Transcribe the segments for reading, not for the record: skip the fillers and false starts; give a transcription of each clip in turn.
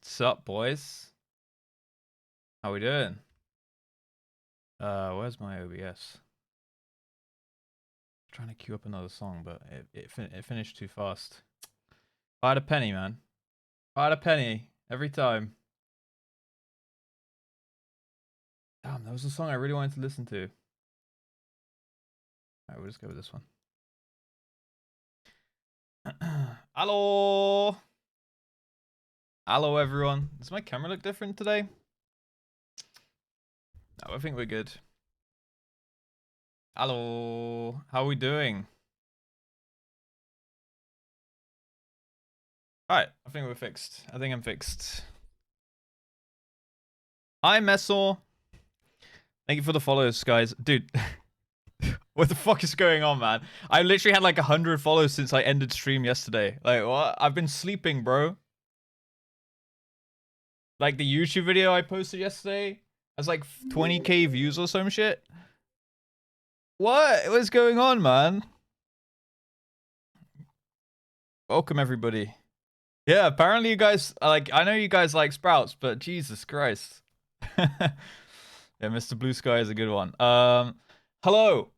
What's up, boys? How we doing? Where's my OBS? Trying to queue up another song, but it finished too fast. If I had a penny, man. If I had a penny every time. Damn, that was a song I really wanted to listen to. Alright, we'll just go with this one. Hello! Hello, everyone. Does my camera look different today? No, I think we're good. Hello. How are we doing? Alright, I think we're fixed. I think I'm fixed. Hi, Messor. Thank you for the follows, guys. Dude, what the fuck is going on, man? I literally had like 100 follows since I ended stream yesterday. Like, what? I've been sleeping, bro. Like, the YouTube video I posted yesterday has like 20k views or some shit. What? What's going on, man? Welcome, everybody. Yeah, apparently you guys, like, I know you guys like Sprouts, but Jesus Christ. Yeah, Mr. Blue Sky is a good one. Hello.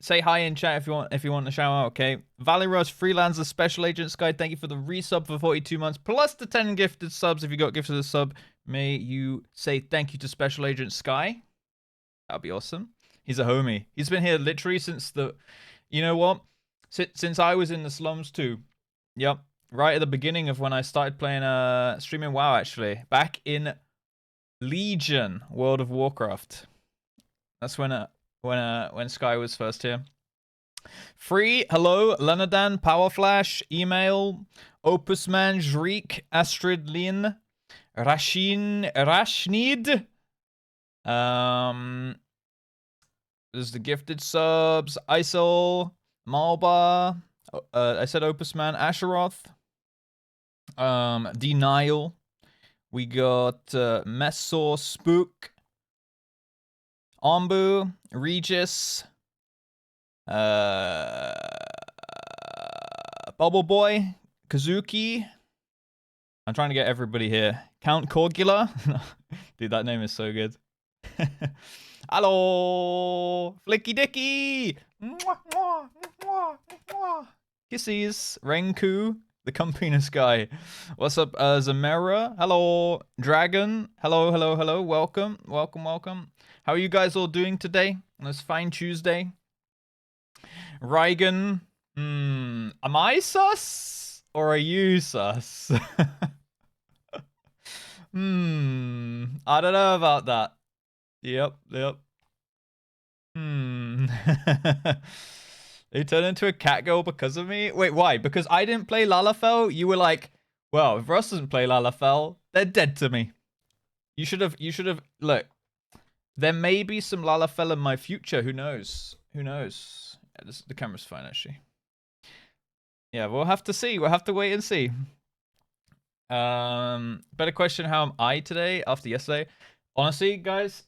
Say hi in chat if you want to shout out, okay? Valeros Freelancer Special Agent Sky, thank you for the resub for 42 months, plus the 10 gifted subs. If you got gifted a sub, may you say thank you to Special Agent Sky. That'd be awesome. He's a homie. He's been here literally since the... You know what? Since I was in the slums too. Yep. Right at the beginning of when I started playing streaming WoW, actually. Back in Legion, World of Warcraft. That's when Sky was first here. Free, hello, Lenadan, Powerflash, Email, Opusman, Jreek, Astrid Lin, Rashnid. There's the gifted subs, Isol, Malba, I said Opusman, Asheroth, Denial. We got Messor, Spook, Ombu, Regis, Bubble Boy, Kazuki. I'm trying to get everybody here. Count Corgula. Dude, that name is so good. Hello, Flicky Dicky. Kisses, Renku, the Campinus guy. What's up, Zamera? Hello, Dragon. Hello, hello, hello. Welcome, welcome, welcome. How are you guys all doing today on this fine Tuesday? Reigen, am I sus or are you sus? I don't know about that. Yep. They turned into a cat girl because of me? Wait, why? Because I didn't play Lalafell? You were like, well, if Russ doesn't play Lalafell, they're dead to me. You should have, look. There may be some Lalafell in my future. Who knows? Who knows? Yeah, the camera's fine, actually. Yeah, we'll have to see. We'll have to wait and see. Better question, how am I today after yesterday? Honestly, guys,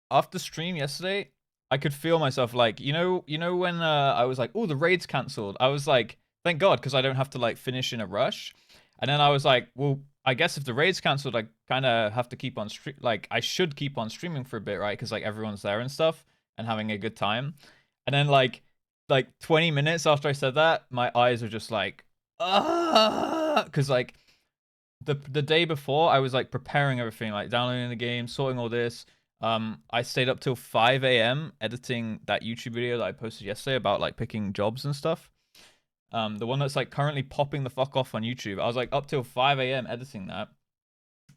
after stream yesterday, I could feel myself like, you know when I was like, oh, the raid's cancelled. I was like, thank God, because I don't have to like finish in a rush. And then I was like, well, I guess if the raid's cancelled, I kind of have to keep on I should keep on streaming for a bit, right? Because like everyone's there and stuff and having a good time. And then like 20 minutes after I said that, my eyes were just like, because like the day before I was like preparing everything, like downloading the game, sorting all this. I stayed up till 5 a.m. editing that YouTube video that I posted yesterday about like picking jobs and stuff. The one that's like currently popping the fuck off on YouTube. I was like up till 5 a.m. editing that.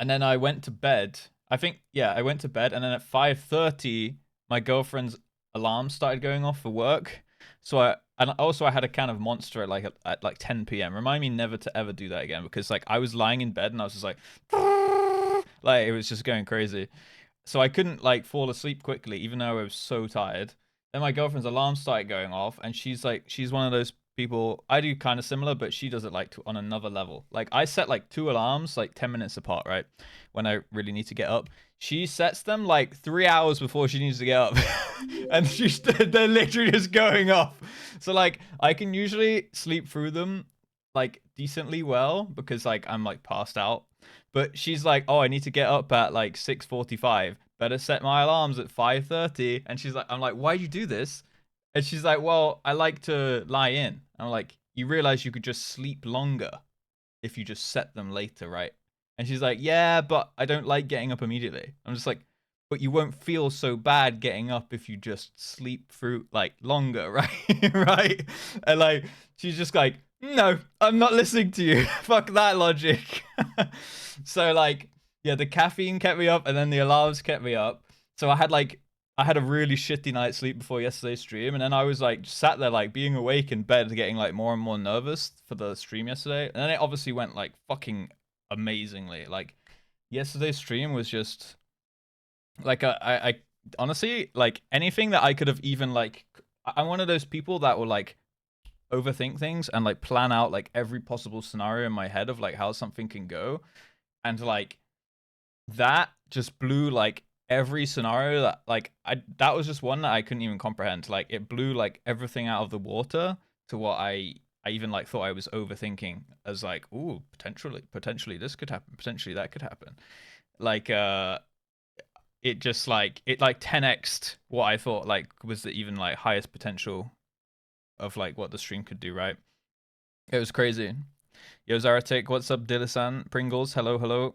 And then I went to bed. I think, yeah, I went to bed. And then at 5:30, my girlfriend's alarm started going off for work. So I had a can of Monster at like 10 p.m. Remind me never to ever do that again. Because like I was lying in bed and I was just like it was just going crazy. So I couldn't like fall asleep quickly, even though I was so tired. Then my girlfriend's alarm started going off, and she's one of those people. I do kind of similar, but she does it like on another level. Like I set like 2 alarms like 10 minutes apart, right? When I really need to get up. She sets them like 3 hours before she needs to get up, and they're literally just going off. So like I can usually sleep through them like decently well because like I'm like passed out. But she's like, "Oh, I need to get up at like 6:45. Better set my alarms at 5:30." And she's like, I'm like, "Why'd you do this?" And she's like, "Well, I like to lie in." I'm like, "You realize you could just sleep longer if you just set them later, right?" And she's like, "Yeah, but I don't like getting up immediately." I'm just like, "But you won't feel so bad getting up if you just sleep through like longer, right?" Right? And like she's just like, "No, I'm not listening to you. Fuck that logic." So like, yeah, the caffeine kept me up and then the alarms kept me up. So I had a really shitty night's sleep before yesterday's stream, and then I was like sat there like being awake in bed, getting like more and more nervous for the stream yesterday. And then it obviously went like fucking amazingly. Like yesterday's stream was just like I honestly like anything that I could have even like. I'm one of those people that will like overthink things and like plan out like every possible scenario in my head of like how something can go, and like that just blew like every scenario that like I that was just one that I couldn't even comprehend. Like it blew like everything out of the water to what I even like thought I was overthinking as like, ooh, potentially this could happen, potentially that could happen. Like it just like it like 10x'd what I thought like was the even like highest potential of like what the stream could do, right? It was crazy. Yo, Zaratic, what's up, Dillasan? Pringles, hello, hello.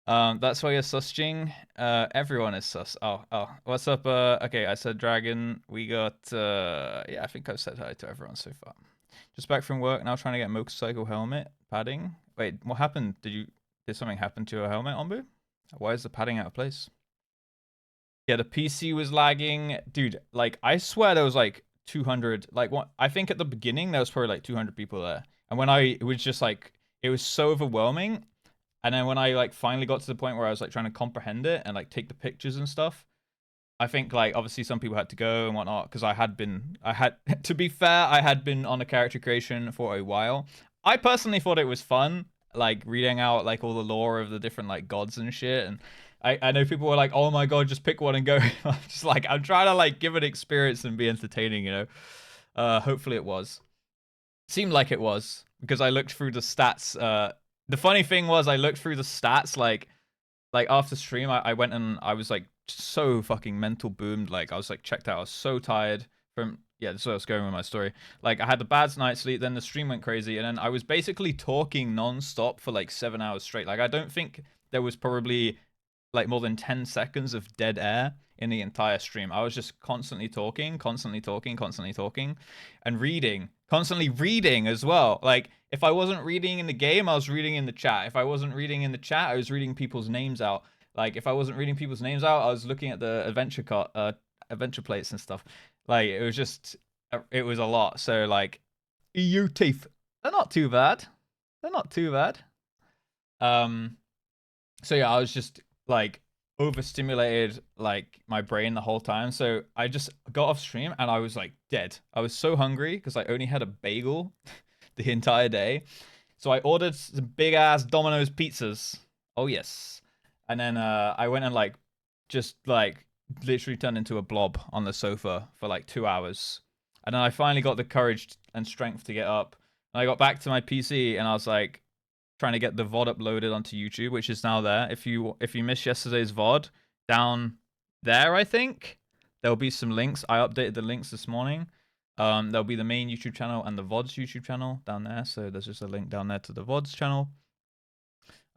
That's why you're susing. Everyone is sus. Oh. What's up? Okay, I said dragon. We got, yeah, I think I've said hi to everyone so far. Just back from work, now trying to get motorcycle helmet padding. Wait, what happened? Did something happen to your helmet, Ombu? Why is the padding out of place? Yeah, the PC was lagging. Dude, like, I swear there was like 200, like, what? I think at the beginning there was probably like 200 people there. And when it was just like, it was so overwhelming. And then when I like finally got to the point where I was like trying to comprehend it and like take the pictures and stuff, I think like obviously some people had to go and whatnot because I had to be fair, I had been on a character creation for a while. I personally thought it was fun, like reading out like all the lore of the different like gods and shit. And I know people were like, "Oh my god, just pick one and go." I'm just like, I'm trying to like give it experience and be entertaining, you know. Hopefully it was. Seemed like it was because I looked through the stats. The funny thing was I looked through the stats like after stream I went and I was like so fucking mental boomed. Like I was like checked out. I was so tired from yeah. That's where I was going with my story. Like I had the bad night's sleep. Then the stream went crazy, and then I was basically talking non-stop for like 7 hours straight. Like I don't think there was probably like more than 10 seconds of dead air in the entire stream. I was just constantly talking, and reading, constantly reading as well. Like if I wasn't reading in the game, I was reading in the chat. If I wasn't reading in the chat, I was reading people's names out. Like if I wasn't reading people's names out, I was looking at the adventure plates and stuff. Like it was just it was a lot. So like EU teeth, they're not too bad. They're not too bad. Um so yeah, I was just like overstimulated like my brain the whole time. So I just got off stream and I was like dead. I was so hungry because I only had a bagel the entire day. So I ordered some big ass Domino's pizzas. Oh yes. And then I went and like just like literally turned into a blob on the sofa for like 2 hours. And then I finally got the courage and strength to get up. And I got back to my PC and I was like, trying to get the VOD uploaded onto YouTube, which is now there. If you missed yesterday's VOD, down there, I think there'll be some links. I updated the links this morning. There'll be the main YouTube channel and the VODs YouTube channel down there. So there's just a link down there to the VODs channel.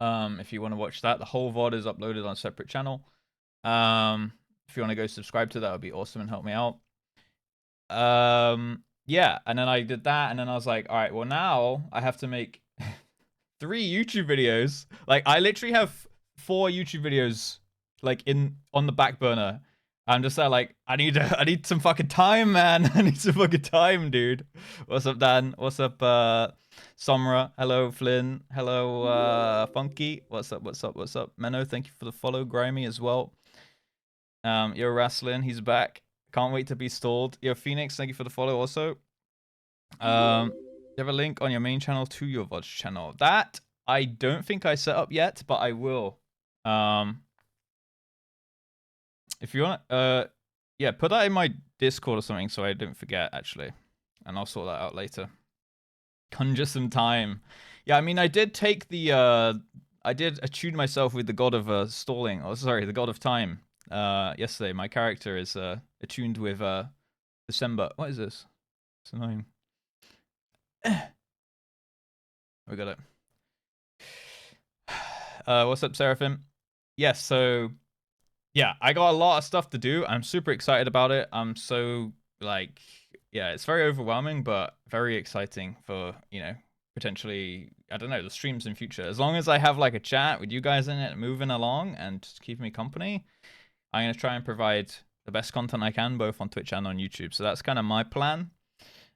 If you want to watch that, the whole VOD is uploaded on a separate channel. If you want to go subscribe to that, would be awesome and help me out. Yeah, and then I did that, and then I was like, all right, well now I have to make 3 YouTube videos. Like I literally have 4 YouTube videos like on the back burner. I'm just like, I need some fucking time, man. I need some fucking time, dude. What's up, Dan? What's up, Somra? Hello, Flynn. Hello, Funky. What's up? Menno, thank you for the follow. Grimy as well. Yo, Wrestling, he's back. Can't wait to be stalled. Yo, Phoenix, thank you for the follow also. You have a link on your main channel to your VOD channel. That I don't think I set up yet, but I will. If you want, yeah, put that in my Discord or something so I don't forget actually, and I'll sort that out later. Conjure some time. Yeah, I mean, I did take the I did attune myself with the god of stalling. Oh, sorry, the god of time. Yesterday, my character is attuned with December. What is this? It's annoying. We got it. What's up, Seraphim? Yes, so yeah, I got a lot of stuff to do. I'm super excited about it. I'm so like, yeah, it's very overwhelming, but very exciting for, potentially, I don't know, the streams in future. As long as I have like a chat with you guys in it, moving along and just keeping me company, I'm gonna try and provide the best content I can, both on Twitch and on YouTube. So that's kind of my plan.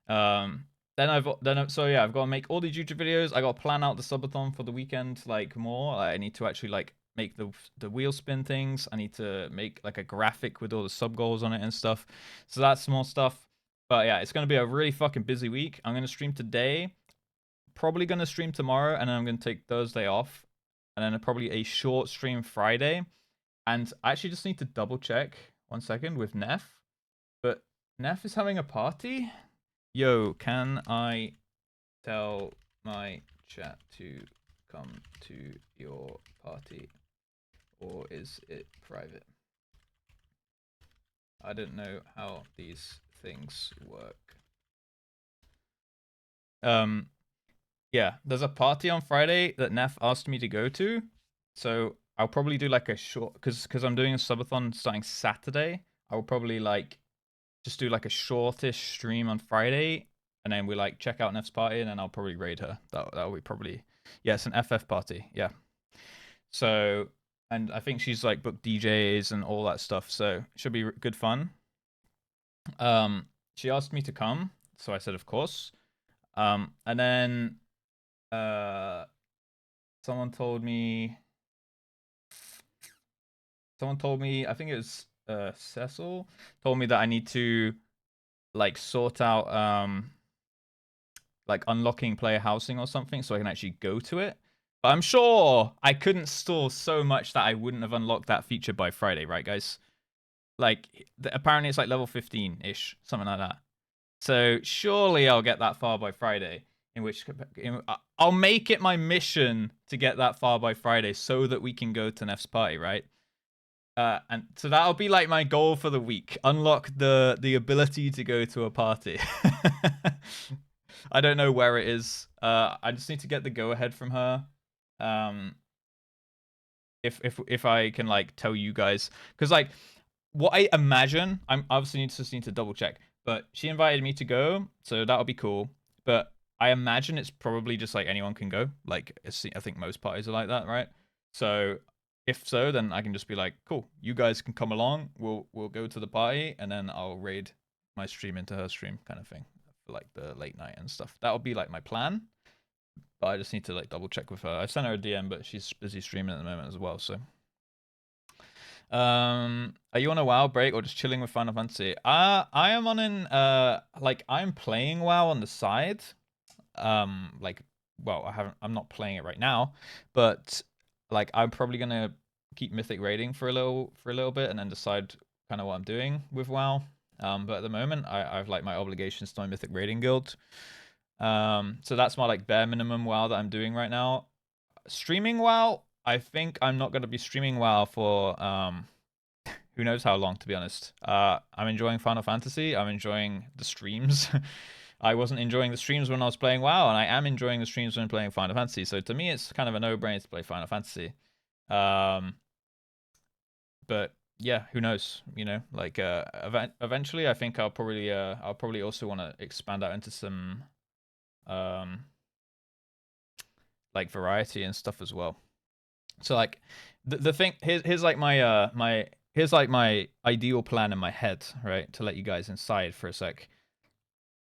So yeah, I've got to make all these YouTube videos. I got to plan out the subathon for the weekend, like more. I need to actually like make the wheel spin things. I need to make like a graphic with all the sub goals on it and stuff. So that's more stuff. But yeah, it's gonna be a really fucking busy week. I'm gonna stream today, probably gonna stream tomorrow, and then I'm gonna take Thursday off, and then probably a short stream Friday. And I actually just need to double check 1 second with Neff. But Neff is having a party. Yo, can I tell my chat to come to your party, or is it private? I don't know how these things work. Yeah, there's a party on Friday that Neff asked me to go to, so I'll probably do like a short, because I'm doing a subathon starting Saturday. I will probably like just do like a shortish stream on Friday, and then we like check out Neff's party, and then I'll probably raid her. That'll be probably, yeah, it's an FF party, yeah. So, and I think she's like booked DJs and all that stuff, so it should be good fun. She asked me to come, so I said of course. And then someone told me, I think it was Cecil, told me that I need to like sort out like unlocking player housing or something so I can actually go to it. But I'm sure I couldn't store so much that I wouldn't have unlocked that feature by Friday, right, guys? Like, apparently it's like level 15-ish, something like that. So surely I'll get that far by Friday. I'll make it my mission to get that far by Friday so that we can go to Neff's party, right? And so that'll be like my goal for the week: unlock the ability to go to a party. I don't know where it is. I just need to get the go ahead from her. If I can like tell you guys, because like what I imagine, I'm obviously just need to double check. But she invited me to go, so that'll be cool. But I imagine it's probably just like anyone can go. Like I think most parties are like that, right? So if so, then I can just be like, cool, you guys can come along. We'll go to the party, and then I'll raid my stream into her stream, kind of thing, for like the late night and stuff. That'll be like my plan. But I just need to like double check with her. I sent her a DM, but she's busy streaming at the moment as well. So, are you on a WoW break or just chilling with Final Fantasy? I am on an like I'm playing WoW on the side. Like, well, I'm not playing it right now, but like I'm probably gonna keep Mythic raiding for a little bit and then decide kind of what I'm doing with WoW. But at the moment, I've like my obligations to my Mythic raiding guild. So that's my like bare minimum WoW that I'm doing right now. Streaming WoW, I think I'm not gonna be streaming WoW for who knows how long, to be honest. I'm enjoying Final Fantasy. I'm enjoying the streams. I wasn't enjoying the streams when I was playing WoW, and I am enjoying the streams when playing Final Fantasy. So to me, it's kind of a no-brainer to play Final Fantasy. But yeah, who knows? You know, like eventually, I think I'll probably also want to expand out into some like variety and stuff as well. So like the thing here's like my here's like my ideal plan in my head, right? To let you guys inside for a sec.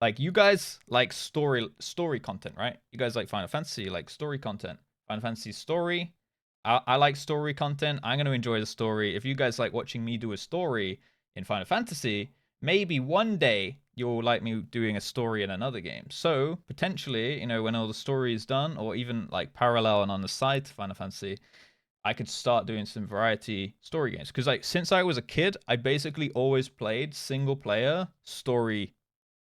Like you guys like story content, right? You guys like Final Fantasy, like story content. Final Fantasy story. I like story content. I'm going to enjoy the story. If you guys like watching me do a story in Final Fantasy, maybe one day you'll like me doing a story in another game. So potentially, you know, when all the story is done, or even like parallel and on the side to Final Fantasy, I could start doing some variety story games. Because like since I was a kid, I basically always played single player story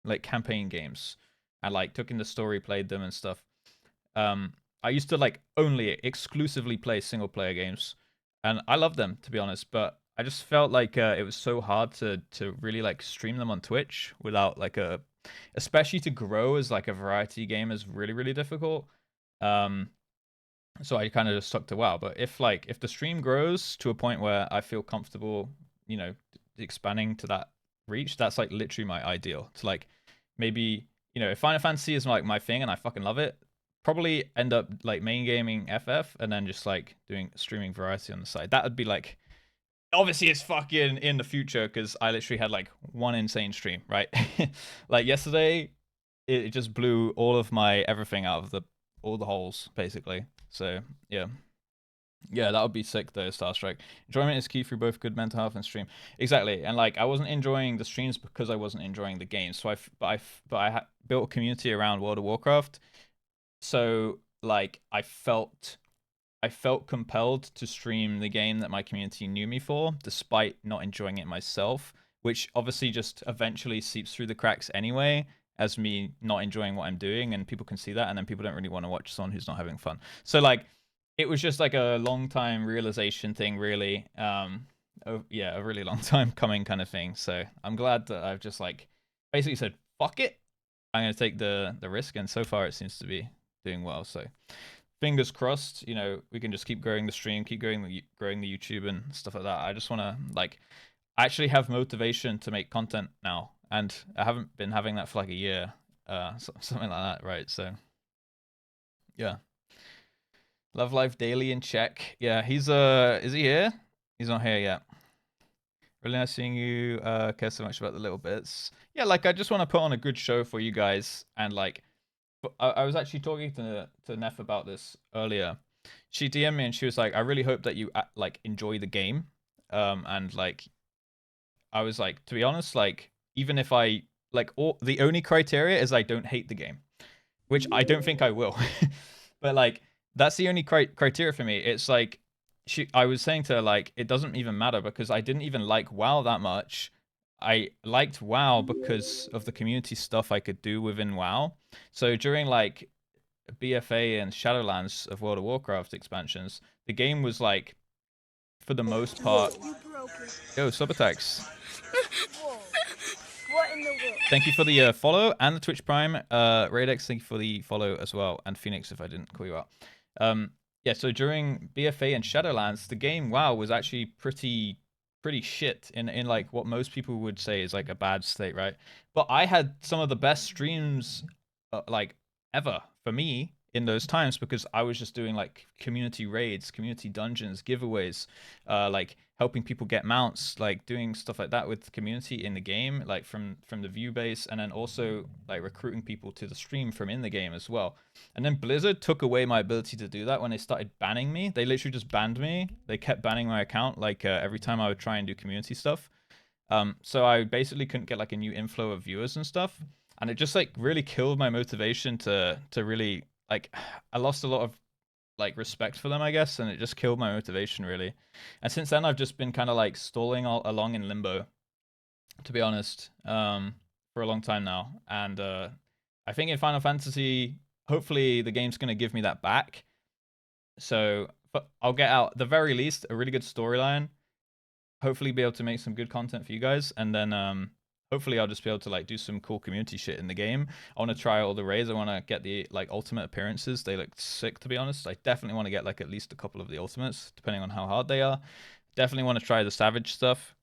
like campaign games. and like took in the story, played them and stuff. I used to like only exclusively play single player games, and I love them to be honest. But I just felt like it was so hard to really like stream them on Twitch without like especially to grow as like a variety game is really difficult. Um, so I kind of just stuck to WoW. But if the stream grows to a point where I feel comfortable, expanding to that reach, that's like literally my ideal. To like maybe if Final Fantasy is like my thing and I fucking love it, probably end up like main gaming FF and then just like doing streaming variety on the side. That would be like obviously it's fucking in the future because I literally had like one insane stream, right? Like yesterday, it just blew all of my everything out of all the holes basically. So yeah. Yeah, that would be sick though, Starstrike. Enjoyment is key through both good mental health and stream. Exactly, and like I wasn't enjoying the streams because I wasn't enjoying the game. So I built a community around World of Warcraft. So like I felt compelled to stream the game that my community knew me for, despite not enjoying it myself, which obviously just eventually seeps through the cracks anyway, as me not enjoying what I'm doing, and people can see that, and then people don't really want to watch someone who's not having fun. So like, it was just like a long time realization thing, really. Yeah, a really long time coming kind of thing. So I'm glad that I've just like basically said, fuck it, I'm gonna take the risk, and so far it seems to be doing well. So fingers crossed, we can just keep growing the stream, keep growing the YouTube and stuff like that. I just want to like actually have motivation to make content now, and I haven't been having that for like a year, something like that, right? So yeah, Love Life Daily in check. Yeah, he's is he here? He's not here yet. Really nice seeing you. Care so much about the little bits. Yeah, like I just want to put on a good show for you guys, and like I was actually talking to Neff about this earlier. She DM'd me and she was like, "I really hope that you like enjoy the game." And like, I was like, to be honest, like even if I like, the only criteria is I don't hate the game, which I don't think I will. But like, that's the only criteria for me. It's like, I was saying to her like, it doesn't even matter because I didn't even like WoW that much. I liked WoW because of the community stuff I could do within WoW. So during like BFA and Shadowlands of World of Warcraft expansions, the game was like, for the most part. Yo, sub attacks. What in the world? Thank you for the follow and the Twitch Prime. Radex, thank you for the follow as well, and Phoenix if I didn't call you out. Yeah, so during BFA and Shadowlands, the game WoW was actually pretty shit in like what most people would say is like a bad state, right? But I had some of the best streams like ever for me in those times because I was just doing like community raids, community dungeons, giveaways, like helping people get mounts, like doing stuff like that with the community in the game, like from the view base, and then also like recruiting people to the stream from in the game as well. And then Blizzard took away my ability to do that when they started banning me. They literally just banned me. They kept banning my account like every time I would try and do community stuff. So I basically couldn't get like a new inflow of viewers and stuff, and it just like really killed my motivation to really like. I lost a lot of like respect for them, I guess, and it just killed my motivation really. And since then, I've just been kind of like stalling all along in limbo, to be honest, for a long time now. And I think in Final Fantasy, hopefully the game's gonna give me that back. So I'll get out the very least a really good storyline. Hopefully, be able to make some good content for you guys, and then hopefully I'll just be able to like do some cool community shit in the game. I want to try all the raids. I want to get the like ultimate appearances. They look sick, to be honest. I definitely want to get like at least a couple of the ultimates, depending on how hard they are. Definitely want to try the savage stuff.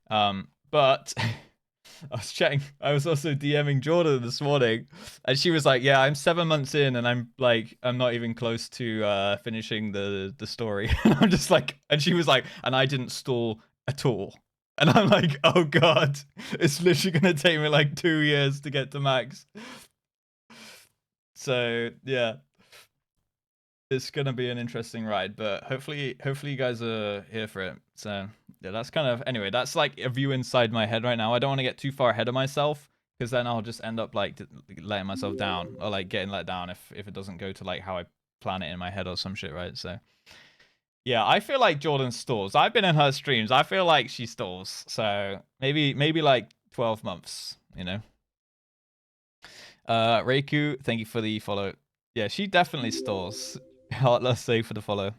But I was chatting. I was also DMing Jordan this morning, and she was like, "Yeah, I'm 7 months in, and I'm not even close to finishing the story." And I'm just like, and she was like, "And I didn't stall at all." And I'm like, "Oh god, it's literally gonna take me like 2 years to get to max." So yeah, it's gonna be an interesting ride, but hopefully you guys are here for it. So yeah, that's kind of, anyway, that's like a view inside my head right now. I don't want to get too far ahead of myself because then I'll just end up like letting myself down or like getting let down if it doesn't go to like how I plan it in my head or some shit, right? So yeah, I feel like Jordan stalls. I've been in her streams. I feel like she stalls. So maybe like 12 months, you know. Reiku, thank you for the follow. Yeah, she definitely stores. Heartless, save for the follow.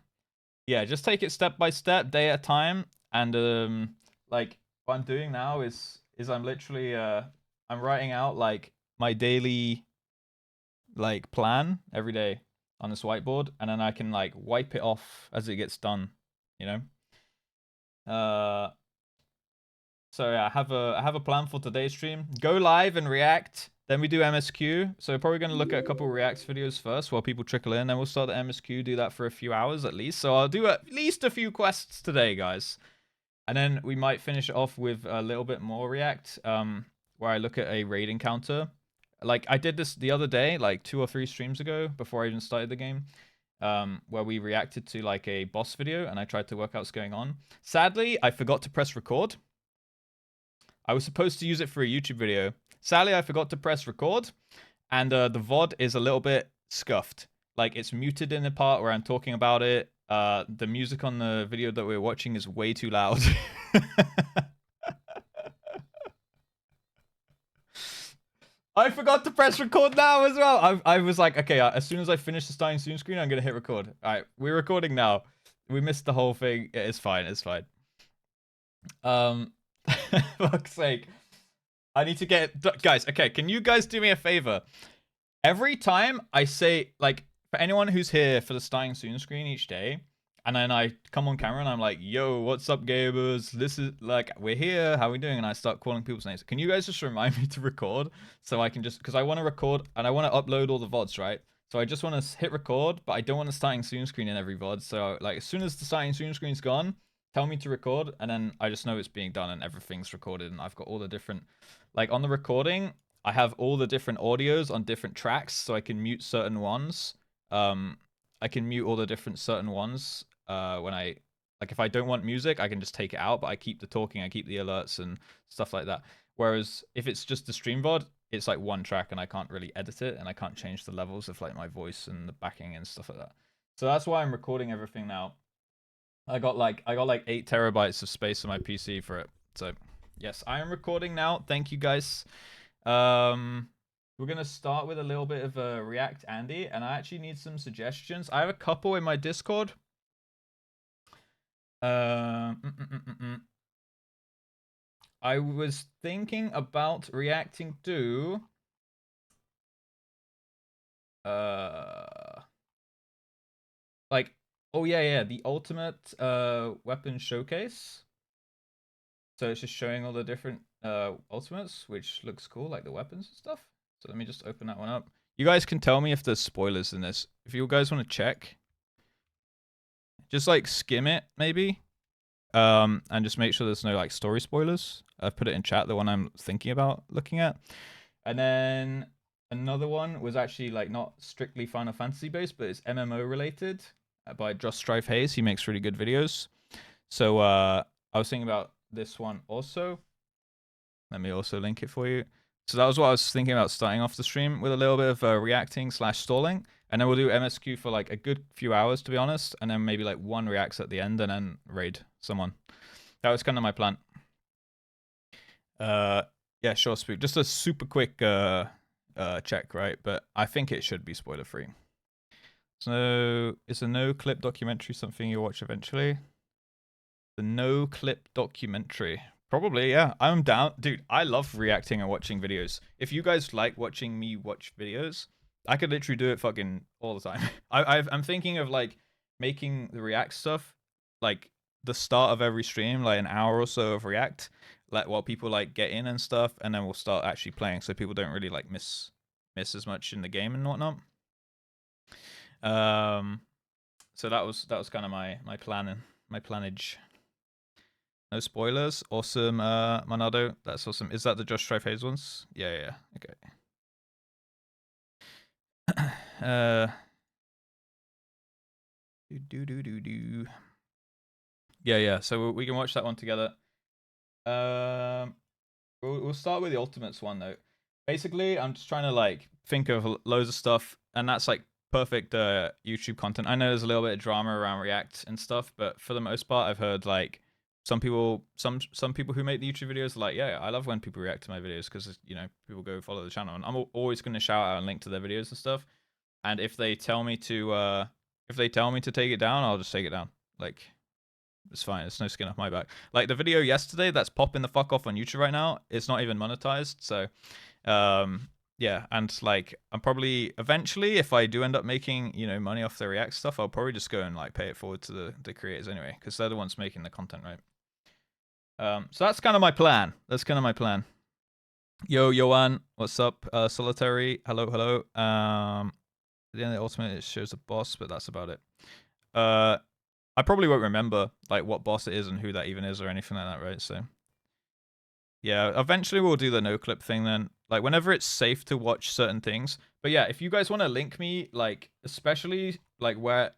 Yeah, just take it step by step, day at a time, and like what I'm doing now is I'm literally I'm writing out like my daily like plan every day on this whiteboard, and then I can like wipe it off as it gets done, you know. So yeah, I have a plan for today's stream. Go live and react. Then we do MSQ. So probably going to look at a couple of reacts videos first while people trickle in. Then we'll start the MSQ. Do that for a few hours at least. So I'll do at least a few quests today, guys. And then we might finish it off with a little bit more react, where I look at a raid encounter. Like I did this the other day, like 2 or 3 streams ago, before I even started the game, where we reacted to like a boss video, and I tried to work out what's going on. Sadly, I forgot to press record. I was supposed to use it for a YouTube video. Sadly, I forgot to press record, and the VOD is a little bit scuffed. Like, it's muted in the part where I'm talking about it. The music on the video that we're watching is way too loud. I forgot to press record now as well. I was like, okay, as soon as I finish the starting soon screen, I'm going to hit record. All right, we're recording now. We missed the whole thing. It's fine. It's fine. Fuck's sake. I need to get... Guys, okay, can you guys do me a favor? Every time I say, like, for anyone who's here for the starting soon screen each day, and then I come on camera and I'm like, yo, what's up, gamers? This is, like, we're here. How are we doing? And I start calling people's names. Can you guys just remind me to record so I can just... Because I want to record and I want to upload all the VODs, right? So I just want to hit record, but I don't want the starting soon screen in every VOD. So, like, as soon as the starting soon screen's gone, tell me to record, and then I just know it's being done and everything's recorded, and I've got all the different... Like, on the recording, I have all the different audios on different tracks, so I can mute certain ones. I can mute all the different certain ones when I... Like, if I don't want music, I can just take it out, but I keep the talking, I keep the alerts and stuff like that. Whereas, if it's just the stream VOD, it's like one track, and I can't really edit it, and I can't change the levels of, like, my voice and the backing and stuff like that. So that's why I'm recording everything now. I got like 8 terabytes of space on my PC for it. So yes, I am recording now. Thank you, guys. We're gonna start with a little bit of a React Andy, and I actually need some suggestions. I have a couple in my Discord. I was thinking about reacting to like, oh yeah, the ultimate weapon showcase. So it's just showing all the different ultimates, which looks cool, like the weapons and stuff. So let me just open that one up. You guys can tell me if there's spoilers in this. If you guys want to check, just like skim it maybe, and just make sure there's no like story spoilers. I've put it in chat, the one I'm thinking about looking at. And then another one was actually like not strictly Final Fantasy based, but it's MMO related, by JustRuss. He makes really good videos. So I was thinking about this one also. Let me also link it for you. So that was what I was thinking about, starting off the stream with a little bit of reacting / stalling, and then we'll do MSQ for like a good few hours, to be honest, and then maybe like 1 reacts at the end, and then raid someone. That was kind of my plan. Yeah, sure, Spook. Just a super quick check, right? But I think it should be spoiler free. So is a no clip documentary something you'll watch eventually? The no clip documentary. Probably, yeah. I'm down. Dude, I love reacting and watching videos. If you guys like watching me watch videos, I could literally do it fucking all the time. I'm thinking of like making the react stuff like the start of every stream, like an hour or so of react, like while people like get in and stuff, and then we'll start actually playing, so people don't really like miss as much in the game and whatnot. So that was kind of my planage. No spoilers. Awesome, Monado. That's awesome. Is that the JustRuss ones? Yeah. Okay. Yeah. So we can watch that one together. We'll start with the Ultimates one though. Basically, I'm just trying to like think of loads of stuff, and that's like perfect YouTube content. I know there's a little bit of drama around React and stuff, but for the most part, I've heard like some people who make the YouTube videos are like, yeah, I love when people react to my videos because you know people go follow the channel, and I'm always going to shout out and link to their videos and stuff. And if they tell me to take it down, I'll just take it down. Like, it's fine. It's no skin off my back. Like the video yesterday that's popping the fuck off on YouTube right now, it's not even monetized. So, yeah, and like I'm probably eventually, if I do end up making money off the React stuff, I'll probably just go and like pay it forward to the creators anyway, because they're the ones making the content, right? So that's kind of my plan. Yo, Yoan, what's up? Solitary, hello. At the end of the ultimate, it shows the boss, but that's about it. I probably won't remember like what boss it is and who that even is or anything like that, right? So yeah, eventually we'll do the no clip thing then. Like whenever it's safe to watch certain things. But yeah, if you guys want to link me, like especially like where,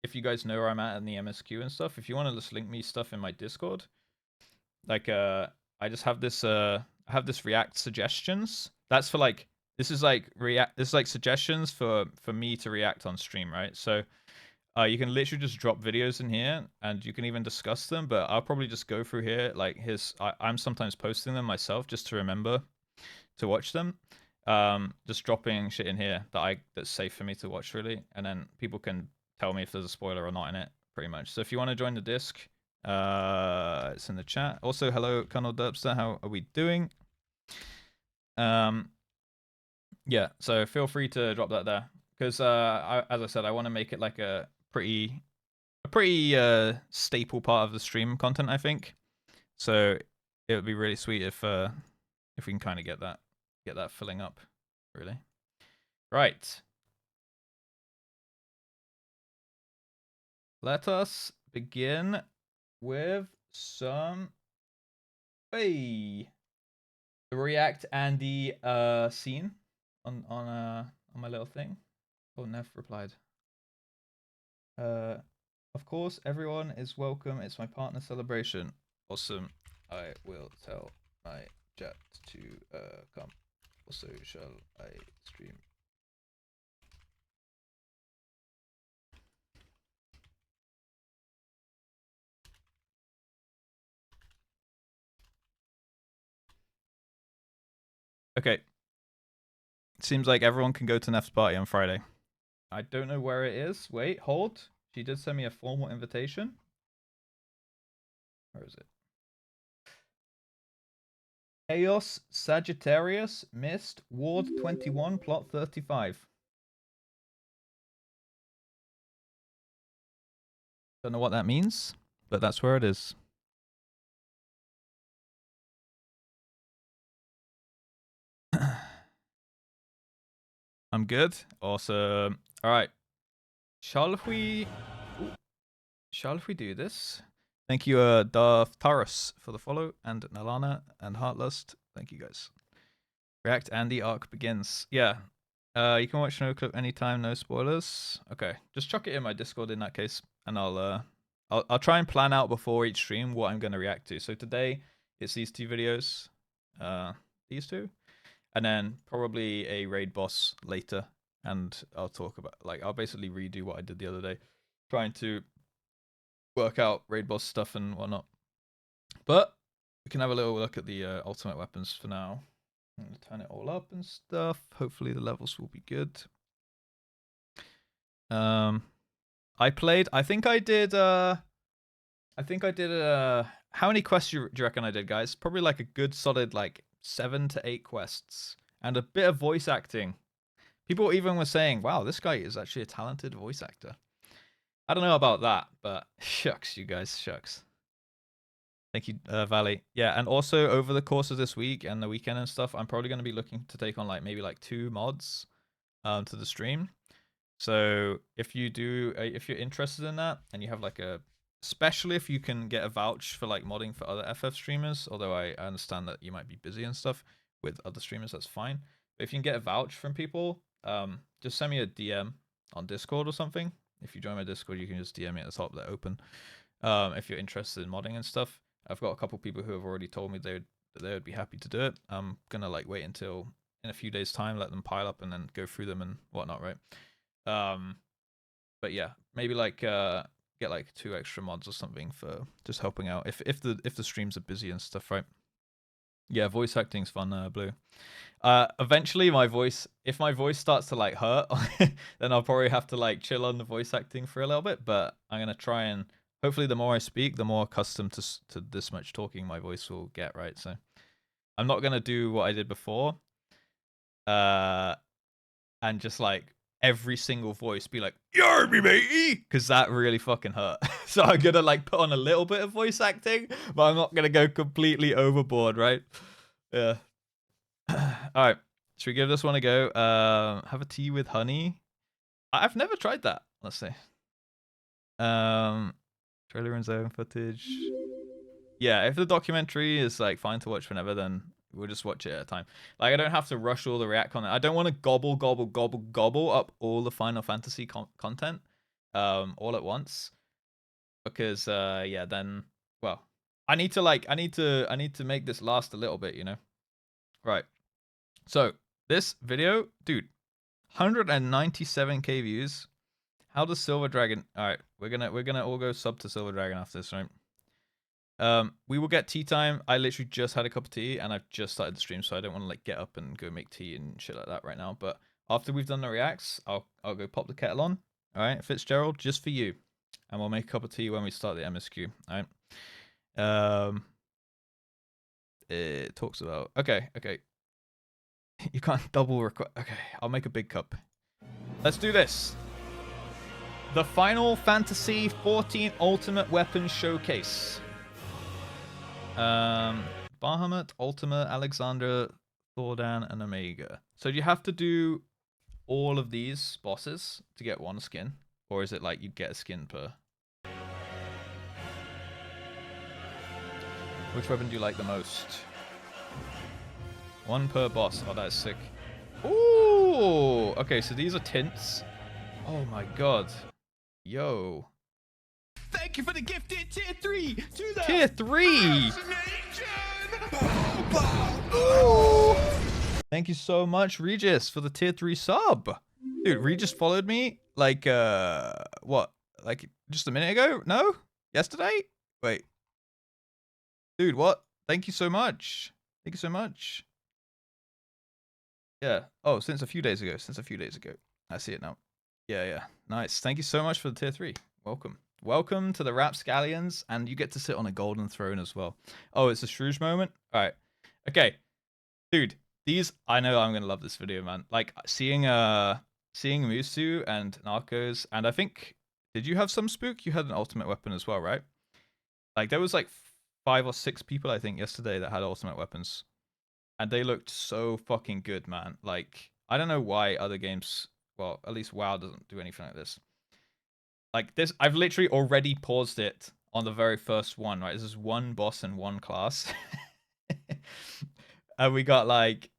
if you guys know where I'm at in the MSQ and stuff, if you want to just link me stuff in my Discord, like I just have this I have this React suggestions. That's for like this is like suggestions for me to react on stream, right? So you can literally just drop videos in here, and you can even discuss them. But I'll probably just go through here. Like I'm sometimes posting them myself just to remember to watch them. Just dropping shit in here that's safe for me to watch, really, and then people can tell me if there's a spoiler or not in it, pretty much. So if you want to join the disc, it's in the chat. Also, hello, Colonel Derpster. How are we doing? Yeah. So feel free to drop that there, because as I said, I want to make it like a pretty staple part of the stream content, I think. So it would be really sweet if we can kind of get that filling up, really. Right. Let us begin with some the React Andy scene on my little thing. Oh, Nev replied. Of course, everyone is welcome. It's my partner celebration. Awesome. I will tell my chat to come. Also, shall I stream? Okay. Seems like everyone can go to Nef's party on Friday. I don't know where it is. Wait, hold. She did send me a formal invitation. Where is it? Chaos Sagittarius Mist Ward 21 Plot 35. Don't know what that means, but that's where it is. I'm good. Awesome. All right. Shall we do this? Thank you, Darth Taurus, for the follow, and Nalana and Heartlust. Thank you, guys. React Andy arc begins. Yeah. You can watch no clip anytime, no spoilers. Okay, just chuck it in my Discord in that case, and I'll try and plan out before each stream what I'm gonna react to. So today it's these two videos, these two, and then probably a raid boss later, and I'll talk about I'll basically redo what I did the other day, trying to work out raid boss stuff and whatnot. But we can have a little look at the ultimate weapons for now. I'm gonna turn it all up and stuff. Hopefully the levels will be good. I think I did how many quests do you reckon I did, guys? Probably like a good solid 7 to 8 quests and a bit of voice acting. People even were saying, wow, this guy is actually a talented voice actor. I don't know about that, but shucks, you guys, shucks. Thank you, Valley. Yeah, and also over the course of this week and the weekend and stuff, I'm probably going to be looking to take on maybe 2 mods to the stream. So if you do, if you're interested in that, and you have especially if you can get a vouch for modding for other FF streamers, although I understand that you might be busy and stuff with other streamers, that's fine. But if you can get a vouch from people, just send me a DM on Discord or something. If you join my Discord, you can just DM me at the top. They're open. If you're interested in modding and stuff, I've got a couple people who have already told me they would be happy to do it. I'm gonna wait until in a few days' time, let them pile up, and then go through them and whatnot, right? But yeah, maybe get get like 2 extra mods or something for just helping out if the streams are busy and stuff, right? Yeah, voice acting's fun, Blue. Eventually if my voice starts to like hurt, then I'll probably have to like chill on the voice acting for a little bit, but I'm gonna try and hopefully the more I speak, the more accustomed to this much talking my voice will get, right? So I'm not gonna do what I did before, and just like every single voice be like, "You're me, matey," because that really fucking hurt. So I'm gonna like put on a little bit of voice acting, but I'm not gonna go completely overboard, right? Yeah. All right. Should we give this one a go? Have a tea with honey. I've never tried that, let's say. Trailer and zone footage. Yeah, if the documentary is like fine to watch whenever, then we'll just watch it at a time. Like I don't have to rush all the react content. I don't want to gobble up all the Final Fantasy content all at once, because yeah, then well, I need to make this last a little bit, you know. Right. So, this video, dude, 197k views. How does Silver Dragon? All right, we're gonna all go sub to Silver Dragon after this, right? We will get tea time. I literally just had a cup of tea and I've just started the stream, so I don't want to like get up and go make tea and shit like that right now. But after we've done the reacts, I'll go pop the kettle on. All right, Fitzgerald, just for you, and we'll make a cup of tea when we start the MSQ. All right. It talks about okay. You can't double request. Okay, I'll make a big cup. Let's do this. The Final Fantasy XIV Ultimate Weapons Showcase. Bahamut, Ultima, Alexander, Thordan, and Omega. So do you have to do all of these bosses to get one skin? Or is it like you get a skin per? Which weapon do you like the most? One per boss. Oh, that is sick. Ooh! Okay, so these are tints. Oh my god. Yo. Thank you for the gifted tier 3 to the tier 3. Ooh. Thank you so much, Regis, for the tier 3 sub. Dude, Regis followed me like what? Like just a minute ago? No? Yesterday? Wait. Dude, what? Thank you so much. Thank you so much. Yeah. Oh, since a few days ago. I see it now. Yeah. Nice. Thank you so much for the tier 3. Welcome. Welcome to the Rapscallions, and you get to sit on a golden throne as well. Oh, it's a Shrews moment? Alright. Okay. Dude, these, I know I'm gonna love this video, man. Like, seeing Musu and Narcos, and I think, did you have some Spook? You had an ultimate weapon as well, right? Like, there was like 5 or 6 people, I think, yesterday that had ultimate weapons. And they looked so fucking good, man. Like, I don't know why other games, well, at least WoW doesn't do anything like this. Like this, I've literally already paused it on the very first one, right? This is one boss and one class. And we got like,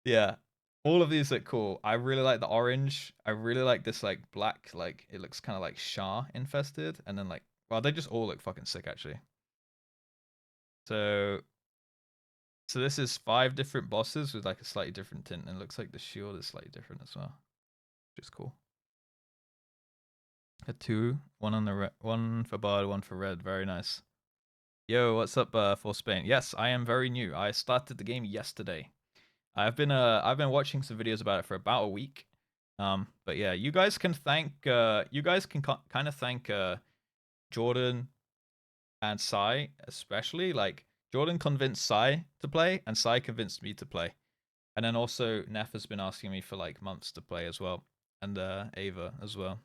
yeah, all of these look cool. I really like the orange. I really like this like black, like it looks kind of like Shah infested. And then like, well, they just all look fucking sick actually. So this is 5 different bosses with like a slightly different tint. And it looks like the shield is slightly different as well, which is cool. A 2, one on the one for Bard, one for Red. Very nice. Yo, what's up for Spain? Yes, I am very new. I started the game yesterday. I've been watching some videos about it for about a week. But yeah, you guys can thank kind of thank Jordan and Sai especially. Like Jordan convinced Sai to play, and Sai convinced me to play. And then also Neff has been asking me for like months to play as well, and Ava as well.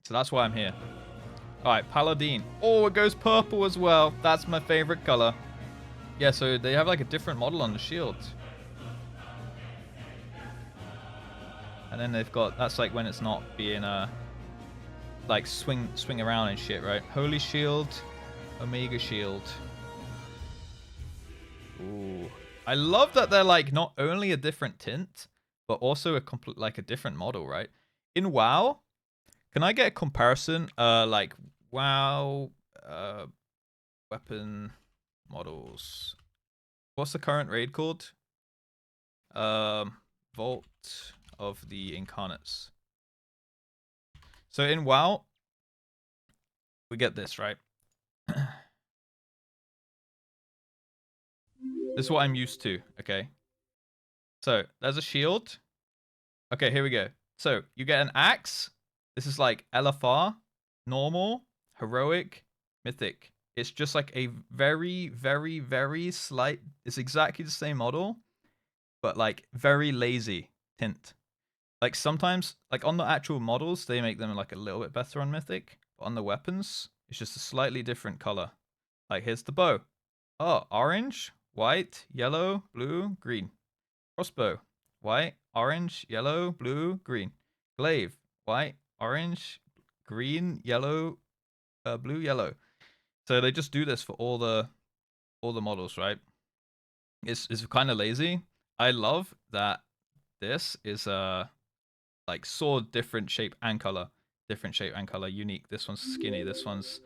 So that's why I'm here. Alright, Paladin. Oh, it goes purple as well. That's my favorite color. Yeah, so they have like a different model on the shield. And then they've got, that's like when it's not being like swing around and shit, right? Holy Shield, Omega Shield. Ooh. I love that they're like not only a different tint, but also a different model, right? In WoW, can I get a comparison? Like WoW weapon models. What's the current raid called? Vault of the Incarnates. So in WoW, we get this, right? This is what I'm used to, okay? So, there's a shield. Okay, here we go. So, you get an axe. This is like LFR, normal, heroic, mythic. It's just like a very, very, very slight... It's exactly the same model, but like very lazy tint. Like sometimes, like on the actual models, they make them like a little bit better on mythic. But on the weapons, it's just a slightly different color. Like here's the bow. Oh, orange, white, yellow, blue, green. Crossbow, white, orange, yellow, blue, green. Glaive, white, orange, green, yellow, blue, yellow. So they just do this for all the models, right? It's kind of lazy. I love that this is like sword different shape and color, unique. This one's skinny. This one's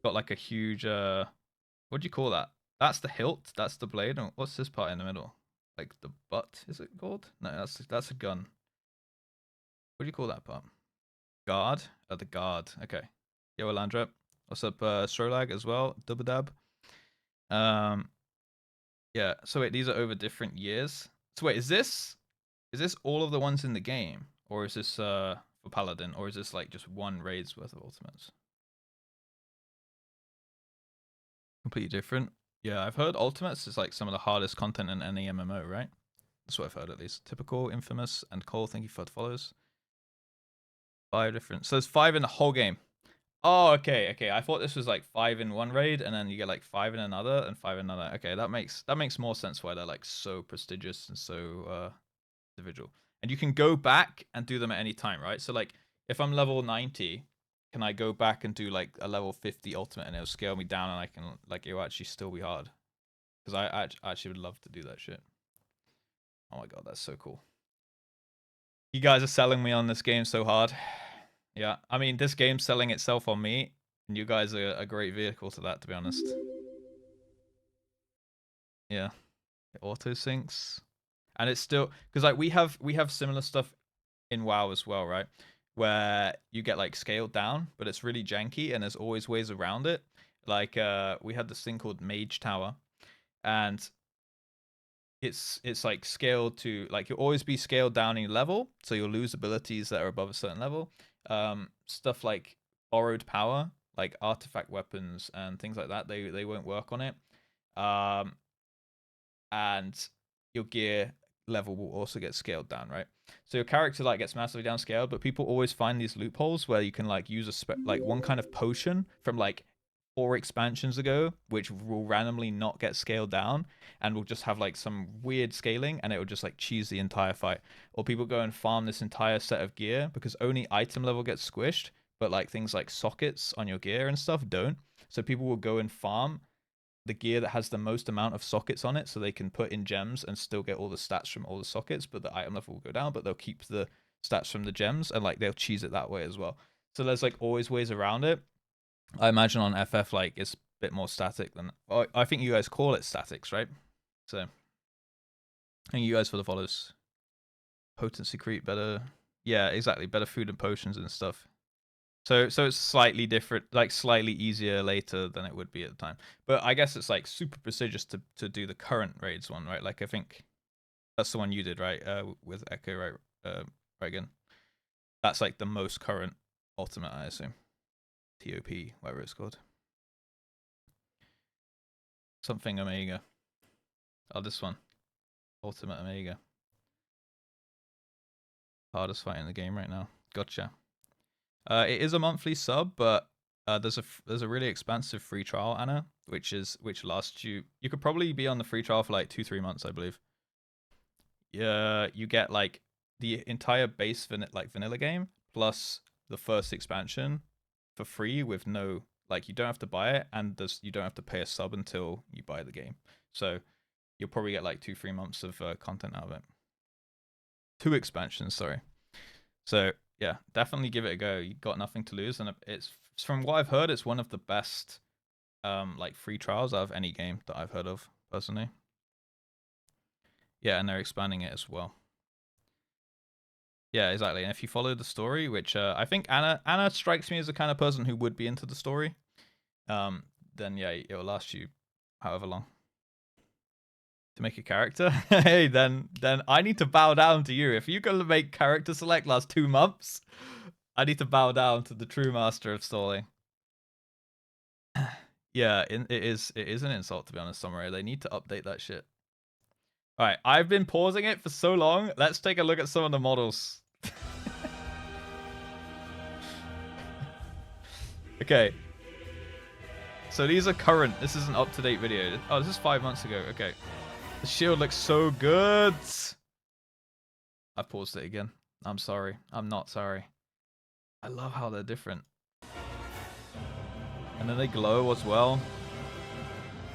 got like a huge what do you call that? That's the hilt. That's the blade. And what's this part in the middle? Like the butt? Is it called? No, that's a gun. What do you call that part? Guard. Oh, the guard. Okay. Yo, Alandra. What's up, Strolag as well? Dubadab. Um, yeah. So wait, these are over different years. So wait, is this all of the ones in the game, or is this for Paladin, or is this like just one raid's worth of ultimates? Completely different. Yeah, I've heard ultimates is like some of the hardest content in any MMO, right? That's what I've heard at least. Typical, infamous, and Cole. Thank you for the follows. 5 different. So there's 5 in the whole game. Oh, okay, okay. I thought this was like 5 in one raid, and then you get like 5 in another, and 5 in another. Okay, that makes more sense why they're like so prestigious and so individual. And you can go back and do them at any time, right? So like if I'm level 90, can I go back and do like a level 50 ultimate and it'll scale me down and I can like it'll actually still be hard? Because I actually would love to do that shit. Oh my god, that's so cool. You guys are selling me on this game so hard. Yeah, I mean this game's selling itself on me, and you guys are a great vehicle to that, to be honest. Yeah, it auto syncs, and it's still because like we have similar stuff in WoW as well, right? Where you get like scaled down, but it's really janky, and there's always ways around it. Like we had this thing called Mage Tower, and it's like scaled to like you'll always be scaled down in your level, so you'll lose abilities that are above a certain level. Stuff like borrowed power, like artifact weapons and things like that, they won't work on it. Um, and your gear level will also get scaled down, right? So your character like gets massively downscaled, but people always find these loopholes where you can like use like one kind of potion from like 4 expansions ago, which will randomly not get scaled down and will just have like some weird scaling, and it will just like cheese the entire fight. Or people go and farm this entire set of gear because only item level gets squished, but like things like sockets on your gear and stuff don't. So people will go and farm the gear that has the most amount of sockets on it, so they can put in gems and still get all the stats from all the sockets, but the item level will go down, but they'll keep the stats from the gems, and like they'll cheese it that way as well. So there's like always ways around it. I imagine on FF like it's a bit more static than I think you guys call it statics, right? So thank you guys for the follows. Potency creep, better, yeah, exactly, better food and potions and stuff. So it's slightly different, like slightly easier later than it would be at the time. But I guess it's like super prestigious to do the current raids one, right? Like I think that's the one you did, right? With Echo, right? Reagan. That's like the most current ultimate, I assume. TOP, whatever it's called. Something Omega. Oh, this one. Ultimate Omega. Hardest fight in the game right now. Gotcha. It is a monthly sub, but there's a really expansive free trial, Anna, which lasts you. You could probably be on the free trial for like 2-3 months, I believe. Yeah, you get like the entire base vanilla game plus the first expansion for free with no like you don't have to buy it, and you don't have to pay a sub until you buy the game. So you'll probably get like 2-3 months of content out of it. 2 expansions, sorry. So yeah, definitely give it a go. You got nothing to lose, and it's from what I've heard, it's one of the best like free trials out of any game that I've heard of personally. Yeah, and they're expanding it as well. Yeah, exactly. And if you follow the story, which I think Anna strikes me as the kind of person who would be into the story. then yeah, it'll last you however long. To make a character, hey, then I need to bow down to you. If you're gonna make character select last 2 months, I need to bow down to the true master of stalling. Yeah, it is an insult, to be honest, Samurai. They need to update that shit. Alright, I've been pausing it for so long. Let's take a look at some of the models. Okay. So these are current. This is an up-to-date video. Oh, this is 5 months ago. Okay. The shield looks so good. I paused it again. I'm sorry. I'm not sorry. I love how they're different. And then they glow as well.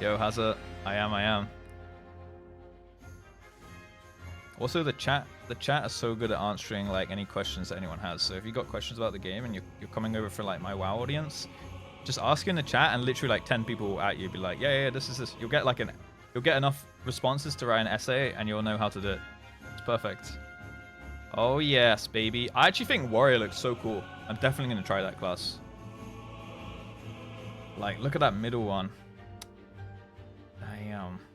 Yo, Hazard. I am. Also, the chat are so good at answering like any questions that anyone has. So if you got questions about the game and you're coming over for like my WoW audience, just ask in the chat and literally like 10 people will at you be like, yeah, this is this. You'll get enough responses to write an essay and you'll know how to do it. It's perfect. Oh yes, baby. I actually think Warrior looks so cool. I'm definitely gonna try that class. Like, look at that middle one.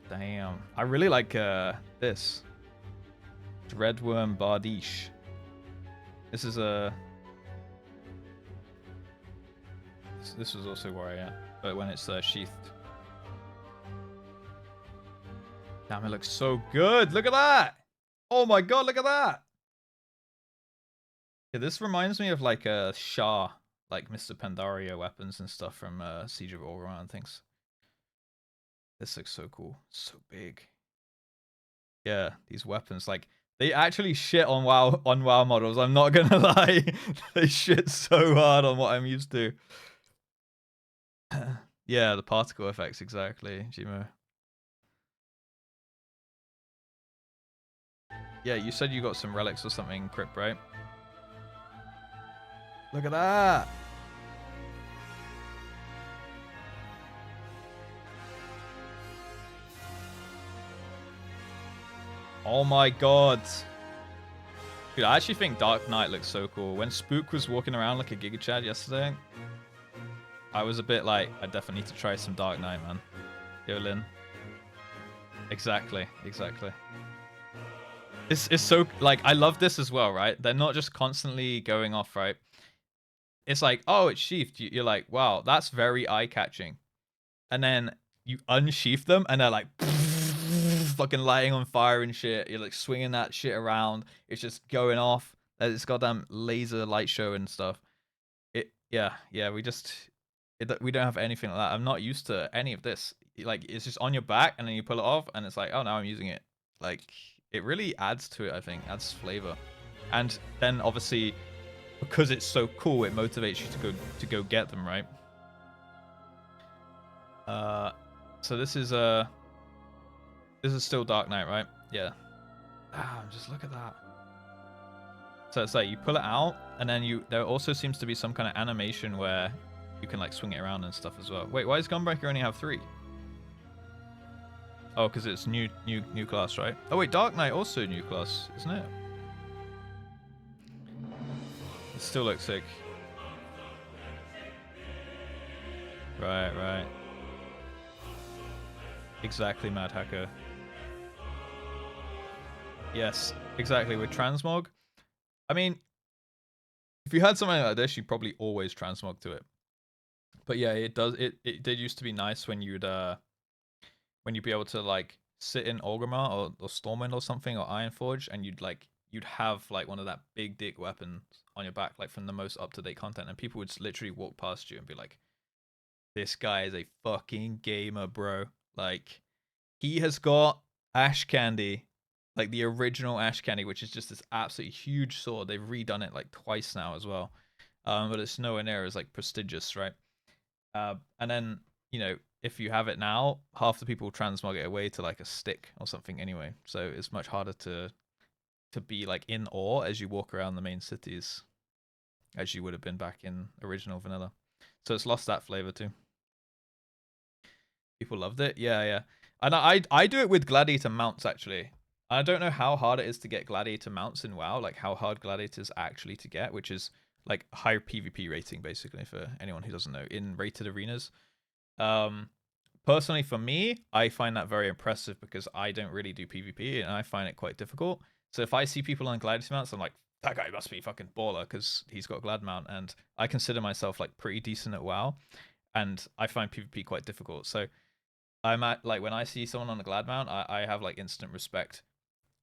Damn. I really like this. Dreadworm Bardiche. This is a... This was also Warrior, but when it's sheathed. Damn, it looks so good. Look at that. Oh my god, look at that. Yeah, this reminds me of like a Shah, like Mr. Pandaria weapons and stuff from Siege of Orgrimmar and things. This looks so cool. So big. Yeah, these weapons, like, they actually shit on WoW models. I'm not gonna lie. They shit so hard on what I'm used to. Yeah, the particle effects, exactly, Jimo. Yeah, you said you got some relics or something, Crypt, right? Look at that! Oh my god. Dude, I actually think Dark Knight looks so cool. When Spook was walking around like a Giga Chad yesterday, I was a bit like, I definitely need to try some Dark Knight, man. Yo, Lin. Exactly. It's so, like, I love this as well, right? They're not just constantly going off, right? It's like, oh, it's sheathed. You're like, wow, that's very eye-catching. And then you unsheath them, and they're like, fucking lighting on fire and shit. You're like swinging that shit around. It's just going off. It's goddamn laser light show and stuff. Yeah. We don't have anything like that. I'm not used to any of this. Like, it's just on your back, and then you pull it off, and it's like, oh, now I'm using it. Like, it really adds to it. I think adds flavor, and then obviously because it's so cool, it motivates you to go get them, right? So this is still Dark Knight, right? Yeah. Just look at that. So it's like you pull it out, and then there also seems to be some kind of animation where you can like swing it around and stuff as well. Wait, why does Gunbreaker only have 3? Oh, because it's new class, right? Oh wait, Dark Knight also new class, isn't it? It still looks sick. Right. Exactly, Mad Hacker. Yes, exactly. With transmog, I mean, if you had something like this, you'd probably always transmog to it. But yeah, it does. It did used to be nice when you'd be able to like sit in Orgrimmar or Stormwind or something or Ironforge, and you'd have like one of that big dick weapons on your back, like from the most up-to-date content, and people would literally walk past you and be like, "This guy is a fucking gamer, bro." Like, he has got Ash Candy, like the original Ash Candy, which is just this absolutely huge sword. They've redone it like twice now as well, but it's nowhere near as like prestigious, right? And then, you know, if you have it now, half the people transmog it away to like a stick or something anyway. So it's much harder to be like in awe as you walk around the main cities as you would have been back in original vanilla. So it's lost that flavor too. People loved it. Yeah. And I do it with gladiator mounts actually. I don't know how hard it is to get gladiator mounts in WoW, like how hard gladiators actually to get, which is like high PvP rating basically for anyone who doesn't know in rated arenas. Personally, for me, I find that very impressive because I don't really do PvP and I find it quite difficult. So if I see people on gladiator mounts, I'm like, that guy must be fucking baller because he's got a glad mount, and I consider myself like pretty decent at WoW, and I find PvP quite difficult. So I'm at like when I see someone on a glad mount, I have like instant respect,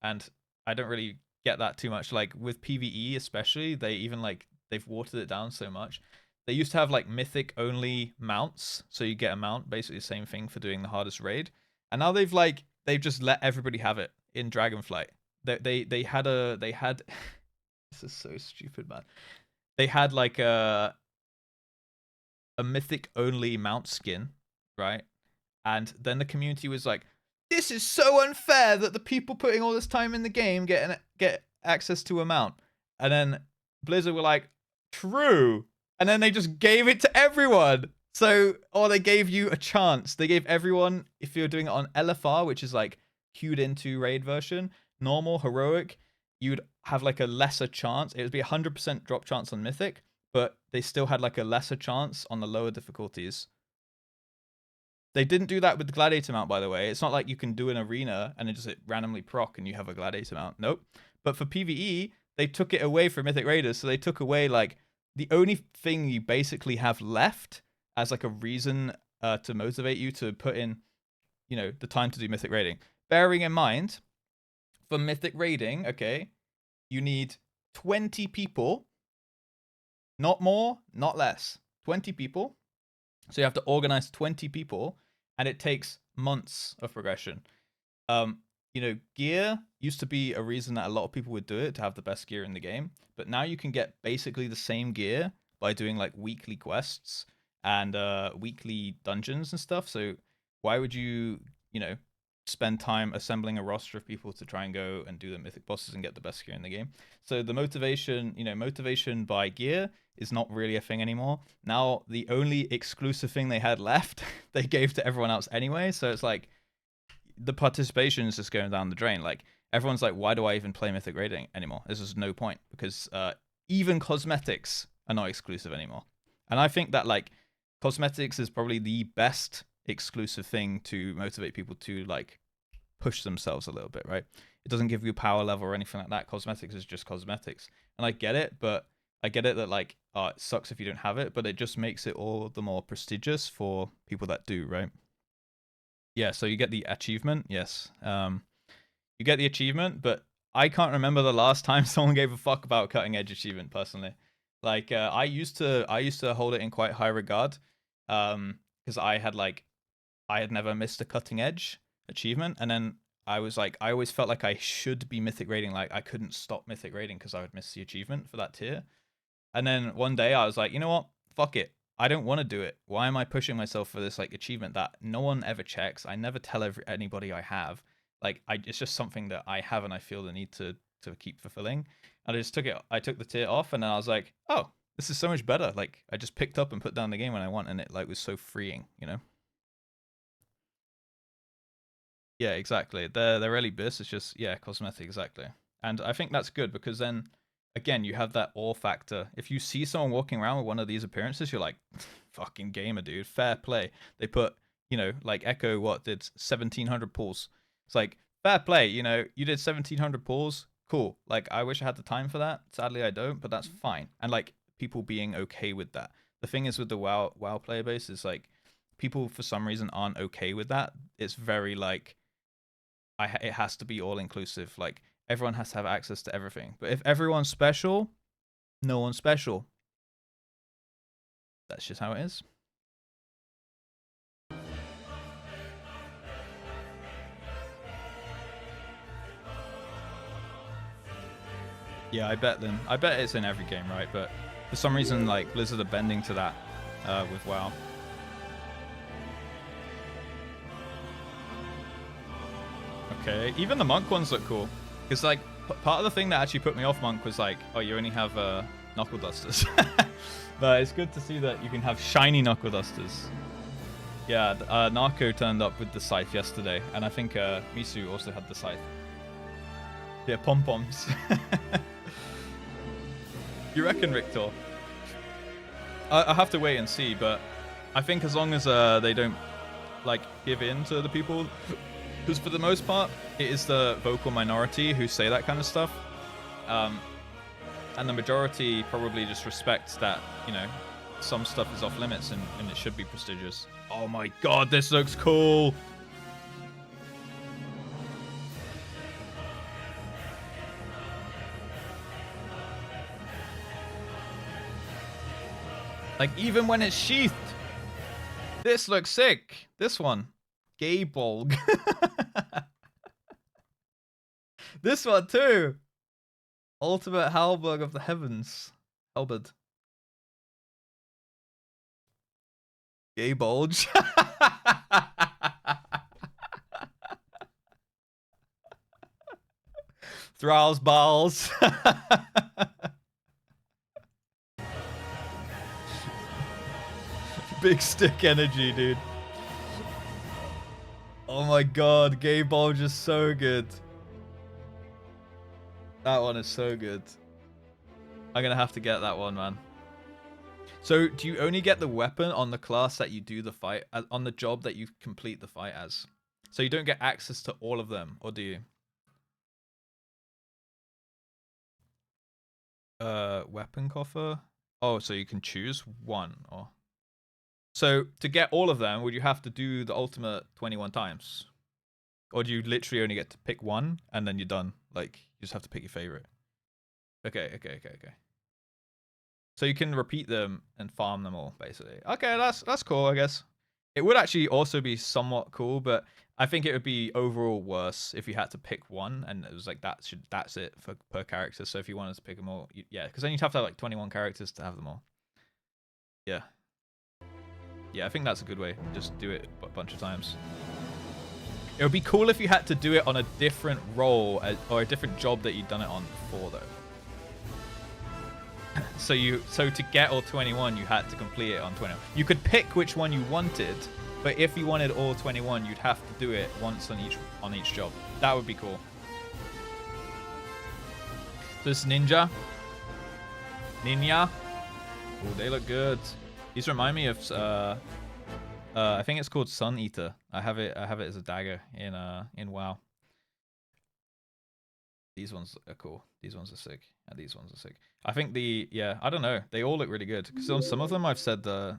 and I don't really get that too much. Like with PvE especially, they even like they've watered it down so much. They used to have like mythic only mounts, so you get a mount, basically the same thing for doing the hardest raid. And now they've just let everybody have it in Dragonflight. They had this is so stupid, man. They had like a mythic only mount skin, right? And then the community was like, this is so unfair that the people putting all this time in the game get access to a mount. And then Blizzard were like, true. And then they just gave it to everyone. So, or they gave you a chance. They gave everyone, if you're doing it on LFR, which is like queued into raid version, normal, heroic, you'd have like a lesser chance. It would be 100% drop chance on Mythic, but they still had like a lesser chance on the lower difficulties. They didn't do that with the Gladiator mount, by the way. It's not like you can do an arena and it just randomly proc and you have a Gladiator mount. Nope. But for PvE, they took it away from Mythic Raiders. So they took away like the only thing you basically have left as like a reason to motivate you to put in, you know, the time to do Mythic Raiding. Bearing in mind, for Mythic Raiding, okay, you need 20 people. Not more, not less. 20 people. So you have to organize 20 people, and it takes months of progression. You know, gear used to be a reason that a lot of people would do it, to have the best gear in the game. But now you can get basically the same gear by doing like weekly quests and weekly dungeons and stuff. So why would you, you know, spend time assembling a roster of people to try and go and do the mythic bosses and get the best gear in the game? So the motivation, you know, motivation by gear is not really a thing anymore. Now the only exclusive thing they had left, they gave to everyone else anyway. So it's like the participation is just going down the drain. Like everyone's like, why do I even play Mythic Raiding anymore? There's just no point, because even cosmetics are not exclusive anymore. And I think that like cosmetics is probably the best exclusive thing to motivate people to like push themselves a little bit, right? It doesn't give you power level or anything like that. Cosmetics is just cosmetics. And I get it, but I get it that like, it sucks if you don't have it, but it just makes it all the more prestigious for people that do, right? Yeah, so you get the achievement, yes. You get the achievement, but I can't remember the last time someone gave a fuck about cutting edge achievement personally. Like I used to hold it in quite high regard, because I had never missed a cutting edge achievement, and then I was like, I always felt like I should be mythic raiding. Like I couldn't stop mythic raiding because I would miss the achievement for that tier. And then one day I was like, you know what? Fuck it. I don't want to do it. Why am I pushing myself for this like achievement that no one ever checks? I never tell anybody I have. Like it's just something that I have and I feel the need to keep fulfilling. And I just took it. I took the tier off, and then I was like, oh, this is so much better. Like I just picked up and put down the game when I want, and it like was so freeing, you know? Yeah, exactly. They're really this. It's just, yeah, cosmetic, exactly. And I think that's good, because then again you have that awe factor. If you see someone walking around with one of these appearances, you're like, fucking gamer, dude, fair play. They put, you know, like Echo what did 1700 pulls. It's like, fair play, you know, you did 1700 pulls, cool. Like I wish I had the time for that. Sadly I don't, but that's fine. And like people being okay with that. The thing is with the WoW player base is like people for some reason aren't okay with that. It's very like it has to be all inclusive. Like everyone has to have access to everything. But if everyone's special, no one's special. That's just how it is. Yeah, I bet it's in every game, right? But for some reason, like Blizzard are bending to that with WoW. Okay, even the monk ones look cool. Because like part of the thing that actually put me off monk was like, oh, you only have knuckle dusters. But it's good to see that you can have shiny knuckle dusters. Yeah, Narco turned up with the scythe yesterday, and I think Misu also had the scythe. Yeah, pom-poms. You reckon, Victor? I have to wait and see, but I think as long as they don't like give in to the people, because for the most part it is the vocal minority who say that kind of stuff, and the majority probably just respects that, you know, some stuff is off limits and it should be prestigious. Oh my god, this looks cool. Like, even when it's sheathed, this looks sick. This one, Gaybolg. This one too. Ultimate Halberg of the Heavens. Halberd. Gaybolg. Thrall's balls. Big stick energy, dude. Oh my god, Gaybolg is so good. That one is so good. I'm gonna have to get that one, man. So, do you only get the weapon on the class that you do the fight, on the job that you complete the fight as? So you don't get access to all of them, or do you? Weapon coffer? Oh, so you can choose one, or... So, to get all of them, would you have to do the ultimate 21 times? Or do you literally only get to pick one, and then you're done? Like, you just have to pick your favorite. Okay. So you can repeat them and farm them all, basically. Okay, that's cool, I guess. It would actually also be somewhat cool, but I think it would be overall worse if you had to pick one, and it was like that's it for per character. So if you wanted to pick them all, yeah, because then you'd have to have like 21 characters to have them all. Yeah. Yeah, I think that's a good way. Just do it a bunch of times. It would be cool if you had to do it on a different role or a different job that you'd done it on before, though. So to get all 21, you had to complete it on 21. You could pick which one you wanted, but if you wanted all 21, you'd have to do it once on each job. That would be cool. So this Ninja. Oh, they look good. These remind me of I think it's called Sun Eater. I have it as a dagger in WoW. These ones are cool. These ones are sick. And these ones are sick. I think I don't know. They all look really good. Because on some of them I've said the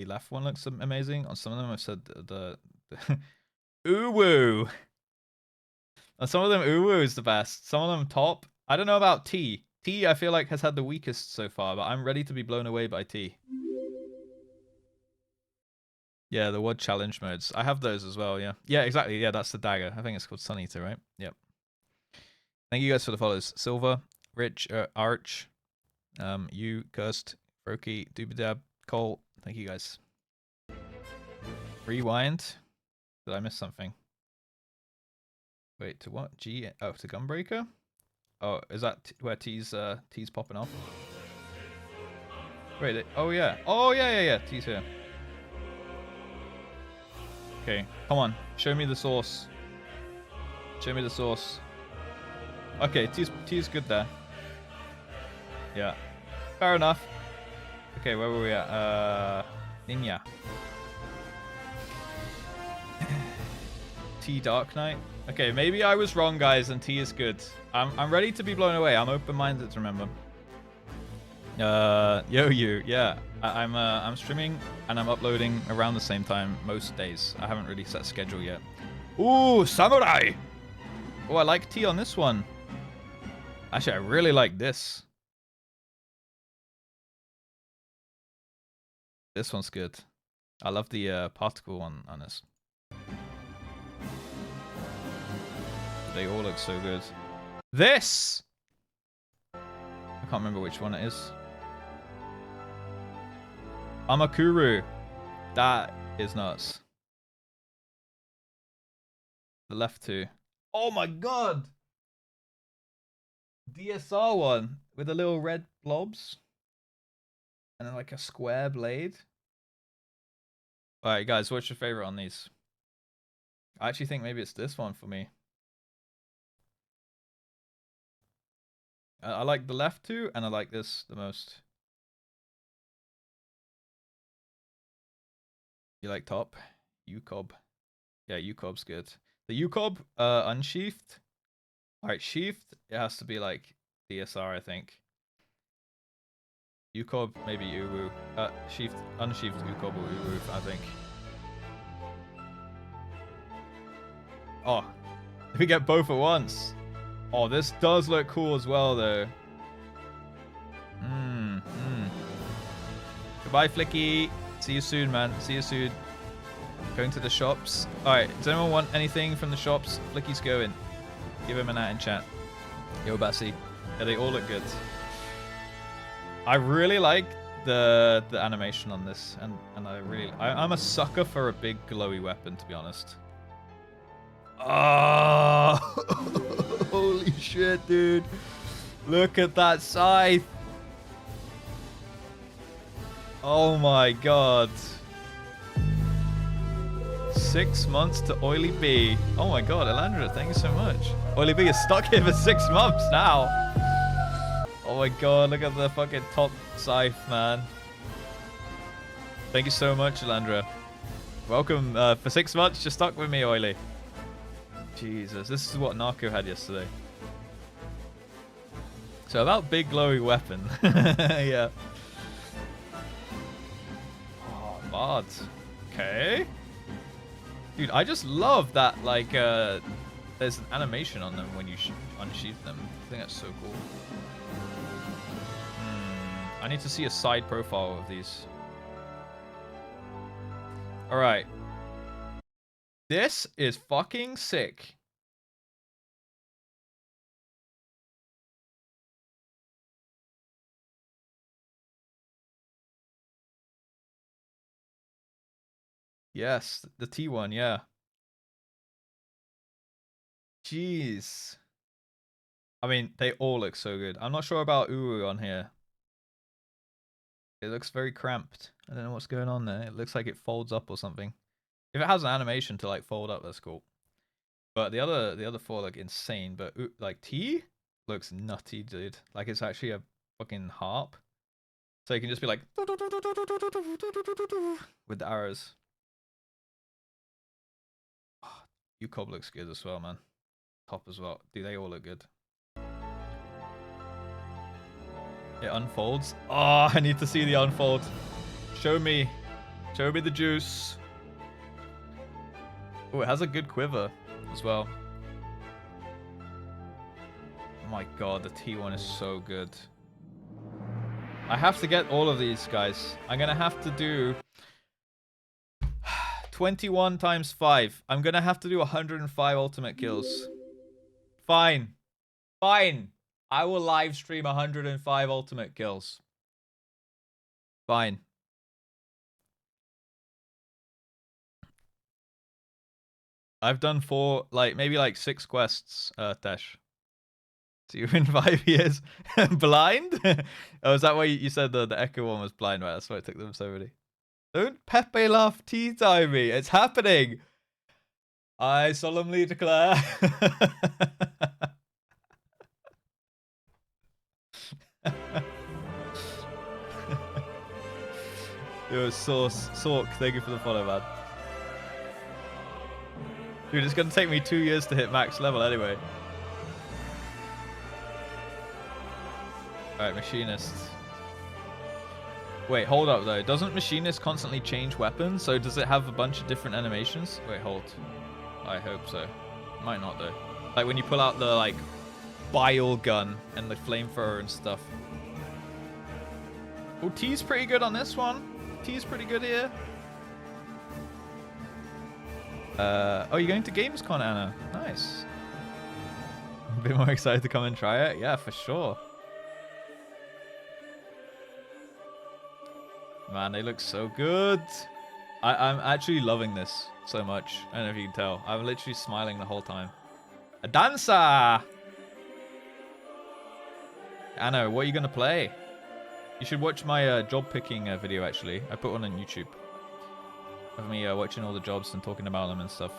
left one looks amazing. On some of them I've said the Uwu. On some of them Uwu is the best. Some of them top. I don't know about T. T I feel like has had the weakest so far, but I'm ready to be blown away by T. Yeah, the WOD challenge modes. I have those as well, yeah. Yeah, exactly. Yeah, that's the dagger. I think it's called Sun Eater, right? Yep. Thank you guys for the follows. Silver, Rich, Arch, you, Cursed, Froky, Doobadab, Cole. Thank you guys. Rewind. Did I miss something? Wait, to what? G? Oh, to Gunbreaker? Oh, is that where T's popping off? Wait, oh yeah. Oh yeah. T's here. Okay, come on. Show me the source. Show me the source. Okay, T's good there. Yeah. Fair enough. Okay, where were we at? Ninja. T Dark Knight. Okay, maybe I was wrong, guys, and T is good. I'm ready to be blown away. I'm open-minded, remember. You. Yeah. I'm streaming and I'm uploading around the same time most days. I haven't really set a schedule yet. Ooh, Samurai! Oh, I like T on this one. Actually, I really like this. This one's good. I love the particle one on this. They all look so good. This! I can't remember which one it is. Amakuru. That is nuts. The left two. Oh my god! DSR one with the little red blobs. And then like a square blade. Alright guys, what's your favorite on these? I actually think maybe it's this one for me. I like the left two and I like this the most. You like top? UCOB. Yeah, UCOB's good. The UCOB, unsheathed. Alright, sheathed, it has to be like DSR, I think. UCOB, maybe Uwu. Sheathed, unsheathed UCOB or Uwu, I think. Oh, we get both at once. Oh, this does look cool as well, though. Goodbye, Flicky. See you soon, man. See you soon. Going to the shops. Alright, does anyone want anything from the shops? Flicky's going. Give him an at in chat. Yo, Bassi. Yeah, they all look good. I really like the animation on this, and I'm a sucker for a big glowy weapon, to be honest. Oh, holy shit, dude! Look at that scythe. Oh my god. 6 months to Oily B. Oh my god, Elandra, thank you so much. Oily B is stuck here for 6 months now. Oh my god, look at the fucking top scythe, man. Thank you so much, Elandra. Welcome for 6 months, just stuck with me, Oily. Jesus, this is what Narco had yesterday. So about big glowy weapon. Yeah. Oh, Bard. Okay. Dude, I just love that, like, there's an animation on them when you unsheath them. I think that's so cool. I need to see a side profile of these. Alright. This is fucking sick. Yes, the T1, yeah. Jeez. I mean, they all look so good. I'm not sure about Uwu on here. It looks very cramped. I don't know what's going on there. It looks like it folds up or something. If it has an animation to like fold up, that's cool. But the other four look insane. But like T looks nutty, dude. Like it's actually a fucking harp. So you can just be like with the arrows. Oh, UCOB looks good as well, man. Top as well. Dude, they all look good. It unfolds. Oh, I need to see the unfold. Show me. Show me the juice. Oh, it has a good quiver as well. Oh my god, the T1 is so good. I have to get all of these, guys. I'm gonna have to do 21 times 5. I'm gonna have to do 105 ultimate kills. Fine. Fine. I will live stream 105 ultimate kills. Fine. I've done 4, like, maybe like 6 quests, Tesh. So you're in 5 years. Blind? Oh, is that why you said the Echo one was blind, right? That's why it took them so many. Don't Pepe laugh tea time me. It's happening. I solemnly declare. Yo, Sork, thank you for the follow, man. Dude, it's gonna take me 2 years to hit max level anyway. Alright, Machinist. Wait, hold up though. Doesn't Machinist constantly change weapons? So does it have a bunch of different animations? Wait, hold. I hope so. Might not though. Like when you pull out the like bile gun and the flamethrower and stuff. Oh, T's pretty good on this one. T's pretty good here. Oh, you're going to Gamescom, Anna. Nice. A bit more excited to come and try it. Yeah, for sure. Man, they look so good. I'm actually loving this so much. I don't know if you can tell. I'm literally smiling the whole time. A dancer! Anna, what are you going to play? You should watch my job picking video, actually. I put one on YouTube. Of me watching all the jobs and talking about them and stuff.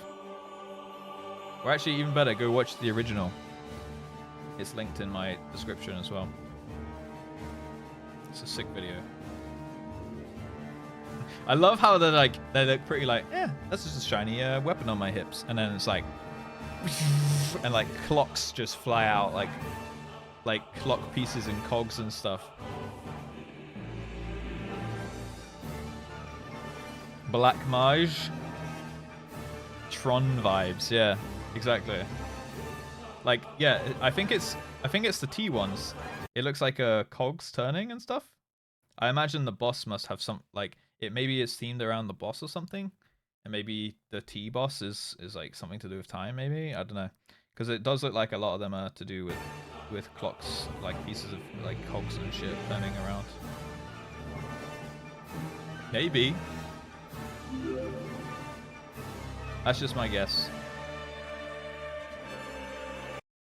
Or actually, even better, go watch the original. It's linked in my description as well. It's a sick video. I love how they're like, they look pretty like, yeah, that's just a shiny weapon on my hips. And then it's like, and like clocks just fly out, like clock pieces and cogs and stuff. Black Mage. Tron vibes, yeah, exactly. Like, yeah, I think it's the T ones. It looks like cogs turning and stuff. I imagine the boss must have some, like, maybe it's themed around the boss or something, and maybe the T boss is like something to do with time. Maybe, I don't know, because it does look like a lot of them are to do with clocks, like pieces of like cogs and shit turning around. Maybe. That's just my guess.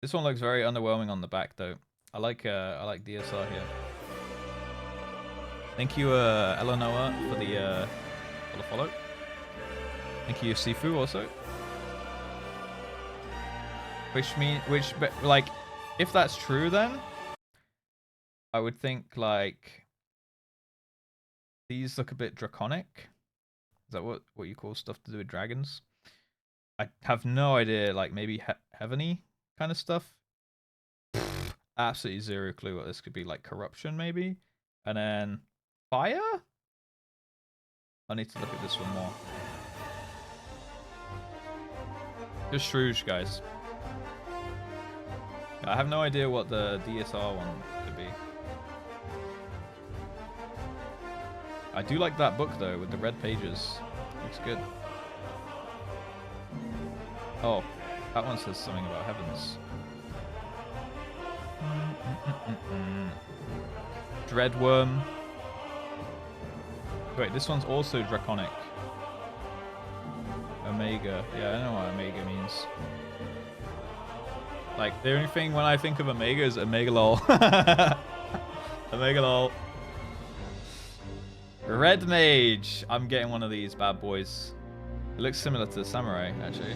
This one looks very underwhelming on the back though. I like DSR here. Thank you, Eleanor, for the follow. Thank you, Sifu, also. Which like, if that's true, then I would think like these look a bit draconic. Is that what you call stuff to do with dragons? I have no idea. Like maybe heavenly kind of stuff. Absolutely zero clue what this could be. Like corruption, maybe, and then fire. I need to look at this one more. Just Shrews, guys. I have no idea what the DSR one could be. I do like that book though with the red pages. Looks good. Oh, that one says something about heavens. Dreadworm. Wait, this one's also draconic. Omega. Yeah, I know what Omega means. Like, the only thing when I think of Omega is Omega lol. Omega lol. Red Mage. I'm getting one of these bad boys. It looks similar to the Samurai, actually.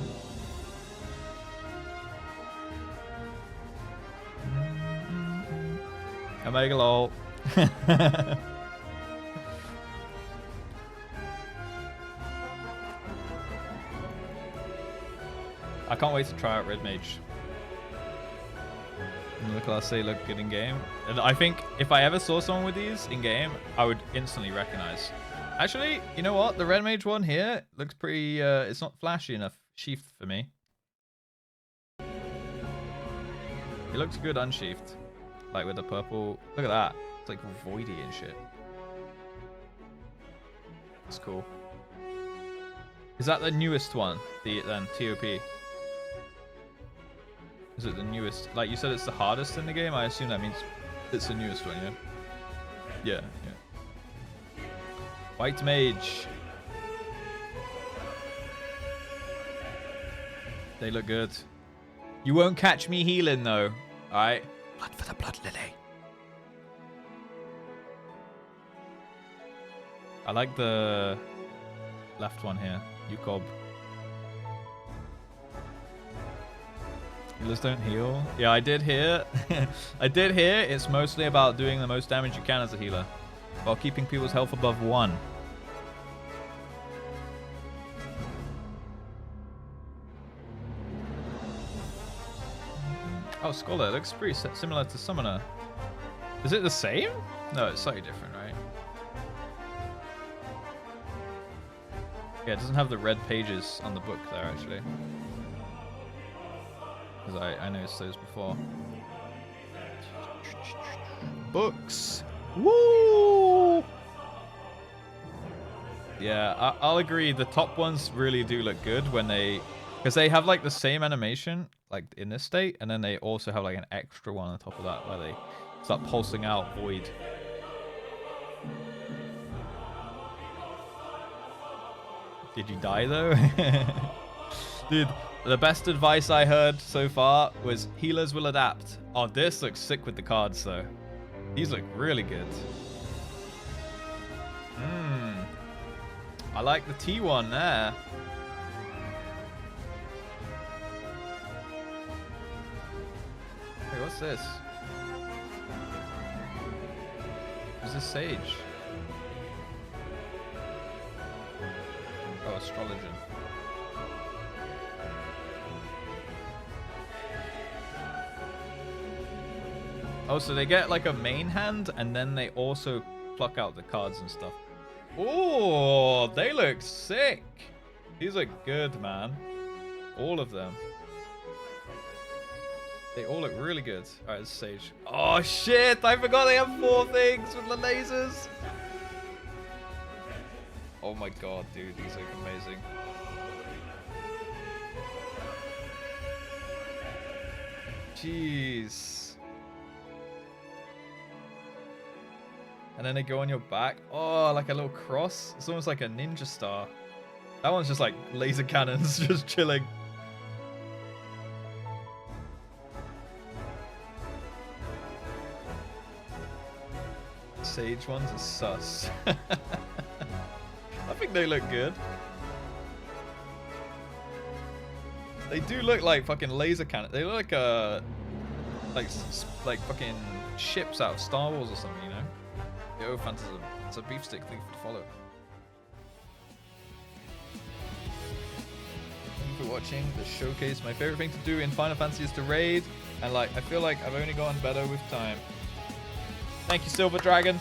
Omega lol. I can't wait to try out Red Mage. Look, I'll say look good in game. And I think if I ever saw someone with these in game, I would instantly recognize. Actually, you know what? The Red Mage one here looks pretty, it's not flashy enough sheathed for me. It looks good unsheathed. Like with the purple. Look at that. It's like voidy and shit. It's cool. Is that the newest one? Then TOP? Is it the newest? Like you said it's the hardest in the game? I assume that means it's the newest one, yeah? Yeah, yeah. White Mage. They look good. You won't catch me healing though. Alright? Blood for the Blood Lily. I like the left one here. Yukob. Healers don't heal. Yeah, I did hear. I did hear it's mostly about doing the most damage you can as a healer while keeping people's health above 1. Oh, Scholar looks pretty similar to Summoner. Is it the same? No, it's slightly different, right? Yeah, it doesn't have the red pages on the book there, actually. Because I noticed those before. Books! Woo! Yeah, I'll agree. The top ones really do look good when they... Because they have like the same animation, like in this state, and then they also have like an extra one on top of that where they start pulsing out void. Did you die though? Dude, the best advice I heard so far was healers will adapt. Oh, this looks sick with the cards though. These look really good. I like the T1 there. Hey, what's this? Who's this Sage? Oh, astrology. Oh, so they get like a main hand, and then they also pluck out the cards and stuff. Oh, they look sick. These look good, man. All of them. They all look really good. All right, this is Sage. Oh, shit. I forgot they have 4 things with the lasers. Oh, my God, dude. These look amazing. Jeez. And then they go on your back. Oh, like a little cross. It's almost like a ninja star. That one's just like laser cannons just chilling. Sage ones are sus. I think they look good. They do look like fucking laser cannon. They look like fucking ships out of Star Wars or something, you know? Yo, Phantasm. It's a beefstick thing to follow. Thank you for watching the showcase. My favorite thing to do in Final Fantasy is to raid, and like I feel like I've only gotten better with time. Thank you, Silver Dragon.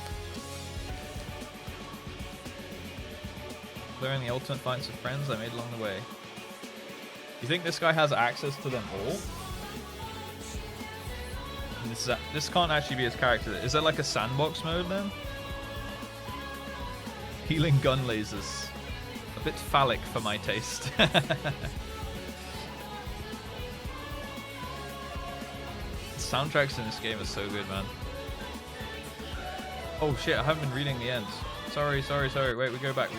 Clearing the ultimate fights with friends I made along the way. You think this guy has access to them all? And this can't actually be his character. Is there like a sandbox mode then? Healing gun lasers. A bit phallic for my taste. Soundtracks in this game are so good, man. Oh shit, I haven't been reading the ends. Sorry. Wait, we go back.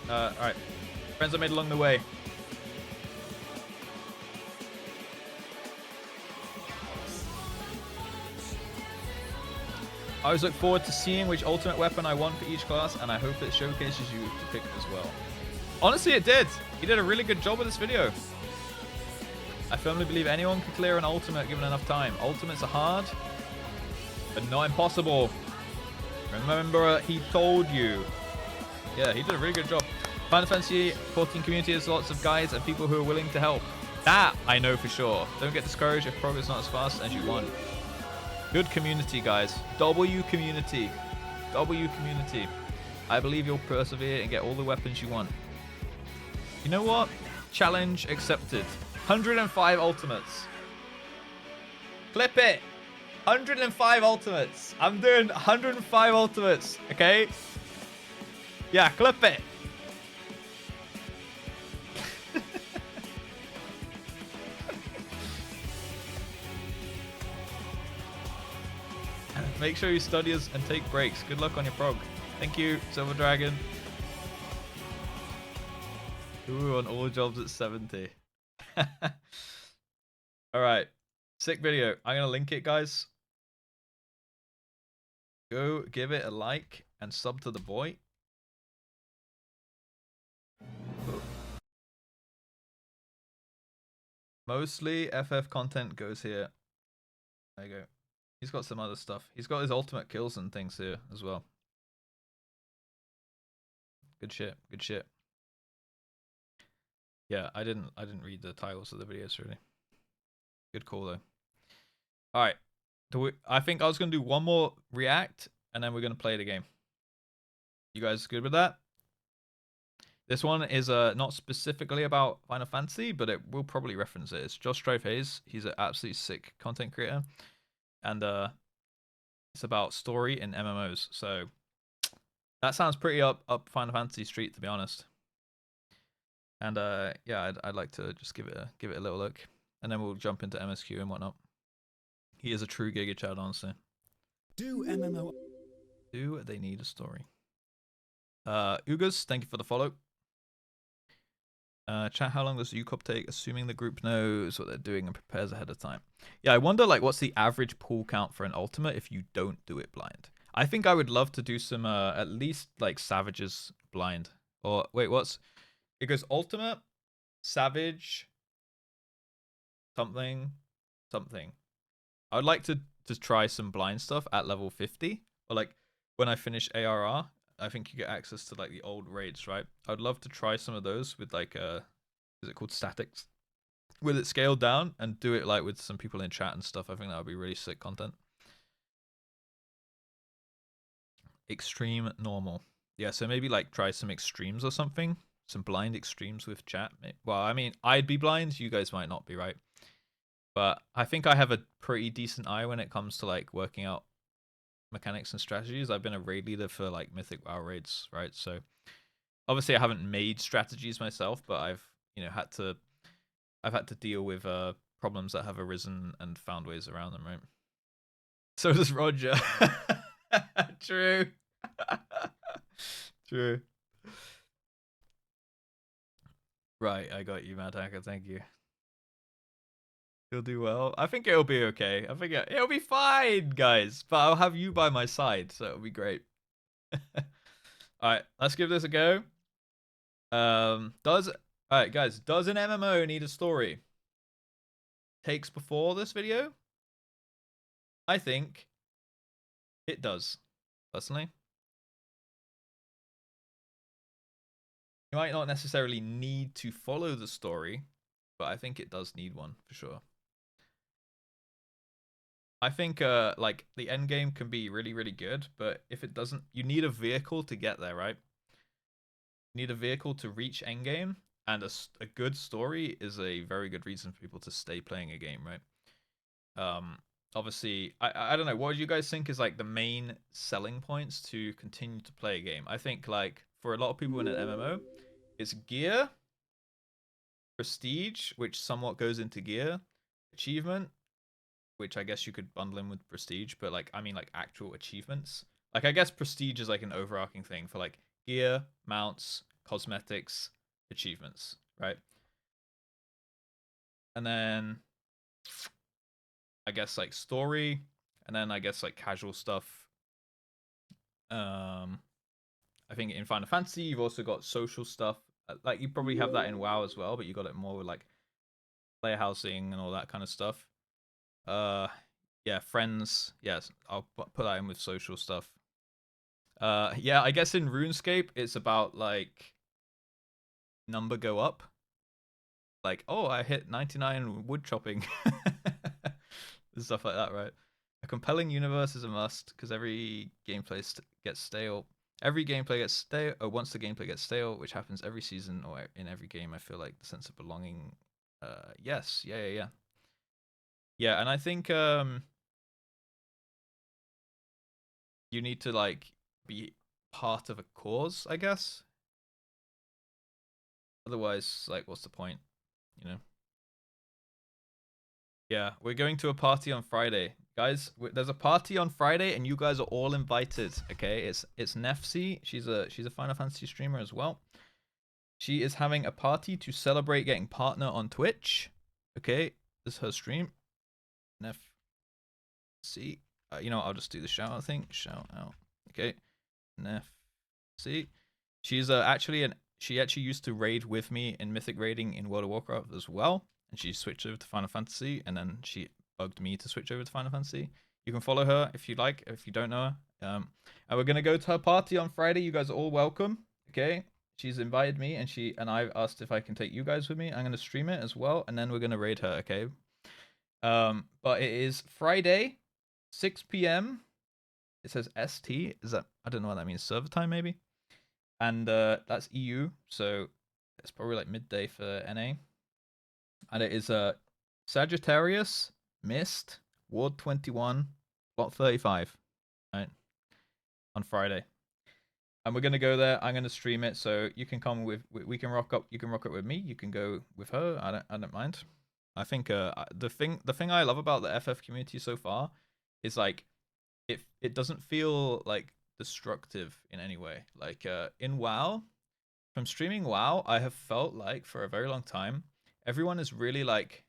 Alright. Friends I made along the way. I always look forward to seeing which ultimate weapon I want for each class, and I hope it showcases you to pick as well. Honestly, it did. You did a really good job with this video. I firmly believe anyone can clear an ultimate given enough time. Ultimates are hard, but not impossible. Remember, he told you. Yeah, he did a really good job. Final Fantasy 14 community has lots of guides and people who are willing to help. That I know for sure. Don't get discouraged if progress is not as fast as you want. Good community, guys. W community. W community. I believe you'll persevere and get all the weapons you want. You know what? Challenge accepted. 105 ultimates. Clip it. 105 ultimates. I'm doing 105 ultimates. Okay? Yeah, clip it. Make sure you study and take breaks. Good luck on your prog. Thank you, Silver Dragon. Ooh, on all jobs at 70. Alright. Sick video. I'm going to link it, guys. Go give it a like and sub to the boy. Mostly FF content goes here. There you go. He's got some other stuff. He's got his ultimate kills and things here as well. Good shit. Good shit. Yeah, I didn't read the titles of the videos really. Good call though. All right. I think I was gonna do one more react and then we're gonna play the game. You guys good with that? This one is not specifically about Final Fantasy, but it will probably reference it. It's JustRuss. He's an absolutely sick content creator. And it's about story in MMOs. So that sounds pretty up Final Fantasy street, to be honest. And yeah, I'd like to just give it a little look, and then we'll jump into MSQ and whatnot. He is a true Giga Chad, honestly. Do MMO. Do they need a story? Ugas, thank you for the follow. Chat, how long does UCOP take, assuming the group knows what they're doing and prepares ahead of time? Yeah, I wonder, like, what's the average pull count for an ultimate if you don't do it blind? I think I would love to do some, at least, like, Savages blind. Or, wait, it goes ultimate, Savage, something. I would like to try some blind stuff at level 50. Or, like, when I finish ARR, I think you get access to like the old raids, right? I'd love to try some of those with like is it called statics? With it scaled down and do it like with some people in chat and stuff. I think that would be really sick content. Extreme normal. Yeah, so maybe like try some extremes or something. Some blind extremes with chat. Well, I mean, I'd be blind. You guys might not be, right? But I think I have a pretty decent eye when it comes to like working out mechanics and strategies. I've been a raid leader for like Mythic WoW raids, right? So obviously I haven't made strategies myself, but I've had to deal with problems that have arisen and found ways around them, right? So does Roger. True. True. Right, I got you, Mad Hacker. Thank you. He'll do well. I think it'll be okay. I think it'll be fine, guys. But I'll have you by my side, so it'll be great. All right, let's give this a go. All right, guys. Does an MMO need a story? Takes before this video? I think it does, personally. You might not necessarily need to follow the story, but I think it does need one for sure. I think like the end game can be really, really good, but if it doesn't, you need a vehicle to get there, right? You need a vehicle to reach end game, and a good story is a very good reason for people to stay playing a game, right? Obviously, I don't know. What do you guys think is like the main selling points to continue to play a game? I think like for a lot of people in an MMO, it's gear, prestige, which somewhat goes into gear, achievement, which I guess you could bundle in with prestige, but like I mean like actual achievements. Like I guess prestige is like an overarching thing for like gear, mounts, cosmetics, achievements, right? And then I guess like story, and then I guess like casual stuff. I think in Final Fantasy you've also got social stuff. Like you probably have that in WoW as well, but you got it more with like player housing and all that kind of stuff. Yeah, friends. Yes, I'll put that in with social stuff. Yeah, I guess in RuneScape it's about like number go up. Like, oh, I hit 99 wood chopping. And stuff like that, right? A compelling universe is a must because every gameplay gets stale. Every gameplay gets stale, or once the gameplay gets stale, which happens every season or in every game, I feel like the sense of belonging. Yes, yeah. Yeah, and I think you need to like be part of a cause, I guess. Otherwise, like, what's the point? You know? Yeah, we're going to a party on Friday, guys. There's a party on Friday, and you guys are all invited. Okay, it's Nefsi. She's a Final Fantasy streamer as well. She is having a party to celebrate getting partner on Twitch. Okay, this is her stream. Nefsi. You know, I'll just do the shout out thing. Shout out. Okay, Nefsi. She's she actually used to raid with me in Mythic raiding in World of Warcraft as well, and she switched over to Final Fantasy, and then she bugged me to switch over to Final Fantasy. You can follow her if you like, if you don't know her. And we're gonna go to her party on Friday. You guys are all welcome. Okay, she's invited me, and I've asked if I can take you guys with me. I'm gonna stream it as well, and then we're gonna raid her. Okay. But it is Friday, 6 p.m. It says ST. Is that, I don't know what that means. Server time maybe. And that's EU, so it's probably like midday for NA. And it is Sagittarius, Mist, Ward 21, Lot 35, right? On Friday. And we're gonna go there. I'm gonna stream it, so you can come with. We can rock up. You can rock up with me. You can go with her. I don't mind. I think the thing I love about the FF community so far is like it doesn't feel like destructive in any way. Like in WoW, from streaming WoW, I have felt like for a very long time, everyone is really like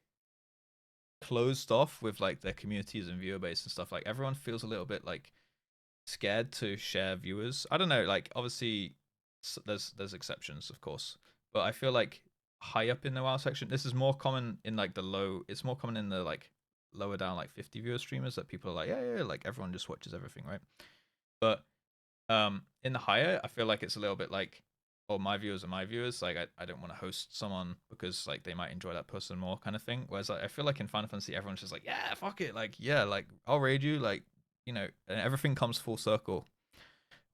closed off with like their communities and viewer base and stuff. Like everyone feels a little bit like scared to share viewers. I don't know. Like obviously, there's exceptions, of course, but I feel like high up in the WoW section, this is more common in like the low. It's more common in the like lower down like 50 viewer streamers that people are like, yeah, like everyone just watches everything, right? But In the higher, I feel like it's a little bit like, oh, my viewers are my viewers. Like, I don't want to host someone because like they might enjoy that person more, kind of thing. Whereas like, I feel like in Final Fantasy, everyone's just like, yeah, fuck it, like yeah, like I'll raid you, like and everything comes full circle.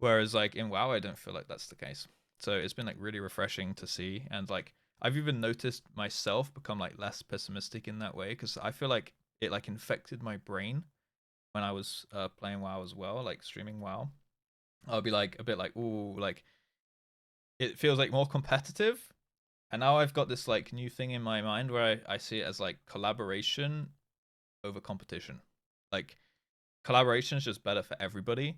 Whereas like in WoW, I don't feel like that's the case. So it's been like really refreshing to see, and like I've even noticed myself become like less pessimistic in that way because I feel like it like infected my brain when I was playing WoW as well, like streaming WoW. I'll be like a bit like, ooh, like it feels like more competitive. And now I've got this like new thing in my mind where I see it as like collaboration over competition. Like collaboration is just better for everybody,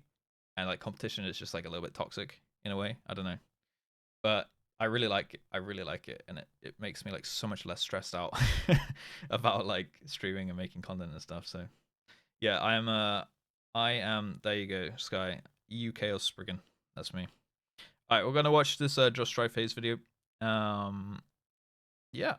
and like competition is just like a little bit toxic in a way. I don't know, but I really like it. I really like it, and it makes me like so much less stressed out about like streaming and making content and stuff. So yeah, I am. There you go, Sky. EU Chaos Spriggan. That's me. All right, we're gonna watch this JustRuss Phase video. Yeah,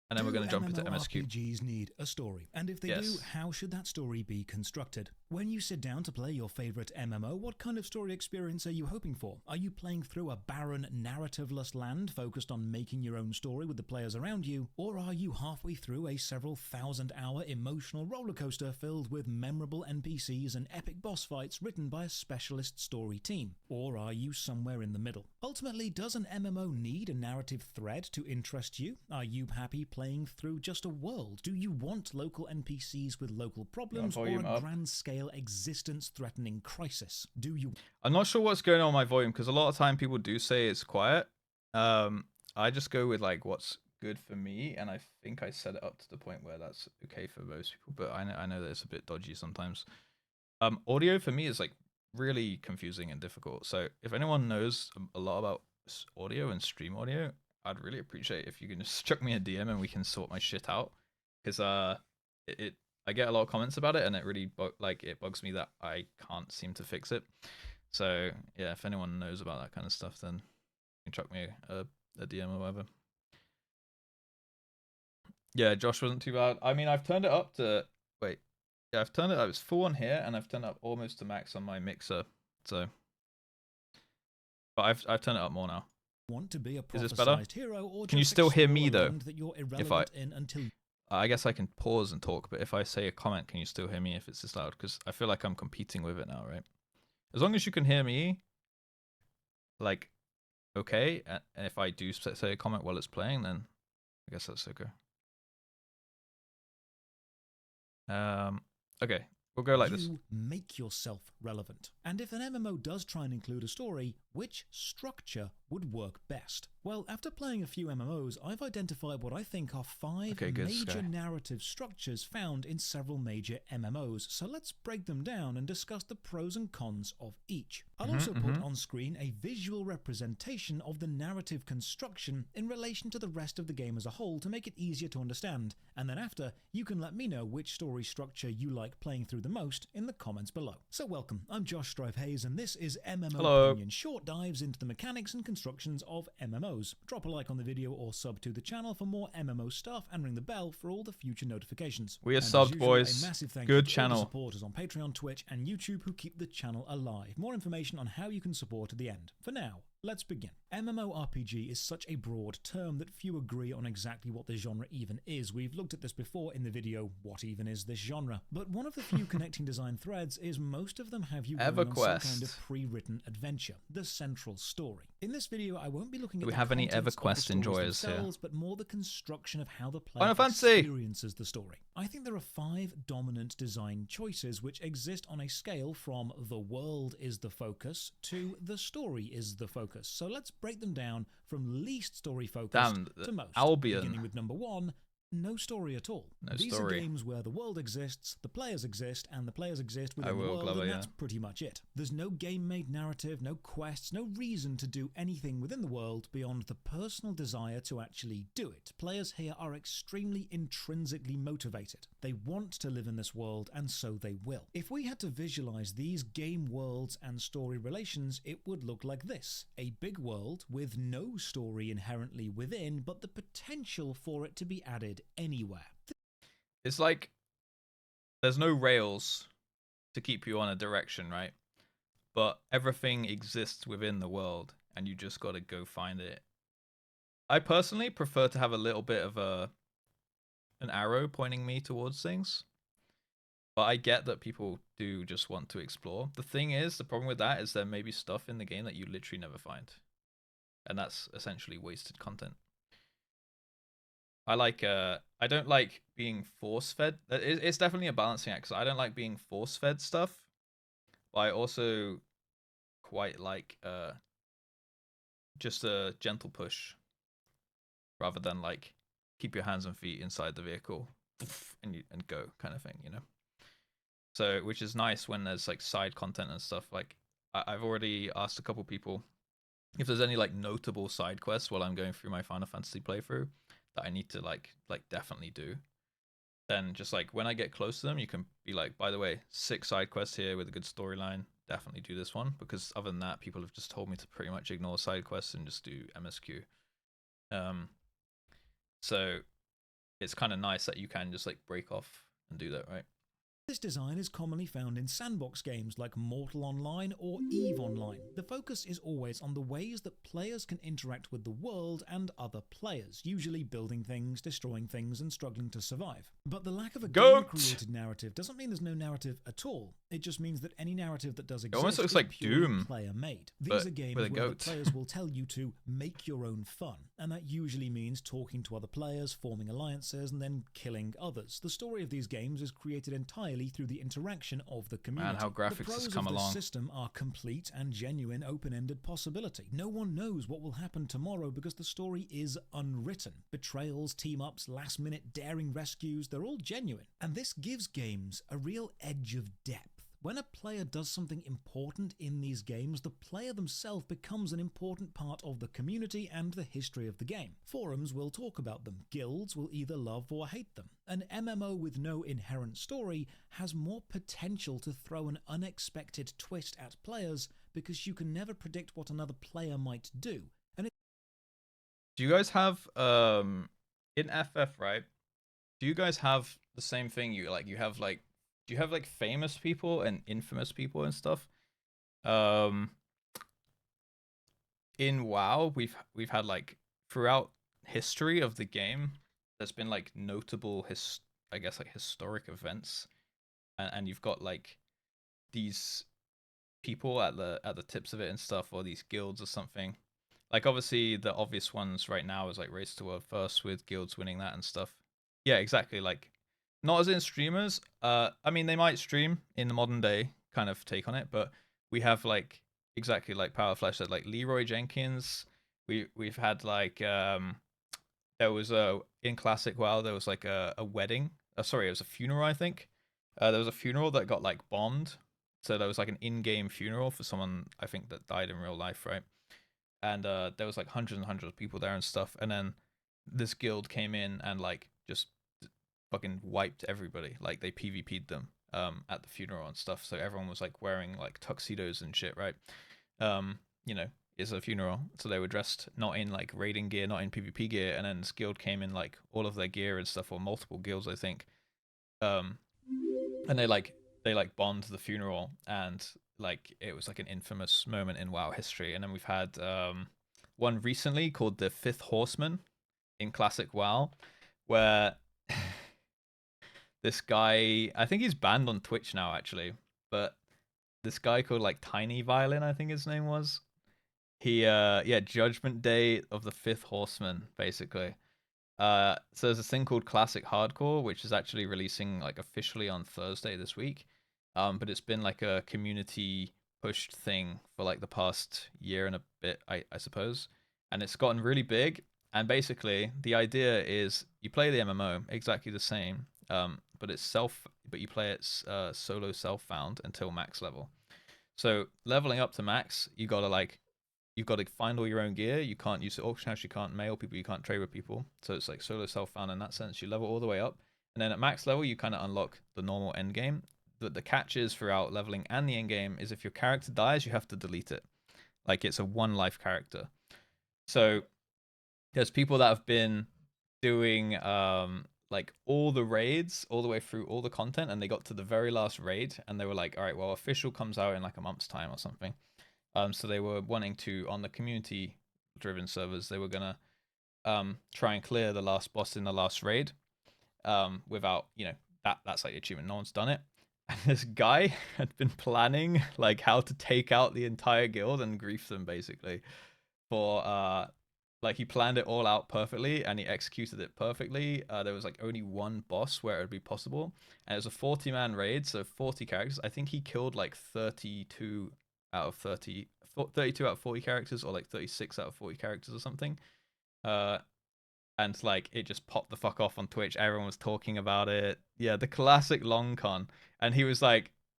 and then we're gonna jump into MSQ. MMORPGs need a story, and if they do, how should that story be constructed? When you sit down to play your favorite MMO, what kind of story experience are you hoping for? Are you playing through a barren, narrativeless land focused on making your own story with the players around you, or are you halfway through a several thousand-hour emotional rollercoaster filled with memorable NPCs and epic boss fights written by a specialist story team? Or are you somewhere in the middle? Ultimately, does an MMO need a narrative thread to interest you? Are you happy playing through just a world? Do you want local NPCs with local problems or a grand-scale existence-threatening crisis? Do you... I'm not sure what's going on with my volume because a lot of time people do say it's quiet. I just go with like what's good for me, and I think I set it up to the point where that's okay for most people. But I know that it's a bit dodgy sometimes. Audio for me is like really confusing and difficult. So if anyone knows a lot about audio and stream audio, I'd really appreciate if you can just chuck me a DM and we can sort my shit out. Because I get a lot of comments about it, and it really it bugs me that I can't seem to fix it. So yeah, if anyone knows about that kind of stuff, then you can chuck me a DM or whatever. Yeah, Josh wasn't too bad. I mean, I've turned it up to yeah, I've turned it up. It's full on here, and I've turned it up almost to max on my mixer. So, but I've turned it up more now. Want to be a Is this better? hero, or can you still hear me though? That you're irrelevant until I guess I can pause and talk, but if I say a comment, can you still hear me if it's this loud? Because I feel like I'm competing with it now, right? As long as you can hear me, like, okay, and if I do say a comment while it's playing, then I guess that's okay. Okay, we'll go like this. You make yourself relevant. And if an MMO does try and include a story, which structure would work best? Well, after playing a few MMOs, I've identified what I think are 5 major narrative structures found in several major MMOs, so let's break them down and discuss the pros and cons of each. I'll also put on screen a visual representation of the narrative construction in relation to the rest of the game as a whole to make it easier to understand, and then after, you can let me know which story structure you like playing through the most in the comments below. So welcome, I'm JustRuss, and this is MMO Opinion, short dives into the mechanics and constructions of MMOs. Drop a like on the video or sub to the channel for more MMO stuff, and ring the bell for all the future notifications. We are subbed, boys. A massive thank Good you to channel. all the supporters on Patreon, Twitch, and YouTube who keep the channel alive. More information on how you can support at the end. For now, let's begin. MMORPG is such a broad term that few agree on exactly what the genre even is. We've looked at this before in the video, What Even Is This Genre? But one of the few connecting design threads is most of them have you going on some kind of pre-written adventure, the central story. In this video, I won't be looking at the any contents EverQuest of the enjoyers themselves, here, but more the construction of how the player experiences the story. I think there are 5 dominant design choices which exist on a scale from the world is the focus to the story is the focus. So let's break them down from least story focused to most. Beginning with number 1, no story at all. These are games where the world exists, the players exist, and the players exist within the world, and that's pretty much it. There's no game-made narrative, no quests, no reason to do anything within the world beyond the personal desire to actually do it. Players here are extremely intrinsically motivated. They want to live in this world, and so they will. If we had to visualize these game worlds and story relations, it would look like this. A big world with no story inherently within, but the potential for it to be added anywhere. It's like there's no rails to keep you on a direction, right? but everything exists within the world, and you just got to go find it. I personally prefer to have a little bit of an arrow pointing me towards things, but I get that people do just want to explore. The thing is, the problem with that is there may be stuff in the game that you literally never find, and that's essentially wasted content. I don't like being force-fed. It's definitely a balancing act, because I don't like being force-fed stuff, but I also quite like just a gentle push, rather than like keep your hands and feet inside the vehicle and go kind of thing, you know. So, which is nice when there's like side content and stuff. Like I've already asked a couple people if there's any like notable side quests while I'm going through my Final Fantasy playthrough that I need to like definitely do. Then just like when I get close to them, you can be like, by the way, 6 side quests here with a good storyline. Definitely do this one, because other than that, people have just told me to pretty much ignore side quests and just do MSQ. So it's kind of nice that you can just like break off and do that, right? This design is commonly found in sandbox games like Mortal Online or EVE Online. The focus is always on the ways that players can interact with the world and other players, usually building things, destroying things, and struggling to survive. But the lack of a game-created narrative doesn't mean there's no narrative at all. It just means that any narrative that does exist almost looks is like purely Doom, player-made. These are games where the players will tell you to make your own fun, and that usually means talking to other players, forming alliances, and then killing others. The story of these games is created entirely through the interaction of the community. Man, how graphics has come along. The system are complete and genuine open-ended possibility. No one knows what will happen tomorrow because the story is unwritten. Betrayals, team-ups, last-minute daring rescues, they're all genuine. And this gives games a real edge of depth. When a player does something important in these games, the player themselves becomes an important part of the community and the history of the game. Forums will talk about them. Guilds will either love or hate them. An MMO with no inherent story has more potential to throw an unexpected twist at players because you can never predict what another player might do. And do you guys have in FF, right? Do you guys have the same thing? You have like, do you have like famous people and infamous people and stuff? In WoW, we've had like throughout history of the game, there's been like notable I guess like historic events, and you've got like these people at the tips of it and stuff, or these guilds or something. Like obviously the obvious ones right now is like Race to World First, with guilds winning that and stuff. Yeah, exactly. Like not as in streamers. I mean, they might stream in the modern day kind of take on it, but we have like exactly like Powerflesh said, like Leroy Jenkins. We've had like there was in classic WoW there was like a wedding. Sorry, it was a funeral, I think. There was a funeral that got like bombed, so there was like an in-game funeral for someone I think that died in real life, right? And there was like hundreds and hundreds of people there and stuff, and then this guild came in and like just fucking wiped everybody. Like they PvP'd them at the funeral and stuff, so everyone was like wearing like tuxedos and shit, right? You know, it's a funeral, so they were dressed not in like raiding gear, not in PvP gear, and then this guild came in like all of their gear and stuff, or multiple guilds I think, and they bombed the funeral, and like it was like an infamous moment in WoW history. And then we've had one recently called the Fifth Horseman in classic WoW, where this guy, I think he's banned on Twitch now actually, but this guy called like Tiny Violin, I think his name was. He Judgment Day of the Fifth Horseman, basically. So there's this thing called Classic Hardcore, which is actually releasing like officially on Thursday this week. But it's been like a community pushed thing for like the past year and a bit, I suppose. And it's gotten really big. And basically the idea is you play the MMO exactly the same, but you play it solo self-found until max level. So leveling up to max, you've got to find all your own gear. You can't use the auction house. You can't mail people. You can't trade with people. So it's like solo self-found in that sense. You level all the way up, and then at max level, you kind of unlock the normal end game. The catch is throughout leveling and the end game is if your character dies, you have to delete it. Like it's a one life character. So there's people that have been doing like all the raids all the way through all the content, and they got to the very last raid, and they were like, all right, well, official comes out in like a month's time or something. So they were wanting to, on the community driven servers, they were gonna try and clear the last boss in the last raid without, you know, that's like achievement, no one's done it. And this guy had been planning like how to take out the entire guild and grief them basically for like he planned it all out perfectly and he executed it perfectly. There was like only one boss where it would be possible, and it was a 40-man raid, so 40 characters. I think he killed like 32 out of 32 out of 40 characters, or like 36 out of 40 characters or something. And like it just popped the fuck off on Twitch. Everyone was talking about it. Yeah, the classic long con. And he was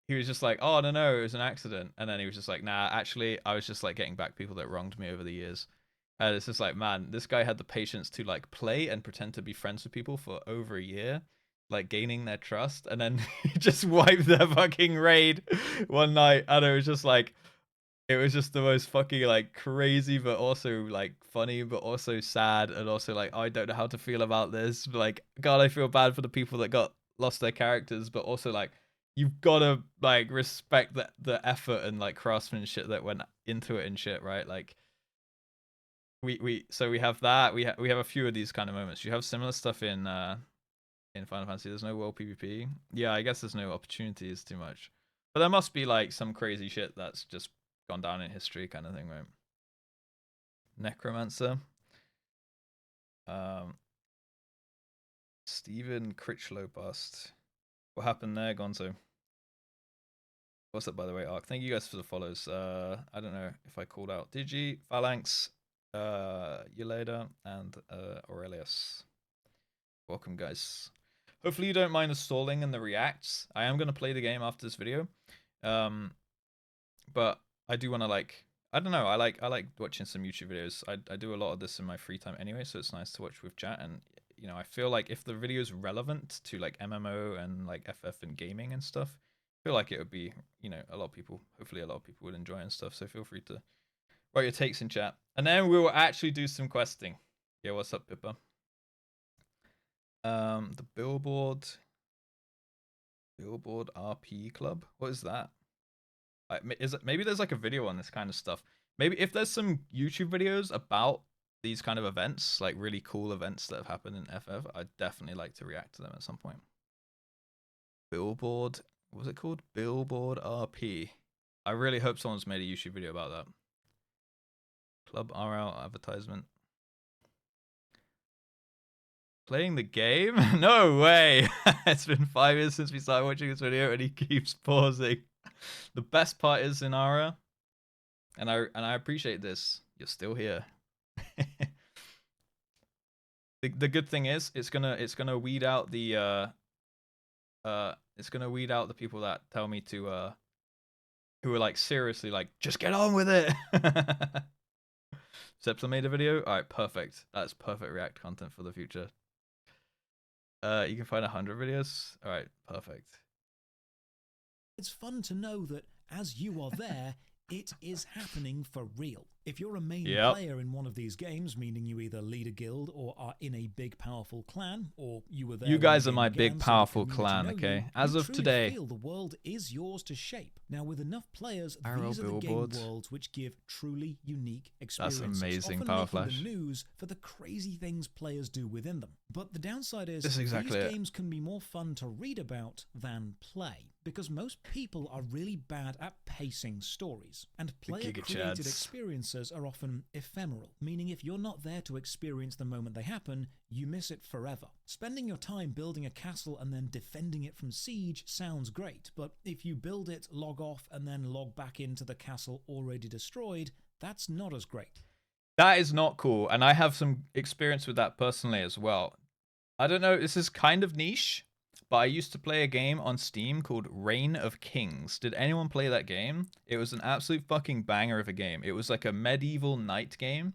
just like, oh no, it was an accident. And then he was just like, nah, actually, I was just like getting back people that wronged me over the years. And it's just like, man, this guy had the patience to like play and pretend to be friends with people for over a year, like gaining their trust, and then he just wiped their fucking raid one night. And it was just like, it was just the most fucking like crazy, but also like funny, but also sad, and also like, I don't know how to feel about this. Like, God, I feel bad for the people that got lost their characters, but also like, you've got to like respect the effort and like craftsmanship that went into it and shit, right? Like, we have that. We have a few of these kind of moments. You have similar stuff in Final Fantasy. There's no world PvP. Yeah, I guess there's no opportunities too much, but there must be like some crazy shit that's just gone down in history kind of thing, right? Necromancer. Stephen Critchlow bust. What happened there, Gonzo? What's up, by the way, Ark? Thank you guys for the follows. I don't know if I called out Digi, Phalanx, Yeleda, and Aurelius. Welcome, guys. Hopefully you don't mind the stalling and the reacts. I am going to play the game after this video. But I do want to like, I don't know, I like watching some YouTube videos. I do a lot of this in my free time anyway, so it's nice to watch with chat. And you know, I feel like if the video is relevant to like MMO and like FF and gaming and stuff, I feel like it would be, you know, hopefully a lot of people would enjoy and stuff. So feel free to write your takes in chat, and then we will actually do some questing. Yeah, what's up, Pippa? The Billboard RP Club. What is that? Is it, maybe there's like a video on this kind of stuff. Maybe if there's some YouTube videos about these kind of events, like really cool events that have happened in FF, I'd definitely like to react to them at some point. Billboard, what was it called? Billboard RP. I really hope someone's made a YouTube video about that. Club RL advertisement. Playing the game? No way! It's been 5 years since we started watching this video and he keeps pausing. The best part is, Inara, and I appreciate this, you're still here. The good thing is it's gonna weed out the people that tell me to who are like seriously like, just get on with it. Sepsa made a video. All right, perfect. That's perfect React content for the future. You can find 100 videos. All right, perfect. It's fun to know that as you are there, it is happening for real. If you're a main player in one of these games, meaning you either lead a guild or are in a big powerful clan, or you were there. You guys are my big powerful clan, okay? As of today, feel the world is yours to shape. Now, with enough players, these are the game worlds which give truly unique experiences. That's amazing, often Power making Flash. The news for the crazy things players do within them. But the downside is these games can be more fun to read about than play, because most people are really bad at pacing stories, and player-created experiences are often ephemeral, meaning if you're not there to experience the moment they happen, you miss it forever. Spending your time building a castle and then defending it from siege sounds great, but if you build it, log off, and then log back into the castle already destroyed, that's not as great. That is not cool, and I have some experience with that personally as well. I don't know, this is kind of niche, but I used to play a game on Steam called Reign of Kings. Did anyone play that game? It was an absolute fucking banger of a game. It was like a medieval knight game,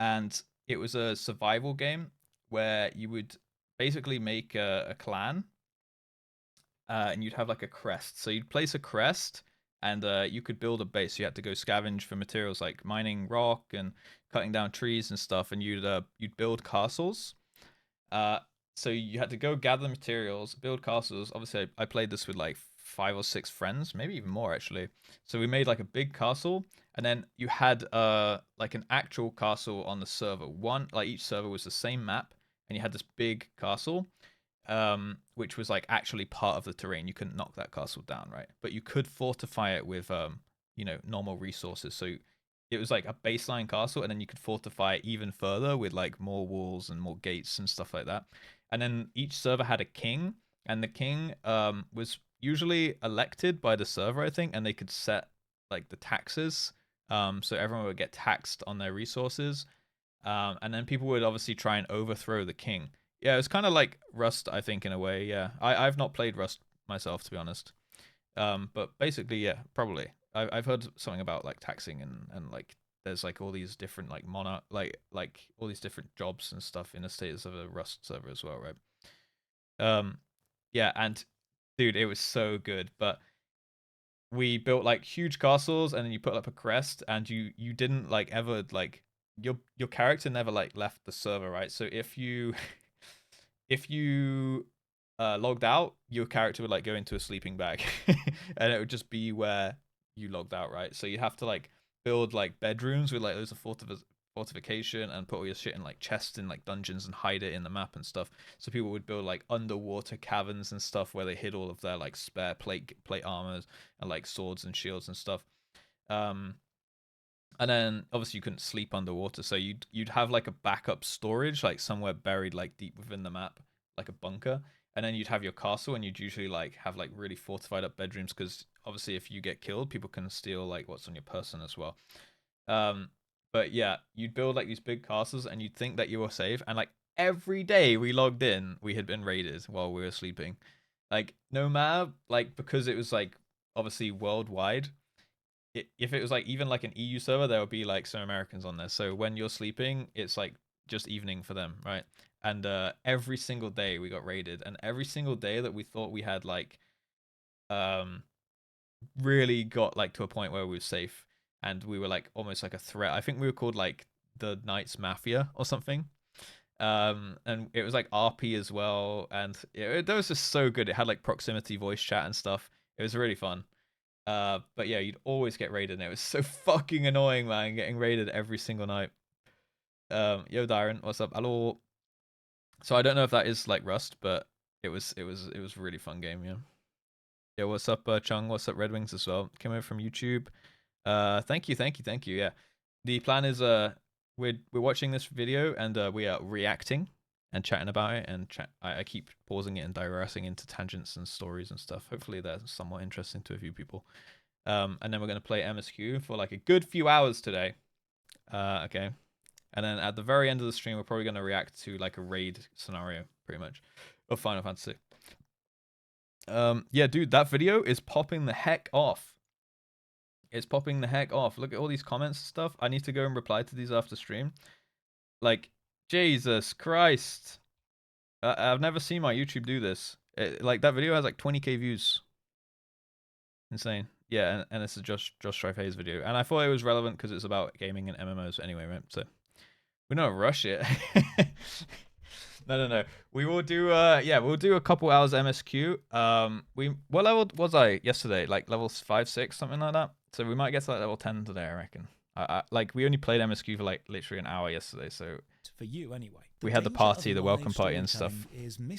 and it was a survival game where you would basically make a clan, and you'd have like a crest. So you'd place a crest, and you could build a base. You had to go scavenge for materials like mining rock and cutting down trees and stuff, and you'd build castles. so you had to go gather materials, build castles. Obviously, I played this with like 5 or 6 friends, maybe even more actually. So we made like a big castle, and then you had like an actual castle on the server. One, like each server was the same map, and you had this big castle, which was like actually part of the terrain. You couldn't knock that castle down, right? But you could fortify it with normal resources. So it was like a baseline castle, and then you could fortify it even further with like more walls and more gates and stuff like that. And then each server had a king, and the king was usually elected by the server, I think, and they could set like the taxes. So everyone would get taxed on their resources. And then people would obviously try and overthrow the king. Yeah, it's kind of like Rust, I think, in a way. Yeah, I've not played Rust myself, to be honest. But basically, yeah, probably. I've heard something about like taxing and like there's like all these different like monarch like all these different jobs and stuff in the status of a Rust server as well, right? Yeah, and dude, it was so good. But we built like huge castles, and then you put up a crest, and you didn't like ever like your character never like left the server, right? So if you if you logged out, your character would like go into a sleeping bag, and it would just be where you logged out, right? So you have to like build like bedrooms with like loads of fortification and put all your shit in like chests in like dungeons and hide it in the map and stuff. So people would build like underwater caverns and stuff where they hid all of their like spare plate armors and like swords and shields and stuff. And then obviously you couldn't sleep underwater, so you'd have like a backup storage like somewhere buried like deep within the map, like a bunker. And then you'd have your castle, and you'd usually like have like really fortified up bedrooms, because obviously if you get killed, people can steal like what's on your person as well. But yeah, you'd build like these big castles, and you'd think that you were safe. And like every day we logged in, we had been raided while we were sleeping. Like no matter like, because it was like obviously worldwide. If it was like even like an EU server, there would be like some Americans on there. So when you're sleeping, it's like just evening for them, right? And every single day we got raided, and every single day that we thought we had like really got like to a point where we were safe, and we were like almost like a threat. I think we were called like the Knights Mafia or something. And it was like RP as well, and that was just so good. It had like proximity voice chat and stuff. It was really fun. But yeah, you'd always get raided, and it was so fucking annoying, man, getting raided every single night. Yo, Darren, what's up? Hello. So I don't know if that is like Rust, but it was a really fun game, yeah. Yeah, what's up, Chung? What's up, Red Wings as well? Came over from YouTube. Thank you. Yeah, the plan is we're watching this video, and we are reacting and chatting about it, and I keep pausing it and digressing into tangents and stories and stuff. Hopefully they're somewhat interesting to a few people. And then we're gonna play MSQ for like a good few hours today. Okay. And then at the very end of the stream, we're probably gonna react to like a raid scenario, pretty much, of Final Fantasy. Yeah, dude, that video is popping the heck off. It's popping the heck off. Look at all these comments and stuff. I need to go and reply to these after stream. Like, Jesus Christ. I've never seen my YouTube do this. Like, that video has like 20k views. Insane. Yeah, and it's a Just Strife Hayes video. And I thought it was relevant because it's about gaming and MMOs anyway, right? So, we don't rush it. No. We will do we'll do a couple hours MSQ. What level was I yesterday? Like level 5, 6, something like that. So we might get to like level 10 today, I reckon. Like we only played MSQ for like literally an hour yesterday, so for you anyway. We had the party, the welcome party and stuff.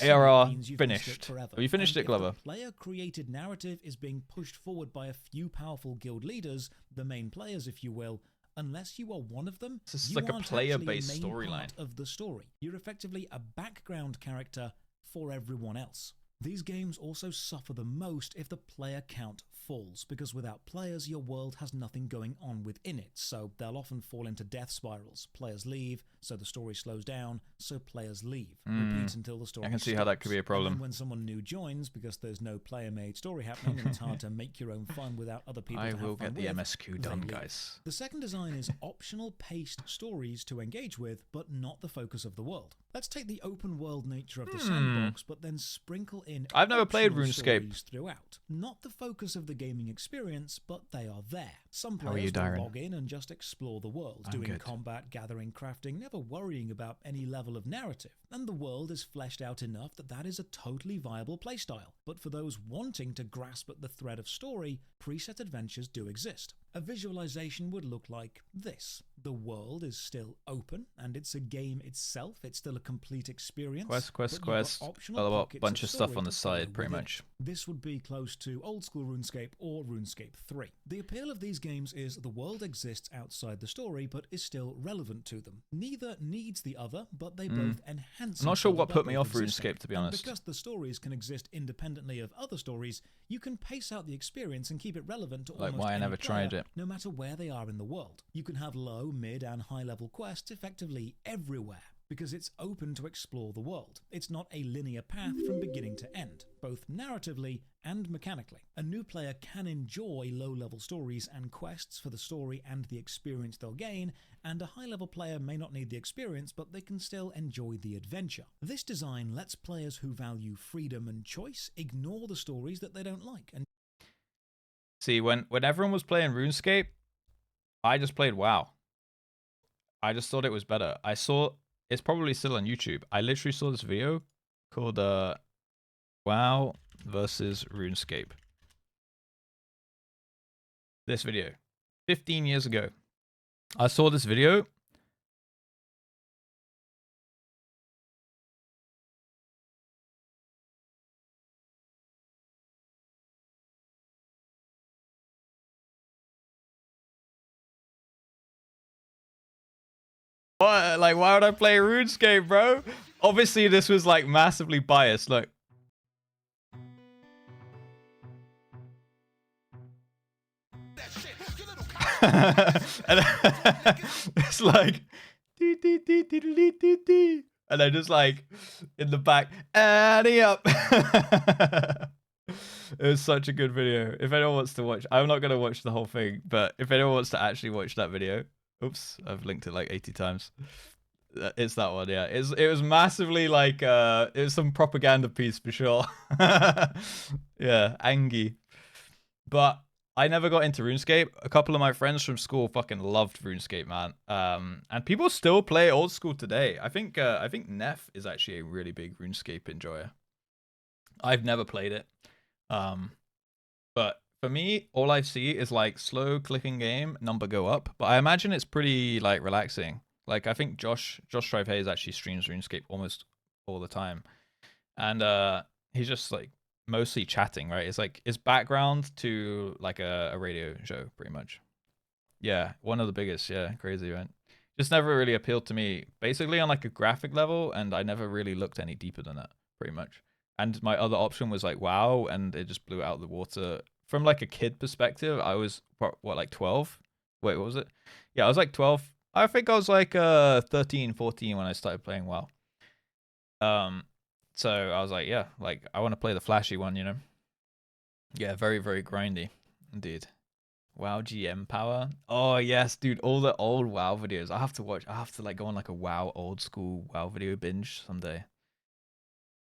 ARR finished. Have you finished it, Glover? If the player-created narrative is being pushed forward by a few powerful guild leaders, the main players, if you will, unless you are one of them, this is like a player-based storyline of the story. You're effectively a background character for everyone else. These games also suffer the most if the player count falls, because without players, your world has nothing going on within it, so they'll often fall into death spirals. Players leave, so the story slows down, so players leave. Repeat until the story I can see stops. how that could be a problem. And when someone new joins, because there's no player-made story happening and it's hard to make your own fun without other people I to have will fun get the with, MSQ done, guys. The second design is optional paced stories to engage with, but not the focus of the world. Let's take the open world nature of the sandbox, but then sprinkle in I've never played optional RuneScape stories throughout. Not the focus of the gaming experience, but they are there. Some How are you, players will Darren? log in and just explore the world, I'm doing good. combat, gathering, crafting, never worrying about any level of narrative. And the world is fleshed out enough that that is a totally viable playstyle. But for those wanting to grasp at the thread of story, preset adventures do exist. A visualization would look like this. The world is still open, and it's a game itself. It's still a complete experience. Quest. Optional A pockets bunch of stuff story on the to follow side, pretty within much. it. This would be close to old school RuneScape or RuneScape 3. The appeal of these games is the world exists outside the story, but is still relevant to them. Neither needs the other, but they both enhance. I'm not sure each what other put by me both off existing. RuneScape, to be And honest. because the stories can exist independently of other stories, you can pace out the experience and keep it relevant to Like almost why I any never player, tried it. no matter where they are in the world. You can have low, mid, and high level quests effectively everywhere, because it's open to explore the world. It's not a linear path from beginning to end, both narratively and mechanically. A new player can enjoy low-level stories and quests for the story and the experience they'll gain, and a high-level player may not need the experience, but they can still enjoy the adventure. This design lets players who value freedom and choice ignore the stories that they don't like. And See, when everyone was playing RuneScape, I just played WoW. I just thought it was better. I saw, it's probably still on YouTube. I literally saw this video called WoW versus RuneScape. This video, 15 years ago. I saw this video. What? Like, why would I play RuneScape, bro? Obviously, this was like massively biased. Look. And it's like, and I just like in the back, Annie up. It was such a good video. If anyone wants to watch, I'm not gonna watch the whole thing, but if anyone wants to actually watch that video, oops, I've linked it like 80 times. It's that one, yeah. It was massively like it was some propaganda piece for sure. Yeah, Angie. But I never got into RuneScape. A couple of my friends from school fucking loved RuneScape, man. And people still play old school today. I think Neff is actually a really big RuneScape enjoyer. I've never played it. But for me, all I see is like slow clicking game, number go up. But I imagine it's pretty like relaxing. Like I think JustRuss MSQ actually streams RuneScape almost all the time, and he's just like mostly chatting, right? It's like it's background to like a radio show, pretty much. Yeah, one of the biggest. Yeah, crazy, right? Just never really appealed to me, basically on like a graphic level, and I never really looked any deeper than that, pretty much. And my other option was like WoW, and it just blew out of the water. From like a kid perspective, I was what, like 12? Wait, what was it? Yeah, I was like 12. I think I was like 13, 14 when I started playing WoW. So I was like, yeah, like I want to play the flashy one, you know? Yeah, very, very grindy indeed. WoW GM power. Oh yes, dude, all the old WoW videos. I have to watch. I have to like go on like a WoW old school WoW video binge someday.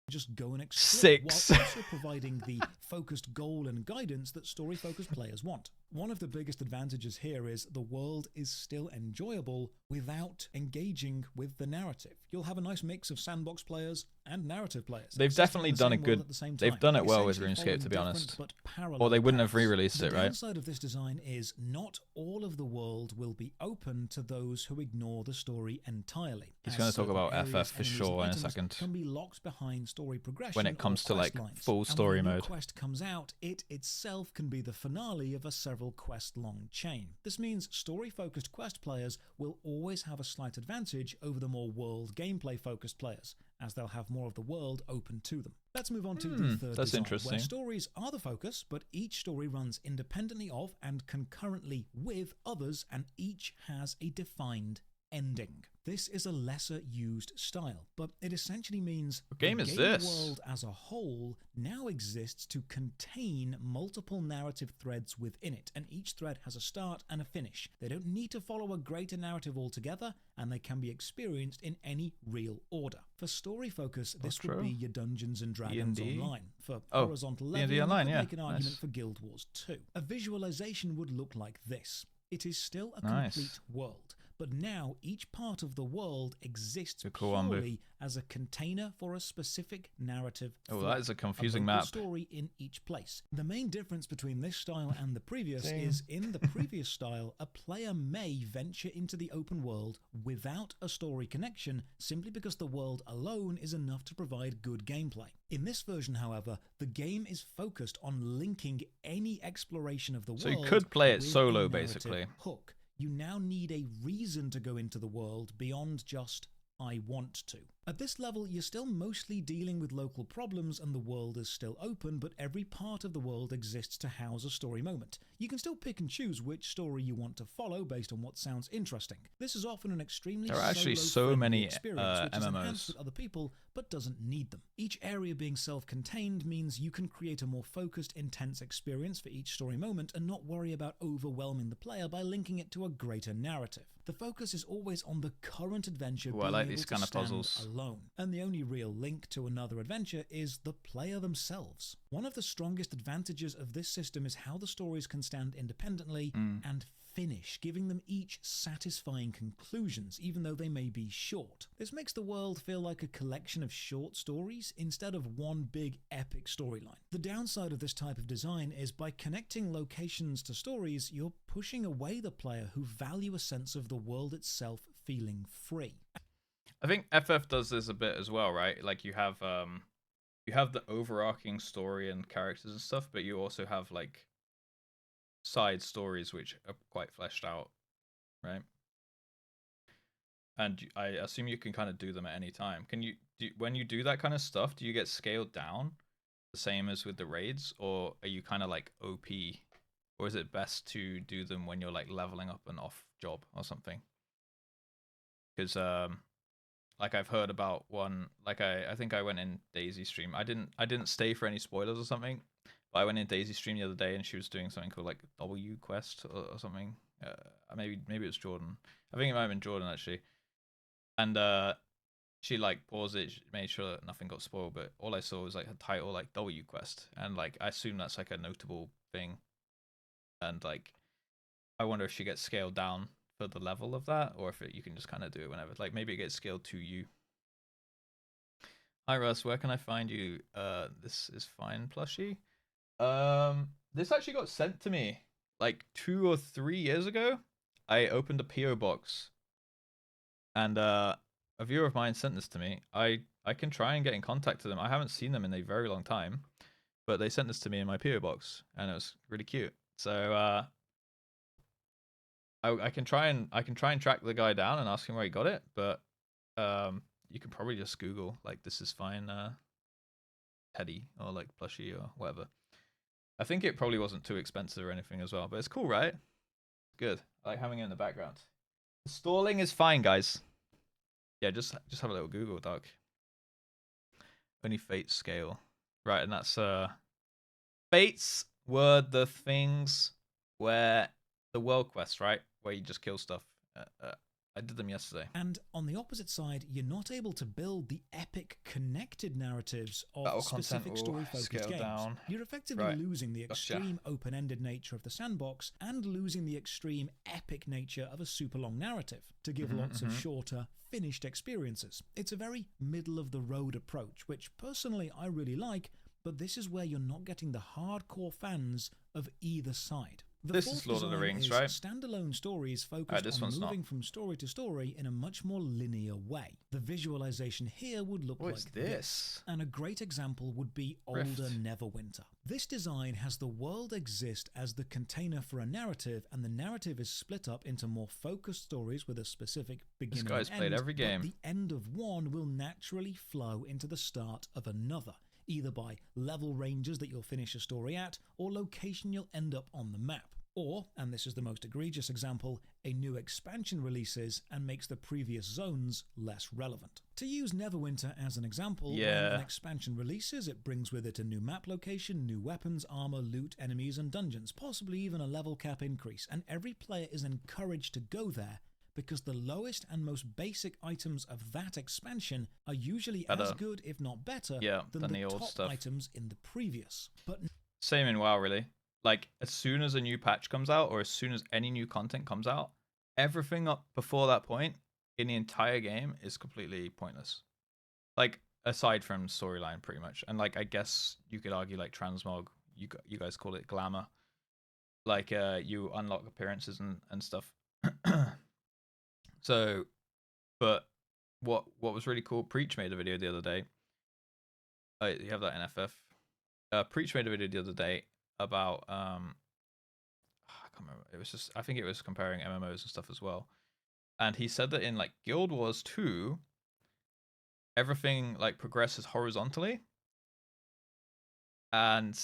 Just go and explore, 6. while also providing the focused goal and guidance that story-focused players want. One of the biggest advantages here is the world is still enjoyable without engaging with the narrative. You'll have a nice mix of sandbox players and narrative players. They've definitely done a good. They've done it well with Essentially RuneScape, to be following honest. different but Or parallel they wouldn't have paths. re-released it, The right? downside of this design is not all of the world will be open to those who ignore the story entirely. He's As going to talk certain about areas, FF for enemies, and sure in a items second. Can be locked behind story progression When it comes or to like quest lines. full And story when a new mode. quest comes out, it itself can be the finale of a several quest-long chain. This means story-focused quest players will always have a slight advantage over the more world gameplay-focused players, as they'll have more of the world open to them. Let's move on to the third That's design, interesting. where stories are the focus, but each story runs independently of and concurrently with others, and each has a defined ending. This is a lesser used style, but it essentially means what game is game this? world as a whole now exists to contain multiple narrative threads within it, and each thread has a start and a finish. They don't need to follow a greater narrative altogether, and they can be experienced in any real order. For story focus, this would be your Dungeons and Dragons D&D? Online. For Oh, horizontal D&D leveling, Online, you could yeah. make an argument Nice. for Guild Wars 2. A visualization would look like this. It is still a Nice. complete world, but now each part of the world exists It's a cool one, purely as a container for a specific narrative Oh, thread, that is a confusing local map. story in each place. The main difference between this style and the previous is in the previous style, a player may venture into the open world without a story connection simply because the world alone is enough to provide good gameplay. In this version, however, the game is focused on linking any exploration of the world. So you could play it with a solo, narrative basically. Hook. You now need a reason to go into the world beyond just I want to. At this level, you're still mostly dealing with local problems and the world is still open, but every part of the world exists to house a story moment. You can still pick and choose which story you want to follow based on what sounds interesting. This is often an extremely There are actually so solo-friendly many experience, which is enhanced MMOs. with other people, but doesn't need them. Each area being self-contained means you can create a more focused, intense experience for each story moment and not worry about overwhelming the player by linking it to a greater narrative. The focus is always on the current adventure Ooh, I being like able these to kind of stand puzzles. alone, and the only real link to another adventure is the player themselves. One of the strongest advantages of this system is how the stories can stand independently and finish, giving them each satisfying conclusions, even though they may be short. This makes the world feel like a collection of short stories instead of one big epic storyline. The downside of this type of design is by connecting locations to stories, you're pushing away the player who value a sense of the world itself feeling free. I think FF does this a bit as well, right? Like you have the overarching story and characters and stuff, but you also have like side stories which are quite fleshed out, right? And I assume you can kind of do them at any time. Can you when you do that kind of stuff, do you get scaled down the same as with the raids, or are you kind of like OP, or is it best to do them when you're like leveling up an off job or something? Because like I've heard about one, like I think I went in Daisy stream. I didn't stay for any spoilers or something, but I went in Daisy stream the other day and she was doing something called like W quest or something. Maybe it was Jordan. I think it might have been Jordan actually. And she like paused it, she made sure that nothing got spoiled, but all I saw was like a title like W quest, and like I assume that's like a notable thing. And like I wonder if she gets scaled down for the level of that, or if you can just kind of do it whenever. Like maybe it gets scaled to you. Hi Russ, where can I find you? This is fine, plushie. This actually got sent to me like 2 or 3 years ago. I opened a PO box, and a viewer of mine sent this to me. I can try and get in contact with them. I haven't seen them in a very long time, but they sent this to me in my PO box, and it was really cute. So I can try and track the guy down and ask him where he got it, but you can probably just Google like this is fine Teddy or like plushie or whatever. I think it probably wasn't too expensive or anything as well, but it's cool, right? Good. I like having it in the background. The stalling is fine, guys. Yeah, just have a little Google, dog. Only Fates scale. Right, and that's Fates were the things where the world quests, right? Where you just kill stuff. I did them yesterday. And on the opposite side, you're not able to build the epic connected narratives of specific story-focused games. Down. You're effectively losing the extreme open-ended nature of the sandbox and losing the extreme epic nature of a super long narrative to give lots of shorter, finished experiences. It's a very middle-of-the-road approach, which personally I really like, but this is where you're not getting the hardcore fans of either side. This is Lord of the Rings, right? Standalone stories focused on moving from story to story in a much more linear way. The visualization here would look like this. And a great example would be older Neverwinter. This design has the world exist as the container for a narrative, and the narrative is split up into more focused stories with a specific beginning and end. This guy's played every game. But the end of one will naturally flow into the start of another, either by level ranges that you'll finish a story at, or location you'll end up on the map. Or, and this is the most egregious example, a new expansion releases and makes the previous zones less relevant. To use Neverwinter as an example, when an expansion releases, it brings with it a new map location, new weapons, armor, loot, enemies, and dungeons, possibly even a level cap increase, and every player is encouraged to go there because the lowest and most basic items of that expansion are usually as good, if not better, than the old top stuff. Items in the previous. But same in WoW, really. Like, as soon as a new patch comes out, or as soon as any new content comes out, everything up before that point in the entire game is completely pointless. Like, aside from storyline, pretty much. And, like, I guess you could argue, like, transmog, you guys call it glamour. Like, you unlock appearances and stuff. So, but what was really cool, Preach made a video the other day. You have that in FF. Preach made a video the other day about I can't remember. It was just, I think it was comparing MMOs and stuff as well. And he said that in like Guild Wars 2, everything like progresses horizontally, and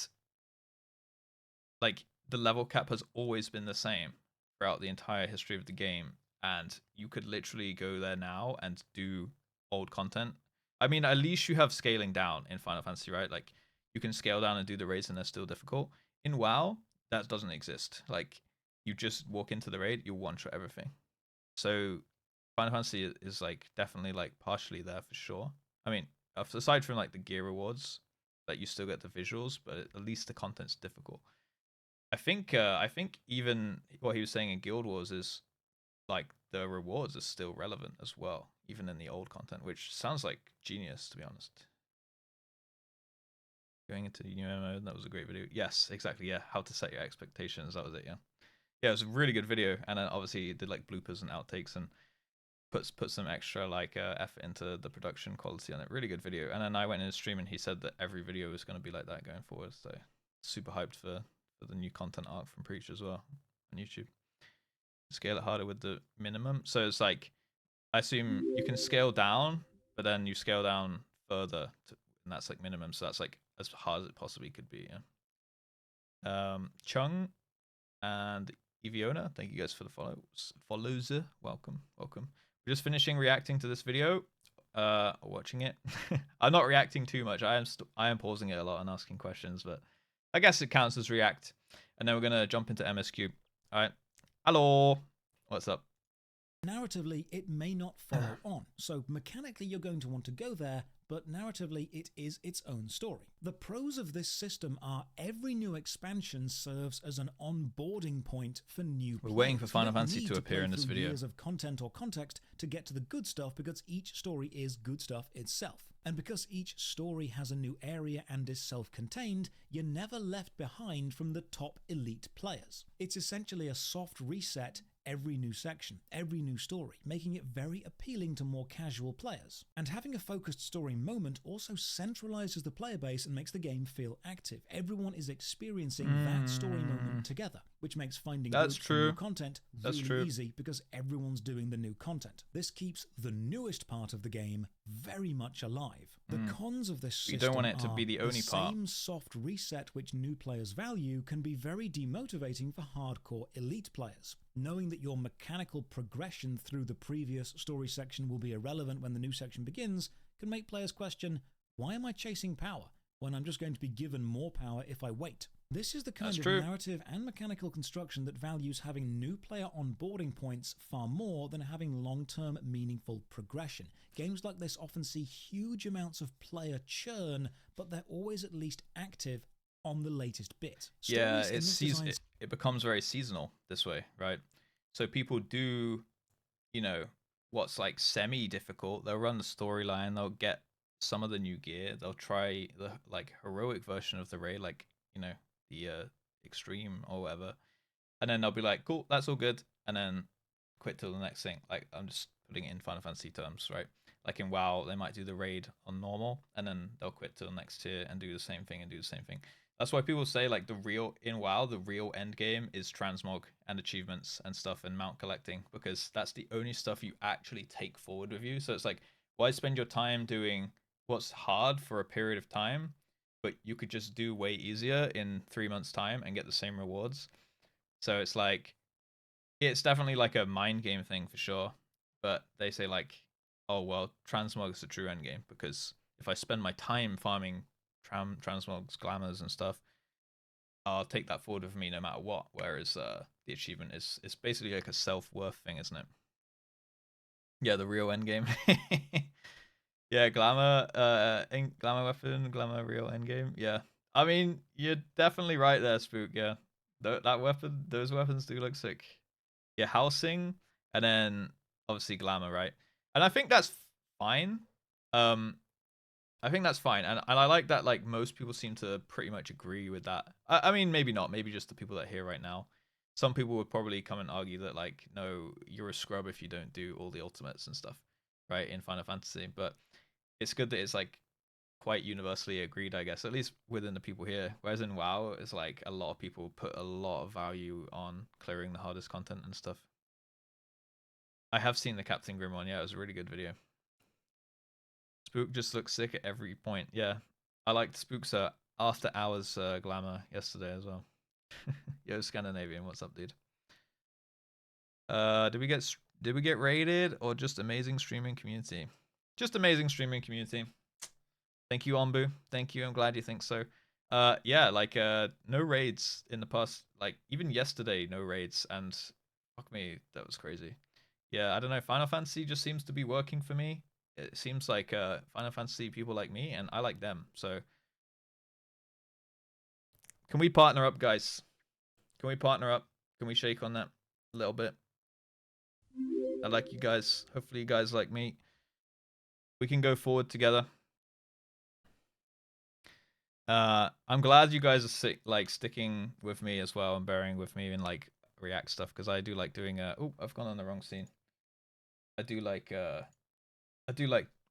like the level cap has always been the same throughout the entire history of the game. And you could literally go there now and do old content. I mean, at least you have scaling down in Final Fantasy, right? Like, you can scale down and do the raids and they're still difficult. In WoW, that doesn't exist. Like, you just walk into the raid, you one-shot everything. So, Final Fantasy is, like, definitely, like, partially there for sure. I mean, aside from, like, the gear rewards, that you still get the visuals, but at least the content's difficult. I think even what he was saying in Guild Wars is, like, the rewards are still relevant as well, even in the old content, which sounds like genius, to be honest. Going into the new MMO, that was a great video. Yes, exactly, yeah. How to set your expectations, that was it, yeah. Yeah, it was a really good video, and then obviously he did like bloopers and outtakes and put some extra like effort into the production quality on it. Really good video. And then I went in his stream and he said that every video was going to be like that going forward. So super hyped for the new content arc from Preach as well on YouTube. Scale it harder with the minimum. So it's like, I assume you can scale down, but then you scale down further, and that's like minimum. So that's like as hard as it possibly could be. Yeah. Chung and Eviona, thank you guys for the follows. Welcome. We're just finishing reacting to this video. Watching it. I'm not reacting too much. I am pausing it a lot and asking questions, but I guess it counts as react. And then we're gonna jump into MSQ. All right. Hello. What's up? Narratively, it may not follow on, so mechanically you're going to want to go there, but narratively it is its own story. The pros of this system are every new expansion serves as an onboarding point for new players. We're waiting for Final Fantasy to appear in this video. Years of content or context to get to the good stuff, because each story is good stuff itself. And because each story has a new area and is self-contained, you're never left behind from the top elite players. It's essentially a soft reset every new section, every new story, making it very appealing to more casual players. And having a focused story moment also centralizes the player base and makes the game feel active. Everyone is experiencing that story moment together, which makes finding new content really easy because everyone's doing the new content. This keeps the newest part of the game very much alive. The cons of this system you don't want it to be the only part. Same soft reset which new players value can be very demotivating for hardcore elite players. Knowing that your mechanical progression through the previous story section will be irrelevant when the new section begins can make players question, why am I chasing power when I'm just going to be given more power if I wait? This is the kind of narrative and mechanical construction that values having new player onboarding points far more than having long-term meaningful progression. Games like this often see huge amounts of player churn, but they're always at least active on the latest bit. Yeah, it becomes very seasonal this way, right? So people do, what's like semi-difficult. They'll run the storyline, they'll get some of the new gear, they'll try the like heroic version of the raid, like, the extreme or whatever, and then they'll be like, cool, that's all good, and then quit till the next thing. Like, I'm just putting it in Final Fantasy terms, right? Like in WoW, they might do the raid on normal, and then they'll quit till the next tier and do the same thing and do the same thing. That's why people say, like, in WoW, the real end game is transmog and achievements and stuff and mount collecting, because that's the only stuff you actually take forward with you. So it's like, why spend your time doing what's hard for a period of time, but you could just do way easier in 3 months' time and get the same rewards? So it's like, it's definitely like a mind game thing for sure. But they say like, oh well, transmog's the true end game because if I spend my time farming transmogs, glamours, and stuff, I'll take that forward with me no matter what. Whereas the achievement is basically like a self-worth thing, isn't it? Yeah, the real end game. Yeah, glamour, glamour weapon, glamour real end game. Yeah, I mean you're definitely right there, Spook. Yeah, that weapon, those weapons do look sick. Yeah, housing, and then obviously glamour, right? And I think that's fine. I think that's fine, and I like that. Like most people seem to pretty much agree with that. I mean, maybe not. Maybe just the people that are here right now. Some people would probably come and argue that like, no, you're a scrub if you don't do all the ultimates and stuff, right? In Final Fantasy, but it's good that it's like quite universally agreed, I guess, at least within the people here. Whereas in WoW, it's like a lot of people put a lot of value on clearing the hardest content and stuff. I have seen the Captain Grim one. Yeah, it was a really good video. Spook just looks sick at every point. Yeah, I liked Spook's after hours glamour yesterday as well. Yo, Scandinavian, what's up, dude? Did we get raided or just amazing streaming community? Just amazing streaming community. Thank you, Ombu. Thank you. I'm glad you think so. Yeah, like no raids in the past. Like even yesterday, no raids, and fuck me, that was crazy. Yeah, I don't know. Final Fantasy just seems to be working for me. It seems like Final Fantasy people like me, and I like them. So, can we partner up, guys? Can we partner up? Can we shake on that a little bit? I like you guys. Hopefully, you guys like me. We can go forward together. I'm glad you guys are like sticking with me as well and bearing with me and like React stuff because I do like doing. Oh, I've gone on the wrong scene. I do like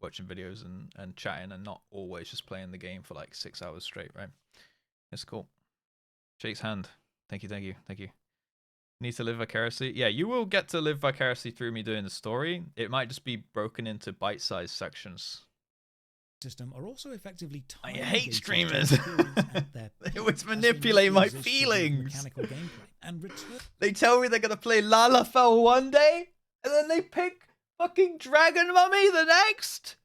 watching videos and chatting and not always just playing the game for like 6 hours straight, right? It's cool. Shake's hand. Thank you, thank you, thank you. Need to live vicariously. Yeah, you will get to live vicariously through me doing the story. It might just be broken into bite-sized sections. System are also effectively I hate streamers. They always manipulate my feelings. They tell me they're gonna play Lalafell one day, and then they pick fucking Dragon Mummy the next.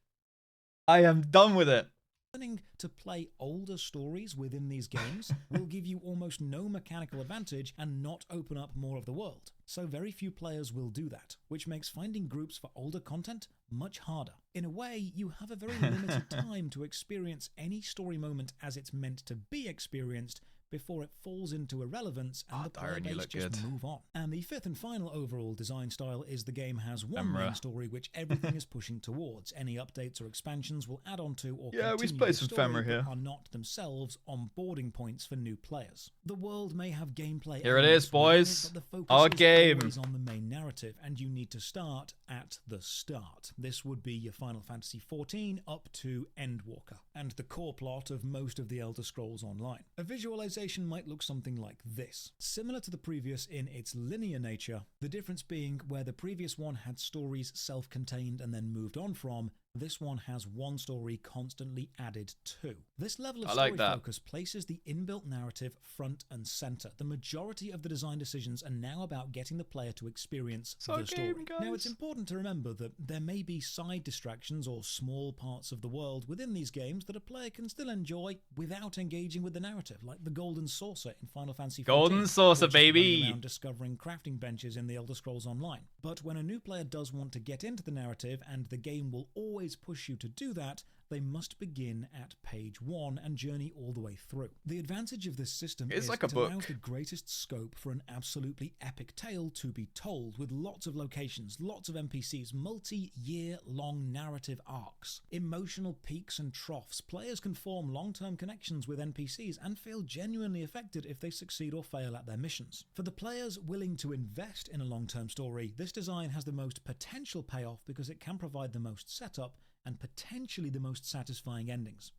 I am done with it. Learning to play older stories within these games will give you almost no mechanical advantage and not open up more of the world. So very few players will do that, which makes finding groups for older content much harder. In a way, you have a very limited time to experience any story moment as it's meant to be experienced before it falls into irrelevance and the player base just move on. And the fifth and final overall design style is the game has one main story which everything is pushing towards. Any updates or expansions will add on to or continue the story but are not themselves onboarding points for new players. The world may have gameplay here it is, boys. But the focus our is game always on the main narrative, and you need to start at the start. This would be your Final Fantasy XIV up to Endwalker, and the core plot of most of the Elder Scrolls Online. A visualization might look something like this. Similar to the previous in its linear nature, the difference being where the previous one had stories self-contained and then moved on from, this one has one story constantly added to. This level of story focus places the inbuilt narrative front and center. The majority of the design decisions are now about getting the player to experience the story. Now, it's important to remember that there may be side distractions or small parts of the world within these games that a player can still enjoy without engaging with the narrative, like the Golden Saucer in Final Fantasy XIV. Golden Saucer, baby! Around discovering crafting benches in the Elder Scrolls Online. But when a new player does want to get into the narrative, and the game will always push you to do that, they must begin at page 1 and journey all the way through. The advantage of this system is like it allows the greatest scope for an absolutely epic tale to be told, with lots of locations, lots of NPCs, multi-year long narrative arcs, emotional peaks and troughs. Players can form long-term connections with NPCs and feel genuinely affected if they succeed or fail at their missions. For the players willing to invest in a long-term story, this design has the most potential payoff because it can provide the most setup and potentially the most satisfying endings.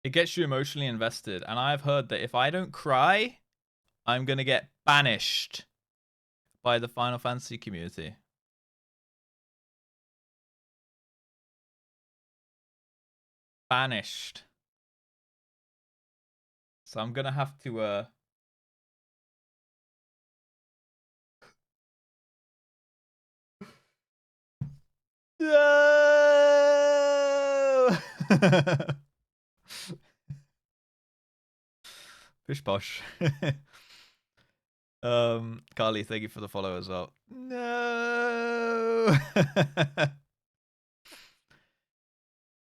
It gets you emotionally invested, and I've heard that if I don't cry, I'm gonna get banished by the Final Fantasy community. Banished. So I'm gonna have to No! Pish posh. Carly, thank you for the follow as well. No!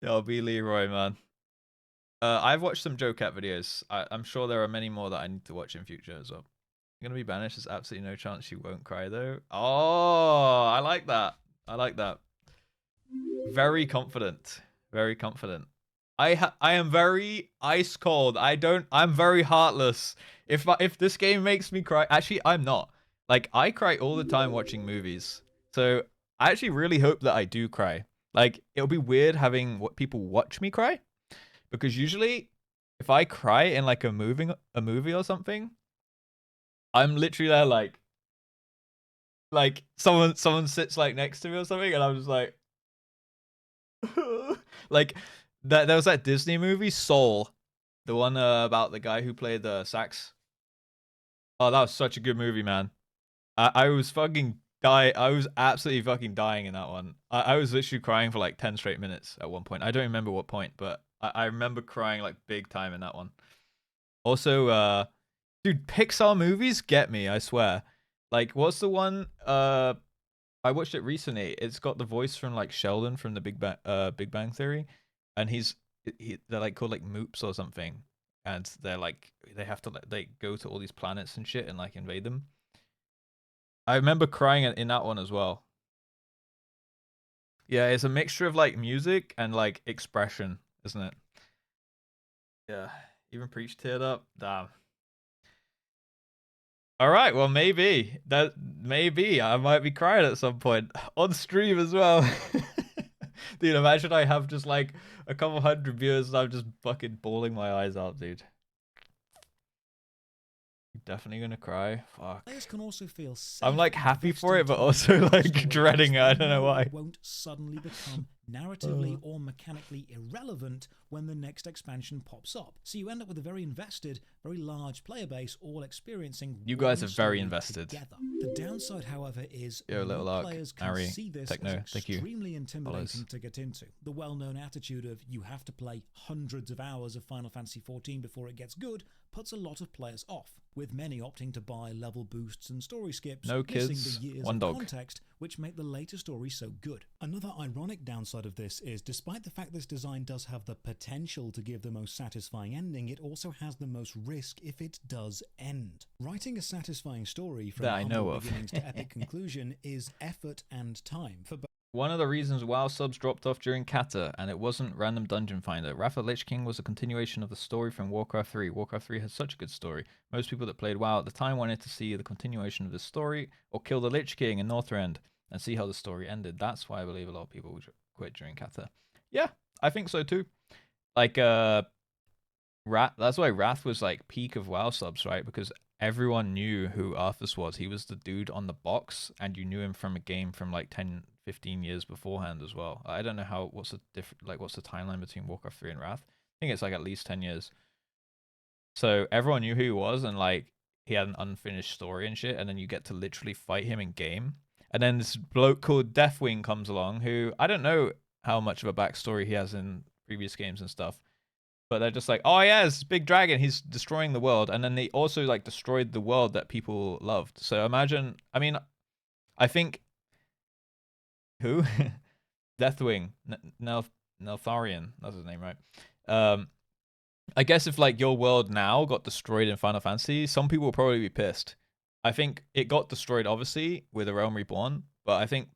Yo, be Leroy, man. I've watched some Joe Cat videos. I'm sure there are many more that I need to watch in future as well. You're gonna be banished. There's absolutely no chance she won't cry though. Oh, I like that. I like that. Very confident. Very confident. I am very ice cold. I'm very heartless. If this game makes me cry, actually I'm not. Like I cry all the time watching movies. So I actually really hope that I do cry. Like it'll be weird having what people watch me cry because usually if I cry in like a movie or something, I'm literally there like someone sits like next to me or something and I'm just like like that there was that Disney movie Soul, the one about the guy who played the sax. Oh, that was such a good movie, man. I was fucking I was absolutely fucking dying in that one. I was literally crying for like 10 straight minutes at one point. I don't remember what point, but I remember crying like big time in that one. Also, dude, Pixar movies get me, I swear. Like, what's the one? I watched it recently. It's got the voice from like Sheldon from the Big Bang Theory, and they're like called like moops or something, and they're like they have to like they go to all these planets and shit and like invade them. I remember crying in that one as well. Yeah, it's a mixture of like music and like expression, isn't it? Yeah, even Preach teared up. Damn. All right, well maybe I might be crying at some point on stream as well. Dude, imagine I have just like a couple hundred viewers and I'm just fucking bawling my eyes out, dude. Definitely gonna cry. Fuck. Players can also feel safe I'm like happy for it, but also like dreading it. I don't know why. Won't suddenly become narratively or mechanically irrelevant when the next expansion pops up. So you end up with a very invested, very large player base all experiencing. You guys are very invested. Together. The downside, however, is little players can see this as extremely intimidating to get into. The well-known attitude of you have to play hundreds of hours of Final Fantasy XIV before it gets good puts a lot of players off, with many opting to buy level boosts and story skips, no kids, missing the years one of dog. context which make the later story so good. Another ironic downside of this is, despite the fact this design does have the potential to give the most satisfying ending, it also has the most risk if it does end. Writing a satisfying story from humble beginnings to epic conclusion is effort and time for both. One of the reasons WoW subs dropped off during Kata, and it wasn't random dungeon finder. Wrath of the Lich King was a continuation of the story from Warcraft 3. Warcraft 3 has such a good story. Most people that played WoW at the time wanted to see the continuation of the story, or kill the Lich King in Northrend, and see how the story ended. That's why I believe a lot of people quit during Kata. Yeah, I think so too. Like, Wrath, that's why Wrath was like peak of WoW subs, right? Because everyone knew who Arthas was. He was the dude on the box, and you knew him from a game from like 10-15 years beforehand as well. I don't know what's the timeline between Warcraft 3 and Wrath. I think it's like at least 10 years. So everyone knew who he was, and like he had an unfinished story and shit, and then you get to literally fight him in game. And then this bloke called Deathwing comes along, who I don't know how much of a backstory he has in previous games and stuff. But they're just like, oh yeah, it's big dragon, he's destroying the world. And then they also like destroyed the world that people loved. So imagine, I mean, I think who? Deathwing, Neltharion, that's his name, right? I guess if like your world now got destroyed in Final Fantasy, some people will probably be pissed. I think it got destroyed obviously with A Realm Reborn, but I think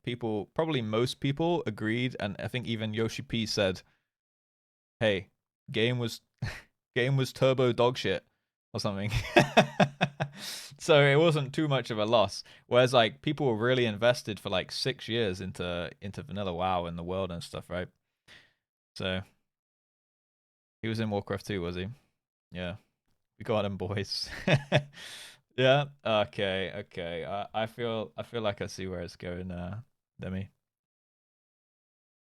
most people agreed, and I think even Yoshi P said, hey, game was turbo dog shit or something. So it wasn't too much of a loss. Whereas like people were really invested for like 6 years into vanilla WoW and the world and stuff, right? So he was in Warcraft 2, was he? Yeah. We got him, boys. Yeah. Okay. I feel like I see where it's going, Demi.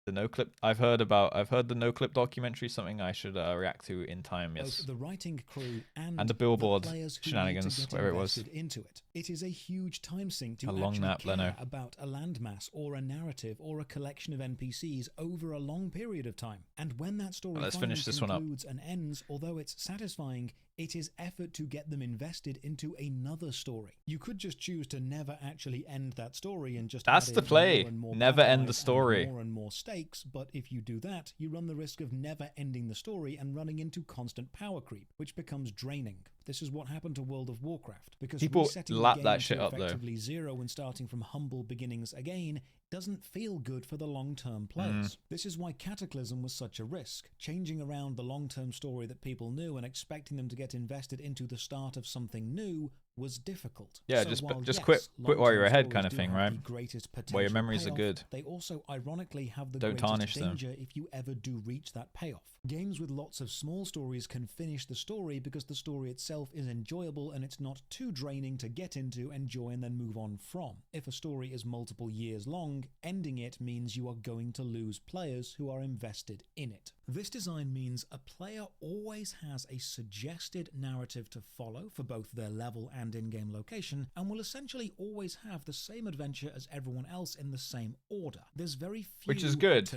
The no clip. I've heard the no clip documentary. Something I should react to in time. Yes. Both the writing crew and the billboard the players who shenanigans, need to get wherever it was. invested into it. It is a huge time sink to A long actually nap, care Leno. about a landmass or a narrative or a collection of NPCs over a long period of time. And when that story Let's finally finish this one up. concludes and ends, although it's satisfying, it is effort to get them invested into another story. You could just choose to never actually end that story and just That's add the in play. more and more Never end the backlight story. and more stakes, but if you do that, you run the risk of never ending the story and running into constant power creep, which becomes draining. This is what happened to World of Warcraft, because People resetting lap the game that shit to up, though. effectively zero and starting from humble beginnings again doesn't feel good for the long-term players. This is why Cataclysm was such a risk. Changing around the long-term story that people knew and expecting them to get invested into the start of something new was difficult. Yeah, So while, just yes, quit while you're long-term ahead stories kind of do thing, have right? the greatest While your potential memories are payoff, good. they also ironically have the Don't greatest tarnish them. danger if you ever do reach that payoff. Games with lots of small stories can finish the story because the story itself is enjoyable and it's not too draining to get into, enjoy, and then move on from. If a story is multiple years long, ending it means you are going to lose players who are invested in it. This design means a player always has a suggested narrative to follow for both their level and in-game location, and will essentially always have the same adventure as everyone else in the same order. There's very few... Which is good,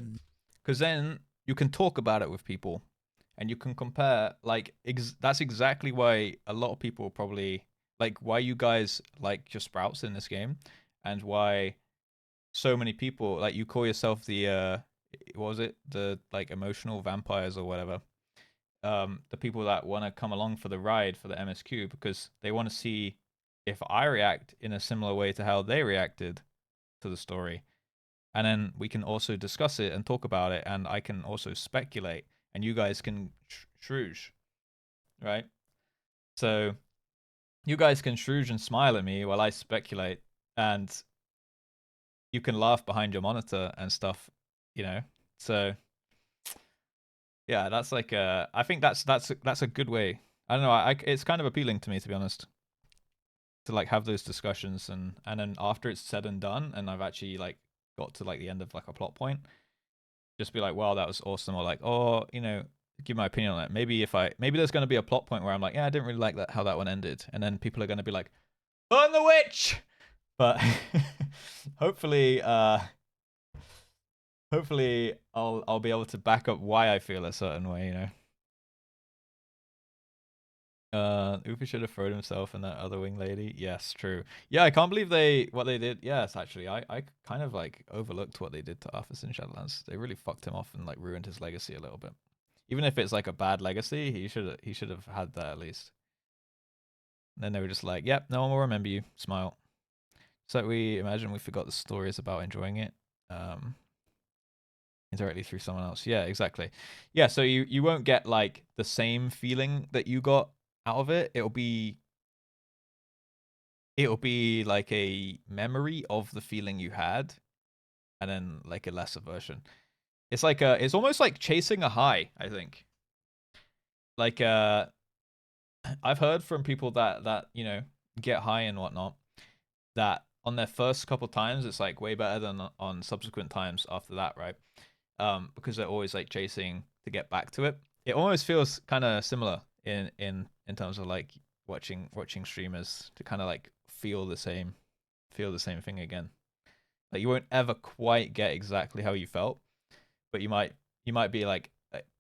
because then you can talk about it with people, and you can compare. Like, that's exactly why a lot of people probably like why you guys like your sprouts in this game, and why so many people like you call yourself the what was it, the like emotional vampires or whatever. The people that want to come along for the ride for the MSQ because they want to see if I react in a similar way to how they reacted to the story. And then we can also discuss it and talk about it, and I can also speculate, and you guys can shrooge, right? So you guys can shrooge and smile at me while I speculate, and you can laugh behind your monitor and stuff, you know? So yeah, that's like I think that's a good way. I don't know, it's kind of appealing to me, to be honest, to like have those discussions, and then after it's said and done and I've actually like got to like the end of like a plot point, just be like, wow, that was awesome, or like, oh, you know, give my opinion on it. Maybe there's going to be a plot point where I'm like, yeah, I didn't really like that how that one ended, and then people are going to be like, burn the witch. But hopefully I'll be able to back up why I feel a certain way, you know. Ufa should have thrown himself and that other wing lady. Yes, true. Yeah, I can't believe what they did. Yes, actually, I kind of like overlooked what they did to Arthas in Shadowlands. They really fucked him off and like ruined his legacy a little bit. Even if it's like a bad legacy, he should have had that at least. And then they were just like, yep, no one will remember you. Smile. So we forgot the stories about enjoying it. Indirectly through someone else. Yeah, exactly. Yeah, so you won't get like the same feeling that you got out of it. It'll be like a memory of the feeling you had, and then like a lesser version. It's like it's almost like chasing a high, I think. Like I've heard from people that you know get high and whatnot, that on their first couple times it's like way better than on subsequent times after that, right? Because they're always like chasing to get back to it. It almost feels kind of similar in terms of like watching streamers to kind of like feel the same thing again. Like you won't ever quite get exactly how you felt, but you might be like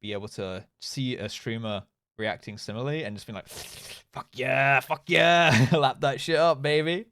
be able to see a streamer reacting similarly and just be like, fuck yeah, lap that shit up, baby.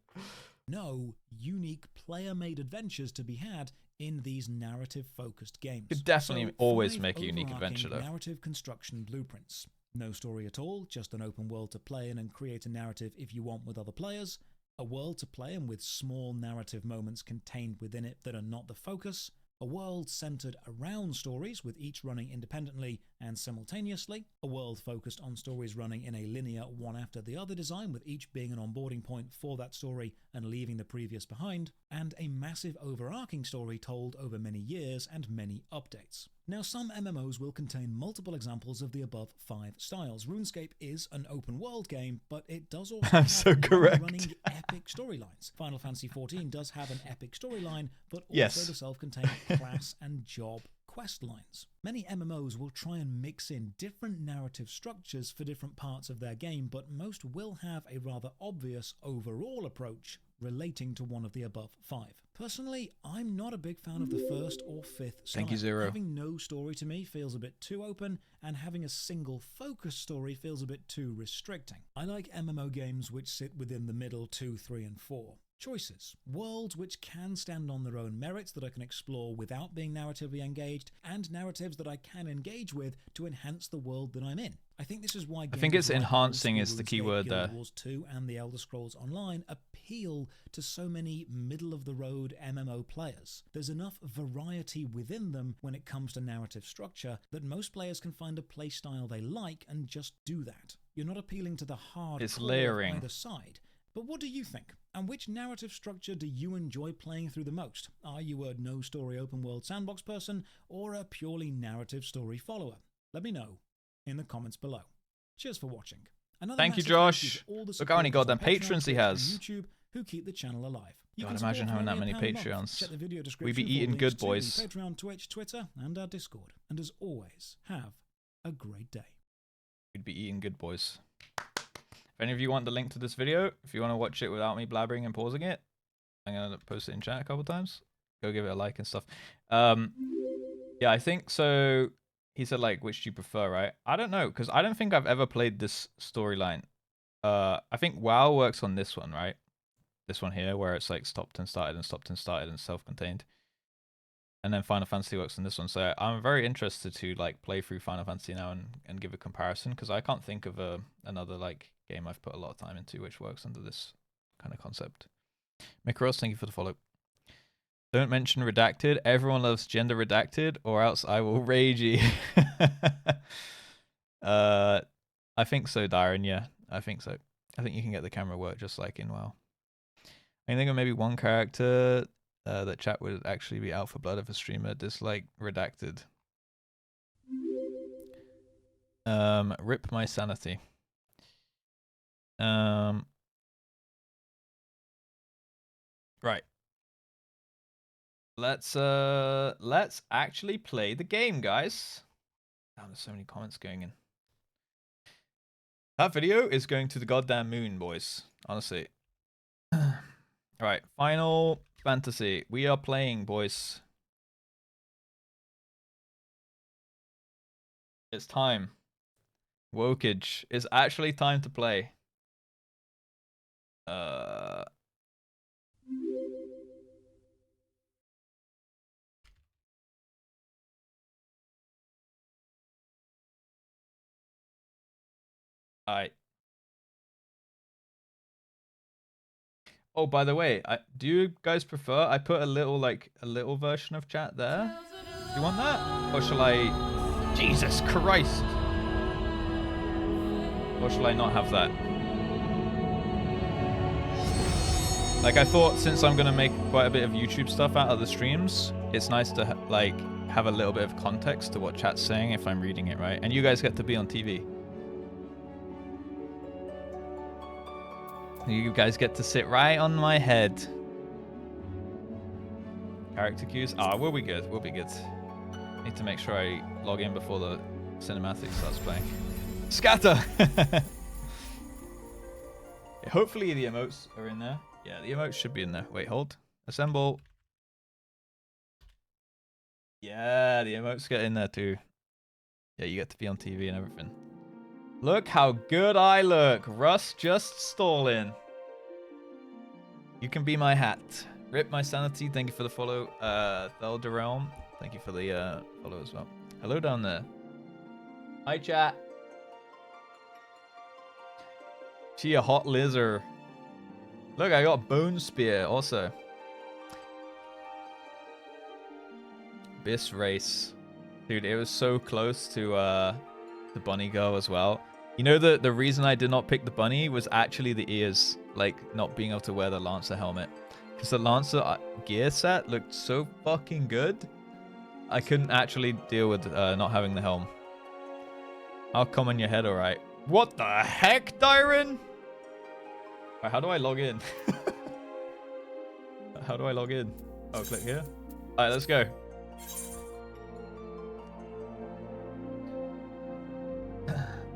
No unique player-made adventures to be had in these narrative-focused games. You could definitely always make a unique adventure, though. Narrative construction blueprints. No story at all, just an open world to play in and create a narrative if you want with other players. A world to play in with small narrative moments contained within it that are not the focus. A world centered around stories, with each running independently and simultaneously. A world focused on stories running in a linear one after the other design, with each being an onboarding point for that story and leaving the previous behind. And a massive overarching story told over many years and many updates. Now, some MMOs will contain multiple examples of the above 5 styles. RuneScape is an open world game, but it does also I'm have so correct. running epic storylines. Final Fantasy XIV does have an epic storyline, but also Yes. the self-contained class and job quest lines. Many MMOs will try and mix in different narrative structures for different parts of their game, but most will have a rather obvious overall approach relating to one of the above 5. Personally, I'm not a big fan of the first or fifth style. Thank you, Zero. Having no story to me feels a bit too open, and having a single focus story feels a bit too restricting. I like MMO games which sit within the middle 2, 3, and 4. Choices. Worlds which can stand on their own merits that I can explore without being narratively engaged, and narratives that I can engage with to enhance the world that I'm in. I think this is why games I think it's like enhancing Old is School the key RuneScape, word there. Guild Wars 2 and The Elder Scrolls Online appeal to so many middle-of-the-road MMO players. There's enough variety within them when it comes to narrative structure that most players can find a playstyle they like and just do that. You're not appealing to the hard It's core layering. of either side. But what do you think? And which narrative structure do you enjoy playing through the most? Are you a no-story open-world sandbox person or a purely narrative story follower? Let me know in the comments below. Cheers for watching. Another Thank you, massive thank you Josh. to all the Look how many supporters on goddamn patrons he Patreon, Twitch, has. and YouTube who keep the channel alive. You God, can imagine support having for that only many £1 a month. Patreons. Check the video We description be for eating links good, to the boys. Patreon, Twitch, Twitter, and our Discord. And as always, have a great day. We'd be eating good, boys. If any of you want the link to this video, if you want to watch it without me blabbering and pausing it, I'm going to post it in chat a couple times. Go give it a like and stuff. Yeah, I think so. He said, like, which do you prefer, right? I don't know, because I don't think I've ever played this storyline. I think WoW works on this one, right? This one here, where it's like stopped and started and self-contained. And then Final Fantasy works on this one. So I'm very interested to like play through Final Fantasy now and give a comparison, because I can't think of another like game I've put a lot of time into which works under this kind of concept. Mikaros, thank you for the follow. Don't mention redacted. Everyone loves gender redacted, or else I will ragey. I think so, Darren. Yeah, I think so. I think you can get the camera work just like in WoW. I think of maybe one character that chat would actually be out for blood if a streamer disliked redacted. Rip my sanity. Right. Let's actually play the game, guys. Damn, there's so many comments going in. That video is going to the goddamn moon, boys. Honestly. Alright, Final Fantasy. We are playing, boys. It's time. Wokage. It's actually time to play. Alright. Oh, by the way, do you guys prefer I put a little version of chat there? Do you want that? Or shall I? Jesus Christ! Or shall I not have that? Like, I thought since I'm gonna make quite a bit of YouTube stuff out of the streams, it's nice to like have a little bit of context to what chat's saying if I'm reading it right, and you guys get to be on TV. You guys get to sit right on my head. Character cues? Ah, we'll be good. We'll be good. Need to make sure I log in before the cinematic starts playing. Scatter! Hopefully the emotes are in there. Yeah, the emotes should be in there. Wait, hold. Assemble. Yeah, the emotes get in there too. Yeah, you get to be on TV and everything. Look how good I look. Russ just stalling. You can be my hat. Rip my sanity. Thank you for the follow. Thelderelm. Thank you for the follow as well. Hello down there. Hi chat. She a hot lizard. Look, I got Bone Spear also. Abyss Race. Dude, it was so close to the bunny girl as well. You know, the reason I did not pick the bunny was actually the ears, like not being able to wear the Lancer helmet. Because the Lancer gear set looked so fucking good. I couldn't actually deal with not having the helm. I'll come on your head, alright. What the heck, Dyron? Right, how do I log in? How do I log in? Oh, click here. Alright, let's go.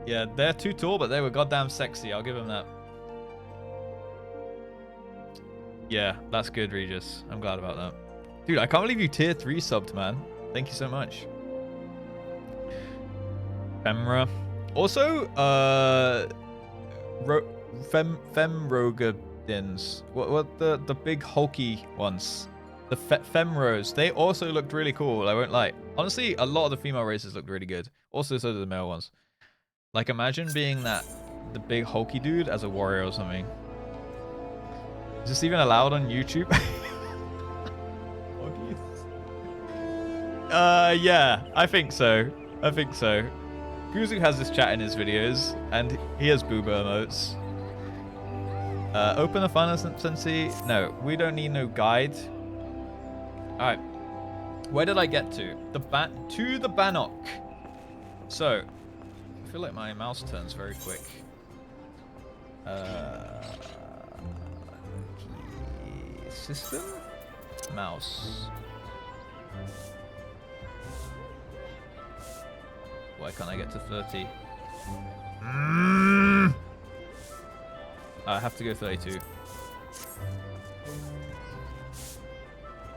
Yeah, they're too tall, but they were goddamn sexy. I'll give them that. Yeah, that's good, Regis. I'm glad about that. Dude, I can't believe you tier 3 subbed, man. Thank you so much. Femra. Also, Femrogadins. What the big hulky ones? The Femros. They also looked really cool, I won't lie. Honestly, a lot of the female races looked really good. Also, so did the male ones. Like, imagine being the big hulky dude as a warrior or something. Is this even allowed on YouTube? Yeah, I think so. I think so. Guzu has this chat in his videos, and he has booba emotes. Open the Final Fantasy. No, we don't need no guide. Alright. Where did I get to? The Bannock. So, I feel like my mouse turns very quick. System? Mouse. Why can't I get to 30? I have to go 32.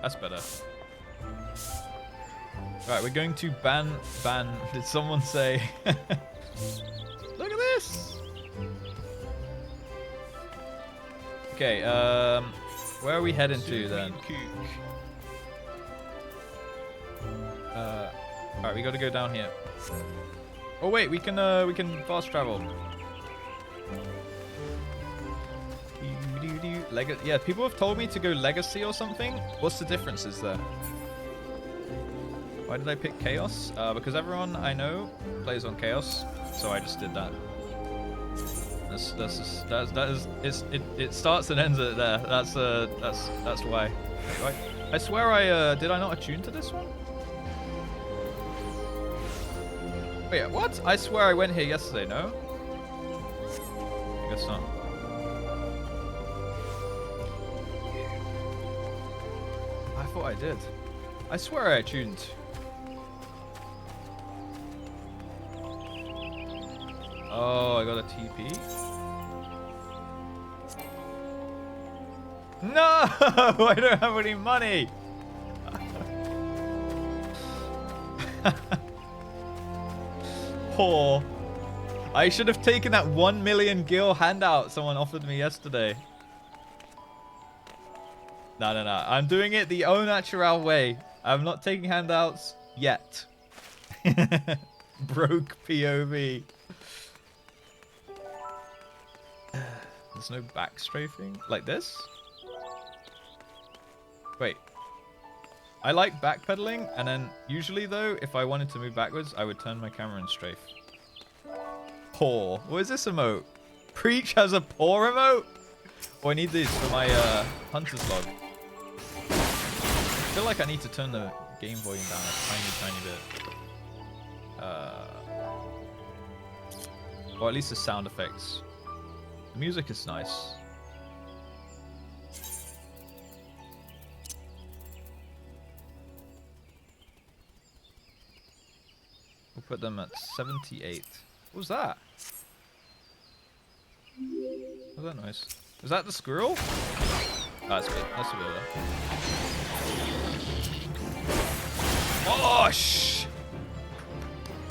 That's better. Right, we're going to ban. Did someone say? Look at this. Okay, where are we heading to then? Alright, we gotta go down here. Oh wait, we can fast travel. Yeah, people have told me to go Legacy or something. What's the differences there? Why did I pick Chaos? Because everyone I know plays on Chaos, so I just did that. It starts and ends it there. That's why. I swear did I not attune to this one? Wait, what? I swear I went here yesterday, no? I guess not. I thought I did. I swear I tuned. Oh, I got a TP. No! I don't have any money! Poor. I should have taken that 1 million gil handout someone offered me yesterday. No. I'm doing it the au natural way. I'm not taking handouts yet. Broke POV. There's no back strafing like this. Wait. I like backpedaling, and then usually though, if I wanted to move backwards, I would turn my camera and strafe. Poor. What is this emote? Preach has a poor emote? Oh, I need these for my hunter's log. I feel like I need to turn the game volume down a tiny bit. Or at least the sound effects. The music is nice. We'll put them at 78. What was that? What was that noise? Was that the squirrel? Oh, that's good. That's a bit better. Oh, shh!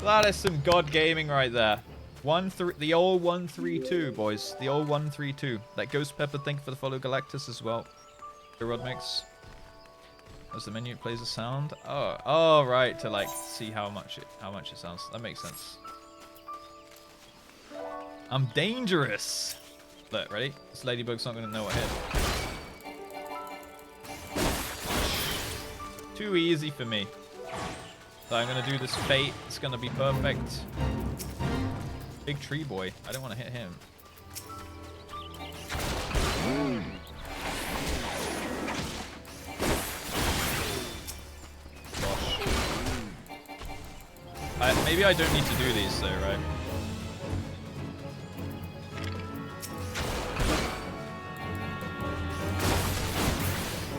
That is some god gaming right there. The old 132, boys. The old 132. That Ghost Pepper, thank you for the follow, Galactus as well. The Rod Mix. As the menu plays a sound. Oh, right, to like see how much it sounds. That makes sense. I'm dangerous. Look, ready? This ladybug's not gonna know what hit. Too easy for me. So I'm gonna do this fate. It's gonna be perfect. Big tree boy. I don't want to hit him. Gosh. Maybe I don't need to do these though, right?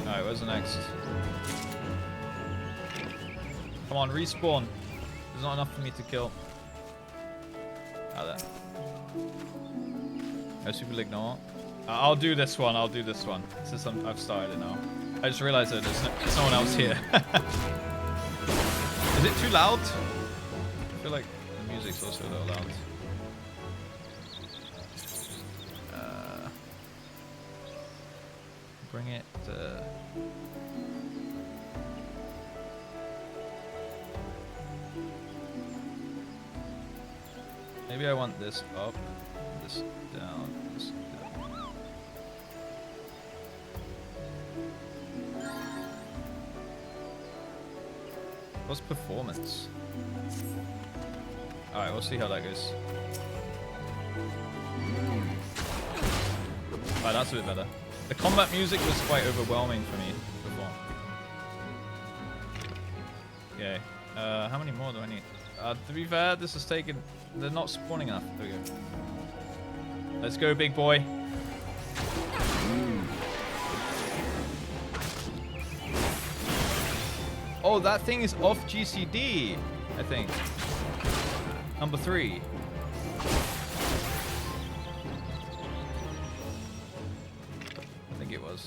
Alright, where's the next? Come on, respawn. There's not enough for me to kill. Ah, there. Most people ignore. I'll do this one. I'll do this one. Since I've started it now. I just realized that there's no one else here. Is it too loud? I feel like the music's also a little loud. Bring it. Maybe I want this up, this down, this down. What's performance? Alright, we'll see how that goes. Alright, that's a bit better. The combat music was quite overwhelming for me before. Okay. How many more do I need? To be fair, this is taking... They're not spawning enough. There we go. Let's go, big boy. Oh, that thing is off GCD, I think. Number 3. I think it was.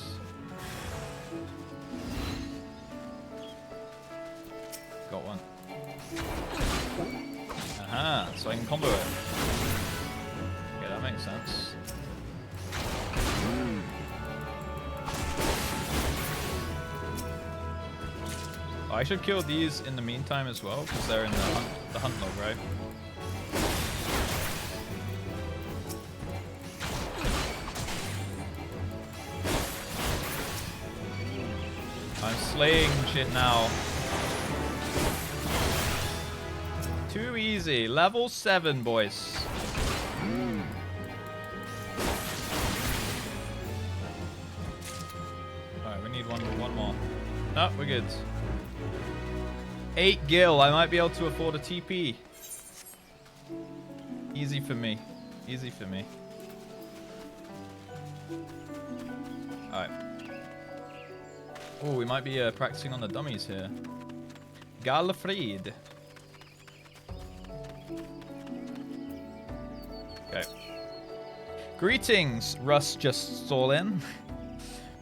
Got one. Aha, so I can combo it. Okay, that makes sense. Oh, I should kill these in the meantime as well, because they're in the hunt log, right? I'm slaying shit now. Too easy. Level 7, boys. Alright, we need one more. No, we're good. 8 gil. I might be able to afford a TP. Easy for me. Easy for me. Alright. Oh, we might be practicing on the dummies here. Galfried. Okay. Greetings, Russ just stole in.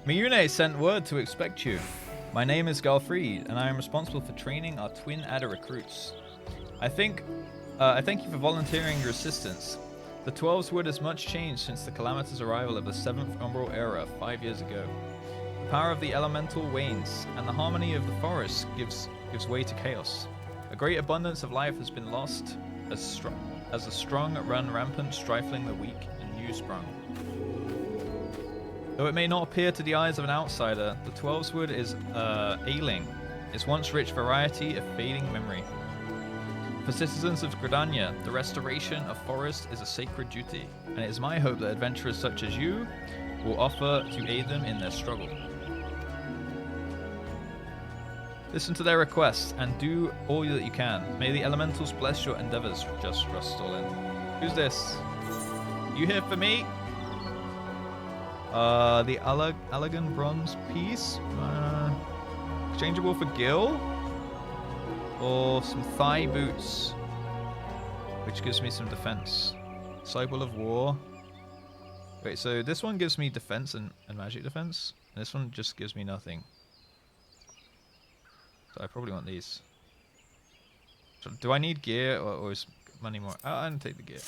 Miyune sent word to expect you. My name is Galfried, and I am responsible for training our twin adder recruits. I thank you for volunteering your assistance. The 12's Wood has much changed since the calamitous arrival of the 7th Umbral Era 5 years ago. The power of the elemental wanes, and the harmony of the forest gives way to chaos. A great abundance of life has been lost as the strong run rampant, stifling the weak and new sprung. Though it may not appear to the eyes of an outsider, the 12's Wood is ailing, its once rich variety a fading memory. For citizens of Gridania, the restoration of forest is a sacred duty, and it is my hope that adventurers such as you will offer to aid them in their struggle. Listen to their requests and do all that you can. May the elementals bless your endeavors, JustRuss Stolin. Who's this? You here for me? The Allegan bronze piece? Exchangeable for Gil? Or some thigh boots, which gives me some defense. Cycle of War. Wait, so this one gives me defense and magic defense, and this one just gives me nothing. So I probably want these. So do I need gear or is money more? Oh, I didn't take the gear.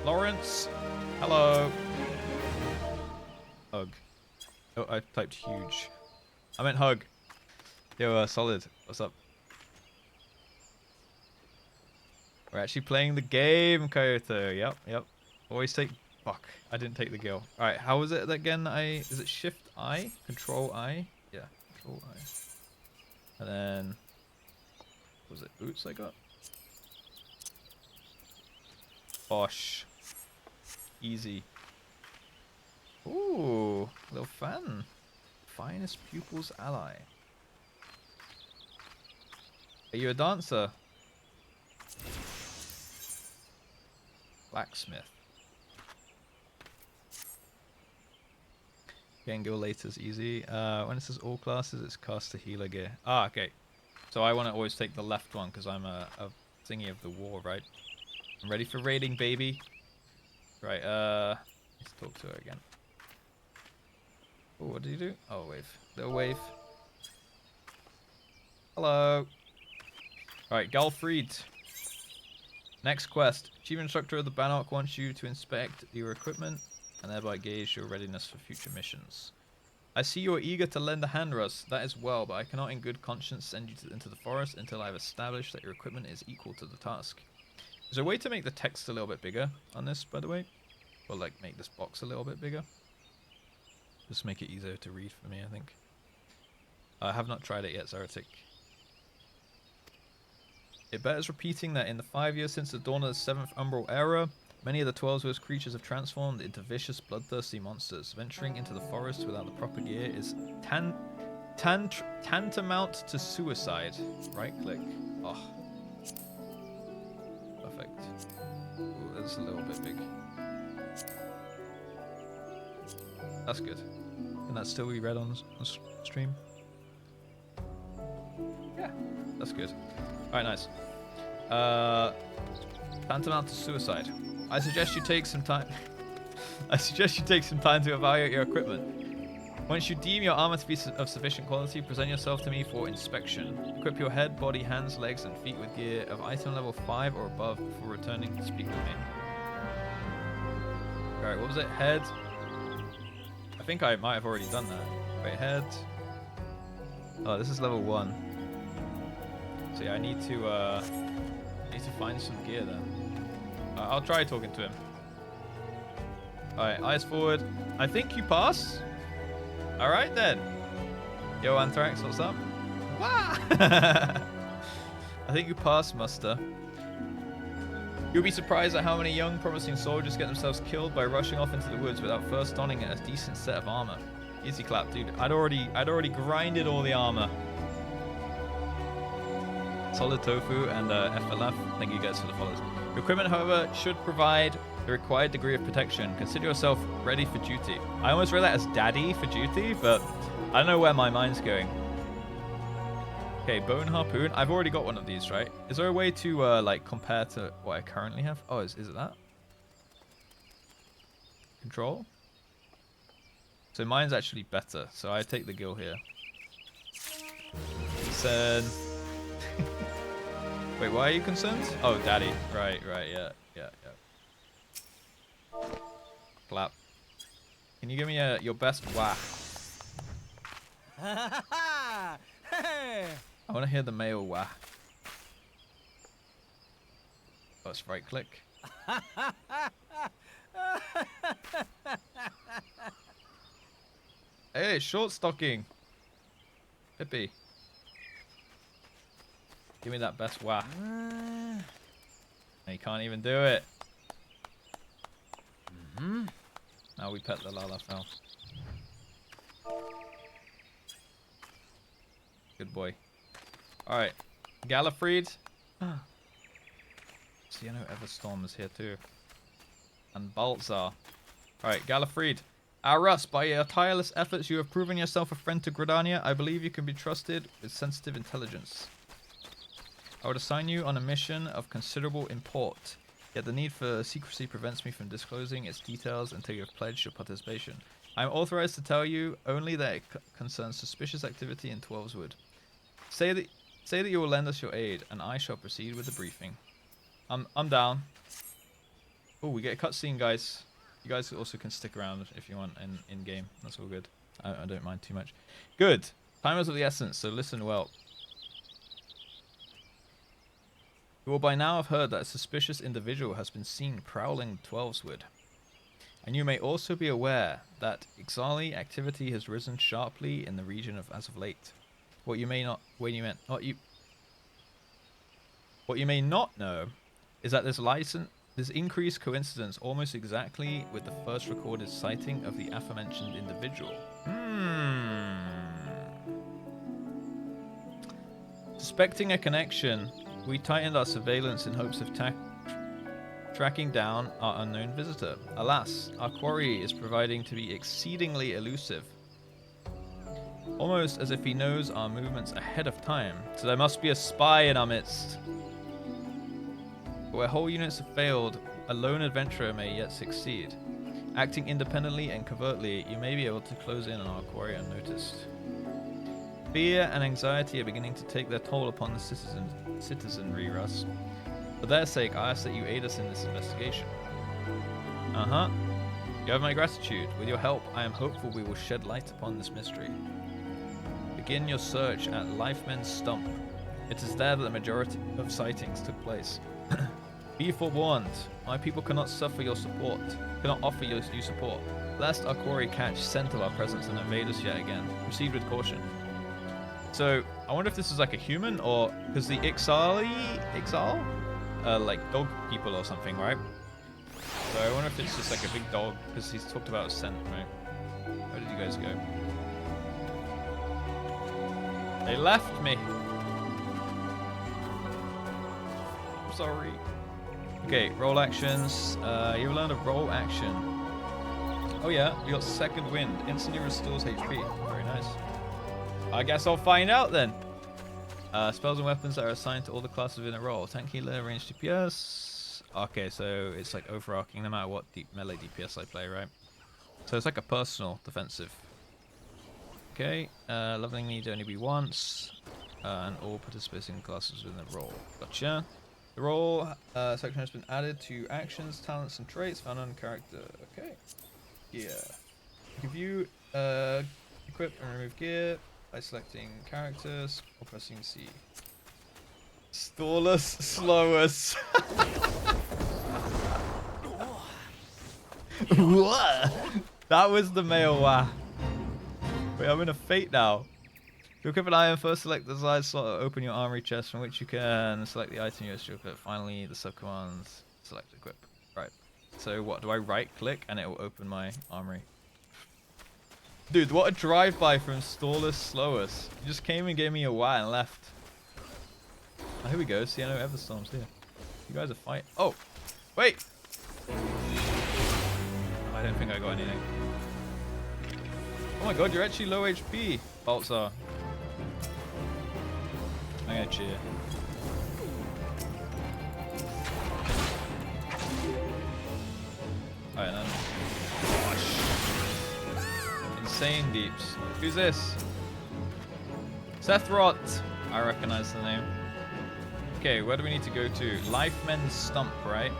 Lawrence, hello. Hug. Oh, I typed huge. I meant hug. Yo, Solid, what's up? We're actually playing the game, Kyoto. Yep. Always take... Fuck, I didn't take the gil. Alright, how was it again? Is it Shift I? Control I? Yeah, Control I. And then... Was it boots I got? Bosh. Easy. Ooh, little fan. Finest pupil's ally. Are you a dancer? Blacksmith. Getting go later is easy. When it says all classes, it's caster healer gear. Ah, okay. So I want to always take the left one because I'm a thingy of the war, right? I'm ready for raiding, baby. Right, let's talk to her again. Oh, what did you do? Oh, wave. Little wave. Hello. Alright, Galfried. Next quest. Chief Instructor of the Bannock wants you to inspect your equipment and thereby gauge your readiness for future missions. I see you are eager to lend a hand, Russ. That is well, but I cannot in good conscience send you into the forest until I have established that your equipment is equal to the task. Is there a way to make the text a little bit bigger on this, by the way? Or like make this box a little bit bigger? Just make it easier to read for me, I think. I have not tried it yet, Zeratic. It bears repeating that in the 5 years since the dawn of the 7th Umbral Era, many of the 12's creatures have transformed into vicious, bloodthirsty monsters. Venturing into the forest without the proper gear is tantamount to suicide. Right click. Oh. Perfect. Ooh, that's a little bit big. That's good. Can that still be read on stream? Yeah, that's good. Alright, nice. Tantamount to suicide. I suggest you take some time. I suggest you take some time to evaluate your equipment. Once you deem your armor to be of sufficient quality, present yourself to me for inspection. Equip your head, body, hands, legs, and feet with gear of item level 5 or above before returning to speak with me. Alright, what was it? Head. I think I might have already done that. Wait, head. Oh, this is level 1. So yeah, I need to find some gear then. I'll try talking to him. Alright, eyes forward. I think you pass. Alright then. Yo, Anthrax, what's up? Wah! I think you pass, Muster. You'll be surprised at how many young, promising soldiers get themselves killed by rushing off into the woods without first donning a decent set of armor. Easy clap, dude. I'd already grinded all the armor. Solid Tofu and FLF, thank you guys for the follows. Your equipment, however, should provide the required degree of protection. Consider yourself ready for duty. I almost read that as daddy for duty, but I don't know where my mind's going. Okay, bone harpoon. I've already got one of these, right? Is there a way to like compare to what I currently have? Oh, is it that? Control? So mine's actually better, so I take the gill here. Concern. Wait, why are you concerned? Oh, daddy. Right, yeah. Clap. Can you give me your best wah? I want to hear the male wah. Oh, it's right click. Hey, short stocking. Pippi. Give me that best wah. No, you can't even do it. Now we pet the Lalafell. Good boy. Alright. Gallifried. See, I know Everstorm is here too. And Baltzar. Alright, Gallifried. Russ, by your tireless efforts, you have proven yourself a friend to Gridania. I believe you can be trusted with sensitive intelligence. I would assign you on a mission of considerable import, yet the need for secrecy prevents me from disclosing its details until you have pledged your participation. I am authorized to tell you only that it concerns suspicious activity in Twelveswood. Say that you will lend us your aid, and I shall proceed with the briefing. I'm down. Oh, we get a cutscene, guys. You guys also can stick around if you want in game. That's all good. I don't mind too much. Good. Time is of the essence, so listen well. You will by now have heard that a suspicious individual has been seen prowling Twelveswood. And you may also be aware that Ixali activity has risen sharply in the region as of late. What you may not know is that this increased coincidence almost exactly with the first recorded sighting of the aforementioned individual. Suspecting a connection, we tightened our surveillance in hopes of tracking down our unknown visitor. Alas, our quarry is proving to be exceedingly elusive. Almost as if he knows our movements ahead of time. So there must be a spy in our midst. But where whole units have failed, a lone adventurer may yet succeed. Acting independently and covertly, you may be able to close in on our quarry unnoticed. Fear and anxiety are beginning to take their toll upon the citizenry, Russ. For their sake, I ask that you aid us in this investigation. Uh-huh. You have my gratitude. With your help, I am hopeful we will shed light upon this mystery. Begin your search at Lifemen's Stump. It is there that the majority of sightings took place. Be forewarned. My people cannot offer you support. Lest our quarry catch scent of our presence and invade us yet again. Proceed with caution. So, I wonder if this is like a human or... Because the Ixal? Like dog people or something, right? So I wonder if it's just like a big dog, because he's talked about a scent, right? Where did you guys go? They left me. I'm sorry. Okay, roll actions. You learned a roll action. Oh yeah, you got second wind. Instantly restores HP. Very nice. I guess I'll find out then. Spells and weapons that are assigned to all the classes within a role. Tank, healer, ranged DPS. Okay, so it's like overarching no matter what melee DPS I play, right? So it's like a personal defensive. Okay, leveling need only be once. And all participating classes within the role. Gotcha. The role section has been added to actions, talents, and traits found on character. Okay. Yeah. You can view, equip, and remove gear by selecting characters or pressing C. Stall us, slow us. That was the male wah. Wait, I'm in a fate now. To equip an item, first select the desired slot or open your armory chest from which you can select the item you wish to equip. Finally, the subcommands select equip. Right. So what, do I right click and it will open my armory? Dude, what a drive-by from Stallus Slowus. You just came and gave me a wah and left. Oh, here we go. See, I know Everstorm's here. You guys are fighting. Oh, wait. I don't think I got anything. Oh my god, you're actually low HP, Baltzar. I'm gonna cheer. Alright then. Insane deeps. Who's this? Sethrot. I recognize the name. Okay, where do we need to go to? Lifemen's Stump, right?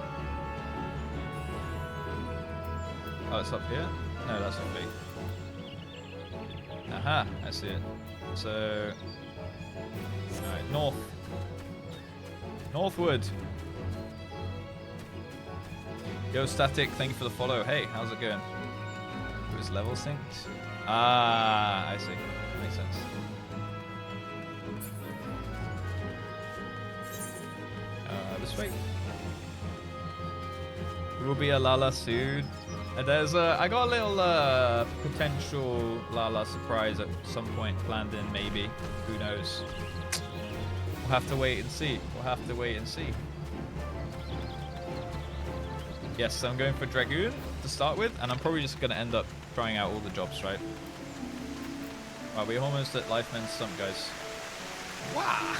Oh, it's up here? No, that's not big. Aha, I see it. So, alright, north. Northward. Yo, Static, thank you for the follow. Hey, how's it going? It was level synced? Ah, I see. Makes sense. This way. There will be a Lala soon. There's I got a little potential Lala surprise at some point planned in, maybe. Who knows? We'll have to wait and see. We'll have to wait and see. Yes, I'm going for Dragoon to start with, and I'm probably just going to end up trying out all the jobs, right? Right, we're almost at Lifemen's Stump, guys. Wow!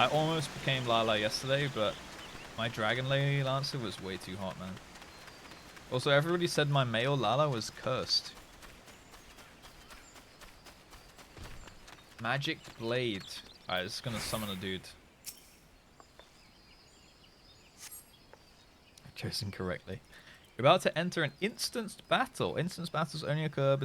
I almost became Lala yesterday, but my Dragon Lady Lancer was way too hot, man. Also, everybody said my male Lala was cursed. Magic Blade. Alright, this is gonna summon a dude. I've chosen correctly. You're about to enter an instanced battle. Instanced battles only occur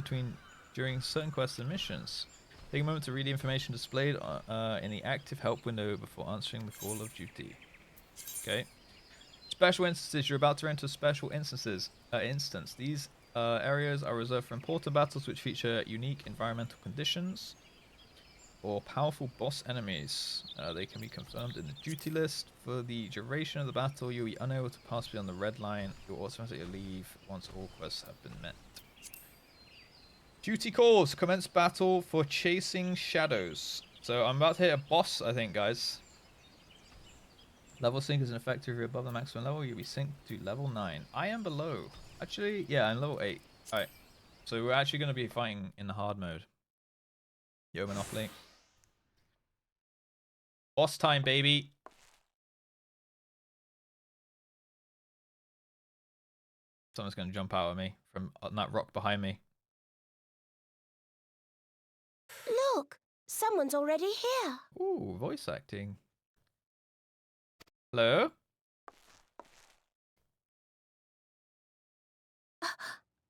during certain quests and missions. Take a moment to read the information displayed in the active help window before answering the call of duty. Okay. Special instances. You're about to enter special instance. These areas are reserved for important battles which feature unique environmental conditions or powerful boss enemies. They can be confirmed in the duty list. For the duration of the battle, you'll be unable to pass beyond the red line. You'll automatically leave once all quests have been met. Duty calls. Commence battle for Chasing Shadows. So I'm about to hit a boss, I think, guys. Level sync is an effect if you're above the maximum level. You'll be synced to level 9. I am below. Actually, yeah, I'm level 8. Alright. So we're actually going to be fighting in the hard mode. Yo, Monopoly. Boss time, baby. Someone's going to jump out at me from that rock behind me. Look, someone's already here. Ooh, voice acting. Hello?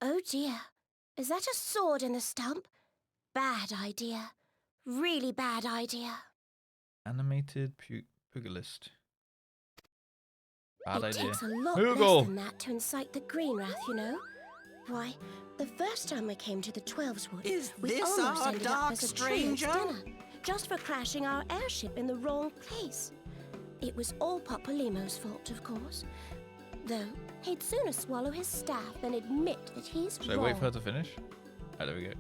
Oh dear. Is that a sword in the stump? Bad idea. Really bad idea. Animated pugilist. Bad It idea. takes a lot Moogle. less than that to incite the green wrath, you know. Why, the first time we came to the Twelves Wood, we this almost our ended up dark as a stranger? dinner, just for crashing our airship in the wrong place. It was all Popolimo's fault, of course. Though, he'd sooner swallow his staff than admit that he's Should I wrong. wait for her to finish? Oh, there we go.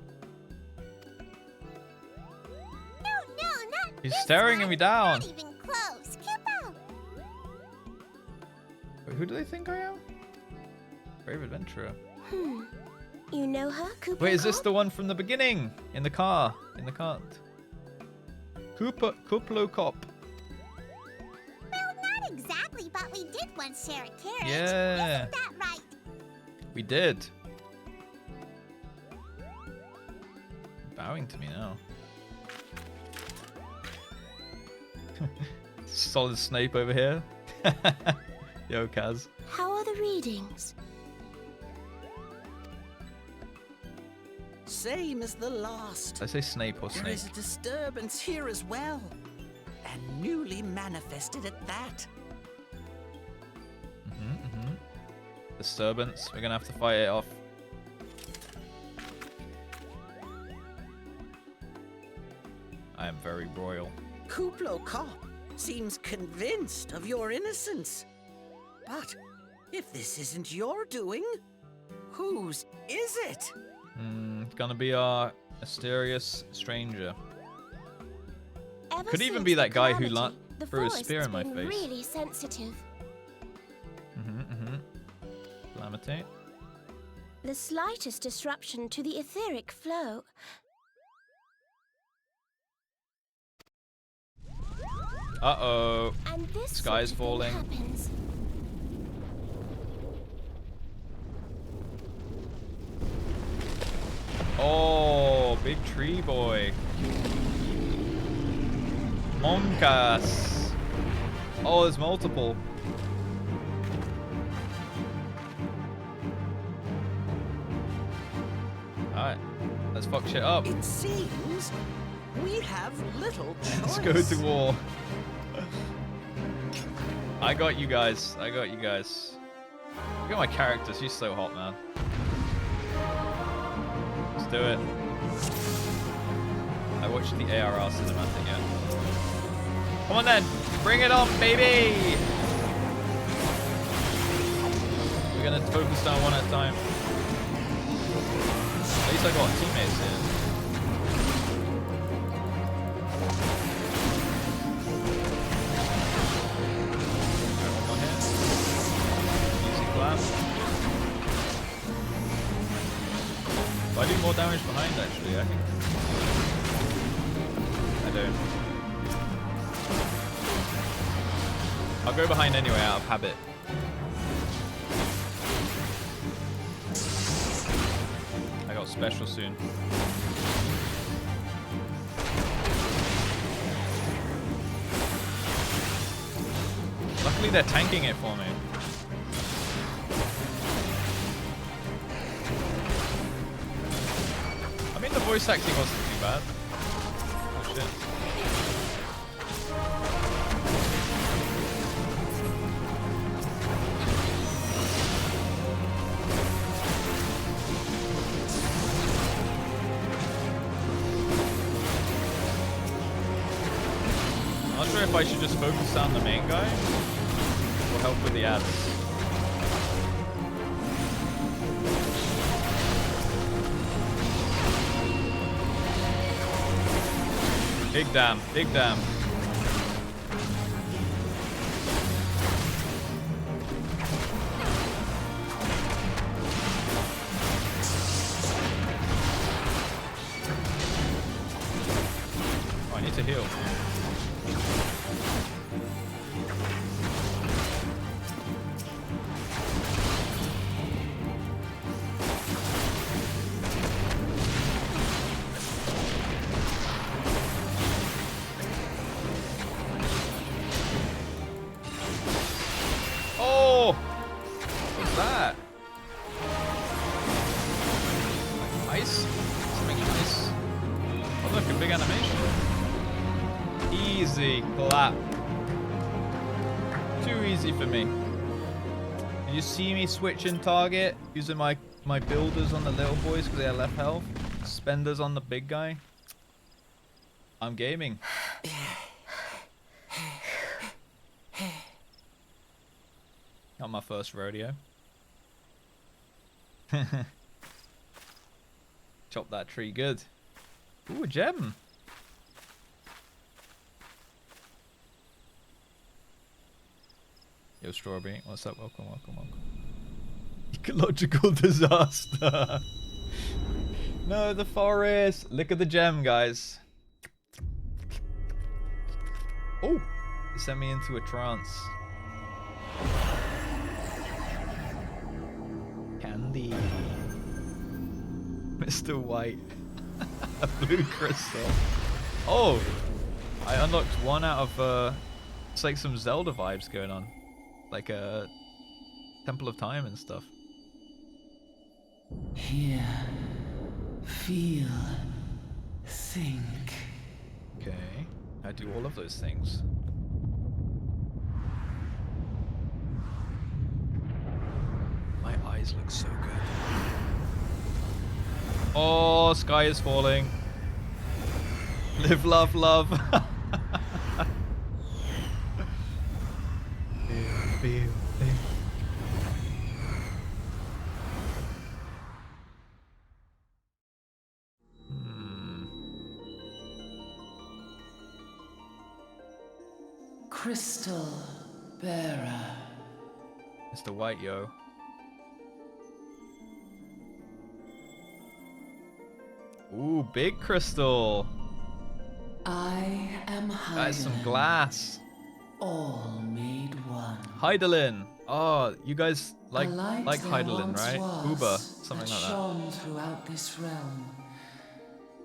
No, not He's this staring one. me down. Not even close. Kupo! Wait, who do they think I am? Brave adventurer. You know her, Koopa? Wait, is this the one from the beginning? In the car? In the cart? Kuplo Cop. Well, not exactly, but we did once share a carriage. Yeah. Isn't that right? We did. Bowing to me now. Solid Snape over here. Yo, Kaz. How are the readings? Same as the last. Did I say Snape or There Snake? is a disturbance here as well. And newly manifested at that. Disturbance. We're gonna have to fight it off. I am very royal. Kuplo Cop seems convinced of your innocence. But if this isn't your doing, whose is it? It's gonna be our mysterious stranger. Ever Could even since be the that guy who calamity, the threw a spear forest's in my been face. Really sensitive. Calamity. The slightest disruption to the etheric flow. Uh-oh. And this Sky's sort of thing falling. happens. Oh, big tree boy. Monkas. Oh, there's multiple. Alright, let's fuck shit up. It seems we have little choice. Let's go to war. I got you guys. I got you guys. Look at my character. She's so hot, man. Let's do it. I watched the ARR cinematic yet. Come on then. Bring it on, baby. We're going to focus down one at a time. At least I got teammates here. One more hit. Easy clap. But I do more damage behind, actually, I think. I don't. I'll go behind anyway out of habit. I got special soon. Luckily they're tanking it for me. I mean the voice acting wasn't too bad. Oh shit. I'm not sure if I should just focus on the main guy or help with the ads. Big damn, big damn. Oh, I need to heal. What's that? Ice? Something ice. Oh look, a big animation. Easy clap. Too easy for me. And you see me switching target, using my builders on the little boys because they have left health. Spenders on the big guy. I'm gaming. Not my first rodeo. Chop that tree good. Ooh, a gem. Yo, Strawberry. What's up? Welcome, welcome, welcome. Ecological disaster. No, the forest. Look at the gem, guys. Oh, it sent me into a trance. Candy. Mr. White. A blue crystal. Oh, I unlocked one out of, it's like some Zelda vibes going on. Like a Temple of Time and stuff. Hear, feel, think. Okay, I do all of those things. My eyes look so good. Oh, sky is falling. Live, love, love. Feel. Crystal bearer. Mr. White, yo. Ooh, big crystal. I am Hydaelyn. That's some glass. All made one. Hydaelyn. Oh, you guys like there Hydaelyn, once right? was Uber, something like that. Shone throughout this realm,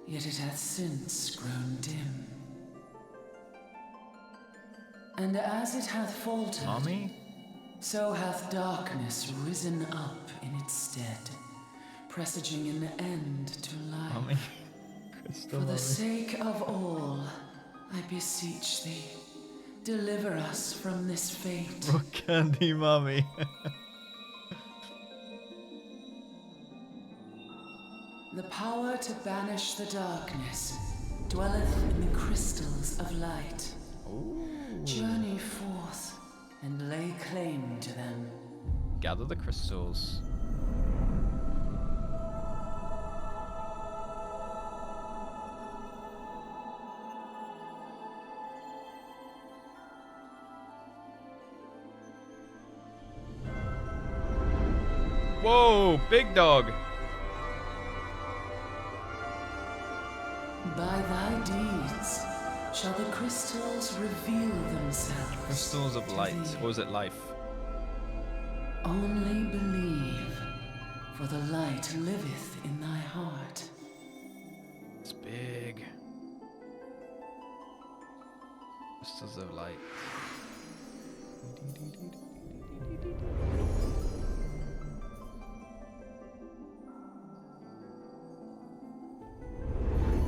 yet it hath since grown dim. And as it hath faltered, Mommy? so hath darkness risen up in its stead, presaging an end to life. Mommy? Crystal For the mommy. sake of all, I beseech thee, deliver us from this fate. Rock candy, mommy. The power to banish the darkness dwelleth in the crystals of light. Ooh. Journey forth and lay claim to them. Gather the crystals. Whoa, big dog. By thy deeds shall the crystals reveal themselves. Crystals of to light. thee. Or is it life? Only believe, for the light liveth in thy heart. It's big. Crystals of light.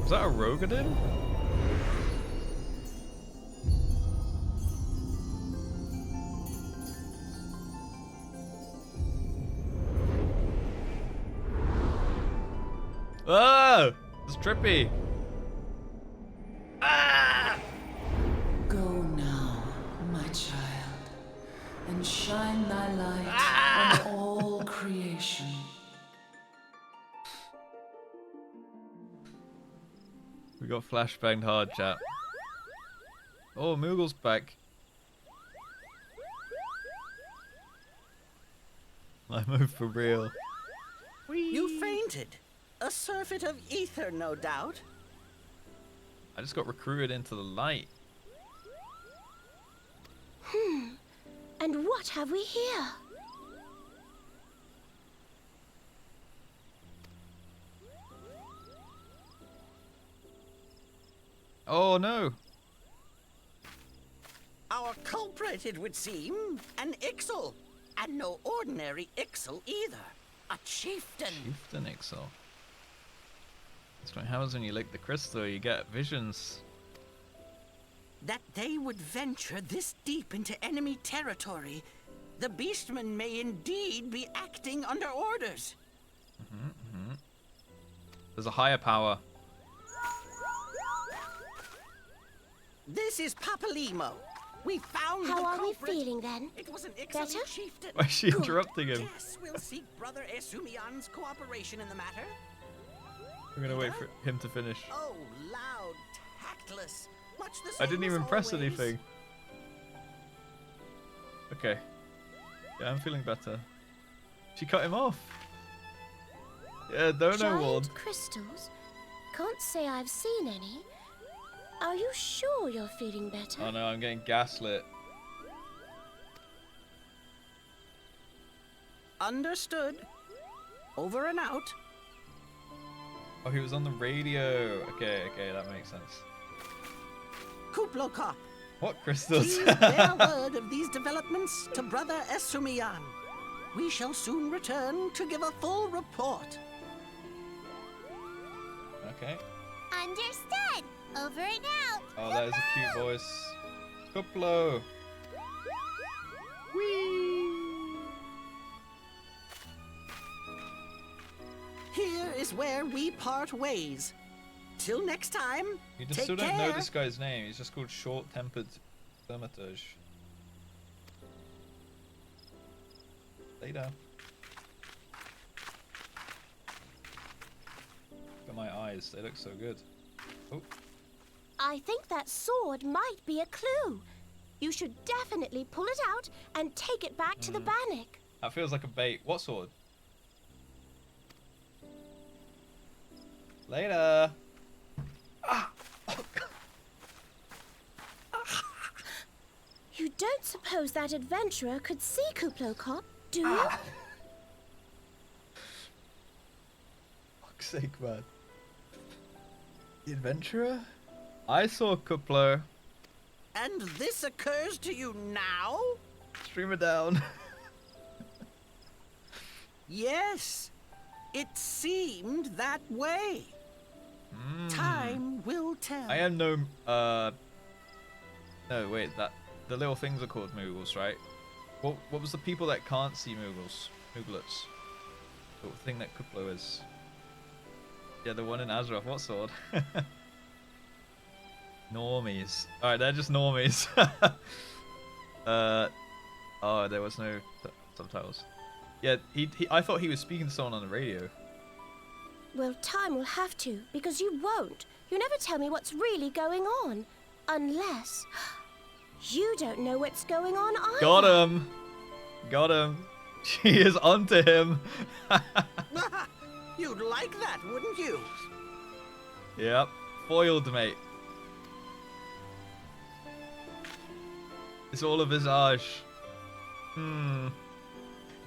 Was that a Rogadin? Oh! It's trippy. Ah! Go now, my child, and shine thy light on all creation. We got flashbanged hard, chat. Oh, Moogle's back. I moved for real. You fainted. A surfeit of ether, no doubt. I just got recruited into the light. And what have we here? Oh no! Our culprit, it would seem, an Ixal. And no ordinary Ixal either. A chieftain. Chieftain Ixal. That's what happens when you lick the crystal, you get visions. That they would venture this deep into enemy territory, the beastmen may indeed be acting under orders. There's a higher power. This is Papalimo. We found How the are we culprit. feeling then? It was an Better? excellent chieftain. Why is she Good. interrupting him? Yes, we'll seek Brother Esumian's cooperation in the matter. I'm gonna wait for him to finish. Oh, loud, tactless. Much the same I didn't as even press always. anything. Okay. Yeah, I'm feeling better. She cut him off. Yeah, don't know Giant one. crystals? Can't say I've seen any. Are you sure you're feeling better? Oh no, I'm getting gaslit. Understood. Over and out. Oh, he was on the radio. Okay, that makes sense. Kuplo Kop. What crystals? Please bear word of these developments to Brother Esumian. We shall soon return to give a full report. Okay. Understood. Over and out. Oh, that is a cute voice. Kuplo. Here is where we part ways. Till next time, You just take still care. don't know this guy's name. He's just called Short-Tempered Hermitage. Later. Look at my eyes. They look so good. Oh. I think that sword might be a clue. You should definitely pull it out and take it back to the Bannock. That feels like a bait. What sword? Later. You don't suppose that adventurer could see Kuplo Kop, do you? Fuck's sake, man. The adventurer? I saw Kuplo. And this occurs to you now? Stream it down. Yes, it seemed that way. Time will tell. I am no, no, wait, the little things are called Moogles, right? What was the people that can't see Moogles? Mooglets. The thing that Kuplo is. Yeah, the one in Azeroth. What sword? Normies. Alright, they're just normies. Oh, there was no subtitles. Yeah, I thought he was speaking to someone on the radio. Well, time will have to, because you won't. You never tell me what's really going on. Unless... you don't know what's going on either. Got him! Got him! She is onto him! You'd like that, wouldn't you? Yep. Foiled, mate. It's all a visage.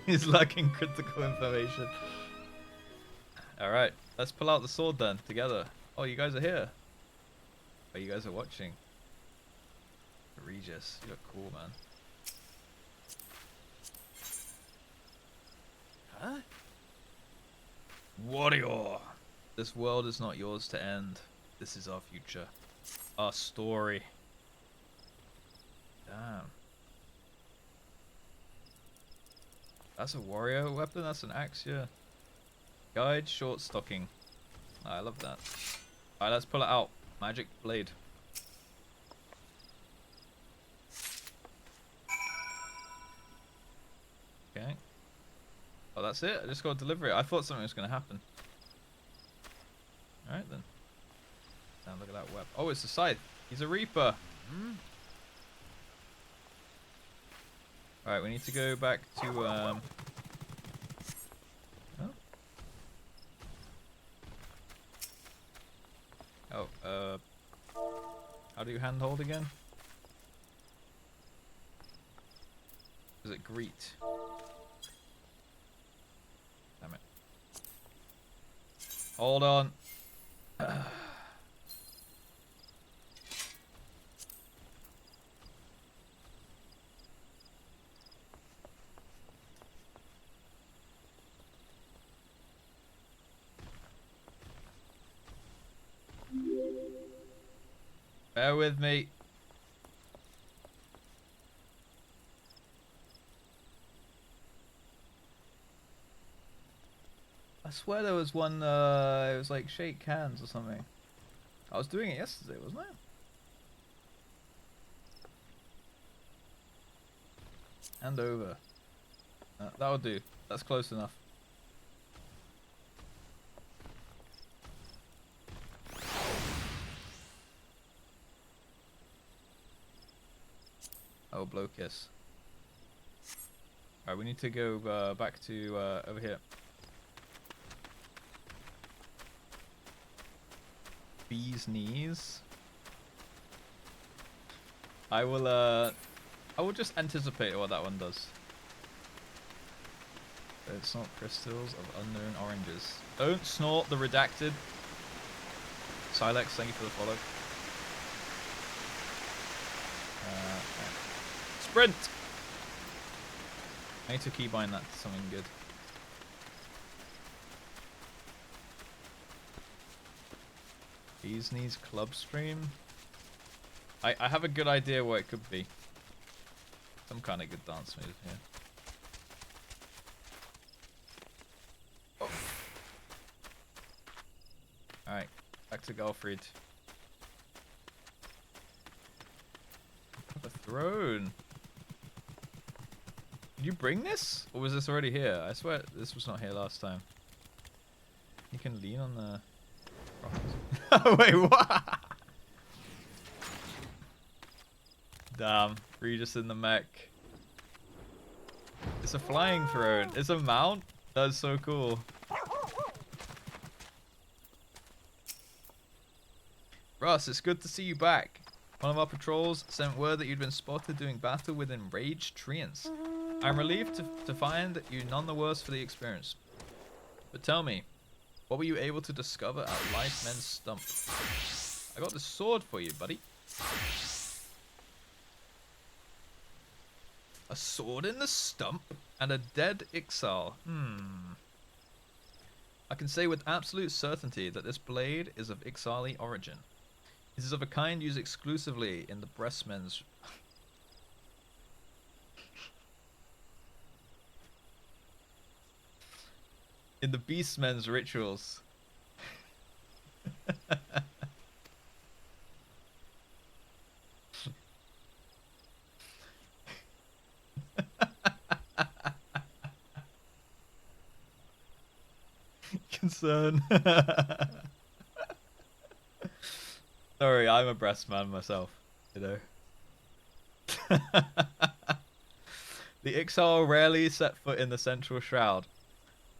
He's lacking critical information. Alright, let's pull out the sword then, together. Oh, you guys are here. Oh, you guys are watching. Regis, you look cool, man. Huh? Warrior! This world is not yours to end. This is our future. Our story. Damn. That's a warrior weapon? That's an axe, yeah. Guide, short stocking. I love that. Alright, let's pull it out. Magic blade. Okay. Oh, that's it? I just got to deliver it. I thought something was going to happen. Alright then. Damn, look at that Oh, it's a scythe. He's a reaper. Alright, we need to go back to, oh. Oh, how do you handhold again? Is it greet? Damn it. Hold on. Bear with me. I swear there was one, it was like shake hands or something. I was doing it yesterday, wasn't I? Hand over. That'll do. That's close enough. Oh, blow kiss. Alright, we need to go back to over here. Bee's knees. I will just anticipate what that one does. Don't snort crystals of unknown oranges. Don't snort the redacted. Silex, thank you for the follow. Sprint! I need to keybind that to something good. Bees knees club stream. I have a good idea what it could be. Some kind of good dance move here. Oh. Alright, back to Galfried. The throne. Did you bring this? Or was this already here? I swear this was not here last time. You can lean on the... Wait, what? Damn, Regis in the mech. It's a flying throne. It's a mount? That's so cool. Russ, it's good to see you back. One of our patrols sent word that you'd been spotted doing battle with enraged treants. I'm relieved to find that you're none the worse for the experience. But tell me, what were you able to discover at Lifemen's Stump? I got this sword for you, buddy. A sword in the stump and a dead Ixal. I can say with absolute certainty that this blade is of Ixali origin. It is of a kind used exclusively in the breastmen's... in the beastmen's rituals. Concern. Sorry, I'm a breast man myself, you know. The Ixal rarely set foot in the central shroud.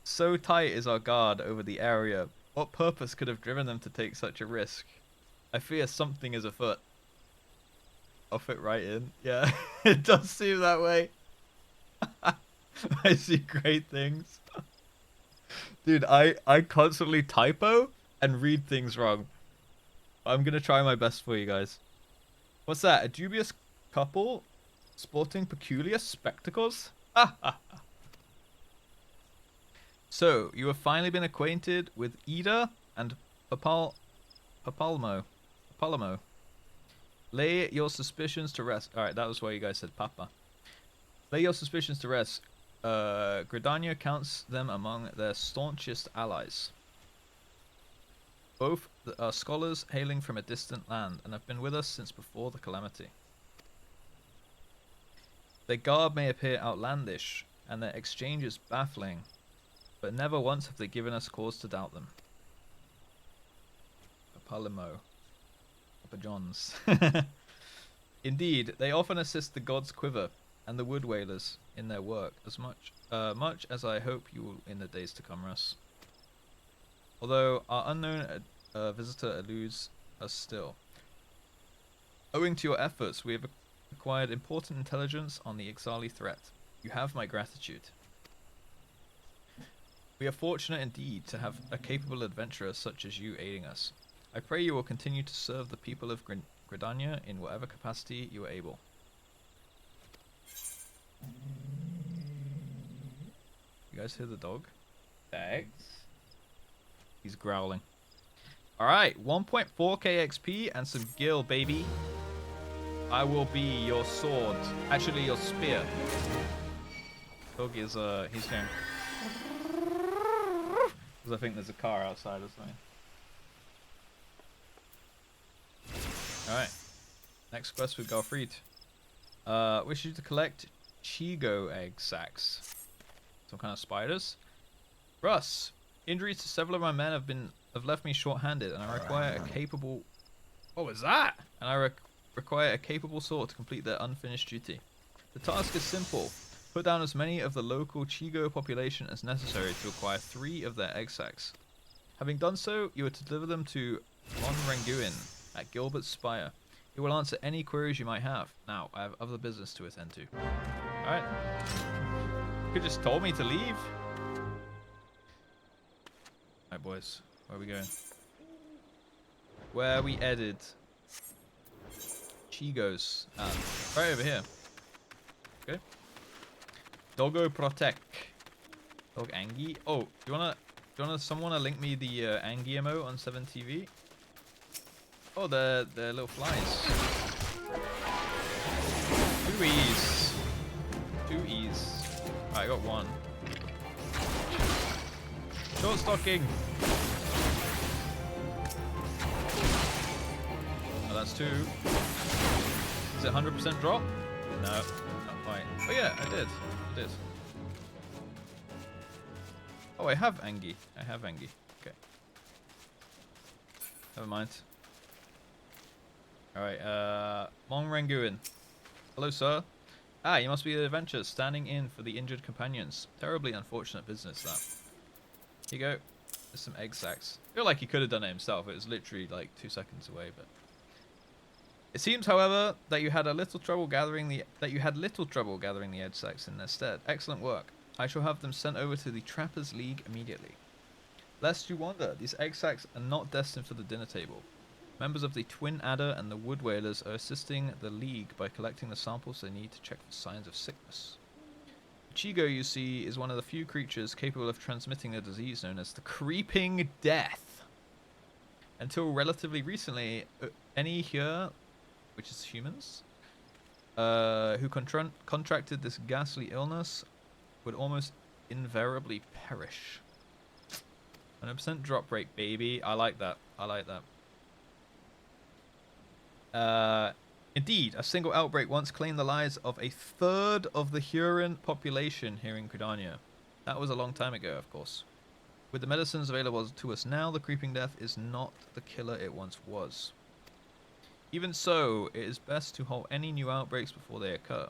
So tight is our guard over the area. What purpose could have driven them to take such a risk? I fear something is afoot. I'll fit right in. Yeah, it does seem that way. I see great things. Dude, I constantly typo and read things wrong. I'm going to try my best for you guys. What's that? A dubious couple sporting peculiar spectacles? So, you have finally been acquainted with Ida and Papalmo. Lay your suspicions to rest. Alright, that was why you guys said Papa. Lay your suspicions to rest. Gridania counts them among their staunchest allies. Both are scholars hailing from a distant land and have been with us since before the calamity. Their garb may appear outlandish and their exchanges baffling, but never once have they given us cause to doubt them. Papa John's. Indeed, they often assist the gods Quiver and the Wood Whalers in their work as much as I hope you will in the days to come, Russ. Although our unknown visitor eludes us still. Owing to your efforts, we have acquired important intelligence on the Ixali threat. You have my gratitude. We are fortunate indeed to have a capable adventurer such as you aiding us. I pray you will continue to serve the people of Gridania in whatever capacity you are able. You guys hear the dog? Thanks. He's growling. Alright, 1.4k XP and some gil, baby. I will be your sword. Actually, your spear. Dog is, he's going... Because I think there's a car outside or something. Alright. Next quest with Galfried. Wish you to collect Chigo egg sacs. Some kind of spiders. Russ, injuries to several of my men have left me short-handed, and I require a capable... What was that? And I require a capable sword to complete their unfinished duty. The task is simple. Put down as many of the local Chigo population as necessary to acquire 3 of their egg sacs. Having done so, you are to deliver them to Mon Ranguin at Gilbert's Spire. He will answer any queries you might have. Now, I have other business to attend to. Alright. You could just told me to leave. Alright, boys. Where are we going? Where we headed? Chigos. Right over here. Okay. Doggo Protect. Dog Angie. Oh, do you wanna someone wanna link me the Angie emote on 7TV? Oh, the little flies. 2 E's. 2 E's. Right, I got 1. Short stocking. Oh, that's 2. Is it 100% drop? No, not quite. Oh yeah, I did. Oh, I have Angie. Okay. Never mind. Alright, Mon Ranguin. Hello, sir. Ah, you must be the adventurers standing in for the injured companions. Terribly unfortunate business, that. Here you go. There's some egg sacs. I feel like he could have done it himself. It was literally like 2 seconds away, but... It seems, however, that you had little trouble gathering the egg sacs in their stead. Excellent work. I shall have them sent over to the Trappers League immediately. Lest you wonder, these egg sacs are not destined for the dinner table. Members of the Twin Adder and the Wood Whalers are assisting the League by collecting the samples they need to check for signs of sickness. Chigo, you see, is one of the few creatures capable of transmitting a disease known as the Creeping Death. Until relatively recently, any here, which is humans, who contracted this ghastly illness would almost invariably perish. 100% drop rate, baby. I like that. Indeed, a single outbreak once claimed the lives of 1/3 of the Huron population here in Gridania. That was a long time ago, of course. With the medicines available to us now, the Creeping Death is not the killer it once was. Even so, it is best to halt any new outbreaks before they occur.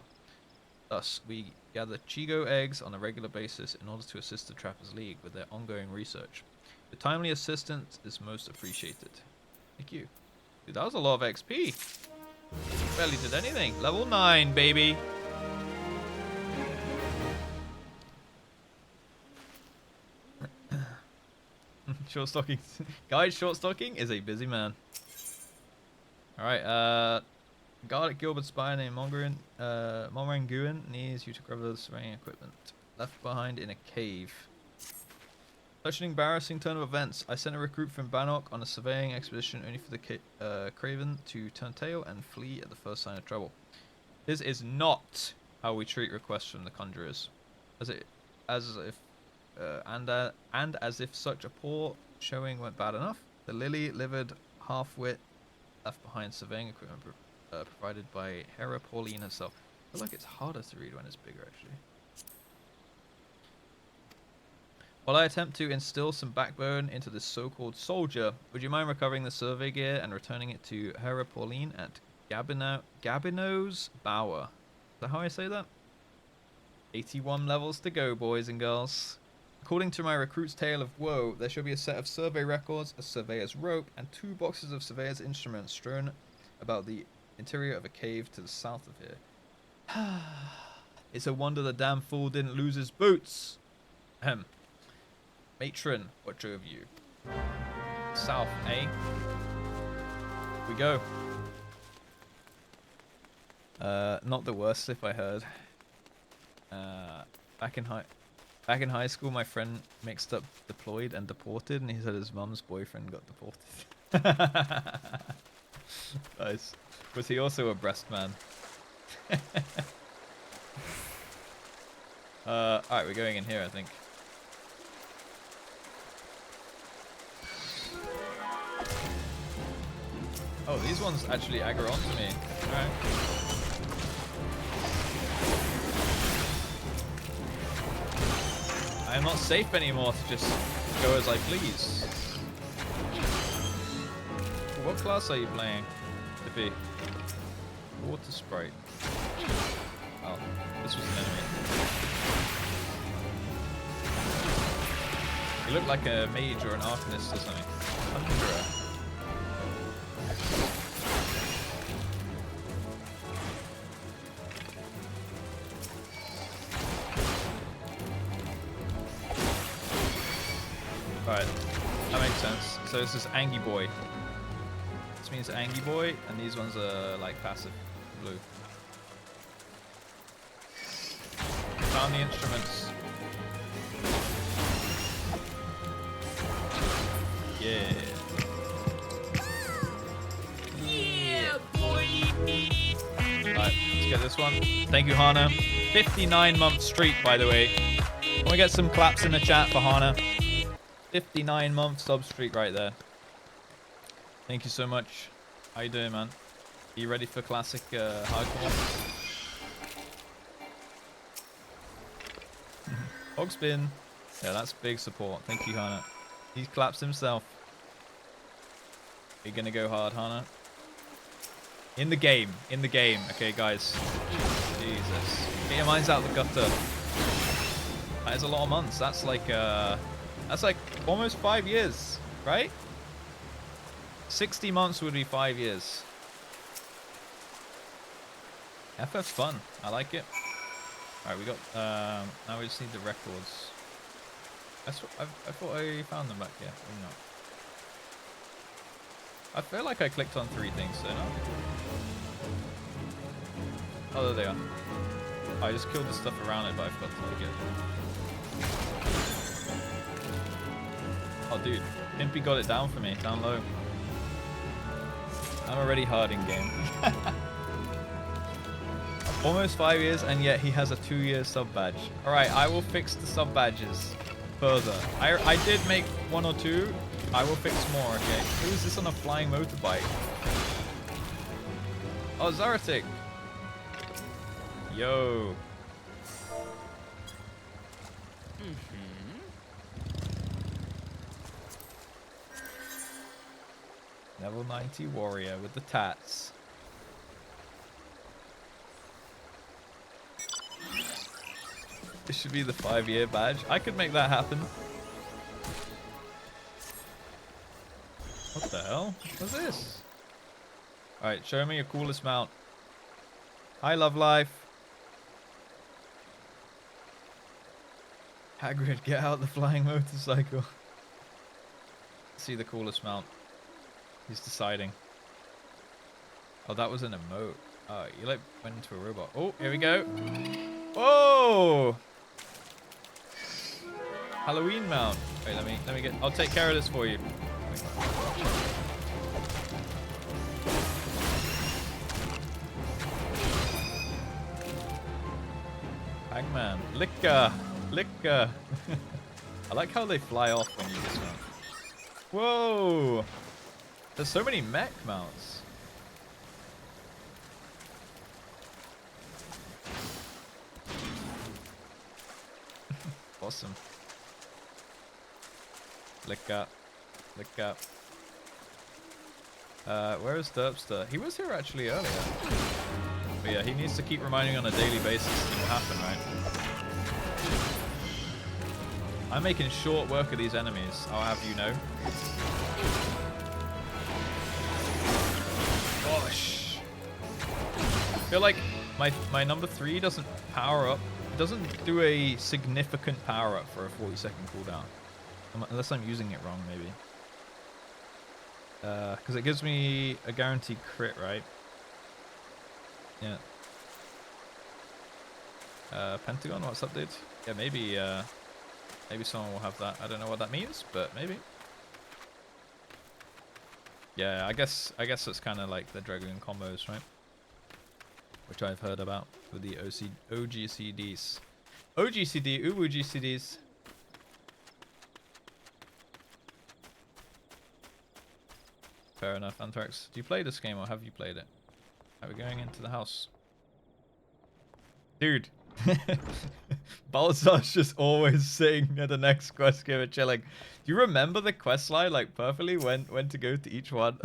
Thus, we gather Chigo eggs on a regular basis in order to assist the Trappers League with their ongoing research. The timely assistance is most appreciated. Thank you. Dude, that was a lot of XP. Barely did anything. Level 9, baby. Short stocking. Guys, short stocking is a busy man. Alright, guard at Gilbert's Spire named Mon Ranguin needs you to grab the surveying equipment. Left behind in a cave. Such an embarrassing turn of events. I sent a recruit from Bannock on a surveying expedition only for the Craven to turn tail and flee at the first sign of trouble. This is not how we treat requests from the Conjurers. As if such a poor showing went bad enough, the lily-livered half-wit left behind surveying equipment provided by Hera Pauline herself. I feel like it's harder to read when it's bigger, actually. While I attempt to instill some backbone into this so-called soldier, would you mind recovering the survey gear and returning it to Hera Pauline at Gabino's Bower? Is that how I say that? 81 levels to go, boys and girls. According to my recruit's tale of woe, there should be a set of survey records, a surveyor's rope, and 2 boxes of surveyor's instruments strewn about the interior of a cave to the south of here. It's a wonder the damn fool didn't lose his boots. Ahem. Matron, what drove you? South, eh? We go. Not the worst if I heard. Back in high school, my friend mixed up deployed and deported, and he said his mum's boyfriend got deported. Nice. Was he also a breast man? Alright, we're going in here, I think. Oh, these ones actually aggro onto me. Alright. I am not safe anymore to just go as I please. What class are you playing? Tippy. Water Sprite. Oh, this was an enemy. You look like a mage or an arcanist or something. Thunderer. Alright, that makes sense. So this is Angie Boy. This means Angie Boy, and these ones are like passive blue. Found the instruments. Yeah. Yeah, boy. Alright, let's get this one. Thank you, Hana. 59-month streak, by the way. Can we get some claps in the chat for Hana? 59-month sub streak right there. Thank you so much. How you doing, man? Are you ready for classic hardcore? Hogspin. Yeah, that's big support. Thank you, Hana. He claps himself. Are you gonna go hard, Hana? In the game. In the game. Okay, guys. Jesus. Get your minds out the gutter. That is a lot of months. That's like almost 5 years, right? 60 months would be 5 years. FF's fun. I like it. Alright, we got, now we just need the records. I thought I found them back here. Maybe not. I feel like I clicked on 3 things, so no. Oh, there they are. I just killed the stuff around it, but I forgot to take it. Oh, dude. Pimpy got it down for me, down low. I'm already hard in game. Almost 5 years, and yet he has a 2-year sub badge. Alright, I will fix the sub badges further. I did make 1 or 2. I will fix more, okay? Who is this on a flying motorbike? Oh, Zaratic. Yo. Level 90 warrior with the tats. This should be the 5-year badge. I could make that happen. What the hell? What's this? Alright, show me your coolest mount. Hi, Love Life. Hagrid, get out the flying motorcycle. See the coolest mount. He's deciding. Oh, that was an emote. Oh, you like went into a robot. Oh, here we go. Whoa! Halloween mount. Wait, let me get. I'll take care of this for you. Hangman. Licker. Licker. I like how they fly off when you dismount. Whoa! There's so many mech mounts. Awesome. Lick up. Lick up. Where is Derpster? He was here actually earlier. But yeah, he needs to keep reminding on a daily basis it will happen, right? I'm making short work of these enemies, I'll have you know. Gosh. I feel like my number 3 doesn't power up. It doesn't do a significant power up for a 40-second cooldown. Unless I'm using it wrong, maybe. Because it gives me a guaranteed crit, right? Yeah. Pentagon, what's up, dude? Yeah, maybe maybe someone will have that. I don't know what that means, but maybe. Yeah, I guess it's kind of like the Dragoon combos, right? Which I've heard about with the OGCDs. OGCD, UWGCDs. Fair enough, Anthrax. Do you play this game or have you played it? Are we going into the house? Dude. Balzar's just always sitting at the next quest giver chilling. Do you remember the quest line like perfectly when to go to each one?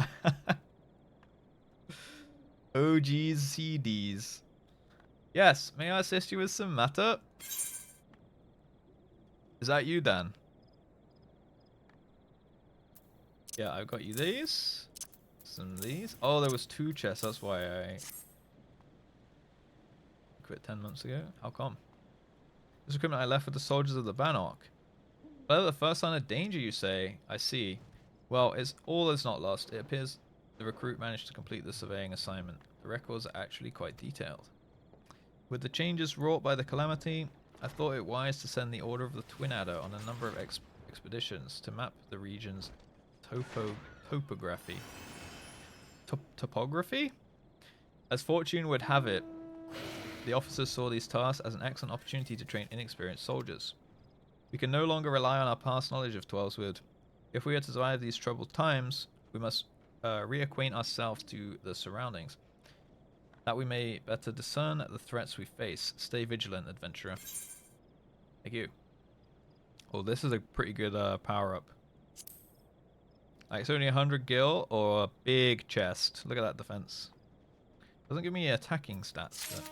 OGCDs. Yes, may I assist you with some matter? Is that you, Dan? Yeah, I've got you these. Some of these. Oh, there was 2 chests. That's why I quit 10 months ago. How come? This equipment I left with the soldiers of the Bannock. Well, the first sign of danger, you say? I see. Well, all is not lost. It appears the recruit managed to complete the surveying assignment. The records are actually quite detailed. With the changes wrought by the calamity, I thought it wise to send the Order of the Twin Adder on a number of expeditions to map the region's topography. Topography? As fortune would have it, the officers saw these tasks as an excellent opportunity to train inexperienced soldiers. We can no longer rely on our past knowledge of Tweleswood. If we are to survive these troubled times, we must reacquaint ourselves to the surroundings, that we may better discern the threats we face. Stay vigilant, adventurer. Thank you. Oh, this is a pretty good power-up. Like, it's only 100 gil or a big chest. Look at that defense. Doesn't give me attacking stats, but...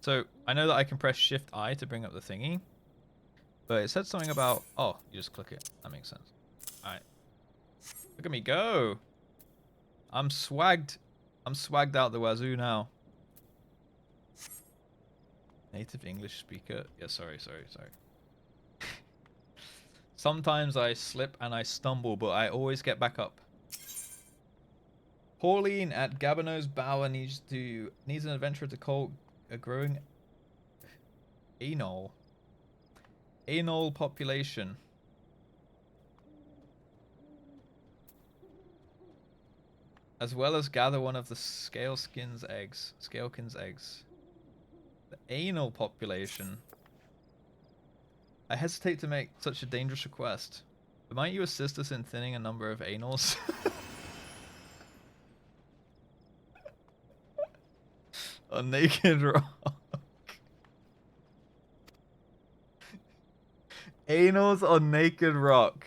So, I know that I can press Shift I to bring up the thingy. But it said something about... Oh, you just click it. That makes sense. Alright. Look at me go! I'm swagged. I'm swagged out the wazoo now. Native English speaker. Yeah, sorry. Sometimes I slip and I stumble, but I always get back up. Pauline at Gabino's Bower needs an adventurer to call a growing anal population. As well as gather one of the Scalekin's eggs. The anal population. I hesitate to make such a dangerous request, but might you assist us in thinning a number of anals? A naked rock. Anals on naked rock.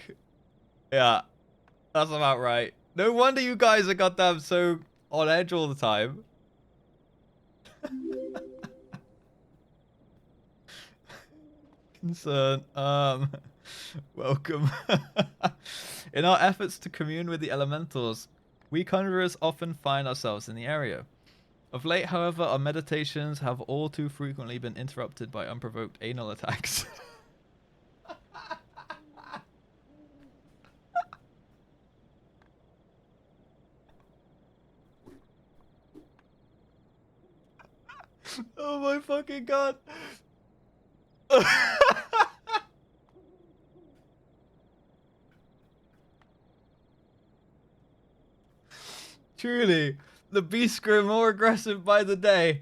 Yeah, that's about right. No wonder you guys are goddamn so on edge all the time. Concern. Welcome. In our efforts to commune with the elementals, we conjurers often find ourselves in the area. Of late, however, our meditations have all too frequently been interrupted by unprovoked anal attacks. Oh my fucking god. Truly, the beasts grow more aggressive by the day.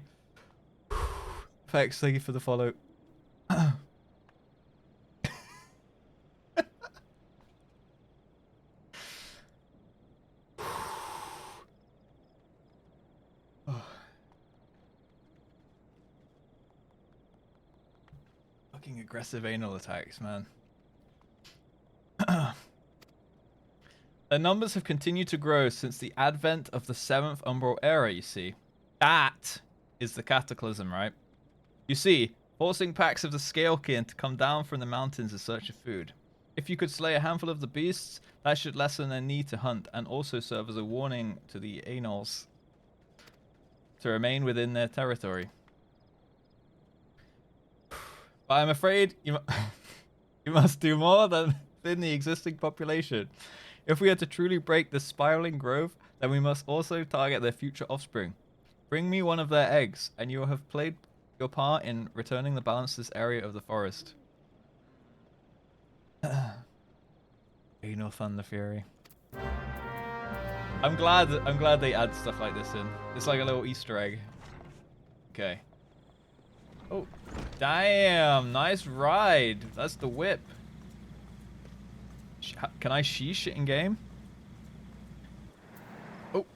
Thanks, thank you for the follow. Fucking aggressive anal attacks, man. Their numbers have continued to grow since the advent of the 7th Umbral Era, you see. That is the cataclysm, right? You see, forcing packs of the Scalekin to come down from the mountains in search of food. If you could slay a handful of the beasts, that should lessen their need to hunt and also serve as a warning to the Anals to remain within their territory. But I'm afraid you must do more than within the existing population. If we are to truly break this spiraling growth, then we must also target their future offspring. Bring me one of their eggs, and you will have played your part in returning the balance to this area of the forest. Anal Thunder Fury. I'm glad they add stuff like this in. It's like a little Easter egg. Okay. Oh, damn! Nice ride. That's the whip. Can I sheesh it in game? Oh.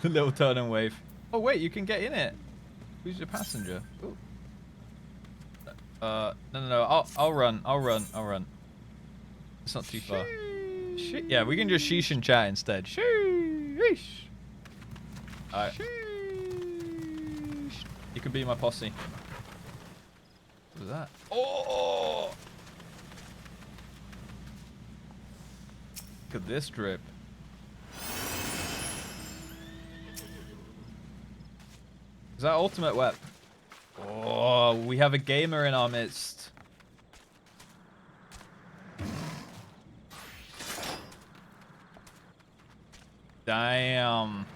The little turn and wave. Oh wait, you can get in it. Who's your passenger? Ooh. No. I'll run. It's not too far. Yeah, we can just sheesh and chat instead. Sheesh. Alright. You can be my posse. What was that? Oh! Look at this drip. Is that ultimate web? Oh, we have a gamer in our midst. Damn.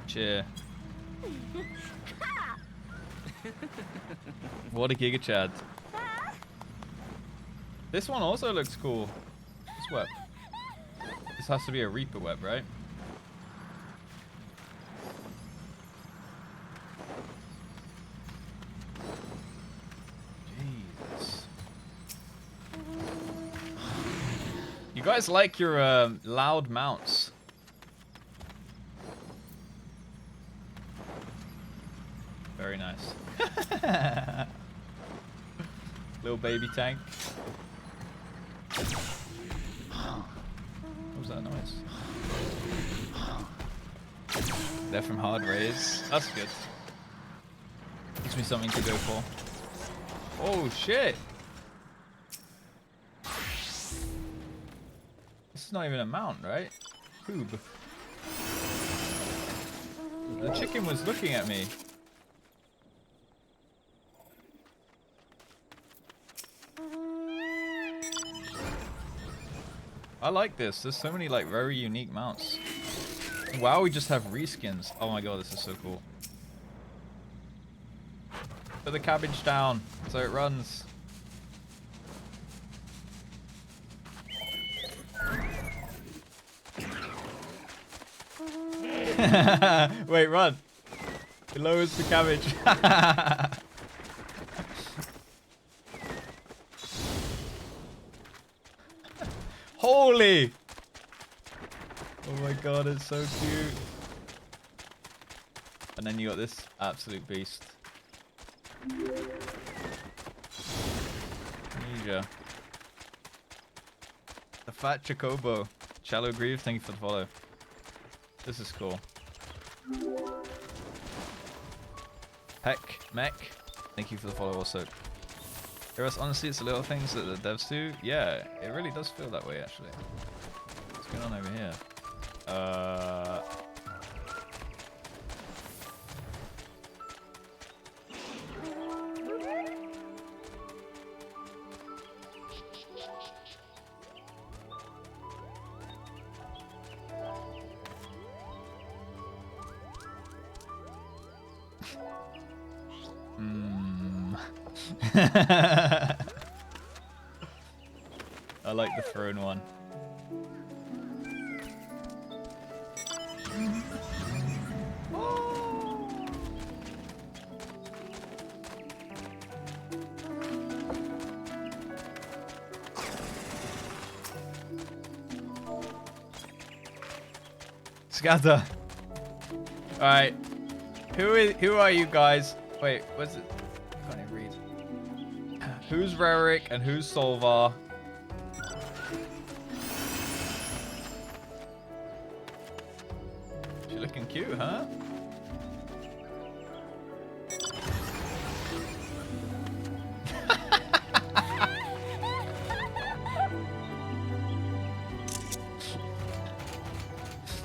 Cheer. What a Giga Chad. This one also looks cool. This web. This has to be a Reaper web, right? Jesus. You guys like your loud mounts. Very nice. Little baby tank. What was that noise? They're from Hard Rays. That's good. Gives me something to go for. Oh shit! This is not even a mount, right? Hoob. The chicken was looking at me. I like this. There's so many like very unique mounts. Wow, we just have reskins. Oh my god, this is so cool. Put the cabbage down so it runs. Wait, run. It lowers the cabbage. Holy! Oh my god, it's so cute. And then you got this absolute beast. Ninja. The Fat Chocobo. Shallow Grieve, thank you for the follow. This is cool. Peck, Mech, thank you for the follow also. Heroes, honestly, it's the little things that the devs do. Yeah, it really does feel that way, actually. What's going on over here? I like the throne one. Scatter. All right. Who are you guys? Wait, what's it? I can't even read. Who's Rarick and who's Solvar? She's looking cute, huh?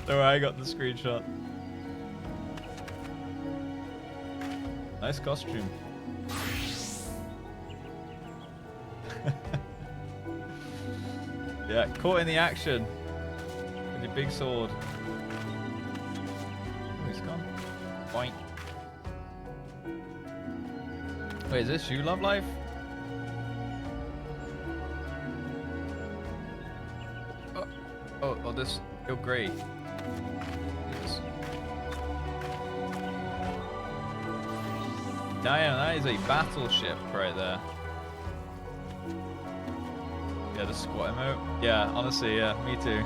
Don't worry, I got the screenshot. Nice costume. Yeah, caught in the action with your big sword. Oh, he's gone. Boink. Wait, is this you, Love Life? Oh, this. You're great. Yes. Damn, that is a battleship right there. Yeah, the squat emote. Yeah, honestly, yeah, me too.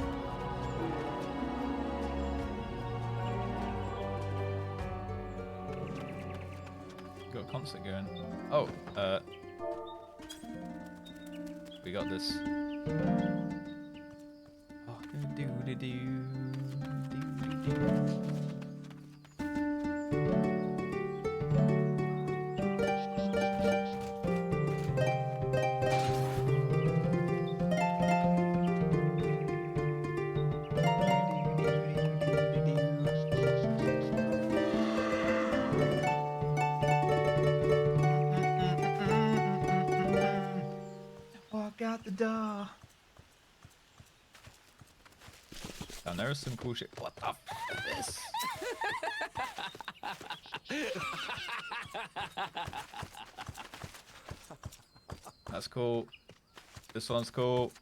Got a concert going. Oh, we got this. Oh, walk out the door. And there's some cool shit. What the f is this? That's cool. This one's cool.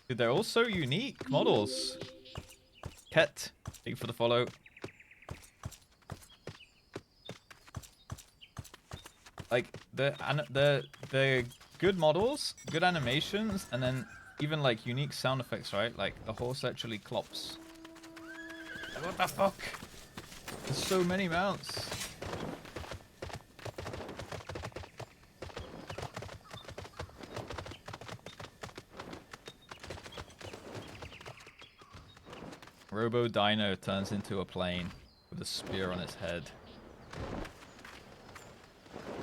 Dude, they're all so unique models. Ket, thank you for the follow. Like the good models, good animations, and then even like unique sound effects, right? Like the horse actually clops. Like, what the fuck? There's so many mounts. Robo Dino turns into a plane with a spear on its head.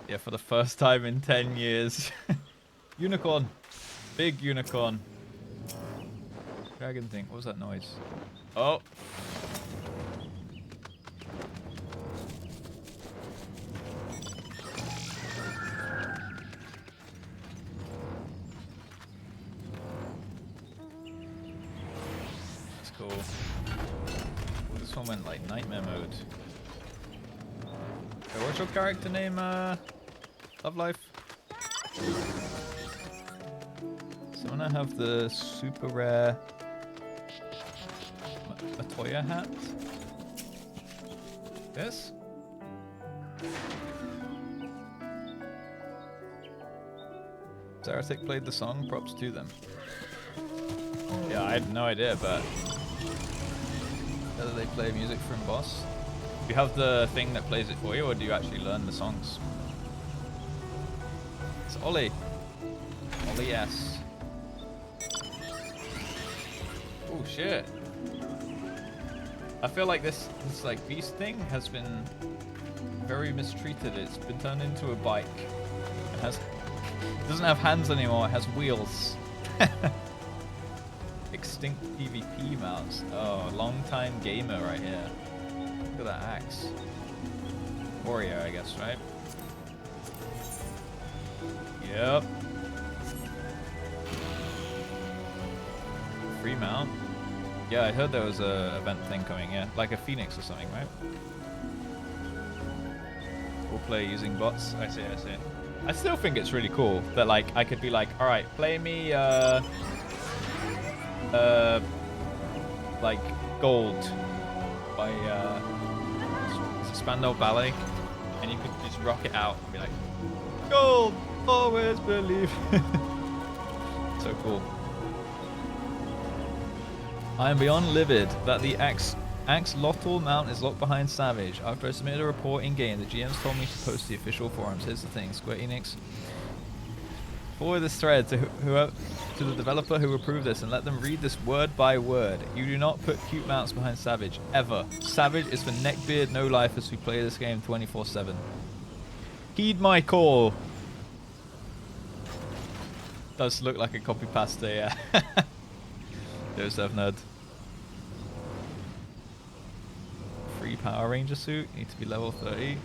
Yeah, for the first time in 10 years. Unicorn. Big unicorn. Dragon thing. What was that noise? Oh. That's cool. This one went like nightmare mode. Okay, what's your character name, Love Life? So I'm gonna have the super rare Matoya hat. This? Zeratic played the song, props to them. Yeah, I had no idea, but whether they play music from Boss. Do you have the thing that plays it for you, or do you actually learn the songs? It's Ollie. Ollie S. Oh shit. I feel like this like beast thing has been very mistreated. It's been turned into a bike. It doesn't have hands anymore, it has wheels. Extinct PvP mounts. Oh, long time gamer right here. Look at that axe. Warrior, I guess, right? Yep. Free mount. Yeah, I heard there was a event thing coming, yeah. Like a Phoenix or something, right? We'll play using bots. I see, I see. I still think it's really cool that like I could be like, alright, play me like Gold by Spandau Ballet, and you could just rock it out and be like, Gold, always believe. So cool. I am beyond livid that the Axolotl Mount is locked behind Savage. After I submitted a report in-game, the GMs told me to post the official forums. Here's the thing, Square Enix. Forward this thread to to the developer who approved this and let them read this word by word. You do not put cute mounts behind Savage, ever. Savage is for neckbeard no-lifers who play this game 24/7. Heed my call. Does look like a copy-pasta, yeah. Joseph nerd. Free Power Ranger suit. Need to be level 30.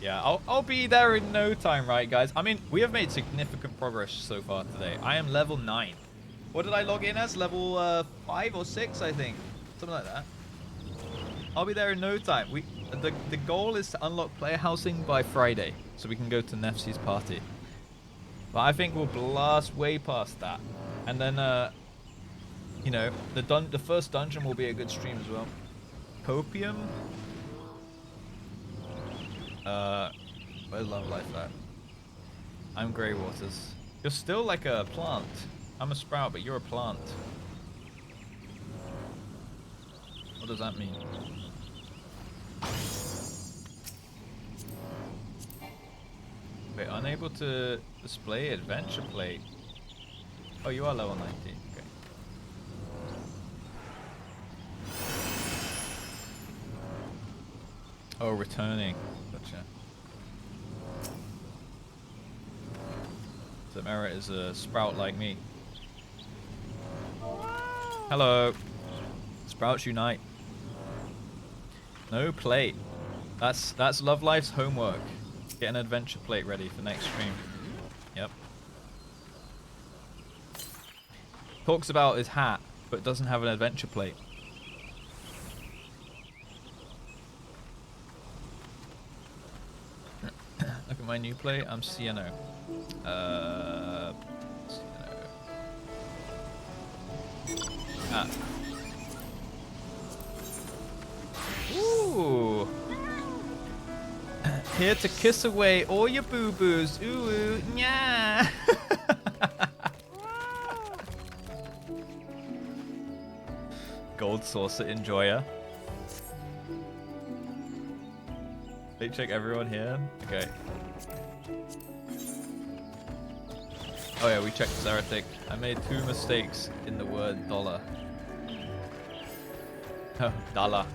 Yeah, I'll be there in no time, right, guys? I mean, we have made significant progress so far today. I am level 9. What did I log in as? Level 5 or 6, I think. Something like that. I'll be there in no time. The goal is to unlock player housing by Friday, so we can go to Nefsi's party. But I think we'll blast way past that. And then, you know, the first dungeon will be a good stream as well. Copium? Where's Love Life at? I'm Grey Waters. You're still like a plant. I'm a sprout, but you're a plant. What does that mean? Wait, unable to display adventure plate. Oh, you are level 19. Okay. Oh, returning. Gotcha. Zamara is a sprout like me. Hello. Sprouts unite. No plate. That's Love Life's homework. Get an adventure plate ready for next stream. Yep. Talks about his hat, but doesn't have an adventure plate. Look at my new plate. I'm CNO. CNO. Ah. Ooh. Here to kiss away all your boo-boos. Ooh, ooh, nya. Gold saucer enjoyer. They check everyone here. Okay. Oh yeah, we checked Zeratic. I made 2 mistakes in the word dollar. Oh, dollar.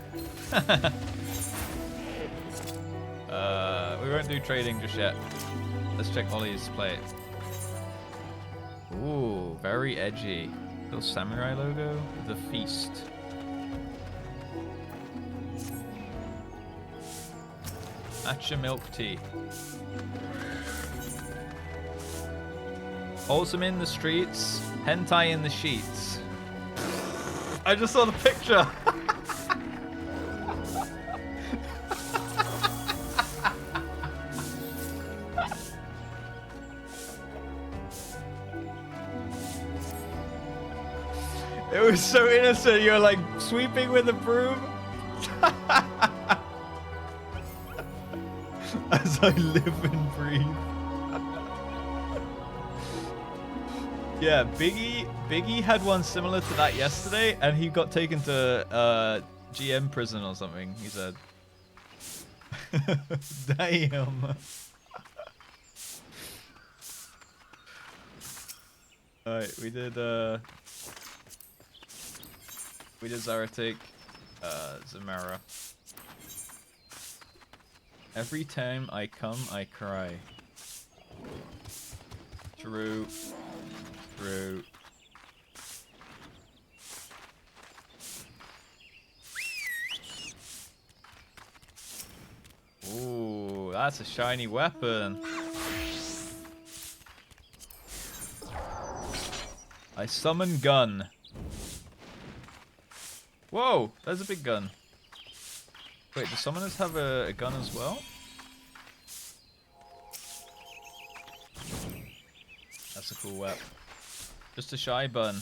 We won't do trading just yet. Let's check Ollie's plate. Ooh, very edgy. Little samurai logo. The feast. Matcha milk tea. Wholesome in the streets, hentai in the sheets. I just saw the picture. It was so innocent. You're like sweeping with a broom. As I live and breathe. Yeah, Biggie had one similar to that yesterday, and he got taken to GM prison or something. He said, "Damn." All right, we did Zeratic, Zamara. Every time I come, I cry. True. True. Ooh, that's a shiny weapon. I summon gun. Whoa, there's a big gun. Wait, do summoners have a gun as well? That's a cool weapon. Just a shy bun.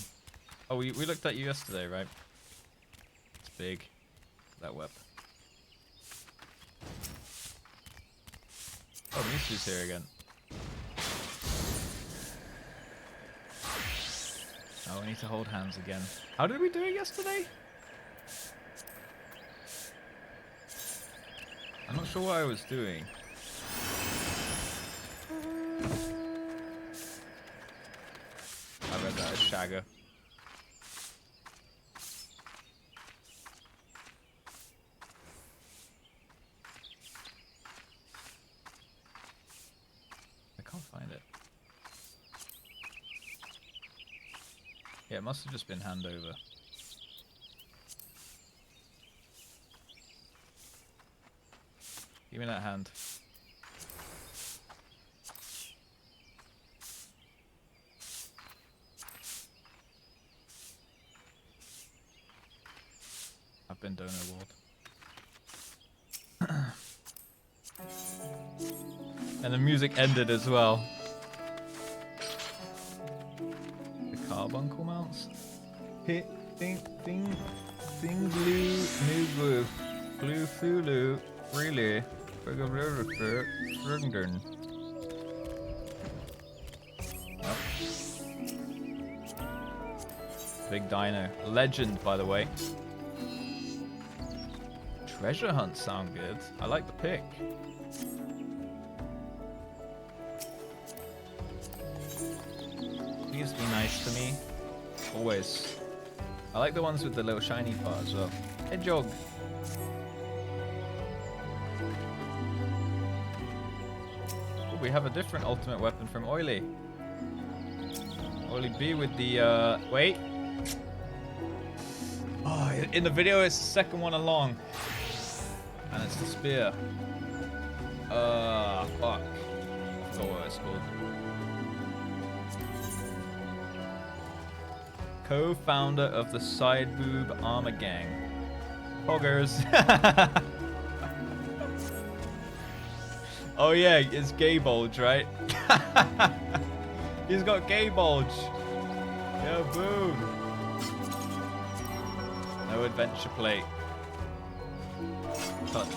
Oh, we looked at you yesterday, right? It's big. That weapon. Oh, Misu's here again. Oh, we need to hold hands again. How did we do it yesterday? sure what I was doing. I read that as Shagger. I can't find it. Yeah, it must have just been handover. Give me that hand. I've been donor ward. And the music ended as well. The carbuncle mounts. Hit, think, blue, new blue fulu, really. Big dino. Legend, by the way. Treasure hunts sound good. I like the pick. Please be nice to me. Always. I like the ones with the little shiny part as well. Hedgehog. Oh, we have a different ultimate weapon from Oily. Oily B with the, wait. Oh, in the video it's the second one along. And it's the spear. Fuck. I forgot what it's called. Co-founder of the Side Boob Armor Gang. Poggers. Oh yeah, it's Gay Bulge, right? He's got Gay Bulge. Yeah, boom. No adventure plate. Cut.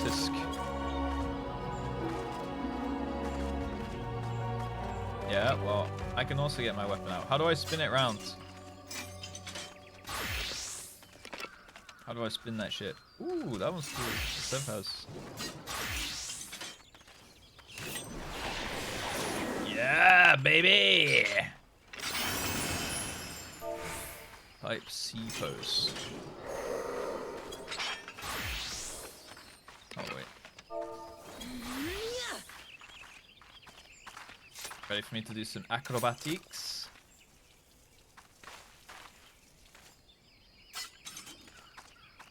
Tisk. Yeah, well, I can also get my weapon out. How do I spin it round? How do I spin that shit? Ooh, that one's cool. Sev has. Yeah, baby! Type C post. Oh, wait. Ready for me to do some acrobatics?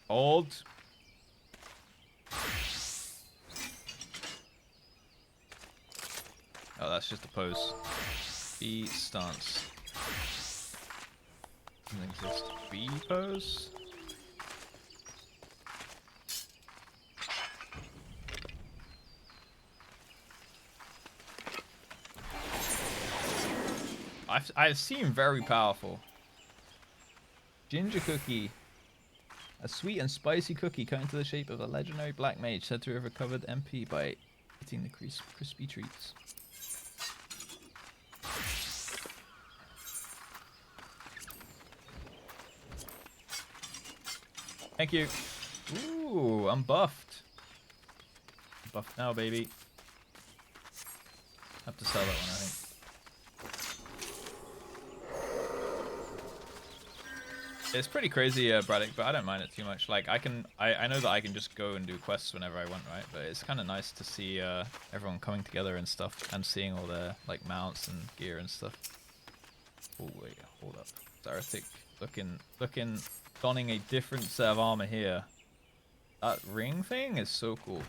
Hold. Oh, that's just a pose. B stance. Doesn't exist. B pose? I seem very powerful. Ginger cookie. A sweet and spicy cookie cut into the shape of a legendary black mage said to have recovered MP by eating the crispy treats. Thank you. Ooh, I'm buffed. I'm buffed now, baby. Have to sell that one, I think. It's pretty crazy, Braddock, but I don't mind it too much. Like, I know that I can just go and do quests whenever I want, right? But it's kind of nice to see everyone coming together and stuff, and seeing all their like mounts and gear and stuff. Oh wait, hold up. Zarathik looking, donning a different set of armor here. That ring thing is so cool.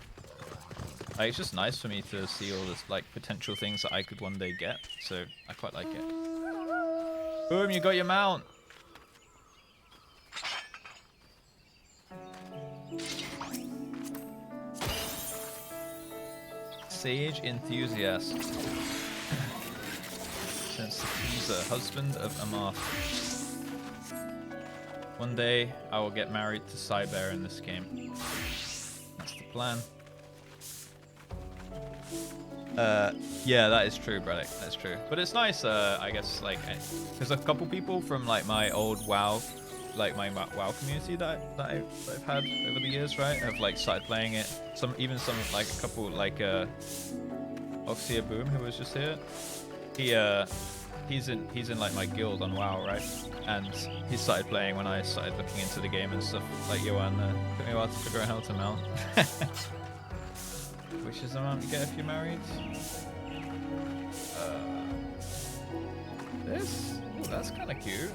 Like, it's just nice for me to see all this like potential things that I could one day get. So I quite like it. Boom! You got your mount. Sage enthusiast. Since he's a husband of Amarth. One day I will get married to Cybear in this game. That's the plan. Yeah, that is true, Braddock. That's true. But it's nice, I guess, like, because a couple people from like my old WoW like my WoW community that I've had over the years, right? I've like started playing it. Even some like a couple like Oxia Boom, who was just here. He's in like my guild on WoW, right? And he started playing when I started looking into the game and stuff. Like Johan, took me a while to figure out how to mount. Which is the amount you get if you're married. This? Oh, that's kind of cute.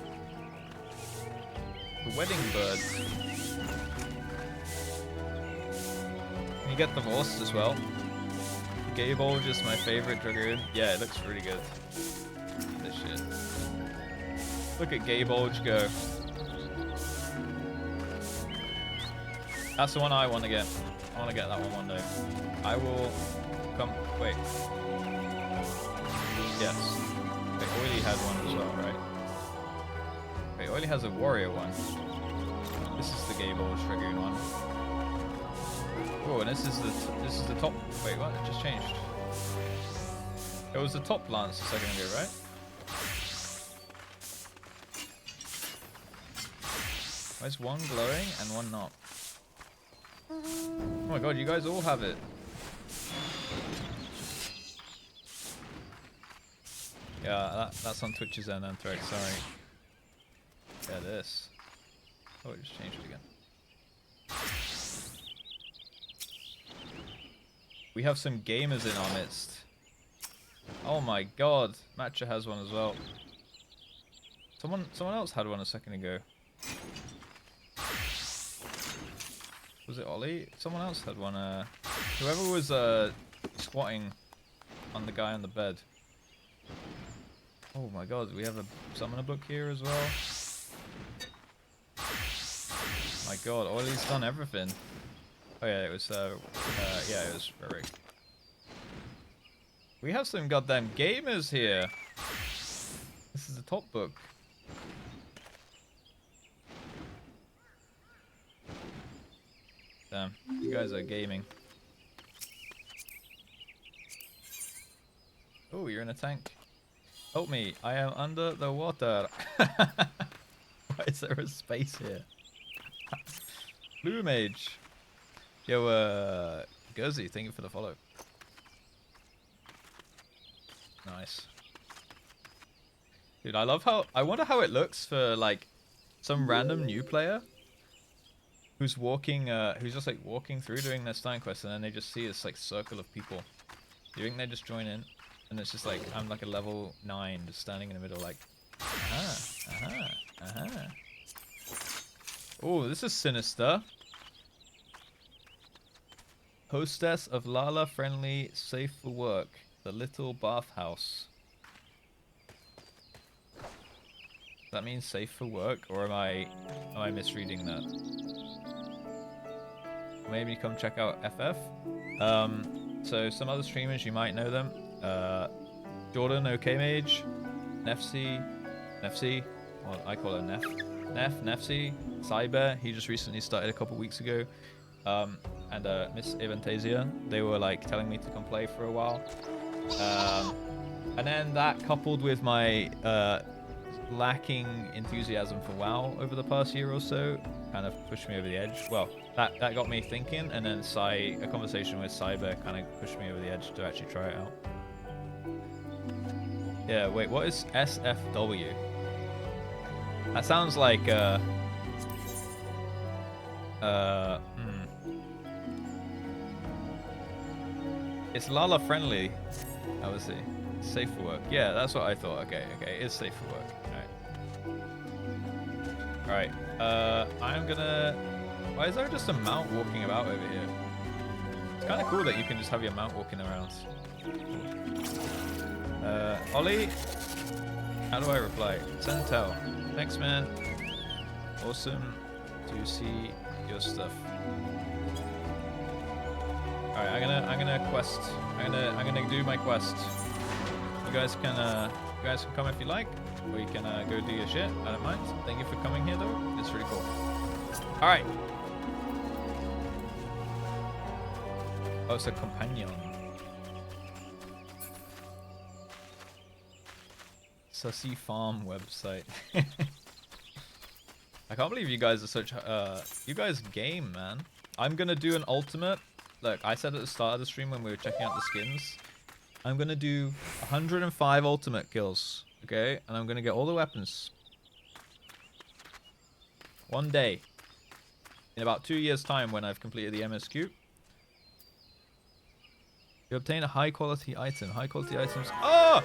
The wedding bird. And you get divorced as well. Gaybulge is my favorite Dragoon. Yeah, it looks really good. This shit. Look at Gaybulge go. That's the one I want to get. I want to get that one day. I will come. Wait. Yes. Wait, Oily had one as well, right? Wait, Oily has a warrior one. This is the Gaybulge Dragoon one. Oh, and this is the top. Wait, what? It just changed. It was the top lance a second ago, right? Why is one glowing and one not? Oh my god, you guys all have it. Yeah, that's on Twitch's end and thread, sorry. Yeah, this. Oh, it just changed again. We have some gamers in our midst. Oh my god, Matcha has one as well. Someone else had one a second ago. Was it Ollie? Someone else had one. Whoever was squatting on the guy on the bed. Oh my god, we have a summoner book here as well. My god, Ollie's done everything. Oh yeah, it was yeah, it was Rick. We have some goddamn gamers here. This is the top book. Damn, you guys are gaming. Oh, you're in a tank. Help me, I am under the water. Why is there a space here? Blue Mage. Yo, Gurzy, thank you for the follow. Nice. Dude, I wonder how it looks for like some random new player who's walking, who's just like walking through doing their starting quest, and then they just see this like circle of people. Do you think they just join in? And it's just like, I'm like a level 9 just standing in the middle like, Oh, this is sinister. Hostess of Lala Friendly Safe for Work. The Little Bathhouse. Does that mean safe for work, or am I misreading that? Maybe come check out FF. So some other streamers, you might know them. Jordan OKMage, Nefsi, well I call her Nefsi, Cyber, he just recently started a couple weeks ago. And Miss Evantasia, they were like telling me to come play for a while. And then that coupled with my lacking enthusiasm for WoW over the past year or so kind of pushed me over the edge. Well, that got me thinking, and then a conversation with Cyber kind of pushed me over the edge to actually try it out. Yeah, wait, what is SFW? That sounds like It's Lala friendly. Obviously. Safe for work. Yeah, that's what I thought. Okay, it's safe for work. Alright. I'm gonna... Why is there just a mount walking about over here? It's kind of cool that you can just have your mount walking around. Ollie? How do I reply? Send tell. Thanks, man. Awesome to see your stuff. Alright, I'm gonna quest. I'm gonna do my quest. You guys can come if you like, or you can go do your shit. I don't mind. Thank you for coming here though. It's really cool. Alright. Oh, it's a companion. Sussy Farm website. I can't believe you guys are such you guys game, man. I'm gonna do an ultimate. Look, I said at the start of the stream when we were checking out the skins, I'm gonna do 105 ultimate kills, okay? And I'm gonna get all the weapons. One day. In about 2 years' time when I've completed the MSQ. You obtain a high quality item. High quality items. Oh!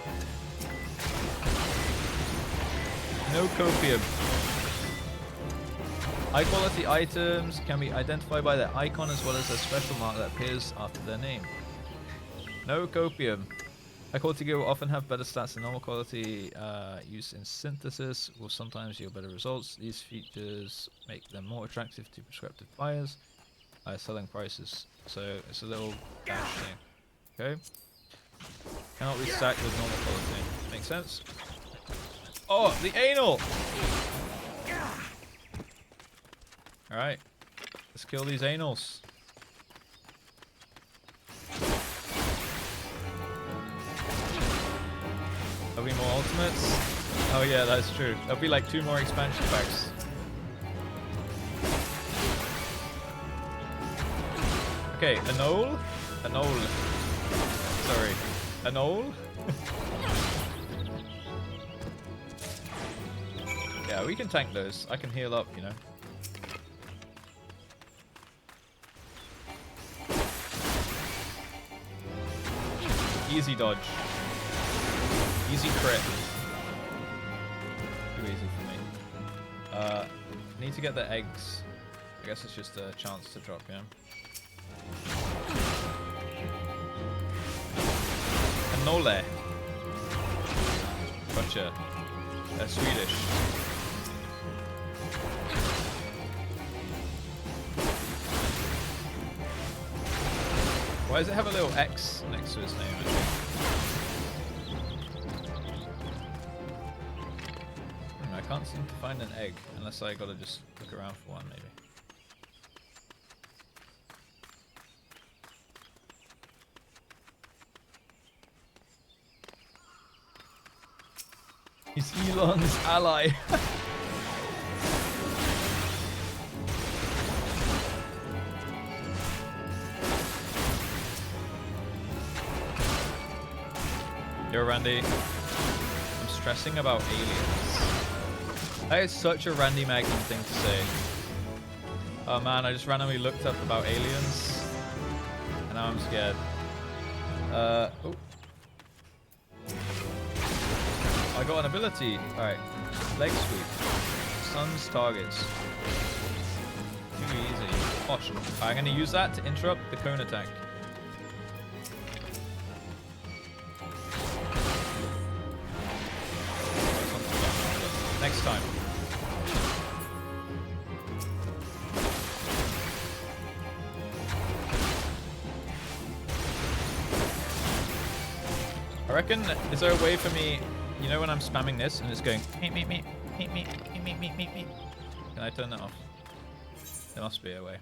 No copium. High quality items can be identified by their icon as well as a special mark that appears after their name. No copium. High quality gear will often have better stats than normal quality. Use in synthesis will sometimes yield better results. These features make them more attractive to prospective buyers. Selling prices. So it's a little dash thing. Okay. Cannot be stacked with normal quality. Makes sense? Oh, the anal! Alright. Let's kill these anals. There'll be more ultimates. Oh yeah, that's true. There'll be like 2 more expansion packs. Okay, Anole? Anole. Sorry. Anole? Yeah, we can tank those. I can heal up, you know. Easy dodge. Easy crit. Too easy for me. Need to get the eggs. I guess it's just a chance to drop, yeah. Anole. Gotcha. They're Swedish. Why does it have a little X next to its name, actually? I can't seem to find an egg, unless I gotta just look around for one, maybe. He's Elon's ally. Yo, Randy. I'm stressing about aliens. That is such a Randy Magnum thing to say. Oh man, I just randomly looked up about aliens. And now I'm scared. Oh. I got an ability. Alright. Leg sweep. Sun's targets. Too easy. Gosh. I'm going to use that to interrupt the cone attack. Next time. I reckon, is there a way for me, you know when I'm spamming this and it's going meep meep meep meep meep meep meep meep meep meep. Can I turn that off? There must be a way.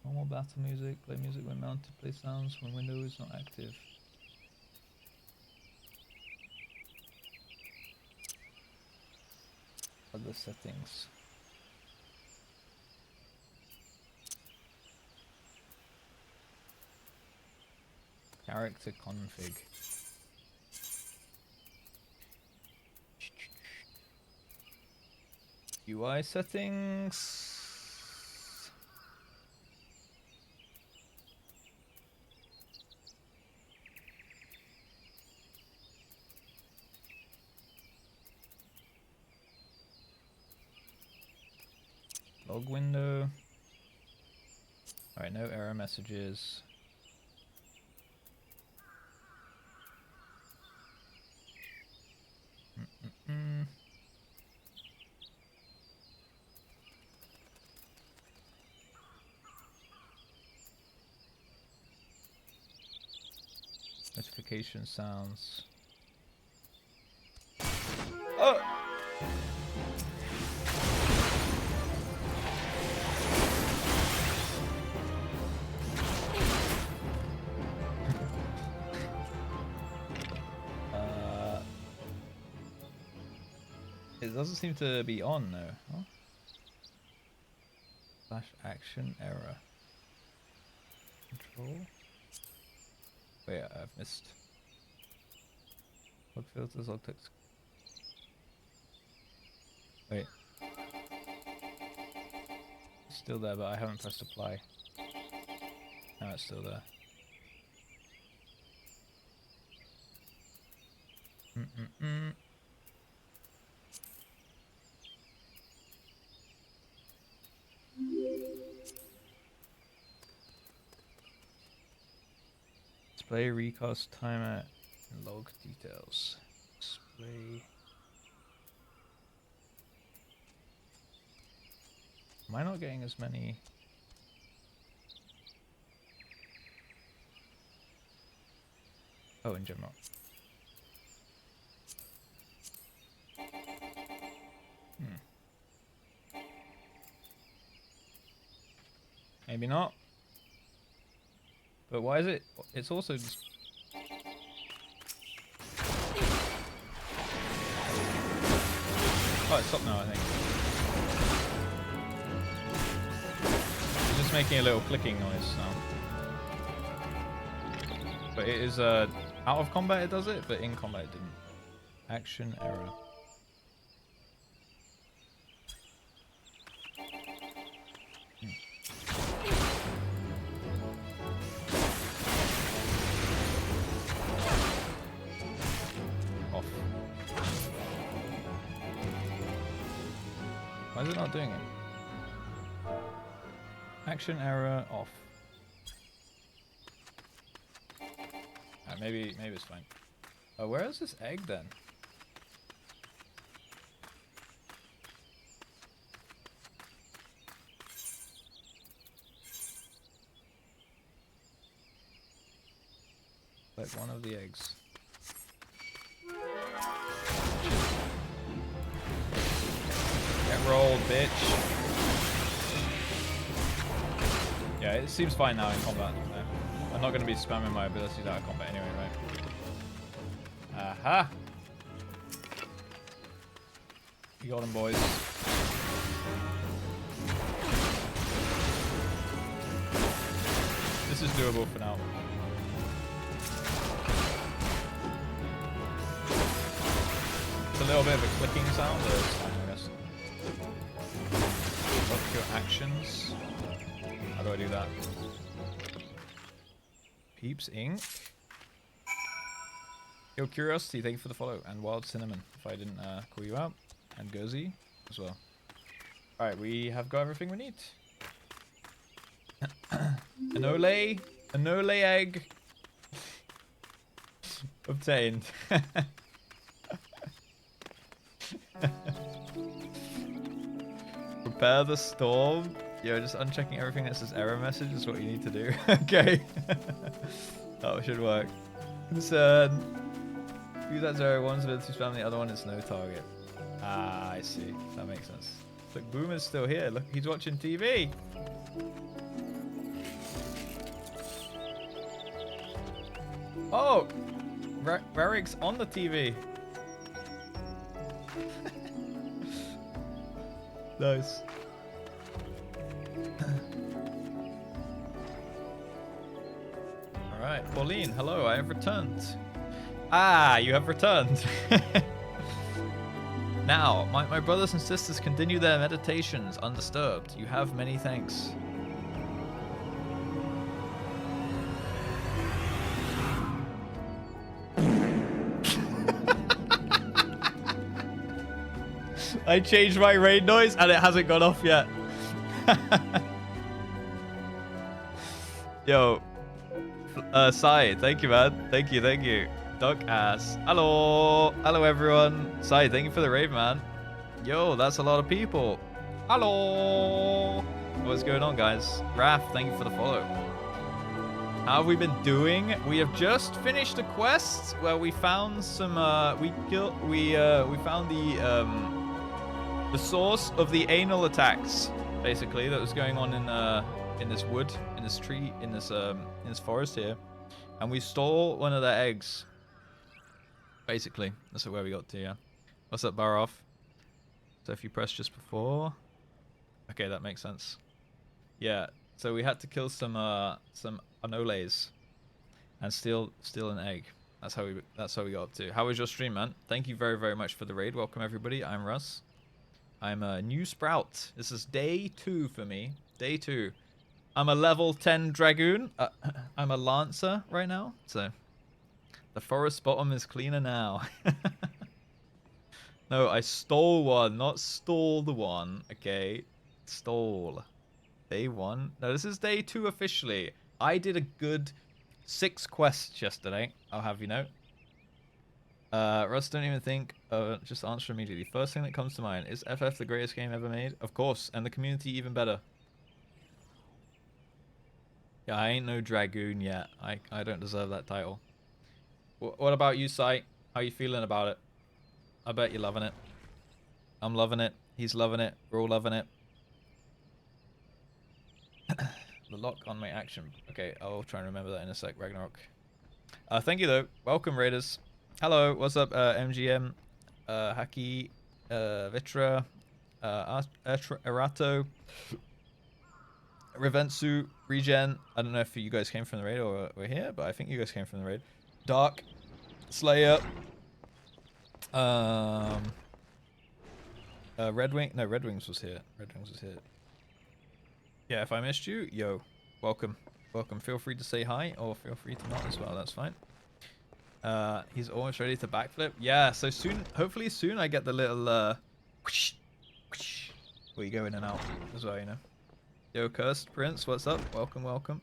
Normal battle music, play music when mounted, play sounds when window is not active. Other settings. Character config. UI settings. Log window. Alright, no error messages. notification sounds. Oh! It doesn't seem to be on though. Huh? Flash action error. Control. Wait, I've missed. Log filters, log text. Wait. It's still there, but I haven't pressed apply. No, it's still there. Display recast timer and log details. Display. Am I not getting as many? Oh, in general. Maybe not. But why is it? It's also just... Oh, it stopped now, I think. It's just making a little clicking noise now. But it is out of combat it does it, but in combat it didn't. Action error. Off. Why is it not doing it? Action error off. Maybe it's fine. Oh, where is this egg then? Like one of the eggs. Get rolled, bitch. Yeah, it seems fine now in combat. I'm not going to be spamming my abilities out of combat anyway, right? Aha! You got him, boys. This is doable for now. It's a little bit of a clicking sound, but it's fine, I guess. Look your actions. How do I do that? Peeps Inc. Yo, Curiosity, thank you for the follow. And Wild Cinnamon, if I didn't call you out. And Gozy as well. Alright, we have got everything we need. An ole egg obtained. Prepare the storm. Yo, just unchecking everything that says error message is what you need to do. Okay. That should work. Concern. Use that 01's ability to spam, the other one is no target. Ah, I see. That makes sense. Look, Boomer's still here. Look, he's watching TV. Oh! Rarik's on the TV. Nice. Alright, Pauline, hello, I have returned. Ah, you have returned. Now, my brothers and sisters continue their meditations undisturbed. You have many thanks. I changed my rain noise and it hasn't gone off yet. Yo, Sai, thank you, man. Thank you. Duck ass. Hello everyone. Sai, thank you for the raid, man. Yo, that's a lot of people. Hello. What's going on, guys? Raph, thank you for the follow. How have we been doing? We have just finished a quest where we found some we found the source of the anal attacks, basically, that was going on in this wood, in this tree, in this forest here. And we stole one of their eggs. Basically, that's where we got to, yeah. What's up, Barov? So if you press just before, okay, that makes sense. Yeah, so we had to kill some anoles and steal an egg. That's how we got up to. How was your stream, man? Thank you very, very much for the raid. Welcome everybody. I'm Russ. I'm a new sprout. This is day 2 for me. Day 2. I'm a level 10 dragoon. I'm a lancer right now, so the forest bottom is cleaner now. No, I stole one, not stole the one. Okay, stole. Day 1. No, this is day 2 officially. I did a good 6 quests yesterday, I'll have you know. Russ, don't even think. Just answer immediately. First thing that comes to mind, is FF the greatest game ever made? Of course, and the community even better. Yeah, I ain't no dragoon yet. I don't deserve that title. What about you, Sai? How you feeling about it? I bet you're loving it. I'm loving it. He's loving it. We're all loving it. The lock on my action. Okay, I'll try and remember that in a sec, Ragnarok. Thank you, though. Welcome, Raiders. Hello, what's up, MGM, Haki, Vitra, Erato, Revensu, Regen. I don't know if you guys came from the raid or we're here, but I think you guys came from the raid. Dark, Slayer, Red Wing. No, Red Wings was here. Red Wings was here. Yeah, if I missed you, yo, welcome. Welcome. Feel free to say hi or feel free to not as well. That's fine. He's almost ready to backflip. Yeah, so soon, hopefully soon I get the little, whoosh, whoosh, where you go in and out as well, you know. Yo, Cursed Prince, what's up? Welcome, welcome.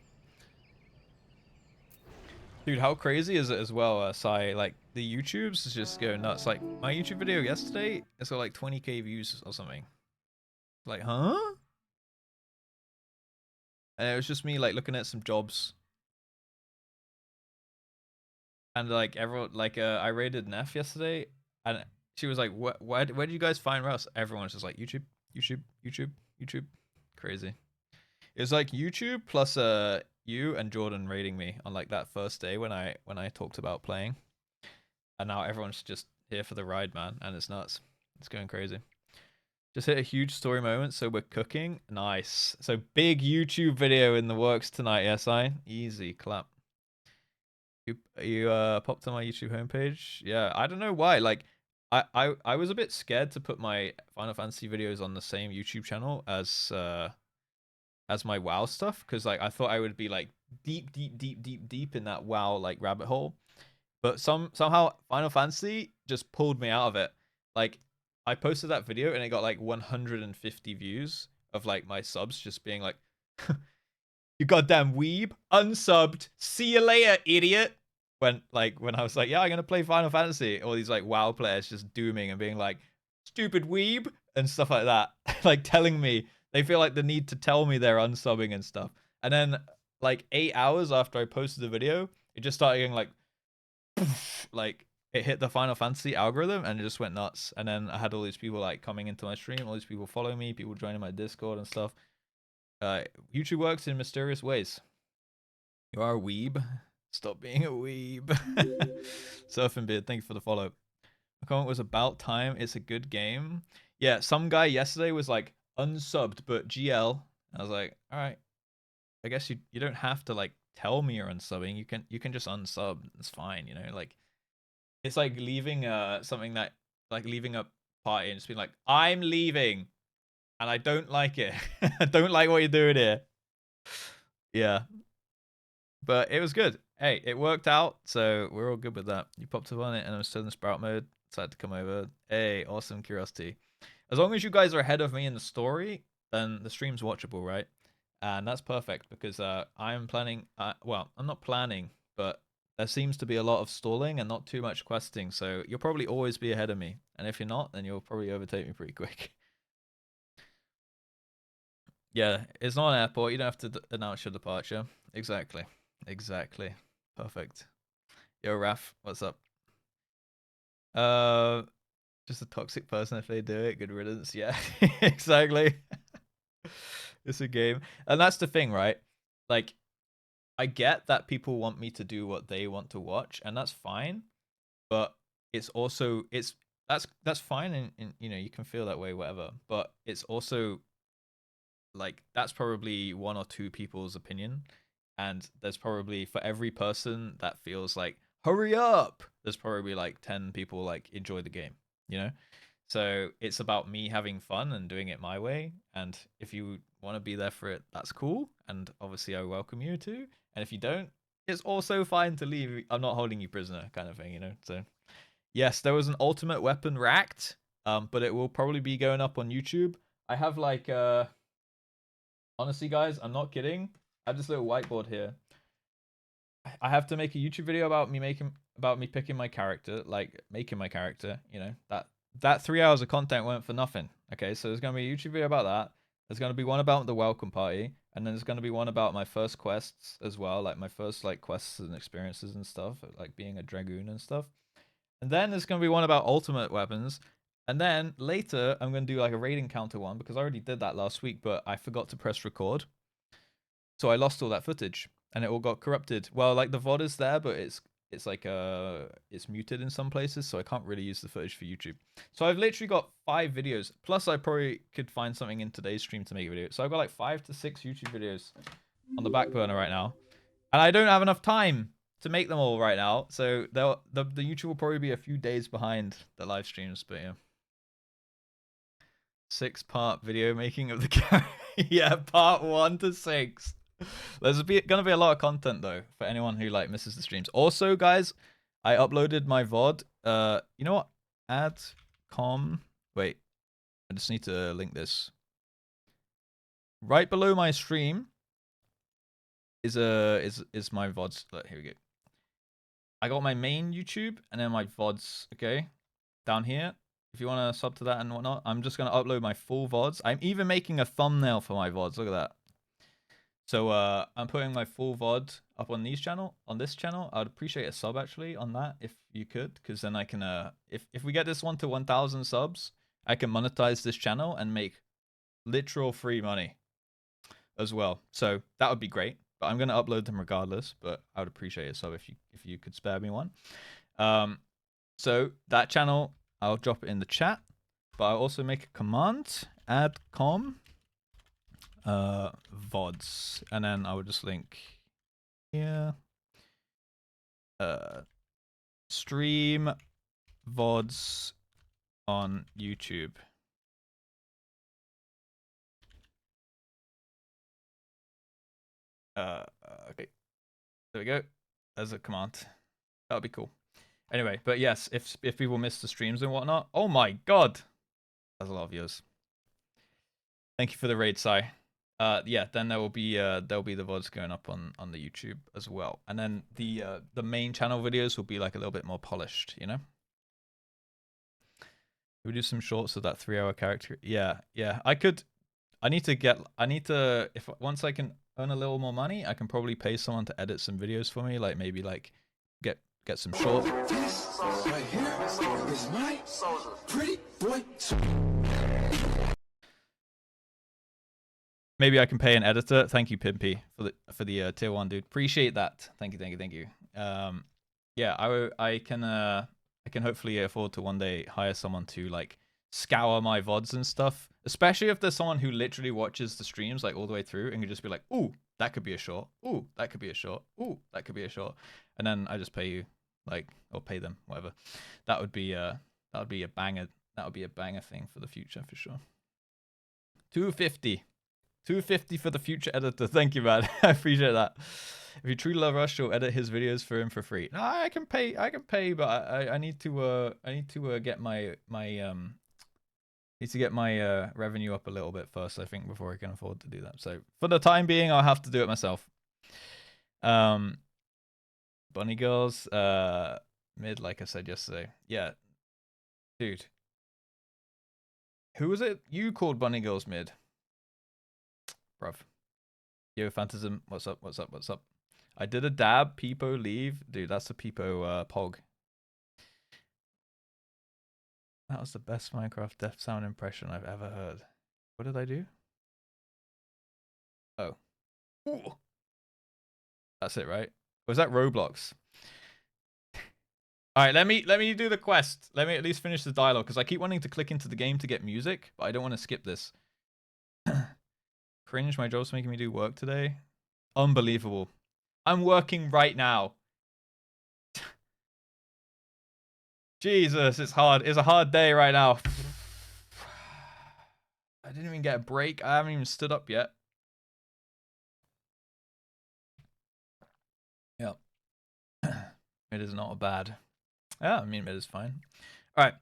Dude, how crazy is it as well, Sai? Like, the YouTubes is just going nuts. Like, my YouTube video yesterday, it's got like 20k views or something. Like, huh? And it was just me, like, looking at some jobs. And, like, everyone, like, I raided Neff yesterday, and she was like, where did you guys find Russ? Everyone's just like, YouTube, YouTube, YouTube, YouTube. Crazy. It was like YouTube plus you and Jordan raiding me on like that first day when I talked about playing, and now everyone's just here for the ride, man, and it's nuts. It's going crazy. Just hit a huge story moment, so we're cooking. Nice. So big YouTube video in the works tonight. Yes, easy clap. You popped on my YouTube homepage. Yeah, I don't know why. Like, I was a bit scared to put my Final Fantasy videos on the same YouTube channel as my WoW stuff, because like I thought I would be like deep in that WoW like rabbit hole, but somehow Final Fantasy just pulled me out of it. Like, I posted that video and it got like 150 views of like my subs just being like, you goddamn weeb, unsubbed, see you later, idiot. When I was like, yeah, I'm gonna play Final Fantasy, all these like WoW players just dooming and being like, stupid weeb and stuff like that. Like, telling me, they feel like the need to tell me they're unsubbing and stuff. And then like 8 hours after I posted the video, it just started getting like, poof, like it hit the Final Fantasy algorithm and it just went nuts. And then I had all these people like coming into my stream, all these people following me, people joining my Discord and stuff. YouTube works in mysterious ways. You are a weeb. Stop being a weeb. Surfing Beard, thank you for the follow. The comment was about time. It's a good game. Yeah, some guy yesterday was like, unsubbed but GL. I was like, all right, I guess you don't have to like tell me you're unsubbing. You can just unsub. It's fine, you know. Like, it's like leaving something that, like leaving a party and just being like, I'm leaving and I don't like it. I don't like what you're doing here. Yeah, but it was good. Hey, it worked out, so we're all good with that. You popped up on it and I'm still in Sprout mode. Decided to come over. Hey, awesome curiosity. As long as you guys are ahead of me in the story, then the stream's watchable, right? And that's perfect, because I'm planning, well, I'm not planning, but there seems to be a lot of stalling and not too much questing, so you'll probably always be ahead of me. And if you're not, then you'll probably overtake me pretty quick. Yeah, it's not an airport. You don't have to announce your departure. Exactly. Exactly. Perfect. Yo, Raf, what's up? Just a toxic person if they do it. Good riddance. Yeah, exactly. It's a game, and that's the thing, right? Like, I get that people want me to do what they want to watch, and that's fine. But it's also that's fine, and you know you can feel that way, whatever. But it's also like that's probably one or two people's opinion, and there's probably for every person that feels like hurry up, there's probably like 10 people like enjoy the game, you know. So it's about me having fun and doing it my way, and if you want to be there for it, that's cool, and obviously I welcome you to. And if you don't, it's also fine to leave. I'm not holding you prisoner, kind of thing, you know. So yes, there was an ultimate weapon racked, but it will probably be going up on YouTube. I have like honestly, guys, I'm not kidding. I have this little whiteboard here. I have to make a YouTube video about me picking my character, like making my character. You know that 3 hours of content went for nothing. Okay, so there's gonna be a YouTube video about that. There's gonna be one about the welcome party, and then there's gonna be one about my first quests as well, like my first like quests and experiences and stuff, like being a dragoon and stuff. And then there's gonna be one about ultimate weapons. And then later, I'm going to do like a raid encounter one because I already did that last week, but I forgot to press record. So I lost all that footage and it all got corrupted. Well, like the VOD is there, but it's like it's muted in some places, so I can't really use the footage for YouTube. So I've literally got 5 videos. Plus I probably could find something in today's stream to make a video. So I've got like 5 to 6 YouTube videos on the back burner right now. And I don't have enough time to make them all right now. So the YouTube will probably be a few days behind the live streams, but yeah. 6-part video making of the character. Yeah, part 1 to 6. There's gonna be a lot of content though for anyone who like misses the streams. Also, guys, I uploaded my VOD. You know what? Wait, I just need to link this. Right below my stream is my VODs. Look, here we go. I got my main YouTube and then my VODs. Okay, down here. If you want to sub to that and whatnot, I'm just going to upload my full VODs. I'm even making a thumbnail for my VODs. Look at that. So I'm putting my full VOD up on this channel. I'd appreciate a sub actually on that if you could, because then I can if we get this one to 1,000 subs, I can monetize this channel and make literal free money as well. So that would be great. But I'm going to upload them regardless. But I would appreciate a sub if you could spare me one. So that channel, I'll drop it in the chat, but I'll also make a command, add com VODs, and then I would just link here stream VODs on YouTube. Okay, there we go. As a command, that would be cool. Anyway, but yes, if people miss the streams and whatnot, oh my god, that's a lot of viewers. Thank you for the raid, Sai. Yeah, then there'll be the VODs going up on the YouTube as well, and then the main channel videos will be like a little bit more polished, you know. We do some shorts of that 3-hour character. Yeah. I need to if once I can earn a little more money, I can probably pay someone to edit some videos for me, like maybe like get some short. This right here is my pretty boy. Maybe I can pay an editor. Thank you, Pimpy, for the tier 1 dude. Appreciate that. Thank you. Yeah, I can hopefully afford to one day hire someone to like scour my VODs and stuff. Especially if there's someone who literally watches the streams like all the way through and can just be like, ooh, that could be a short. Ooh, that could be a short. Ooh, that could be a short. And then I just pay you, like, or pay them, whatever. That would be a banger. That would be a banger thing for the future for sure. 250 for the future editor. Thank you, man. I appreciate that. If you truly love Rush, you'll edit his videos for him for free. No, I can pay, but I need to get my revenue up a little bit first, I think, before I can afford to do that. So for the time being, I'll have to do it myself. Bunny Girls, mid, like I said yesterday. Yeah, dude. Who was it? You called Bunny Girls mid, bruv. Yo, Phantasm, what's up? I did a dab. Peepo leave. Dude, that's a Peepo pog. That was the best Minecraft death sound impression I've ever heard. What did I do? Oh. Ooh. That's it, right? Was that Roblox? All right, let me do the quest. Let me at least finish the dialogue because I keep wanting to click into the game to get music, but I don't want to skip this. Cringe, my job's making me do work today. Unbelievable. I'm working right now. Jesus, it's hard. It's a hard day right now. I didn't even get a break. I haven't even stood up yet. Yep. It is not bad. Yeah, I mean, it is fine. All right.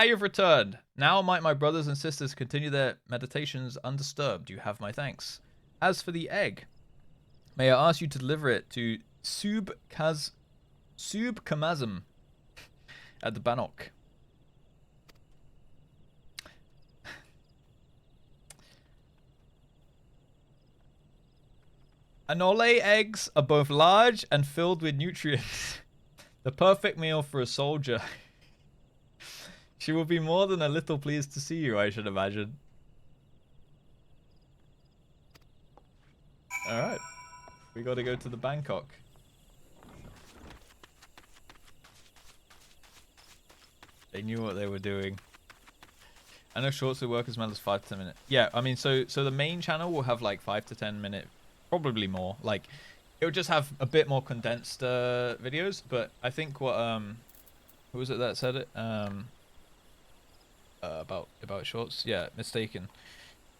You've returned. Now might my brothers and sisters continue their meditations undisturbed. You have my thanks. As for the egg, may I ask you to deliver it to Kamazam at the Bannock. Anole eggs are both large and filled with nutrients. The perfect meal for a soldier. She will be more than a little pleased to see you, I should imagine. Alright. We gotta go to the Bangkok. They knew what they were doing. I know shorts will work as well as 5 to 10 minutes. Yeah, I mean, so the main channel will have like 5 to 10 minute, probably more. Like, it would just have a bit more condensed videos. But I think what who was it that said it? About shorts. Yeah, Mistaken.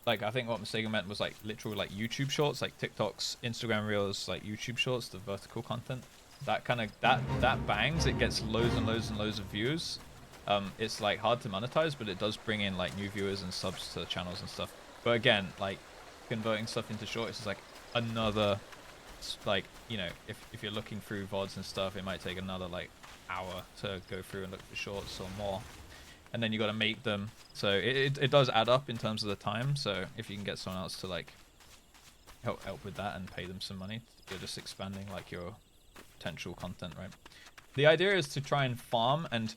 Like, I think what Mistaken meant was like literal like YouTube shorts, like TikToks, Instagram Reels, like YouTube shorts, the vertical content. That kind of that bangs. It gets loads and loads and loads of views. It's like hard to monetize, but it does bring in like new viewers and subs to the channels and stuff. But again, like converting stuff into shorts is like another, like, you know, if you're looking through VODs and stuff, it might take another like hour to go through and look for shorts or more. And then you got to make them. So it does add up in terms of the time. So if you can get someone else to like help with that and pay them some money, you're just expanding like your potential content, right? The idea is to try and farm and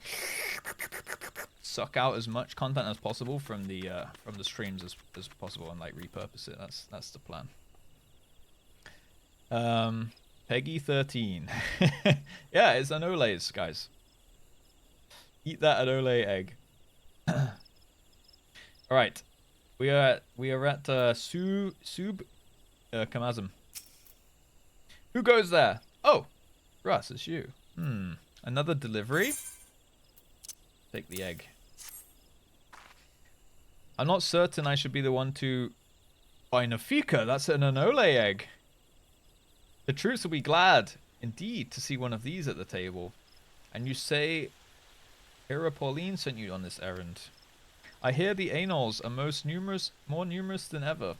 suck out as much content as possible from the streams as possible and like repurpose it. That's the plan. Peggy 13. Yeah, it's an Olays, guys. Eat that Anole egg. All right, we are at Kamazam. Who goes there? Oh, Russ, it's you. Another delivery. Take the egg. I'm not certain I should be the one to buy Nafika. That's an Anole egg. The troops will be glad indeed to see one of these at the table. And you say Hera Pauline sent you on this errand. I hear the Anols are more numerous than ever.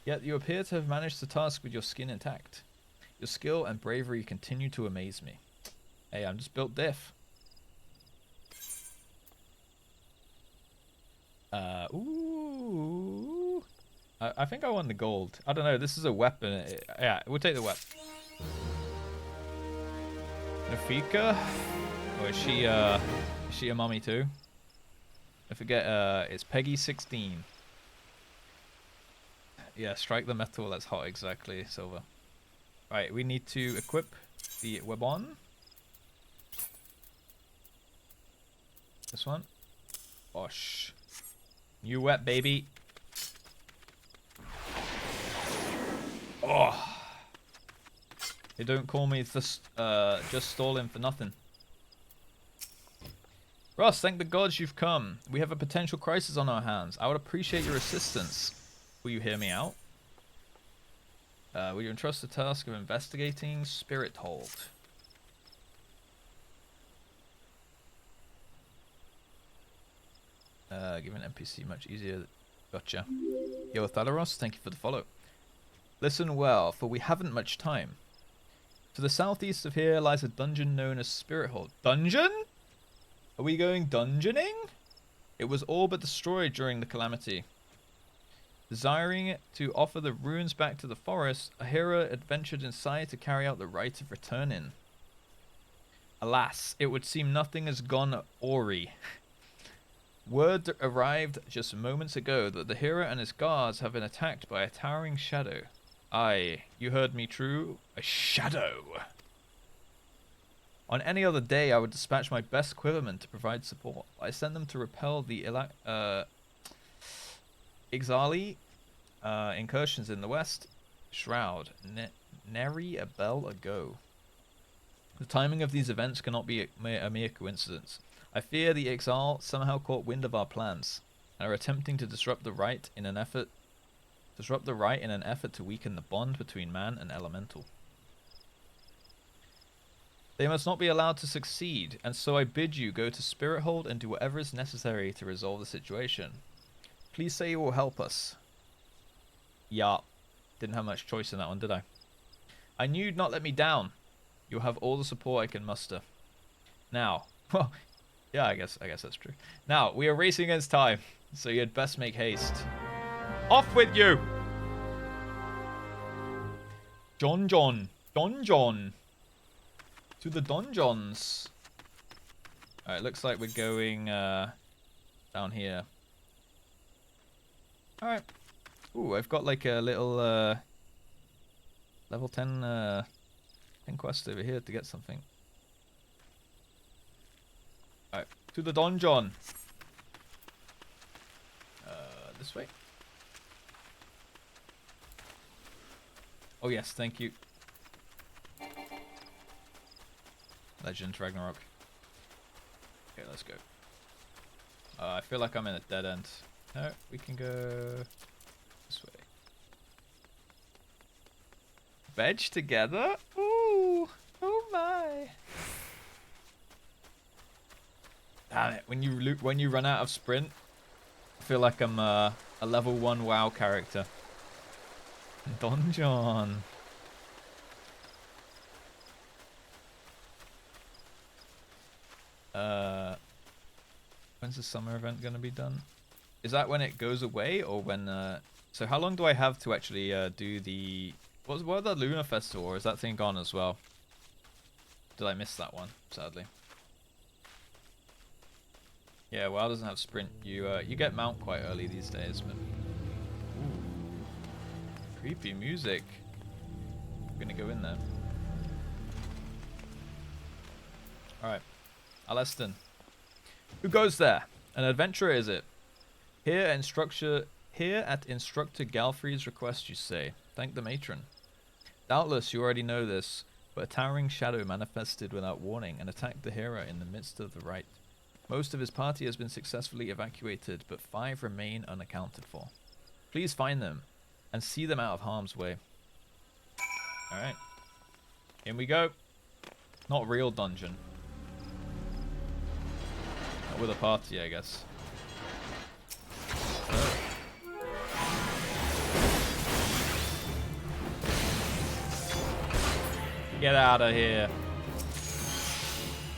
Yet you appear to have managed the task with your skin intact. Your skill and bravery continue to amaze me. Hey, I'm just built diff. Ooh. I think I won the gold. I don't know. This is a weapon. Yeah, we'll take the weapon. Nafika? Or is she a mummy too? I forget, it's Peggy 16. Yeah, strike the metal, that's hot, exactly, Silver. Right, we need to equip the Reborn. This one. Osh. New wet, baby. Oh. They don't call me just stalling for nothing. Ross, thank the gods you've come. We have a potential crisis on our hands. I would appreciate your assistance. Will you hear me out? Will you entrust the task of investigating Spirit Hold? Give an NPC much easier. Gotcha. Yo, Thalaros, thank you for the follow. Listen well, for we haven't much time. To the southeast of here lies a dungeon known as Spirit Hold. Dungeon? Are we going dungeoning? It was all but destroyed during the calamity. Desiring to offer the ruins back to the forest, Ahira adventured inside to carry out the rite of returning. Alas, it would seem nothing has gone awry. Word arrived just moments ago that the hero and his guards have been attacked by a towering shadow. Aye, you heard me true. A shadow. On any other day, I would dispatch my best quivermen to provide support. I sent them to repel the Ixali incursions in the west. Shroud. Nary a bell ago. The timing of these events cannot be a mere coincidence. I fear the Ixal somehow caught wind of our plans and are attempting to disrupt the rite in an effort to weaken the bond between man and elemental. They must not be allowed to succeed, and so I bid you go to Spirit Hold and do whatever is necessary to resolve the situation. Please say you will help us. Yeah, didn't have much choice in that one, did I? I knew you'd not let me down. You'll have all the support I can muster. Now, well, yeah, I guess that's true. Now, we are racing against time, so you'd best make haste. Off with you! John. To the donjons. Alright, looks like we're going down here. Alright. Ooh, I've got like a little level 10 quest over here to get something. Alright, to the donjon. This way. Oh yes, thank you. Legend Ragnarok. Okay, let's go. I feel like I'm in a dead end. No, we can go this way. Veg together? Ooh, oh my! Damn it! When you run out of sprint, I feel like I'm a level 1 WoW character. Donjon. When's the summer event gonna be done? Is that when it goes away, or when? So how long do I have to actually do the? What was the Lunar Festival? Or is that thing gone as well? Did I miss that one? Sadly. Yeah, WoW doesn't have sprint. You get mount quite early these days, but. Ooh. Creepy music. I'm gonna go in there. Alright. Aleston. Who goes there? An adventurer, is it? Here at Instructor Galfrey's request, you say. Thank the matron. Doubtless you already know this, but a towering shadow manifested without warning and attacked the hero in the midst of the rite. Most of his party has been successfully evacuated, but 5 remain unaccounted for. Please find them and see them out of harm's way. Alright. In we go. Not real dungeon. Not with a party, I guess. Oh. Get out of here.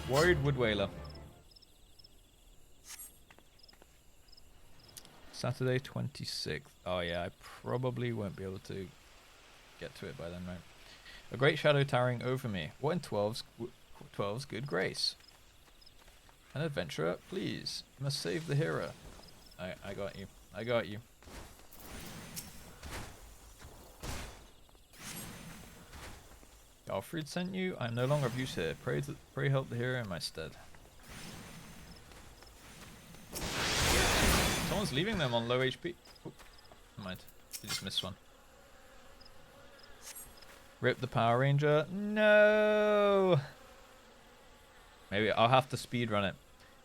Worried Woodwhaler. Saturday 26th. Oh yeah, I probably won't be able to get to it by then, right? A great shadow towering over me. What in 12's good grace? An adventurer, please. You must save the hero. I got you. I got you. Alfred sent you? I am no longer of use here. Pray help the hero in my stead. Someone's leaving them on low HP. Oh, never mind. You just missed one. Rip the Power Ranger. No! Maybe I'll have to speedrun it.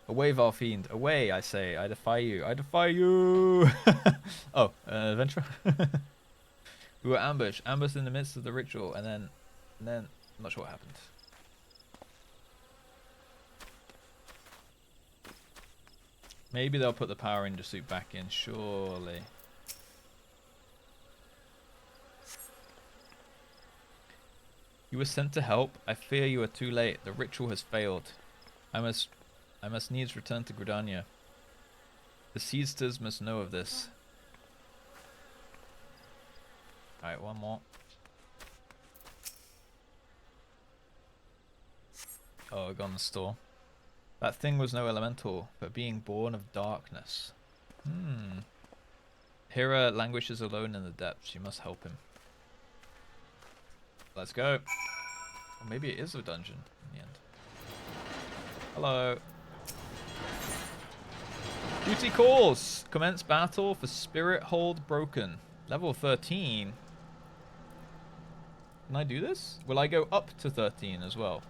Away, Valfiend. Away, I say. I defy you. I defy you! Oh, adventurer? We were ambushed. Ambushed in the midst of the ritual, and then I'm not sure what happened. Maybe they'll put the Power Ranger suit back in, surely. You were sent to help. I fear you are too late. The ritual has failed. I must needs return to Gridania. The Seedsters must know of this. Alright, one more. Oh, I got in the store. That thing was no elemental, but being born of darkness. Hera languishes alone in the depths. You must help him. Let's go. Or maybe it is a dungeon in the end. Hello. Duty calls. Commence battle for Spirit Hold Broken. Level 13. Can I do this? Will I go up to 13 as well?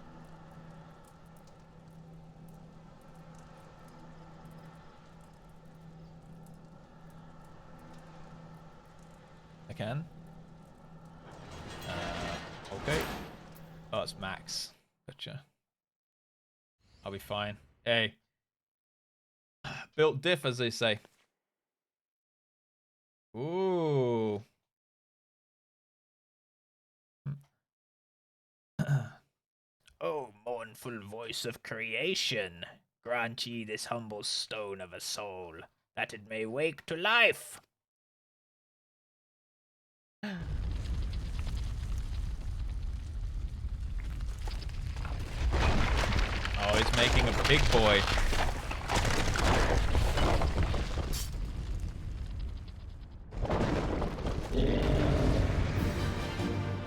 I can. Okay. Oh, it's max. Gotcha. I'll be fine. Hey. Built diff, as they say. Ooh. O mournful voice of creation, grant ye this humble stone of a soul, that it may wake to life. Oh, he's making a big boy.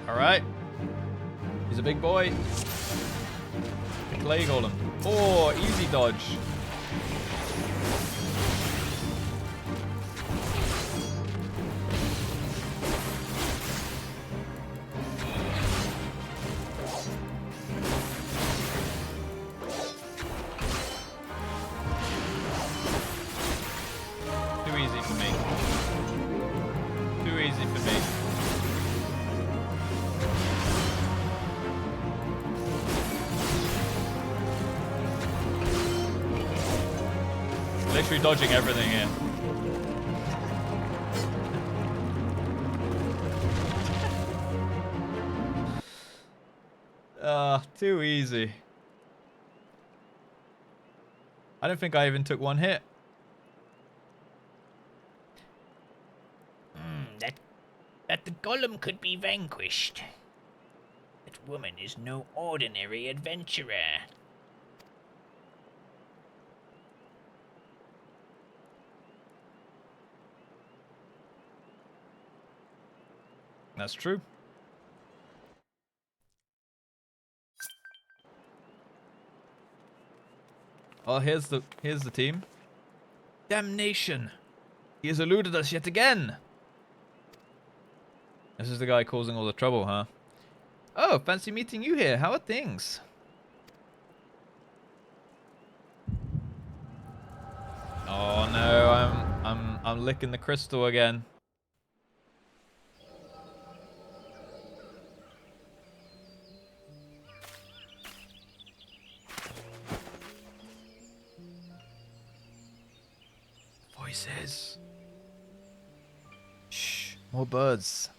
Alright. He's a big boy. The clay golem. Oh, easy dodge. Too easy for me. Too easy for me. Literally dodging everything here. Too easy. I don't think I even took one hit. That the golem could be vanquished. That woman is no ordinary adventurer. That's true. Well, here's the team. Damnation! He has eluded us yet again. This is the guy causing all the trouble, huh? Oh, fancy meeting you here. How are things? Oh no, I'm licking the crystal again. Voices. Shh, more birds.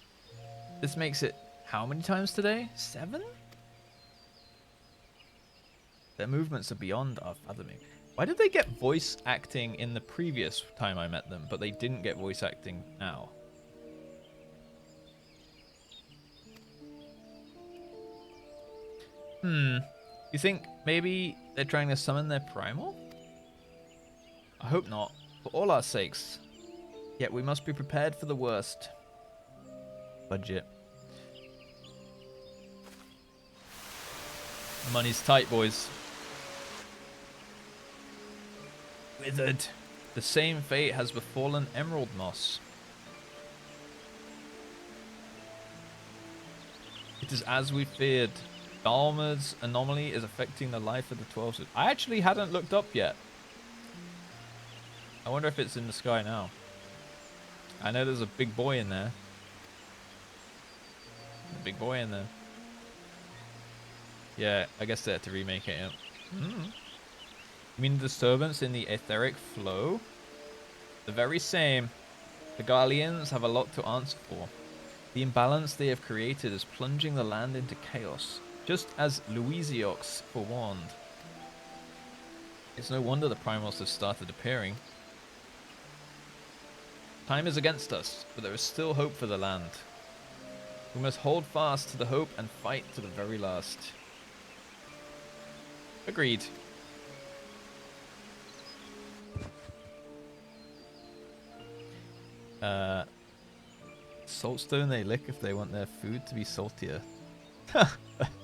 This makes it how many times today? 7? Their movements are beyond our fathoming. Why did they get voice acting in the previous time I met them, but they didn't get voice acting now? You think maybe they're trying to summon their primal? I hope not, for all our sakes. Yet we must be prepared for the worst. Budget. Money's tight, boys. Withered. The same fate has befallen Emerald Moss. It is as we feared. Dalmud's anomaly is affecting the life of the 12. I actually hadn't looked up yet. I wonder if it's in the sky now. I know there's a big boy in there. A big boy in there. Yeah, I guess they had to remake it. Yeah. You mean the disturbance in the etheric flow? The very same. The Guardians have a lot to answer for. The imbalance they have created is plunging the land into chaos, just as Louisiox forewarned. It's no wonder the primals have started appearing. Time is against us, but there is still hope for the land. We must hold fast to the hope and fight to the very last. Agreed. Saltstone they lick if they want their food to be saltier. That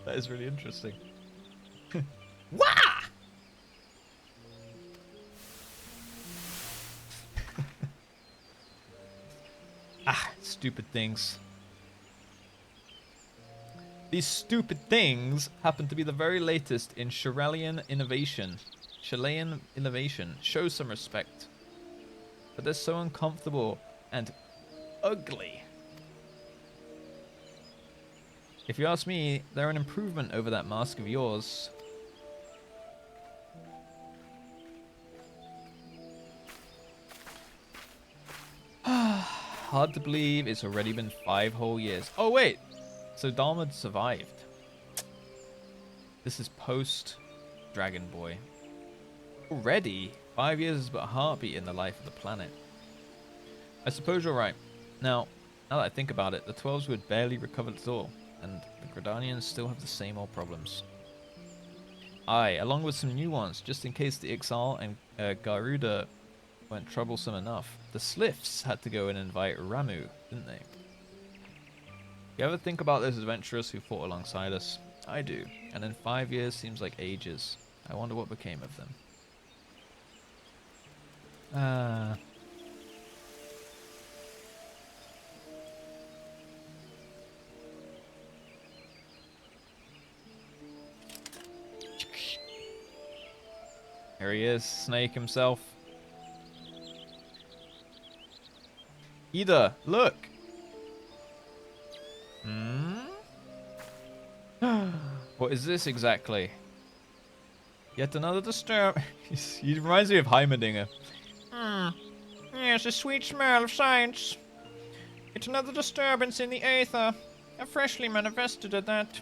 is really interesting. Wah! Ah, stupid things. These stupid things happen to be the very latest in Chilean innovation. Chilean innovation. Show some respect. But they're so uncomfortable and ugly. If you ask me, they're an improvement over that mask of yours. Hard to believe it's already been 5 whole years. Oh wait, so Dalmud survived. This is post Dragon Boy. Already? 5 years is but a heartbeat in the life of the planet. I suppose you're right. Now that I think about it, the 12s would barely recovered at all, and the Gridanians still have the same old problems. Aye, along with some new ones, just in case the Ixal and Garuda weren't troublesome enough. The Sliffs had to go and invite Ramu, didn't they? You ever think about those adventurers who fought alongside us? I do, and in 5 years seems like ages. I wonder what became of them. Here he is, Snake himself. Ida, look! What is this exactly? Yet another disturb. He reminds me of Heimerdinger. Yes, a sweet smell of science. It's another disturbance in the aether. A freshly manifested at that.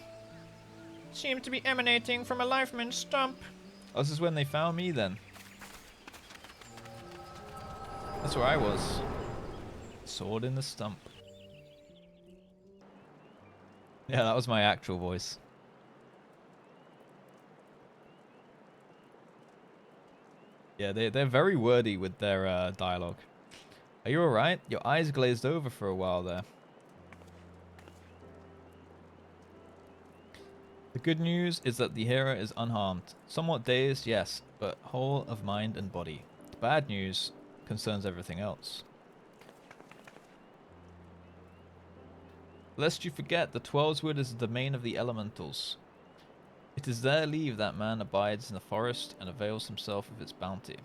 Seems to be emanating from a lifeman's stump. Oh, this is when they found me then. That's where I was. Sword in the stump. Yeah, that was my actual voice. Yeah, they're very wordy with their dialogue. Are you alright? Your eyes glazed over for a while there. The good news is that the hero is unharmed. Somewhat dazed, yes, but whole of mind and body. The bad news concerns everything else. Lest you forget, the 12's Wood is the domain of the elementals. It is their leave that man abides in the forest and avails himself of its bounty.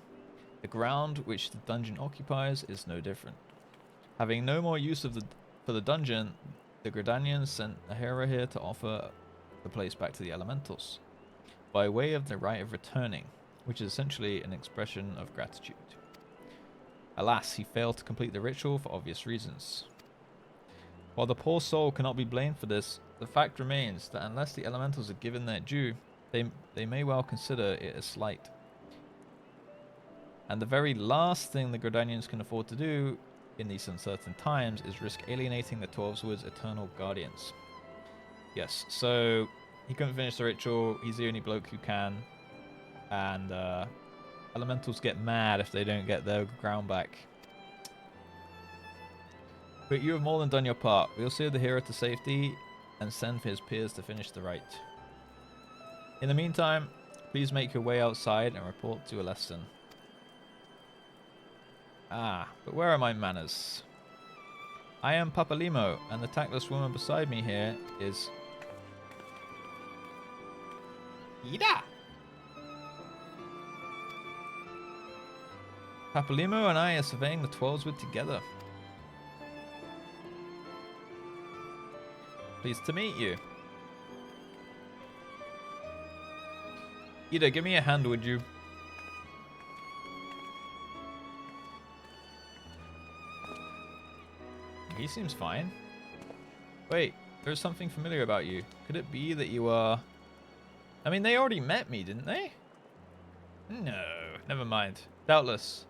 The ground which the dungeon occupies is no different. Having no more use for the dungeon, the Gridanians sent a hero here to offer the place back to the elementals, by way of the right of returning, which is essentially an expression of gratitude. Alas, he failed to complete the ritual for obvious reasons. While the poor soul cannot be blamed for this, the fact remains that unless the elementals are given their due, they may well consider it a slight. And the very last thing the Gridanians can afford to do in these uncertain times is risk alienating the 12's Wood's eternal guardians. Yes, so he couldn't finish the ritual, he's the only bloke who can, and elementals get mad if they don't get their ground back. But you have more than done your part. We'll steer the hero to safety and send for his peers to finish the rite. In the meantime, please make your way outside and report to Aleston. Ah, but where are my manners? I am Papalimo, and the tactless woman beside me here is... Ida! Papalimo and I are surveying the 12's Wood together. Pleased to meet you. Ida, give me a hand, would you? He seems fine. Wait, there's something familiar about you. Could it be that you are... I mean, they already met me, didn't they? No, never mind. Doubtless,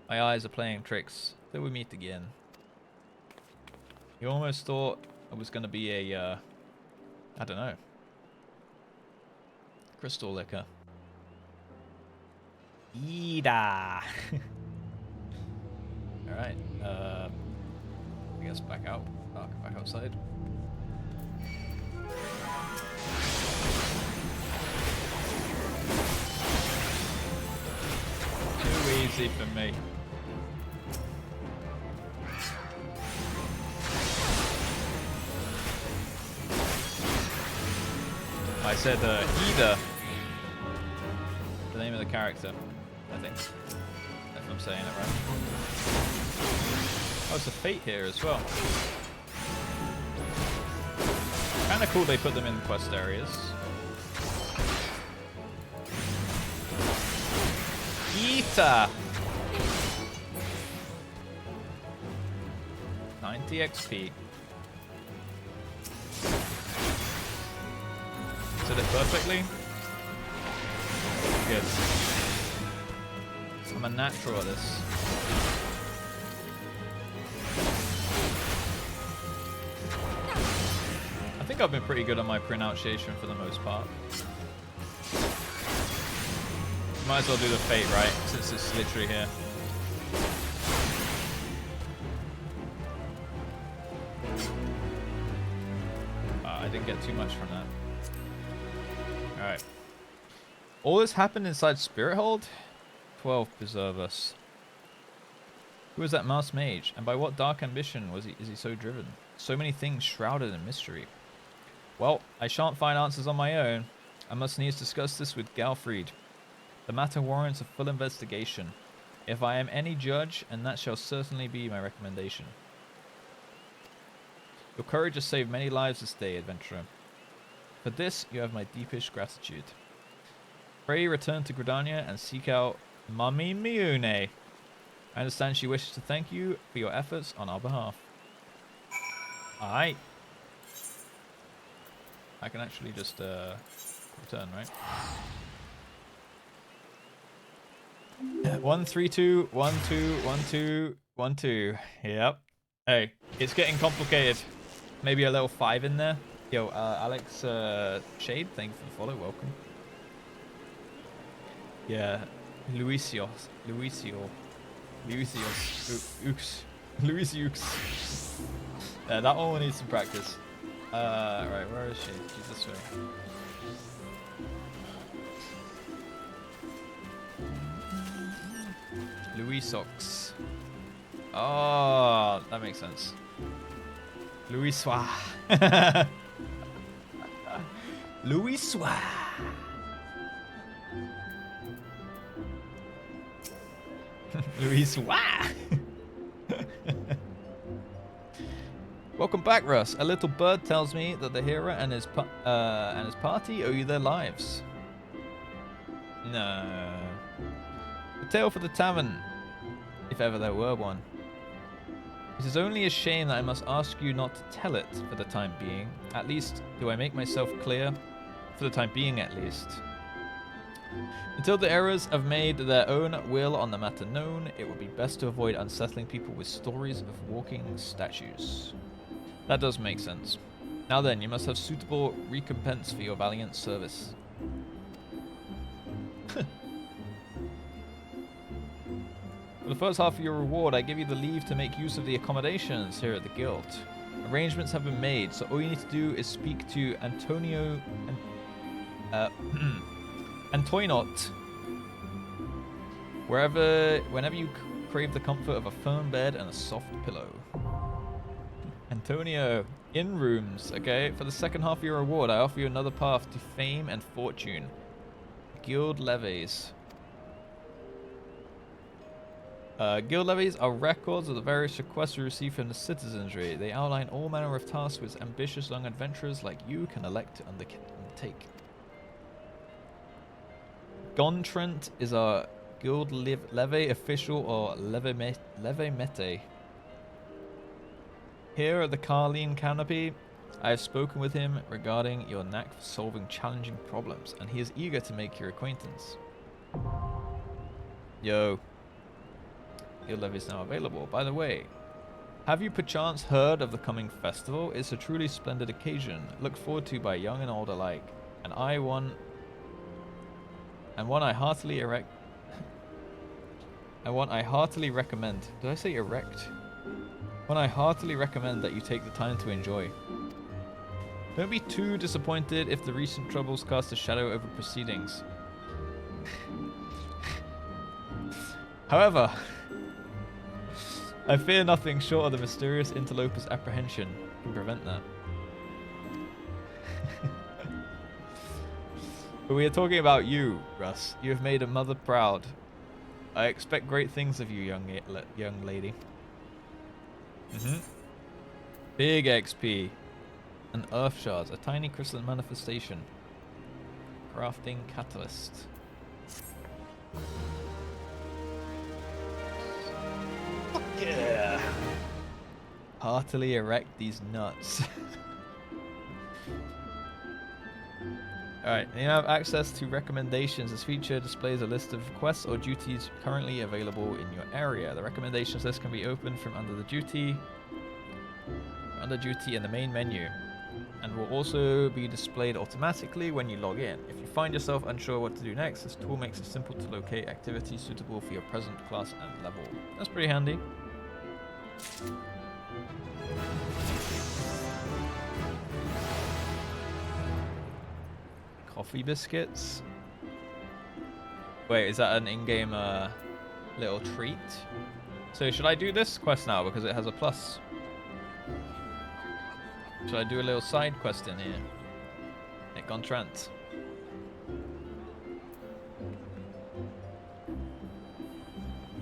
my eyes are playing tricks. Till we meet again. You almost thought it was going to be a, I don't know, crystal liquor. Ida. All right. I guess back out. Back outside. Too easy for me. I said Ida. The name of the character, I think. If I'm saying it right. Oh, it's a fate here as well. Kinda cool they put them in quest areas. Ita! 90 XP. Did it perfectly? Good. I'm a natural at this. I think I've been pretty good on my pronunciation for the most part. Might as well do the fate, right? Since it's literally here. I didn't get too much from that. Alright. All this happened inside Spirit Hold? 12 preserve us. Who is that masked mage? And by what dark ambition is he so driven? So many things shrouded in mystery. Well, I shan't find answers on my own. I must needs discuss this with Galfried. The matter warrants a full investigation. If I am any judge, and that shall certainly be my recommendation. Your courage has saved many lives this day, adventurer. For this, you have my deepest gratitude. Pray return to Gridania and seek out Mami Miune. I understand she wishes to thank you for your efforts on our behalf. Alright. I can actually just return, right? 1 3 2 1 2 1 2 1 2. Yep. Hey, it's getting complicated. Maybe a little 5 in there. Yo, Alex Shade, thank you for the follow. Welcome. Yeah, Luisios. That one needs some practice. Right, where is she? She's this way. Luisox. Oh, that makes sense. Luiswa. Luiswa. Luiswa. Welcome back, Russ. A little bird tells me that the hero and his party owe you their lives. No. A tale for the tavern, if ever there were one. It is only a shame that I must ask you not to tell it for the time being. At least, do I make myself clear? For the time being, at least. Until the errors have made their own will on the matter known, it would be best to avoid unsettling people with stories of walking statues. That does make sense. Now then, you must have suitable recompense for your valiant service. For the first half of your reward, I give you the leave to make use of the accommodations here at the guild. Arrangements have been made, so all you need to do is speak to Antoinot. Whenever you crave the comfort of a firm bed and a soft pillow. Antonio, in rooms, okay? For the second half of your reward, I offer you another path to fame and fortune. Guild levies. Guild levies are records of the various requests we receive from the citizenry. They outline all manner of tasks which ambitious young adventurers like you can elect to undertake. Gontrent is our guild levy official or levemete. Here at the Carline Canopy, I have spoken with him regarding your knack for solving challenging problems, and he is eager to make your acquaintance. Yo. Guild levy is now available. By the way, Have you perchance heard of the coming festival? It's a truly splendid occasion, looked forward to by young and old alike. And one I heartily recommend. Did I say erect? One I heartily recommend that you take the time to enjoy. Don't be too disappointed if the recent troubles cast a shadow over proceedings. However, I fear nothing short of the mysterious interloper's apprehension can prevent that. But we are talking about you, Russ. You have made a mother proud. I expect great things of you, young lady. Big XP. An earth shards, a tiny crystalline manifestation. Crafting catalyst. Fuck yeah! Heartily erect these nuts. Alright, you have access to recommendations. This feature displays a list of quests or duties currently available in your area. The recommendations list can be opened from under duty in the main menu, and will also be displayed automatically when you log in. If you find yourself unsure what to do next, this tool makes it simple to locate activities suitable for your present class and level. That's pretty handy. Coffee biscuits. Wait, is that an in-game little treat? So should I do this quest now because it has a plus? Should I do a little side quest in here? Nick on Trent.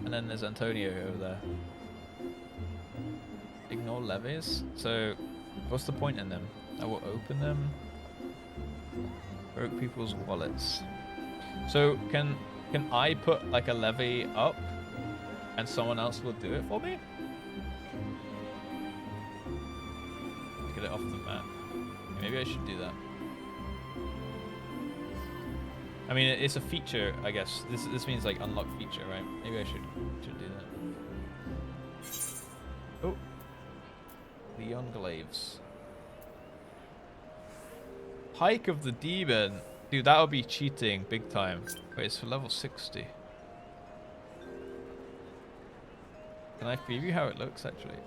And then there's Antonio over there. Ignore levies. So what's the point in them? I will open them. Broke people's wallets. So can I put like a levy up and someone else will do it for me? Get it off the map. Maybe I should do that. I mean, it's a feature, I guess. This means like unlock feature, right? Maybe I should do that. Oh, Leon Glaves. Hike of the Demon. Dude, that would be cheating big time. Wait, it's for level 60. Can I preview how it looks, actually?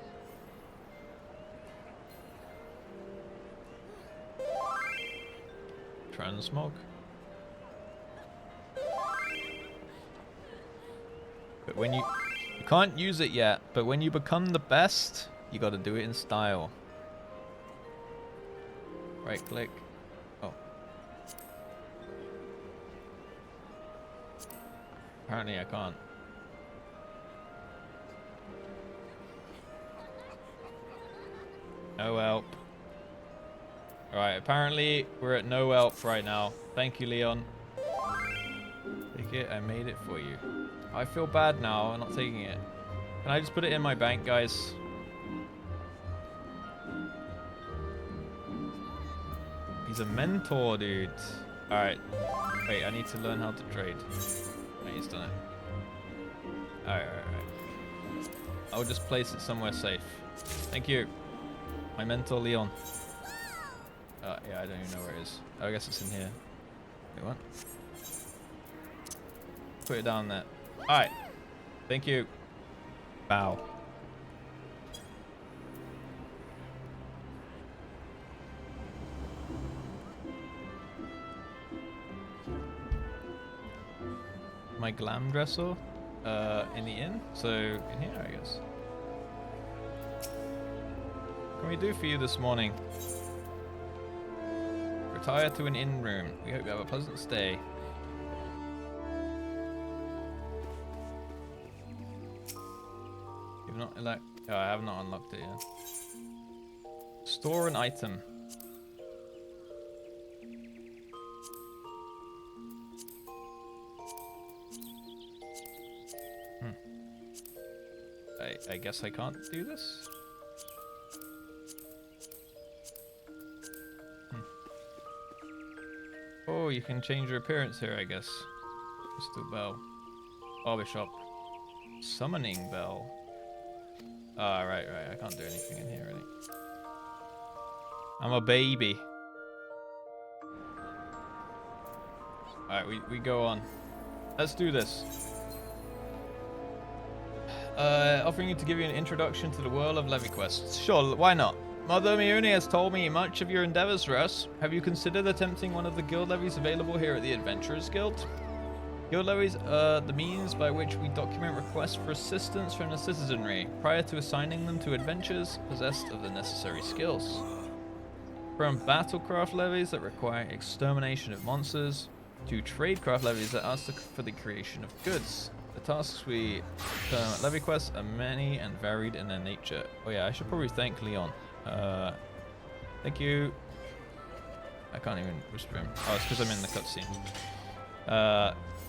Transmog. But when you can't use it yet, but when you become the best, you gotta do it in style. Right click. Oh. Apparently I can't. No help. Alright, apparently we're at no help right now. Thank you, Leon. Take it, I made it for you. I feel bad now, I'm not taking it. Can I just put it in my bank, guys? He's a mentor, dude. Alright. Wait, I need to learn how to trade. Wait, he's done it. Alright. I'll just place it somewhere safe. Thank you. My mentor, Leon. Yeah, I don't even know where it is. Oh, I guess it's in here. Wait, what? Put it down there. Alright. Thank you. Bow. My glam dresser in the inn, so in here, I guess. What can we do for you this morning? Retire to an inn room. We hope you have a pleasant stay. You've not oh, I have not unlocked it yet. Store an item. I guess I can't do this. Oh, you can change your appearance here, I guess. Crystal bell. Barbershop. Summoning bell. Oh, right. I can't do anything in here, really. I'm a baby. Alright, we go on. Let's do this. Offering you to give you an introduction to the world of levy quests. Sure, why not? Mother Mione has told me much of your endeavors, Russ. Have you considered attempting one of the guild levies available here at the Adventurers Guild? Guild levies are the means by which we document requests for assistance from the citizenry prior to assigning them to adventurers possessed of the necessary skills. From battlecraft levies that require extermination of monsters, to tradecraft levies that ask for the creation of goods. The tasks we levy quests are many and varied in their nature. Oh yeah, I should probably thank Leon. Thank you. I can't even whisper him. Oh, it's because I'm in the cutscene.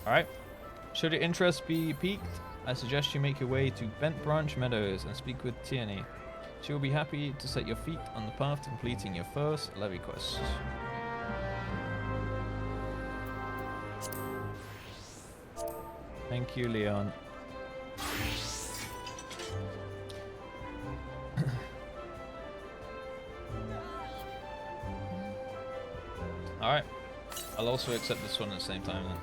Alright. Should your interest be piqued, I suggest you make your way to Bent Branch Meadows and speak with Tierney. She will be happy to set your feet on the path to completing your first levy quest. Thank you, Leon. Alright. I'll also accept this one at the same time then.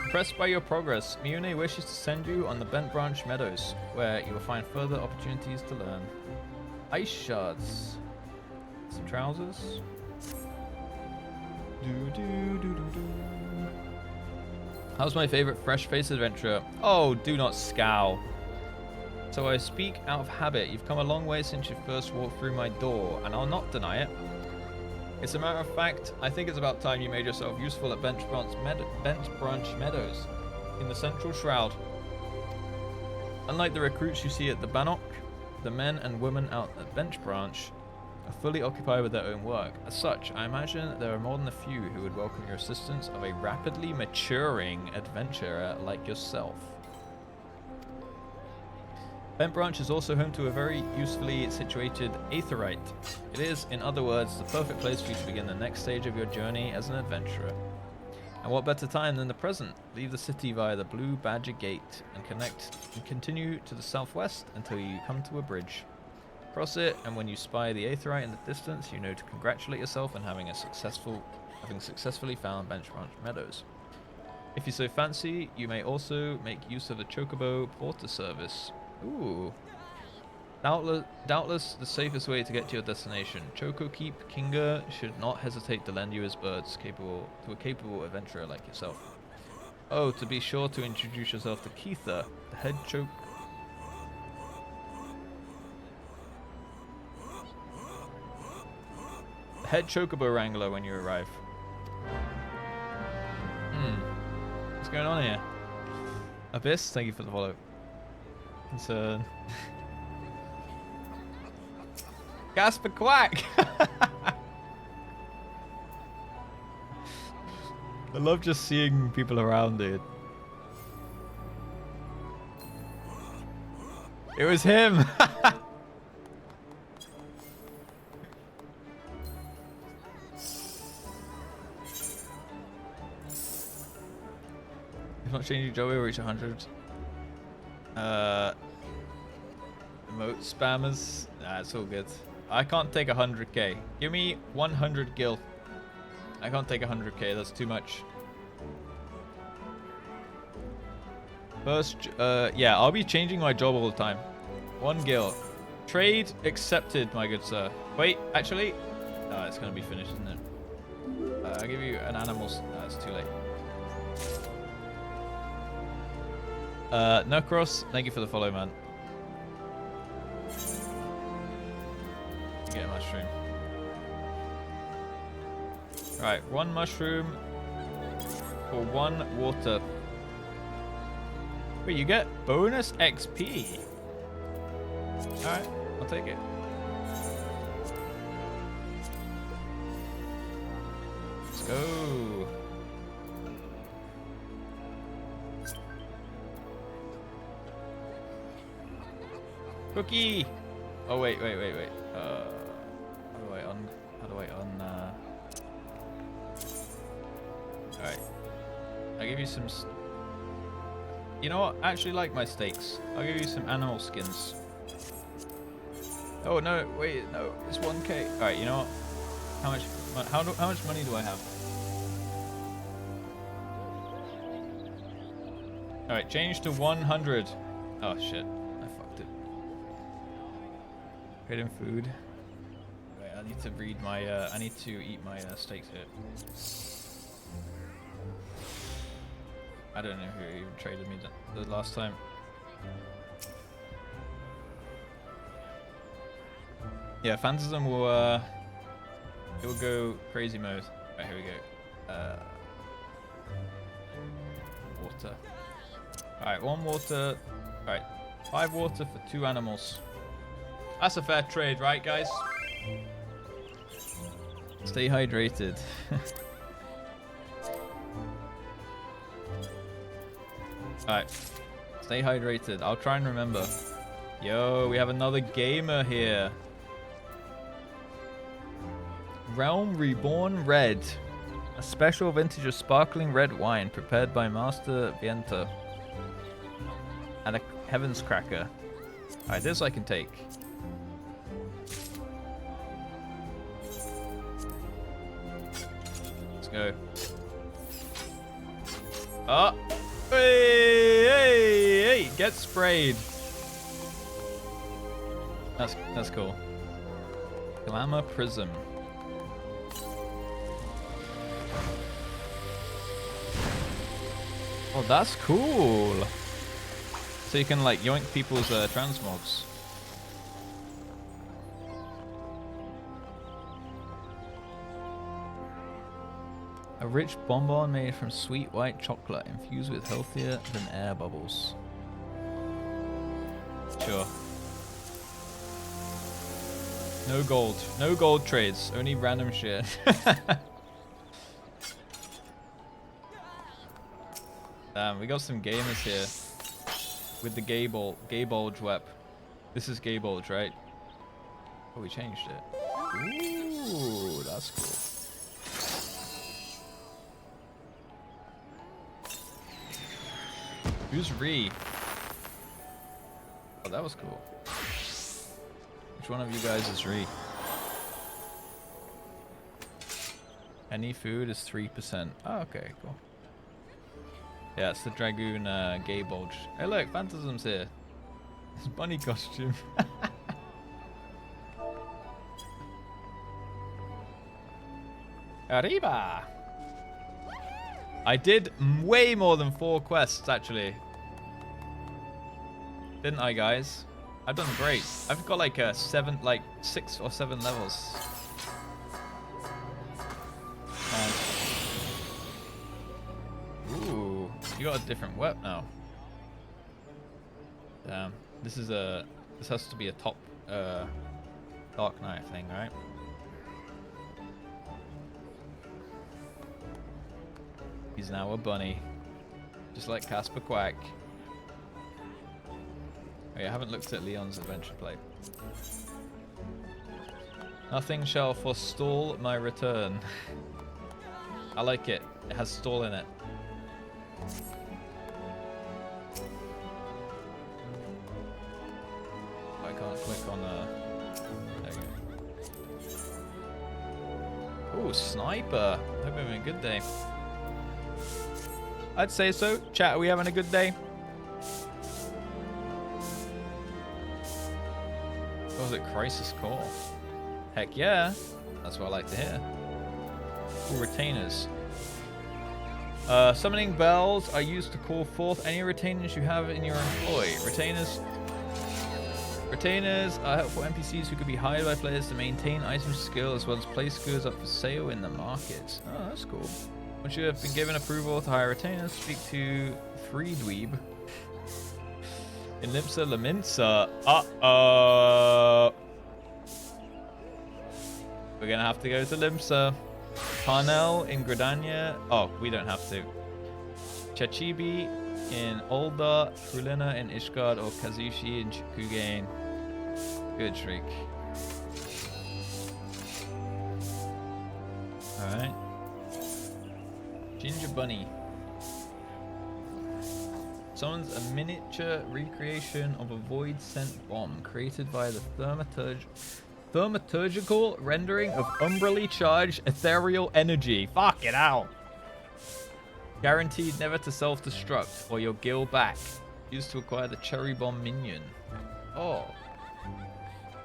Impressed by your progress, Mione wishes to send you on the Bent Branch Meadows, where you will find further opportunities to learn. Ice shards. Some trousers. How's my favorite fresh-faced adventurer? Oh, do not scowl. So I speak out of habit. You've come a long way since you first walked through my door, and I'll not deny it. It's a matter of fact, I think it's about time you made yourself useful at Bent Branch Meadows, in the Central Shroud. Unlike the recruits you see at the Bannock, the men and women out at Bent Branch are fully occupied with their own work. As such, I imagine there are more than a few who would welcome your assistance of a rapidly maturing adventurer like yourself. Bent Branch is also home to a very usefully situated aetheryte. It is, in other words, the perfect place for you to begin the next stage of your journey as an adventurer. And what better time than the present? Leave the city via the Blue Badger Gate and continue to the southwest until you come to a bridge. Cross it, and when you spy the aetheryte in the distance, you know to congratulate yourself on having successfully found Bent Branch Meadows. If you so fancy, you may also make use of the Chocobo Porter service. Ooh. Doubtless the safest way to get to your destination. Choco Keep Kinga should not hesitate to lend you his birds to a capable adventurer like yourself. Oh, to be sure to introduce yourself to Keitha, the head Chocobo Wrangler when you arrive. What's going on here? Abyss, thank you for the follow. Concern. Gasper Quack! I love just seeing people around, dude. It was him! If not changing Joey, we'll reach 100. Emote spammers. Nah, it's all good. I can't take 100k. Give me 100 gil. I can't take 100k. That's too much. First, yeah, I'll be changing my job all the time. 1 gil. Trade accepted, my good sir. Wait, actually, it's gonna be finished, isn't it? I'll give you an animal. It's too late. Nurkross, thank you for the follow, man. Get a mushroom. Right, 1 mushroom for 1 water. Wait, you get bonus XP. Alright, I'll take it. Let's go. Cookie! Oh, wait. How do I Alright. I'll give you some... You know what? I actually like my steaks. I'll give you some animal skins. Oh no, wait, no, it's 1k. Alright, you know what? How much money do I have? Alright, change to 100. Oh shit, I fucked it. Hidden food. Wait, I need to read my, I need to eat my steaks here. I don't know who even traded me the last time. Yeah, Phantasm will, it will go crazy mode. Right, here we go. Water. Alright, 1 water. Alright, 5 water for 2 animals. That's a fair trade, right, guys? Stay hydrated. Alright, stay hydrated. I'll try and remember. Yo, we have another gamer here. Realm Reborn Red. A special vintage of sparkling red wine prepared by Master Vienta. And a Heaven's Cracker. Alright, this I can take. Let's go. Oh! Hey, hey, hey! Get sprayed. That's cool. Glamour Prism. Oh, that's cool. So you can like yoink people's transmogs. A rich bonbon made from sweet white chocolate infused with healthier than air bubbles. Sure. No gold. No gold trades. Only random shit. Damn, we got some gamers here. With the gay bulge wep. This is gay bulge, right? Oh, we changed it. Ooh, that's cool. Who's Ree? Oh, that was cool. Which one of you guys is Ree? Any food is 3%. Oh, okay, cool. Yeah, it's the Dragoon gay bulge. Hey look, Phantasm's here. His bunny costume. Arriba! I did way more than 4 quests, actually. Didn't I, guys? I've done great. I've got like 6 or 7 levels. Ooh, you got a different wep now. Damn, this has to be a top Dark Knight thing, right? He's now a bunny, just like Casper Quack. Oh, yeah, I haven't looked at Leon's adventure plate. Nothing shall forestall my return. I like it. It has stall in it. I can't click on there we go. Ooh, sniper. Hope we're having a good day. I'd say so. Chat, are we having a good day? What was it? Crisis Core? Heck yeah. That's what I like to hear. Ooh, retainers. Summoning bells are used to call forth any retainers you have in your employ. Retainers are helpful NPCs who could be hired by players to maintain item skill as well as place goods up for sale in the market. Oh, that's cool. Once you have been given approval to hire retainers, speak to 3Dweeb in Limsa Laminsa. Uh-oh. We're gonna have to go to Limsa. Parnell in Gridania. Oh, we don't have to. Chachibi in Olda, Frulina in Ishgard, or Kazushi in Chikugain. Good shriek. Alright. Ginger Bunny. Summons a miniature recreation of a void sent bomb created by the thaumaturgical rendering of umbrally charged ethereal energy. Fuck it out. Guaranteed never to self-destruct or your gil back. Used to acquire the cherry bomb minion. Oh.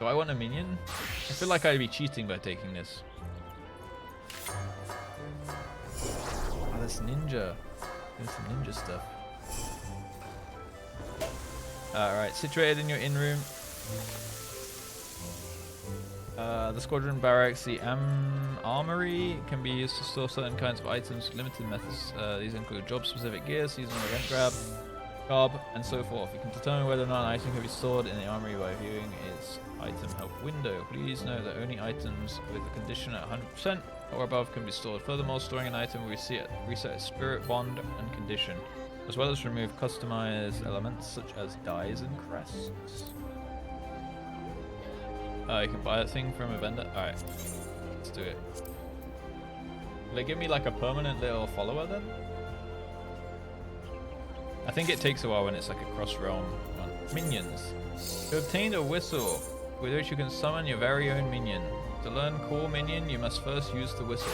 Do I want a minion? I feel like I'd be cheating by taking this. Oh, that's ninja. Doing some ninja stuff. Alright, situated in your in-room. The squadron barracks, the armory can be used to store certain kinds of items, limited methods. These include job-specific gear, seasonal event grab, cob, and so forth. You can determine whether or not an item can be stored in the armory by viewing its item help window. Please note that only items with a condition at 100% or above can be stored. Furthermore, storing an item will reset its spirit bond and condition, as well as remove customized elements such as dyes and crests. You can buy that thing from a vendor. Alright, let's do it. Will they give me like a permanent little follower then? I think it takes a while when it's like a cross-realm one. Minions. You obtained a whistle with which you can summon your very own minion. To learn Core Minion, you must first use the whistle.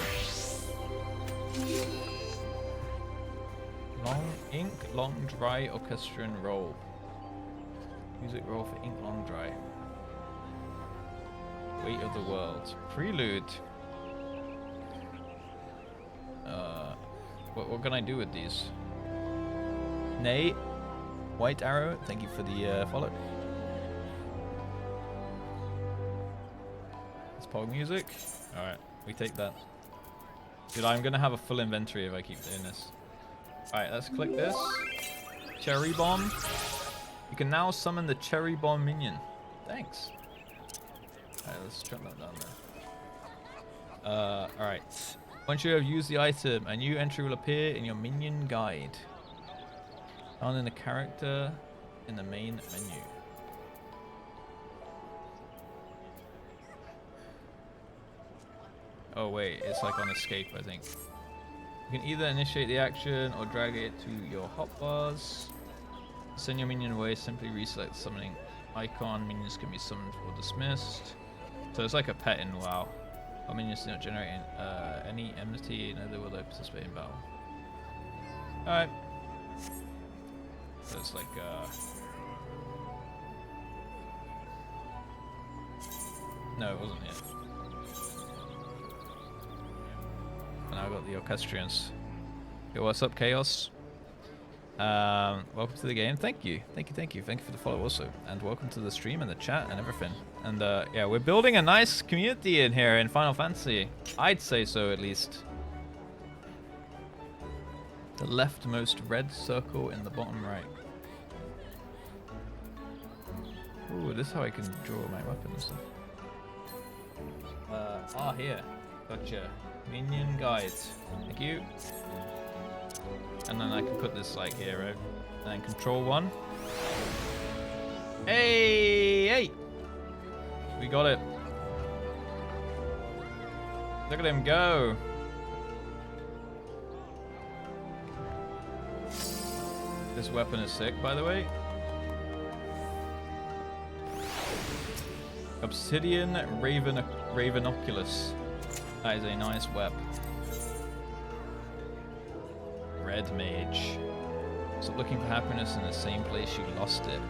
Long dry orchestrion roll. Music roll for ink long dry. Weight of the world. Prelude. What can I do with these? Nay. White arrow. Thank you for the follow. It's Pog music. Alright, we take that. Dude, I'm gonna have a full inventory if I keep doing this. Alright, let's click this. Cherry Bomb. You can now summon the Cherry Bomb minion. Thanks. Alright, let's jump that down there. Alright. Once you have used the item, a new entry will appear in your minion guide. Found in the character in the main menu. Oh wait, it's like on escape, I think. You can either initiate the action or drag it to your hotbars. Send your minion away, simply reselect the summoning icon. Minions can be summoned or dismissed. So it's like a pet in WoW. Our minions do not generate any enmity, neither will they participate in battle. Alright. So it's like no, it wasn't yet. And I got the orchestrions. Yo, what's up, Chaos? Welcome to the game. Thank you for the follow also, and welcome to the stream and the chat and everything. And yeah, we're building a nice community in here in Final Fantasy. I'd say so, at least. The leftmost red circle in the bottom right. Ooh, this is how I can draw my weapon and stuff. Here. Gotcha. Minion guides. Thank you. And then I can put this like here, right? And then control 1. Hey! We got it. Look at him go. This weapon is sick, by the way. Obsidian Ravenoculus. That is a nice weapon. Red Mage. Stop looking for happiness in the same place you lost it.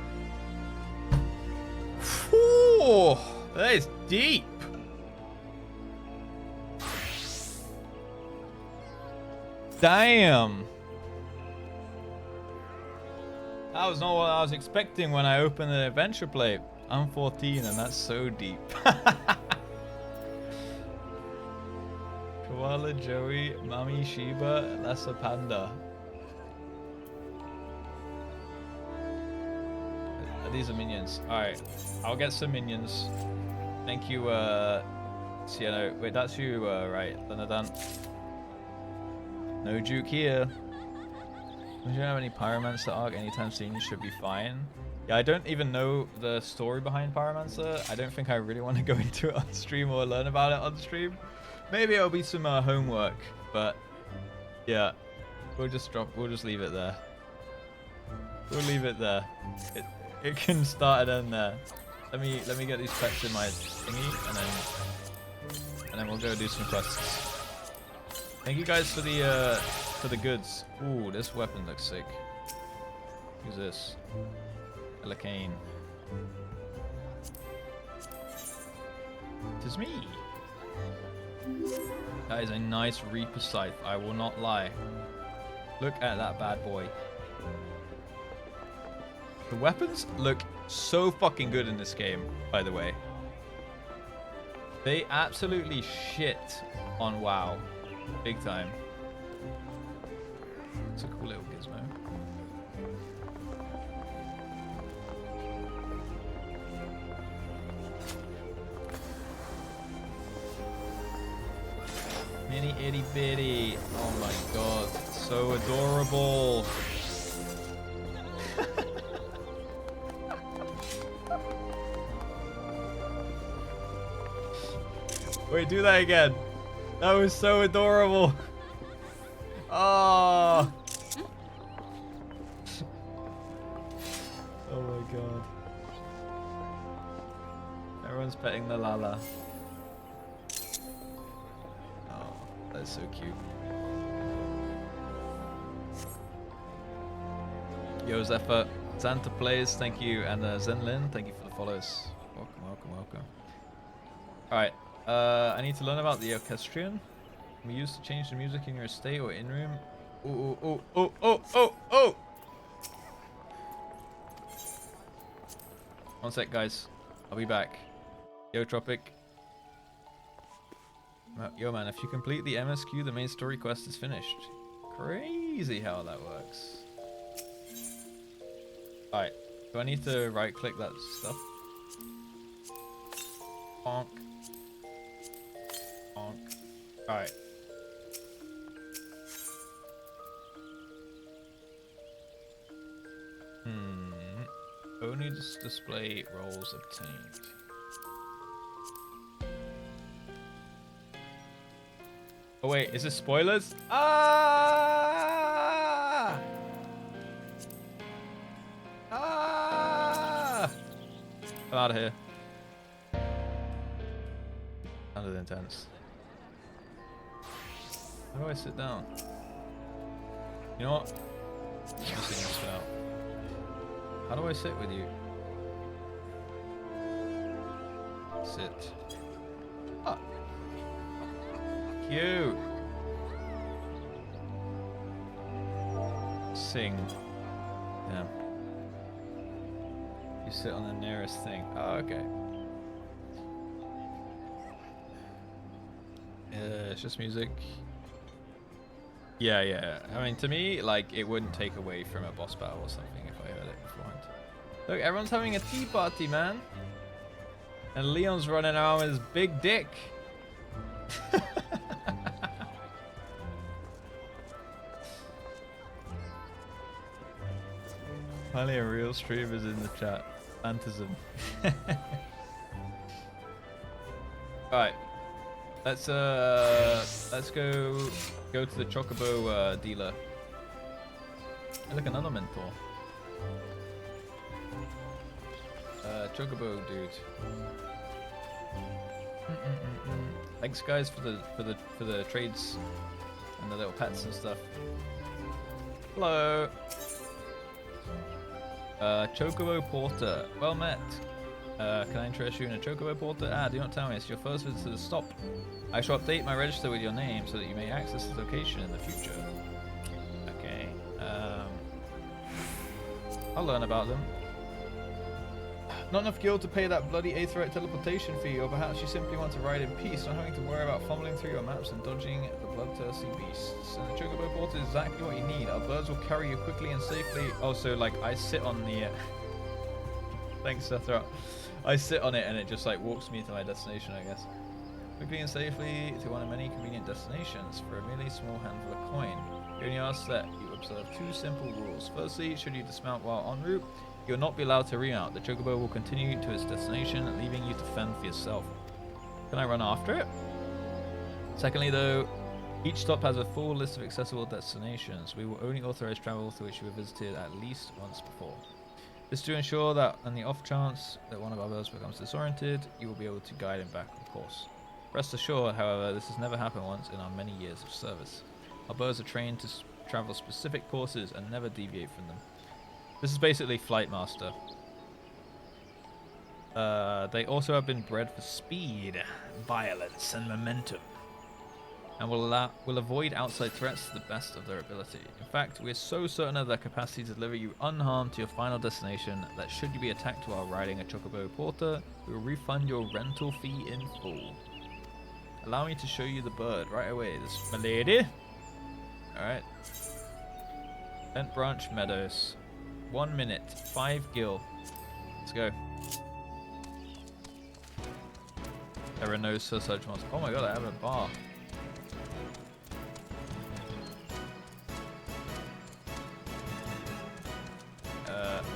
Whew, that is deep. Damn. That was not what I was expecting when I opened the adventure plate. I'm 14 and that's so deep. Koala, Joey, Mami, Shiba, that's a panda. These are minions. Alright, I'll get some minions. Thank you, Sienna. Wait, that's you, right, Lenadan. No juke here. We don't have any Pyromancer arc anytime soon, you should be fine. Yeah, I don't even know the story behind Pyromancer. I don't think I really want to go into it on stream or learn about it on stream. Maybe it'll be some homework, but yeah, we'll just leave it there. We'll leave it there. It can start and end there. Let me get these pets in my thingy, and then we'll go do some quests. Thank you guys for the goods. Ooh, this weapon looks sick. Who's this? Elicane. It is me. That is a nice Reaper scythe, I will not lie. Look at that bad boy. The weapons look so fucking good in this game, by the way. They absolutely shit on WoW. Big time. It's a cool little gizmo. Mini itty bitty. Oh my god. So adorable. Wait, do that again. That was so adorable. Oh. Oh my god. Everyone's petting the Lala. Oh, that's so cute. Yo, Zephyr. Santa Plays, thank you. And Zenlin, thank you for the follows. Welcome, welcome, welcome. Alright. I need to learn about the orchestrion. We used to change the music in your estate or in room. Oh, oh, oh, oh, oh, oh! One sec, guys. I'll be back. Yo, Tropic. Yo, man, if you complete the MSQ, the main story quest is finished. Crazy how that works. Alright. Do I need to right-click that stuff? Bonk. Bonk. Alright. Only display roles obtained. Oh wait, is this spoilers? Ah! Ah! I'm out of here. Under intense. How do I sit down? You know what? I'm just sitting this out. How do I sit with you? Sit. Ah. Cute. Sing. Yeah. You sit on the nearest thing. Oh, okay. It's just music. Yeah, yeah. I mean, to me, like, it wouldn't take away from a boss battle or something if I heard it beforehand. Look, everyone's having a tea party, man. And Leon's running around with his big dick. Finally, a real streamer's in the chat. Phantasm. Alright. Let's go to the Chocobo dealer. Hey, look, another mentor. Chocobo dude. Thanks guys for the trades and the little pets and stuff. Hello. Chocobo Porter. Well met. Can I interest you in a Chocobo Porter? Ah, do not tell me. It's your first visit to the stop. I shall update my register with your name so that you may access the location in the future. Okay. I'll learn about them. Not enough gil to pay that bloody Aetherite teleportation fee, or perhaps you simply want to ride in peace, not having to worry about fumbling through your maps and dodging the bloodthirsty beasts. And the Chocobo Porter is exactly what you need. Our birds will carry you quickly and safely. Also, like, I sit on the... Thanks, Sethra. I sit on it and it just, like, walks me to my destination, I guess. Quickly and safely to one of many convenient destinations for a merely small handful of coin. You only ask that you observe two simple rules. Firstly, should you dismount while en route, you will not be allowed to remount. The Chocobo will continue to its destination, leaving you to fend for yourself. Can I run after it? Secondly, though, Each stop has a full list of accessible destinations. We will only authorize travel to which you have visited at least once before. This to ensure that on the off chance that one of our birds becomes disoriented, you will be able to guide him back on course. Rest assured, however, this has never happened once in our many years of service. Our birds are trained to travel specific courses and never deviate from them. This is basically Flight Master. They also have been bred for speed, violence, and momentum, and will avoid outside threats to the best of their ability. In fact, we are so certain of their capacity to deliver you unharmed to your final destination that should you be attacked while riding a Chocobo Porter, we will refund your rental fee in full. Allow me to show you the bird right away, this my lady. Alright. Bent Branch Meadows. 1 minute, 5 gil. Let's go. There are no such mods. Oh my god, I have a bar.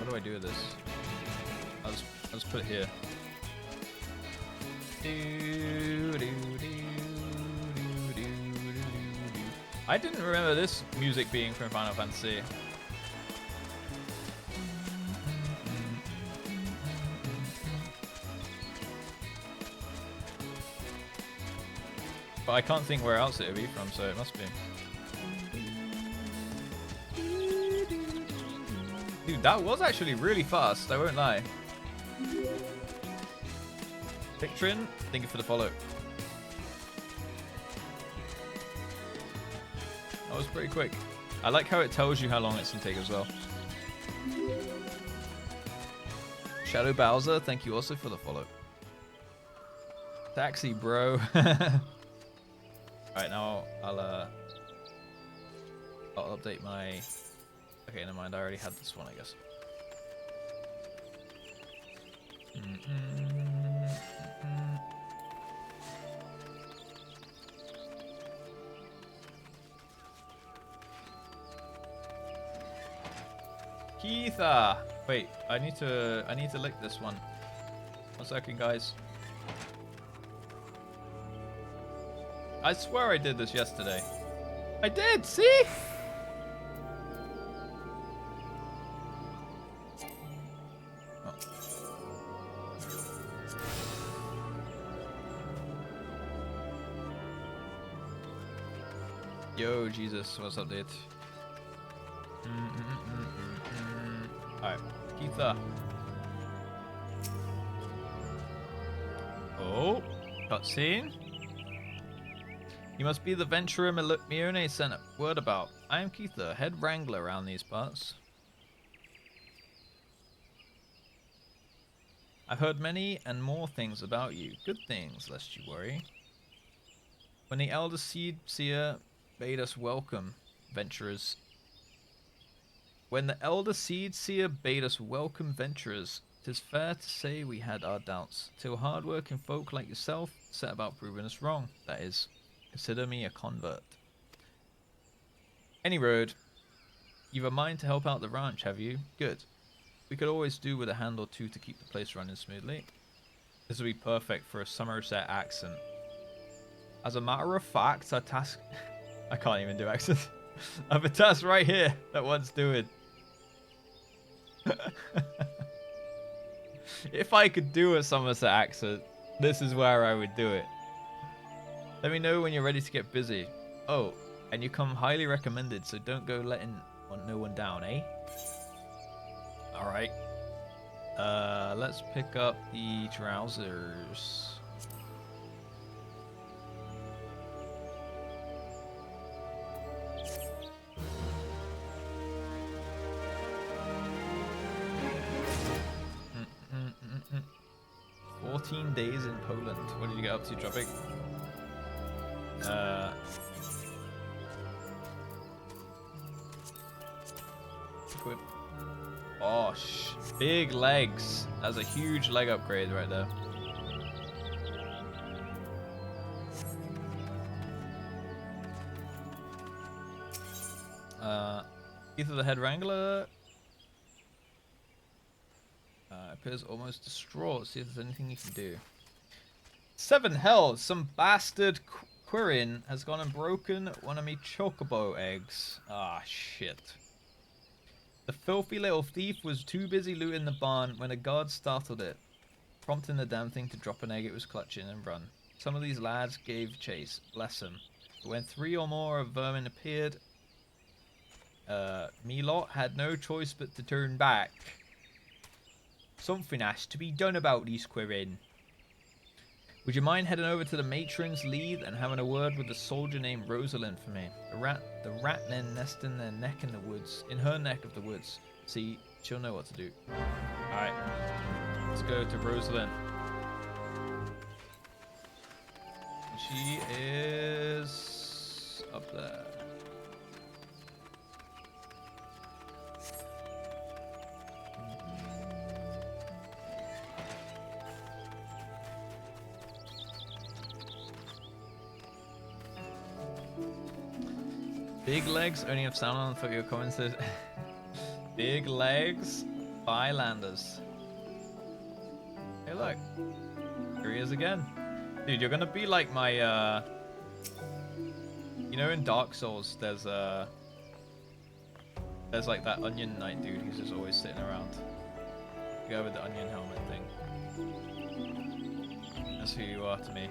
What do I do with this? I'll just put it here. I didn't remember this music being from Final Fantasy. But I can't think where else it would be from, so it must be. Dude, that was actually really fast, I won't lie. Victrin, thank you for the follow. That was pretty quick. I like how it tells you how long it's going to take as well. Shadow Bowser, thank you also for the follow. Taxi, bro. Alright, now I'll update my... Okay, never mind, I already had this one, I guess. Keitha! Wait, I need to lick this one. 1 second, guys. I swear I did this yesterday. I did, see? Oh. Yo, Jesus, what's up, dude? Alright, Keitha. Oh, cutscene. You must be the venturer Mione sent word about. I am Keitha, head wrangler around these parts. I've heard many and more things about you. Good things, lest you worry. When the elder seed seer bade us welcome, venturers. When the elder seed seer bade us welcome, venturers, 'tis fair to say we had our doubts, till hard-working folk like yourself set about proving us wrong. That is, consider me a convert. Any road. You've a mind to help out the ranch, have you? Good. We could always do with a hand or two to keep the place running smoothly. This would be perfect for a Somerset accent. As a matter of fact, our task... I can't even do accents. I have a task right here that wants doing. If I could do a Somerset accent, this is where I would do it. Let me know when you're ready to get busy. Oh, and you come highly recommended, so don't go letting no one down, eh? Alright. Let's pick up the trousers. Mm. 14 days in Poland. What did you get up to, Tropic? Equip. Oh, big legs. That's a huge leg upgrade right there. Either the head wrangler appears almost distraught. See if there's anything you can do. 7 health. Some bastard Quirin has gone and broken one of me chocobo eggs. Ah, shit. The filthy little thief was too busy looting the barn when a guard startled it, prompting the damn thing to drop an egg it was clutching and run. Some of these lads gave chase, bless them. But when 3 or more of vermin appeared, me lot had no choice but to turn back. Something has to be done about these Quirin. Would you mind heading over to the matron's lead and having a word with a soldier named Rosalind for me? The rat men nest in their neck in the woods, in her neck of the woods. See, she'll know what to do. Alright, let's go to Rosalind. She is up there. Big legs only have sound on for your comments. Big legs, Bylanders. Hey, look. Here he is again. Dude, you're gonna be like my, you know, in Dark Souls, there's like that Onion Knight dude who's just always sitting around. The guy with the onion helmet thing. That's who you are to me.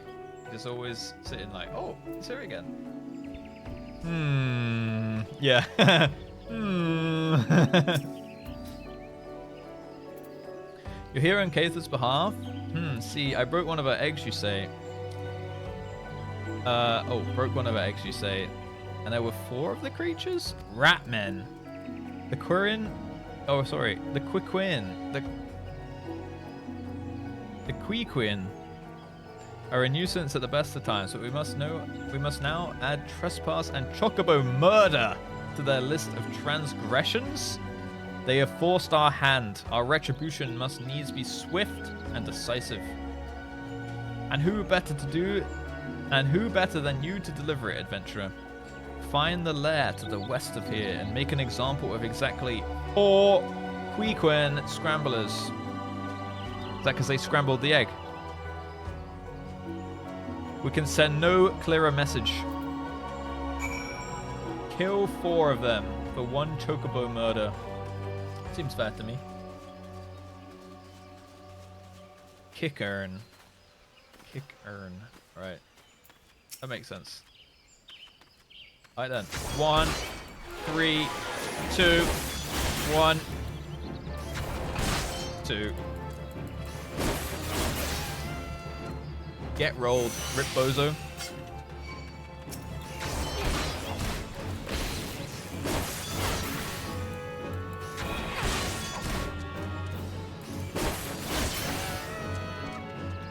Just always sitting like, oh, it's here again. Yeah. You're here on Katha's behalf? See, I broke one of her eggs, you say. Broke one of her eggs, you say. And there were 4 of the creatures? Ratmen. The Quirin... Oh, sorry. The Quiquin. The Quiquin are a nuisance at the best of times, but we must now add trespass and chocobo murder to their list of transgressions. They have forced our hand. Our retribution must needs be swift and decisive. And who better than you to deliver it, adventurer? Find the lair to the west of here and make an example of exactly 4 Quiquin scramblers. Is that because they scrambled the egg? We can send no clearer message. Kill 4 of them for 1 chocobo murder. Seems fair to me. Kickern. Right. That makes sense. Alright then. 1, 3, 2, 1, 2. Get rolled, Rip Bozo.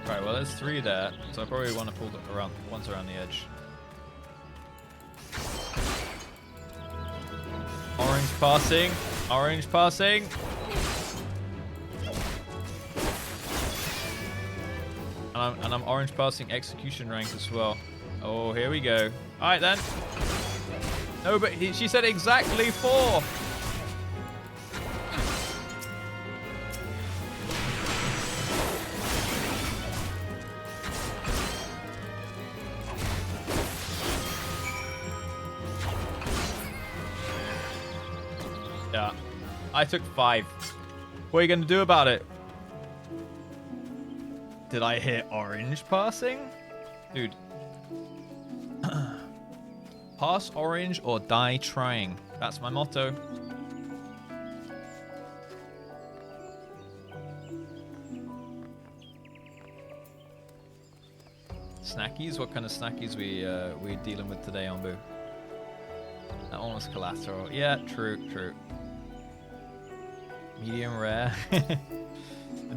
Right, well there's 3 there, so I probably want to pull them around once around the edge. Orange passing. Orange passing. And I'm orange passing execution rank as well. Oh, here we go. All right then. No, but she said exactly 4. Yeah, I took 5. What are you gonna do about it? Did I hit orange passing? Dude. Pass orange or die trying. That's my motto. Snackies? What kind of snackies we dealing with today, Ombu? That one was collateral. Yeah, true. Medium rare. The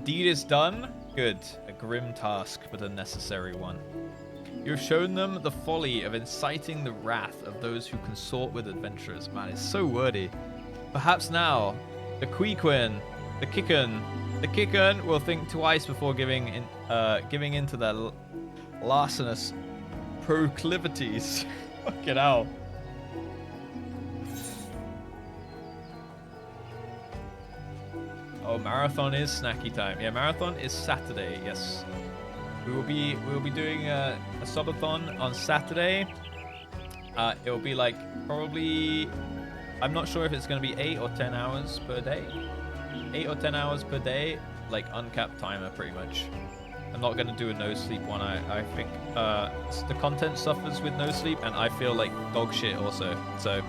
deed is done. Good. A grim task, but a necessary one. You have shown them the folly of inciting the wrath of those who consort with adventurers. Man, it's so wordy. Perhaps now, the Quiquin, the Kicken will think twice before giving in to their larcenous proclivities. Fucking hell. Oh, marathon is snacky time. Yeah, marathon is Saturday, yes. We will be doing a subathon on Saturday. It will be like probably, I'm not sure if it's going to be 8 or 10 hours per day. 8 or 10 hours per day, like uncapped timer pretty much. I'm not going to do a no sleep one. I think the content suffers with no sleep, and I feel like dog shit also. So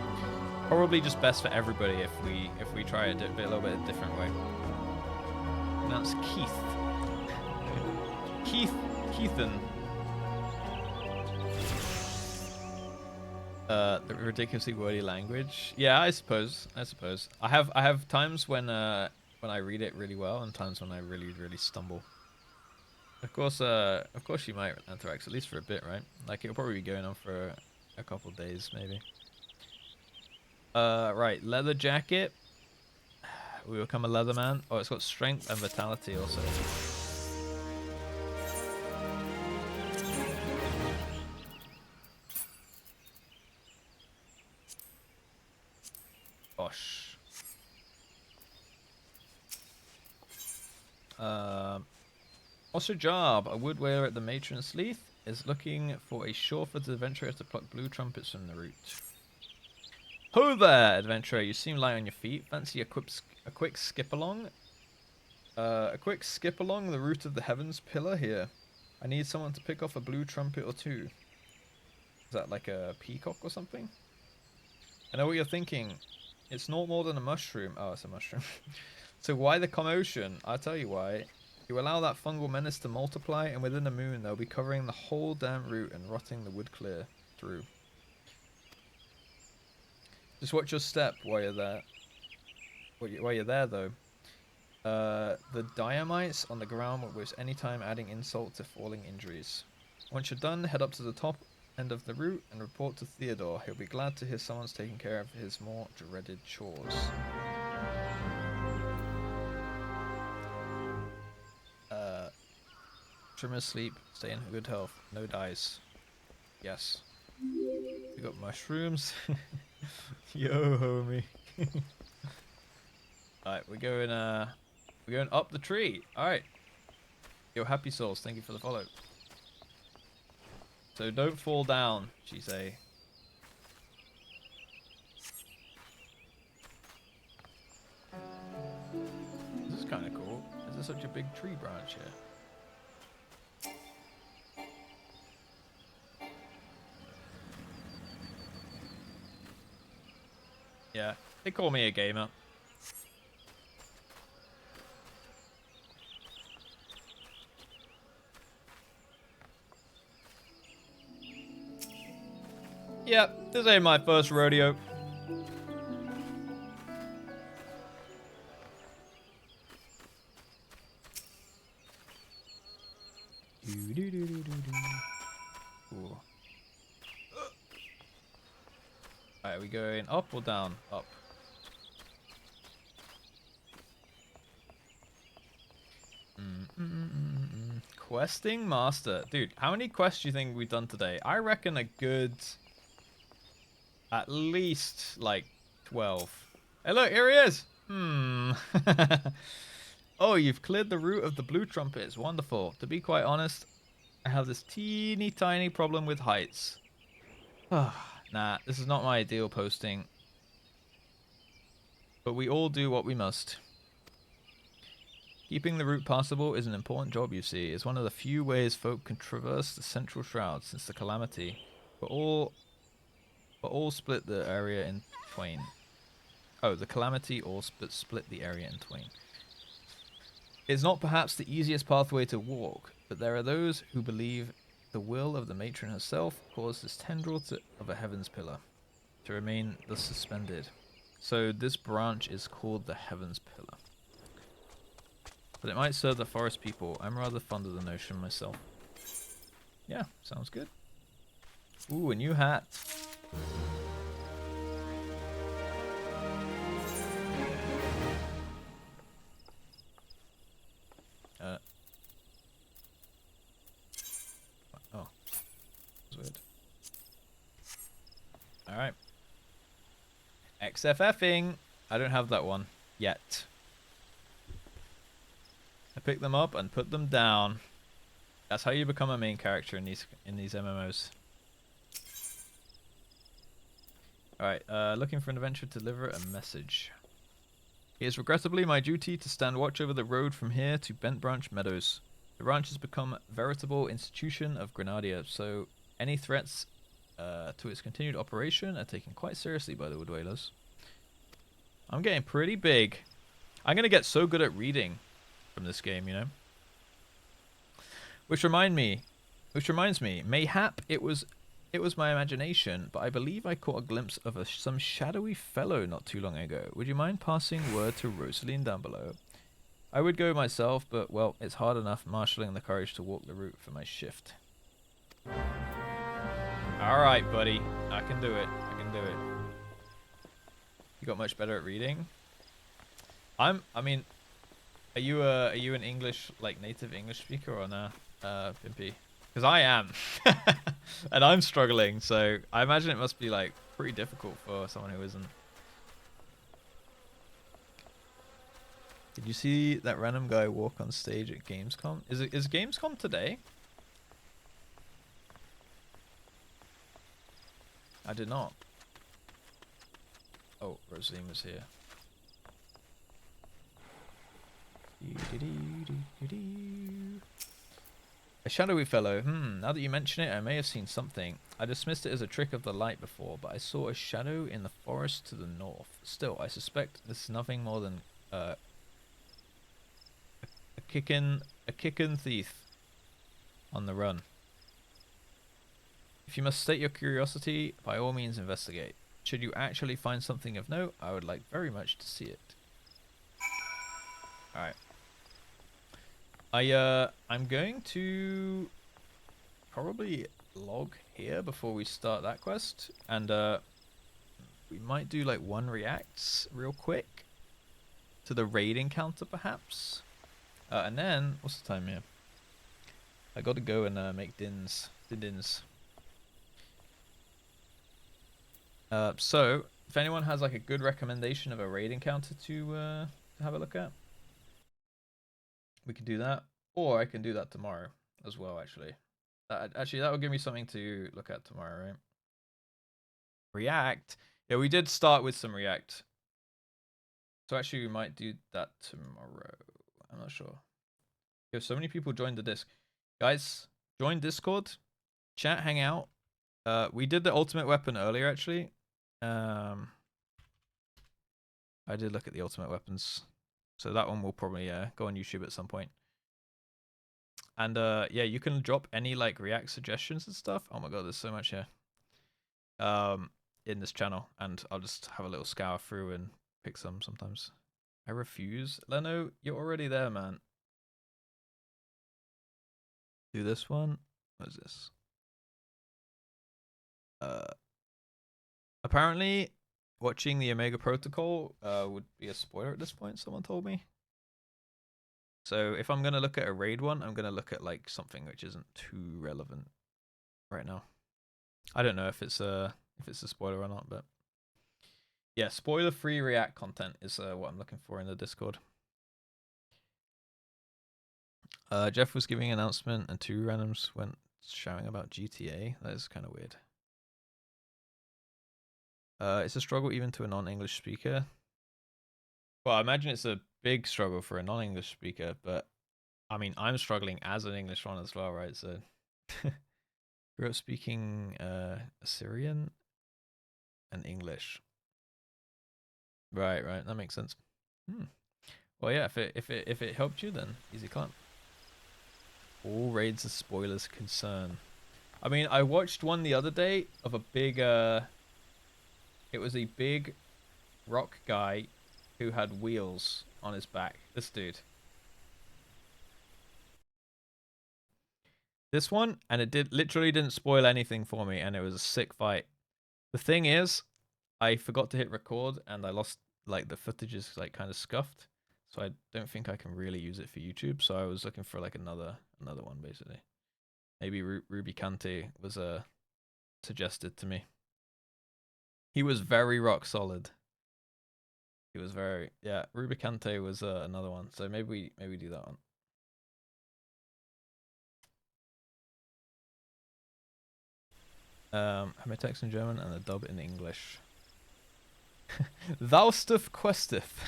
probably just best for everybody if we try a little bit different way. And that's Keithan. The ridiculously wordy language. Yeah, I suppose. I have times when I read it really well, and times when I really stumble. Of course, you might Anthrax, at least for a bit, right? Like, it'll probably be going on for a couple days, maybe. Right, leather jacket. We will become a leather man. Oh, it's got strength and vitality also. Gosh. What's your job? A woodweaver at the Matron's Leith is looking for a sure-footed adventurer to pluck blue trumpets from the root. Ho there, adventurer! You seem light on your feet. Fancy a quick skip along? A quick skip along the root of the heavens pillar here. I need someone to pick off a blue trumpet or two. Is that like a peacock or something? I know what you're thinking. It's not more than a mushroom. Oh, it's a mushroom. So why the commotion? I'll tell you why. You allow that fungal menace to multiply, and within a moon they'll be covering the whole damn root and rotting the wood clear through. Just watch your step while you're there. While you're there, though. The diamites on the ground will waste any time adding insult to falling injuries. Once you're done, head up to the top end of the route and report to Theodore. He'll be glad to hear someone's taking care of his more dreaded chores. Trimmer sleep, stay in good health, no dies. Yes. We got mushrooms. Yo, homie. Alright, we're going up the tree. Alright. Yo, happy souls, thank you for the follow. So don't fall down, she say. This is kind of cool. Is there such a big tree branch here? Yeah, they call me a gamer. Yep, this ain't my first rodeo. Ooh. Alright, are we going up or down? Up. Questing master. Dude, how many quests do you think we've done today? I reckon a good... at least, like, 12. Hey, look, here he is! Oh, you've cleared the root of the blue trumpets. Wonderful. To be quite honest, I have this teeny tiny problem with heights. Nah, this is not my ideal posting. But we all do what we must. Keeping the route passable is an important job, you see. It's one of the few ways folk can traverse the central shroud since the calamity. But all split the area in twain. Oh, the calamity all split the area in twain. It's not perhaps the easiest pathway to walk, but there are those who believe the will of the matron herself caused this tendril of a heaven's pillar to remain thus suspended. So this branch is called the heaven's pillar. But it might serve the forest people. I'm rather fond of the notion myself. Yeah, sounds good. Ooh, a new hat. Oh. That's weird. Alright. XFFing. I don't have that one yet. I pick them up and put them down. That's how you become a main character in these MMOs. Alright, looking for an adventure to deliver a message. It is regrettably my duty to stand watch over the road from here to Bent Branch Meadows. The ranch has become a veritable institution of Grenadia, so any threats to its continued operation are taken quite seriously by the Wood Dwellers. I'm getting pretty big. I'm going to get so good at reading from this game, you know. Which reminds me, mayhap it was my imagination, but I believe I caught a glimpse of some shadowy fellow not too long ago. Would you mind passing word to Rosaline down below? I would go myself, but well, it's hard enough marshalling the courage to walk the route for my shift. Alright, buddy. I can do it. I can do it. You got much better at reading? I mean, are you an English, like, native English speaker or nah, Pimpy? Because I am. And I'm struggling, so I imagine it must be, like, pretty difficult for someone who isn't. Did you see that random guy walk on stage at Gamescom? Is Gamescom today? I did not. Oh, Rosaline was here. A shadowy fellow. Now that you mention it, I may have seen something. I dismissed it as a trick of the light before, but I saw a shadow in the forest to the north. Still, I suspect this is nothing more than a kickin' thief on the run. If you must state your curiosity, by all means investigate. Should you actually find something of note, I would like very much to see it. Alright. I'm going to probably log here before we start that quest, and we might do like one reacts real quick to the raid encounter perhaps, and then what's the time here? I got to go and make dins. So if anyone has like a good recommendation of a raid encounter to have a look at, we can do that, or I can do that tomorrow as well. Actually, that would give me something to look at tomorrow, right? React. Yeah, we did start with some React, so actually we might do that tomorrow. I'm not sure. Yo, so many people joined the disc, guys. Join Discord, chat, hang out. We did the ultimate weapon earlier, actually. I did look at the ultimate weapons. So that one will probably go on YouTube at some point. And yeah, you can drop any like React suggestions and stuff. Oh my god, there's so much here. In this channel, and I'll just have a little scour through and pick some sometimes. I refuse. Leno, you're already there, man. Do this one. What is this? Apparently watching the Omega Protocol would be a spoiler at this point, someone told me. So if I'm going to look at a raid one, I'm going to look at like something which isn't too relevant right now. I don't know if it's a spoiler or not, but yeah, spoiler-free React content is what I'm looking for in the Discord. Jeff was giving an announcement and two randoms went shouting about GTA. That is kind of weird. It's a struggle even to a non-English speaker. Well, I imagine it's a big struggle for a non-English speaker, but I mean, I'm struggling as an English one as well, right? So, grew up speaking Assyrian and English. Right, that makes sense. Well, yeah, if it helped you, then easy climb. All raids are spoilers concern. I mean, I watched one the other day of a big it was a big rock guy who had wheels on his back. This dude. This one, and it literally didn't spoil anything for me, and it was a sick fight. The thing is, I forgot to hit record, and I lost, like, the footage is, like, kind of scuffed, so I don't think I can really use it for YouTube, so I was looking for, like, another one, basically. Maybe Ruby Kante was suggested to me. He was very rock solid. He was very, yeah, Rubicante was another one, so maybe we do that one. Have my text in German and the dub in English. Thou stuff questeth.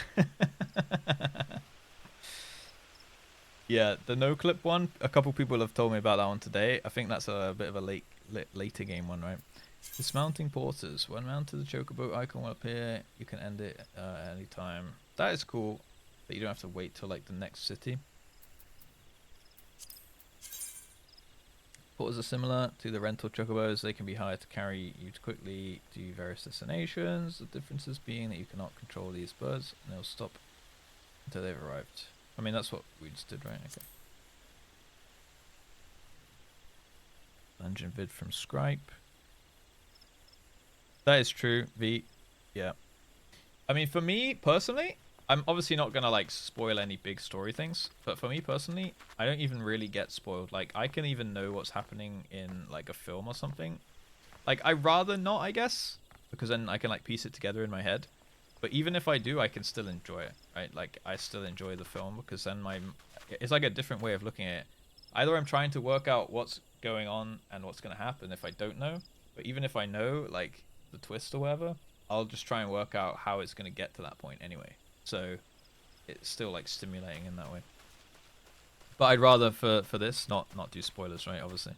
Yeah, the no clip one. A couple people have told me about that one today. I think that's a bit of a later game one, right? Dismounting porters. When mounted, the chocobo icon will appear. You can end it any time. That is cool. But you don't have to wait till like the next city. Porters are similar to the rental chocobos. They can be hired to carry you quickly to various destinations. The differences being that you cannot control these birds, and they'll stop until they've arrived. I mean, that's what we just did, right? Okay. Dungeon vid from Scripe. That is true, V. Yeah. I mean, for me personally, I'm obviously not gonna like spoil any big story things, but for me personally, I don't even really get spoiled. Like, I can even know what's happening in like a film or something. Like, I'd rather not, I guess, because then I can like piece it together in my head. But even if I do, I can still enjoy it, right? Like, I still enjoy the film because then it's like a different way of looking at it. Either I'm trying to work out what's going on and what's gonna happen if I don't know, but even if I know like the twist or whatever, I'll just try and work out how it's gonna get to that point anyway. So it's still like stimulating in that way. But I'd rather for this not do spoilers, right? Obviously,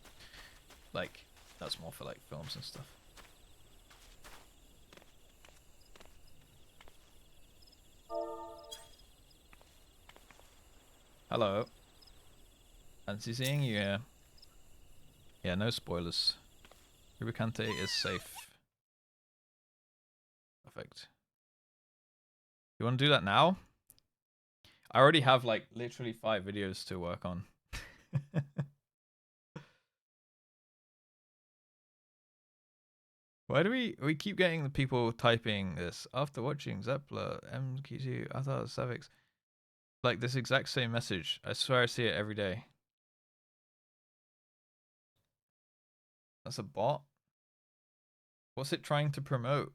like that's more for like films and stuff. Hello. Fancy seeing you here. Yeah, no spoilers. Rubicante is safe. Perfect. You want to do that now? I already have like literally 5 videos to work on. Why do we keep getting the people typing this after watching Zeppler MQ2? I thought it was Savix. Like this exact same message. I swear I see it every day. That's a bot. What's it trying to promote?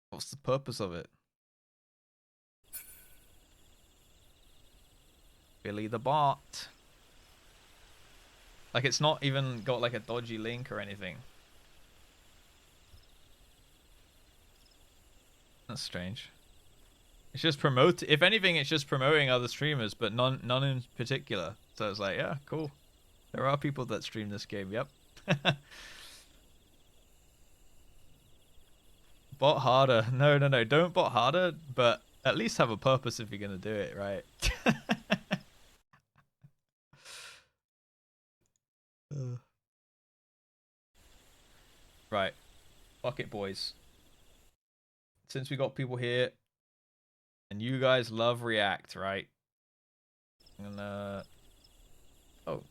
What's the purpose of it? Billy the bot. Like it's not even got like a dodgy link or anything. That's strange. It's just if anything, it's just promoting other streamers, but none in particular. So it's like, yeah, cool. There are people that stream this game, yep. Bot harder. No, don't bot harder, but at least have a purpose if you're gonna do it, right? Right. Fuck it, boys. Since we got people here, and you guys love React, right? I'm gonna... Oh.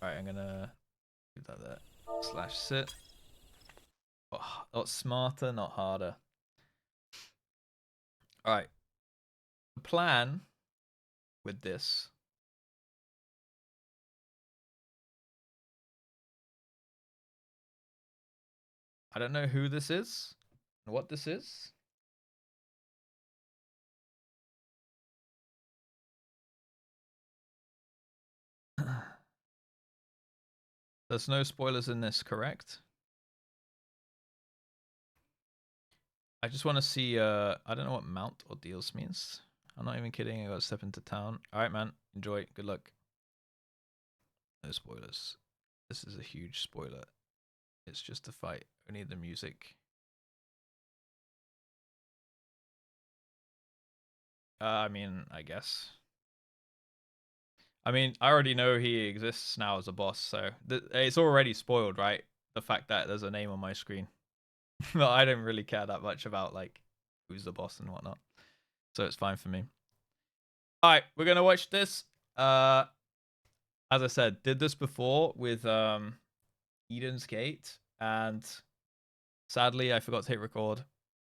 Alright, I'm gonna... do that there. /sit. Oh, not smarter, not harder. Alright. The plan with this... I don't know who this is, and what this is. There's no spoilers in this, correct? I just want to see, I don't know what mount or deals means. I'm not even kidding, I gotta step into town. Alright, man, enjoy, good luck. No spoilers. This is a huge spoiler. It's just a fight, only the music. I mean, I guess. I mean, I already know he exists now as a boss, so it's already spoiled, right? The fact that there's a name on my screen. But I don't really care that much about, like, who's the boss and whatnot. So it's fine for me. Alright, we're gonna watch this. As I said, did this before with Eden's Gate, and sadly I forgot to hit record.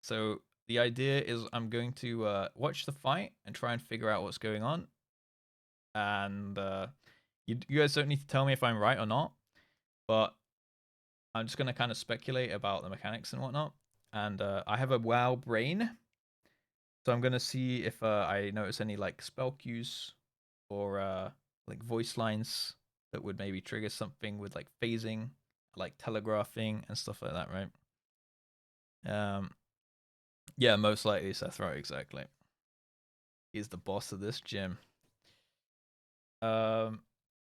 So the idea is I'm going to watch the fight and try and figure out what's going on. And you guys don't need to tell me if I'm right or not, but I'm just going to kind of speculate about the mechanics and whatnot. And I have a WoW brain, so I'm going to see if I notice any like spell cues or voice lines that would maybe trigger something with like phasing, like telegraphing and stuff like that, right? Yeah, most likely Seth, right? Exactly. He's the boss of this gym.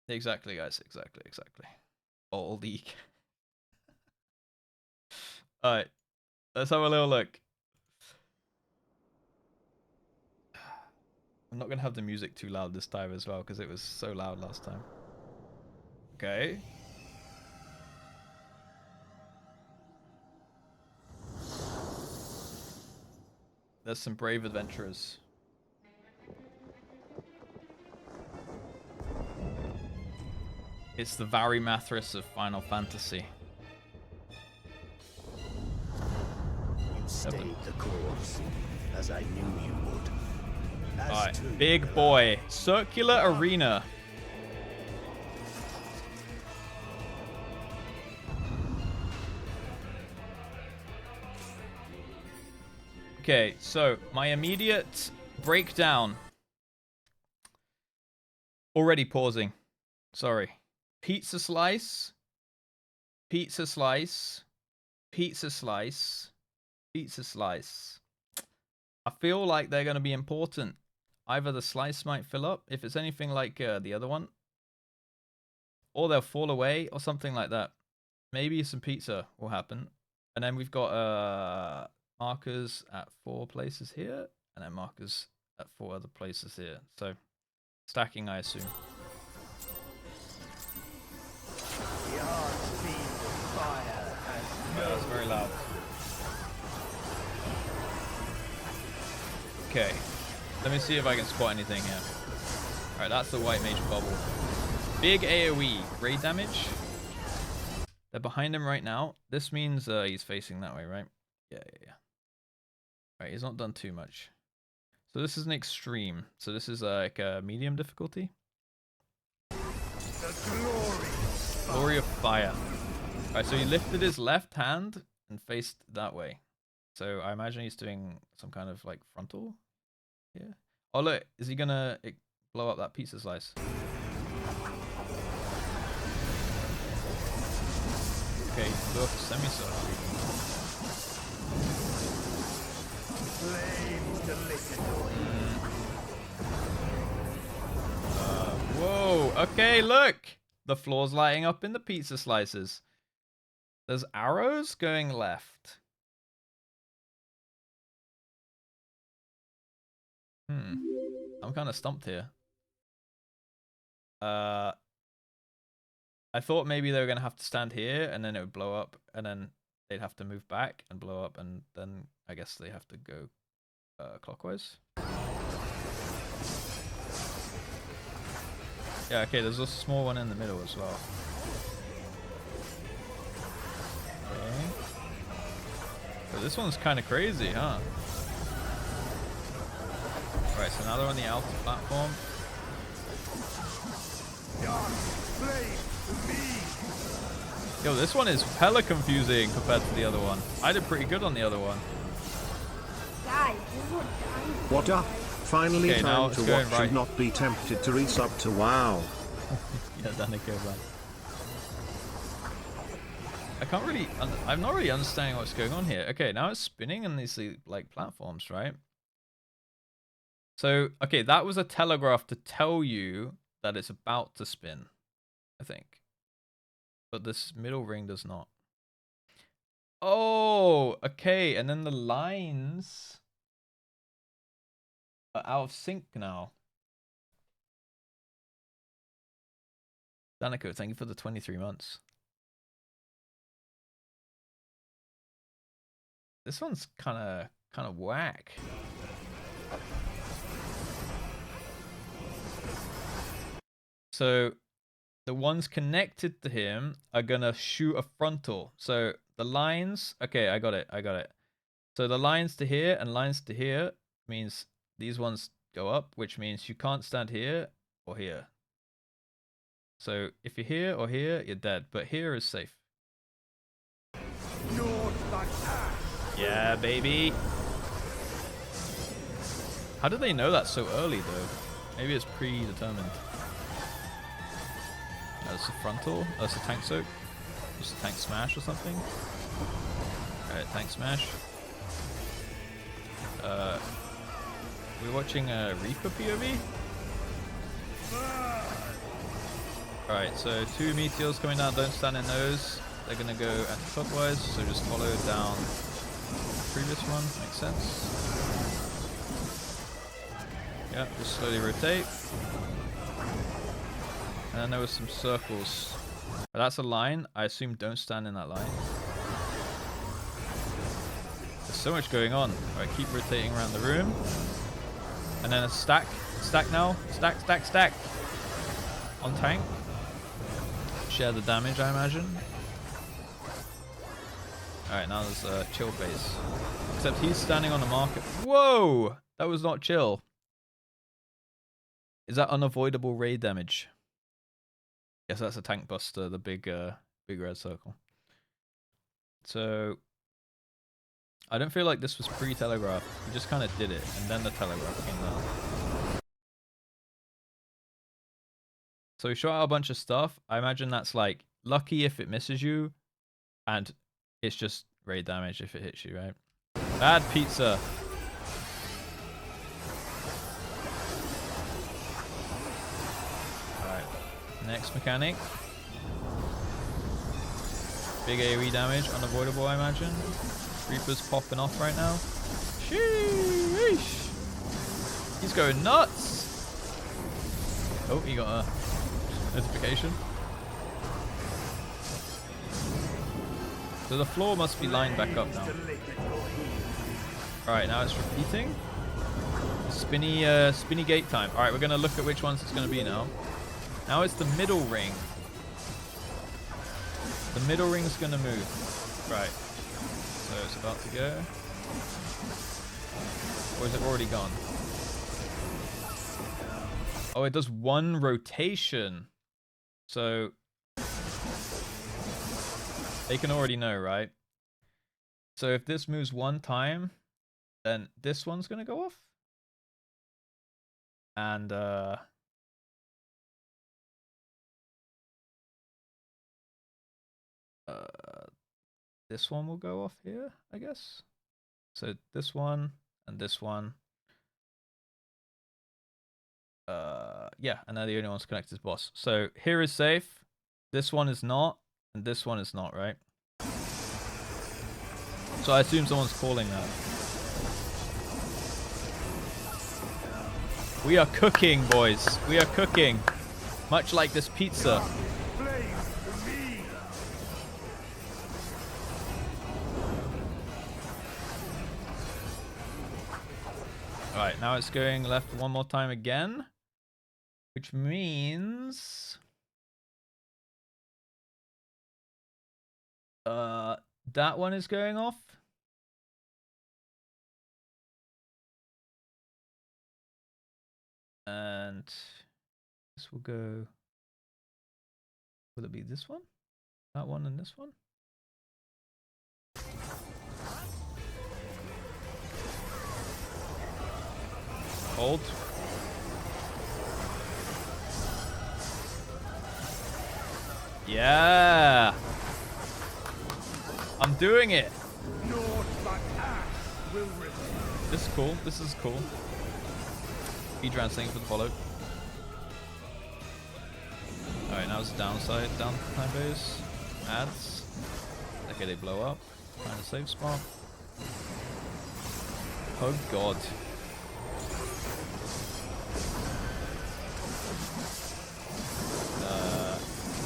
Exactly, guys. Exactly. All league. All right, let's have a little look. I'm not gonna have the music too loud this time as well because it was so loud last time. Okay. There's some brave adventurers. It's the Varimathras of Final Fantasy. You stayed the course, as I knew you would. Alright, big boy. Circular arena. Okay, so my immediate breakdown. Already pausing. Sorry. Pizza slice. Pizza slice. Pizza slice. Pizza slice. I feel like they're going to be important. Either the slice might fill up, if it's anything like the other one. Or they'll fall away, or something like that. Maybe some pizza will happen. And then we've got markers at 4 places here. And then markers at 4 other places here. So, stacking, I assume. That was very loud. Okay. Let me see if I can spot anything here. Alright, that's the white mage bubble. Big AoE. Raid damage. They're behind him right now. This means he's facing that way, right? Yeah. Alright, he's not done too much. So this is an extreme. So this is like a medium difficulty. Glory of fire. Alright, so he lifted his left hand and faced that way. So I imagine he's doing some kind of like frontal. Yeah. Oh look, is he gonna blow up that pizza slice? Okay, blew up a semicircle. Whoa, okay, look! The floor's lighting up in the pizza slices. There's arrows going left. I'm kind of stumped here. I thought maybe they were going to have to stand here and then it would blow up and then they'd have to move back and blow up and then I guess they have to go clockwise. Yeah, okay, there's a small one in the middle as well. Okay. So this one's kind of crazy, huh? Right, so now they're on the outer platform. Yo, this one is hella confusing compared to the other one. I did pretty good on the other one. What up? Finally okay, time to watch right. and not be tempted to resub to WoW. Yeah, Danica, right. I can't really... I'm not really understanding what's going on here. Okay, now it's spinning on these like platforms, right? So, okay, that was a telegraph to tell you that it's about to spin, I think. But this middle ring does not. Oh, okay, and then the lines are out of sync now. Danica, thank you for the 23 months. This one's kind of whack. So the ones connected to him are gonna shoot a frontal. So the lines, okay, I got it. So the lines to here and lines to here means these ones go up, which means you can't stand here or here. So if you're here or here, you're dead. But here is safe. Yeah, baby. How did they know that so early, though? Maybe it's predetermined. That's a frontal. That's a tank soak. Just a tank smash or something. Alright, tank smash. We're watching a Reaper POV. Alright, so 2 meteors coming down, don't stand in those. They're gonna go anti-clockwise, so just follow down the previous one, makes sense. Yeah, just slowly rotate. And then there was some circles. But that's a line, I assume don't stand in that line. There's so much going on. Alright, keep rotating around the room. And then a stack. Stack now. Stack, stack, stack. On tank. Share the damage, I imagine. Alright, now there's a chill phase. Except he's standing on the market. Whoa! That was not chill. Is that unavoidable raid damage? Yes, that's a tank buster, the big red circle. So I don't feel like this was pre-telegraph. He just kind of did it, and then the telegraph came down. So he shot out a bunch of stuff. I imagine that's like lucky if it misses you, and it's just raid damage if it hits you, right? Bad pizza. Alright. Next mechanic. Big AoE damage, unavoidable, I imagine. Reaper's popping off right now. Sheesh! He's going nuts! Oh, he got a notification. So the floor must be lined back up now. Alright, now it's repeating. Spinny gate time. Alright, we're going to look at which ones it's going to be now. Now it's the middle ring. The middle ring's going to move. Right. So it's about to go. Or is it already gone? Oh, it does 1 rotation. So they can already know, right? So if this moves 1 time, then this one's going to go off. And this one will go off here, I guess. So this one and this one. Yeah, and they're the only ones connected to boss. So here is safe. This one is not, and this one is not, right? So I assume someone's calling that. We are cooking, boys. We are cooking. Much like this pizza. Alright, now it's going left 1 more time again. Which means that one is going off. And this will go. Will it be this one? That one and this one? Hold. Yeah. I'm doing it. This is cool. This is cool. Speedrun thing for the follow. Alright, now it's downside, down time base. Ads. Okay, they blow up. Find a safe spot. Oh god.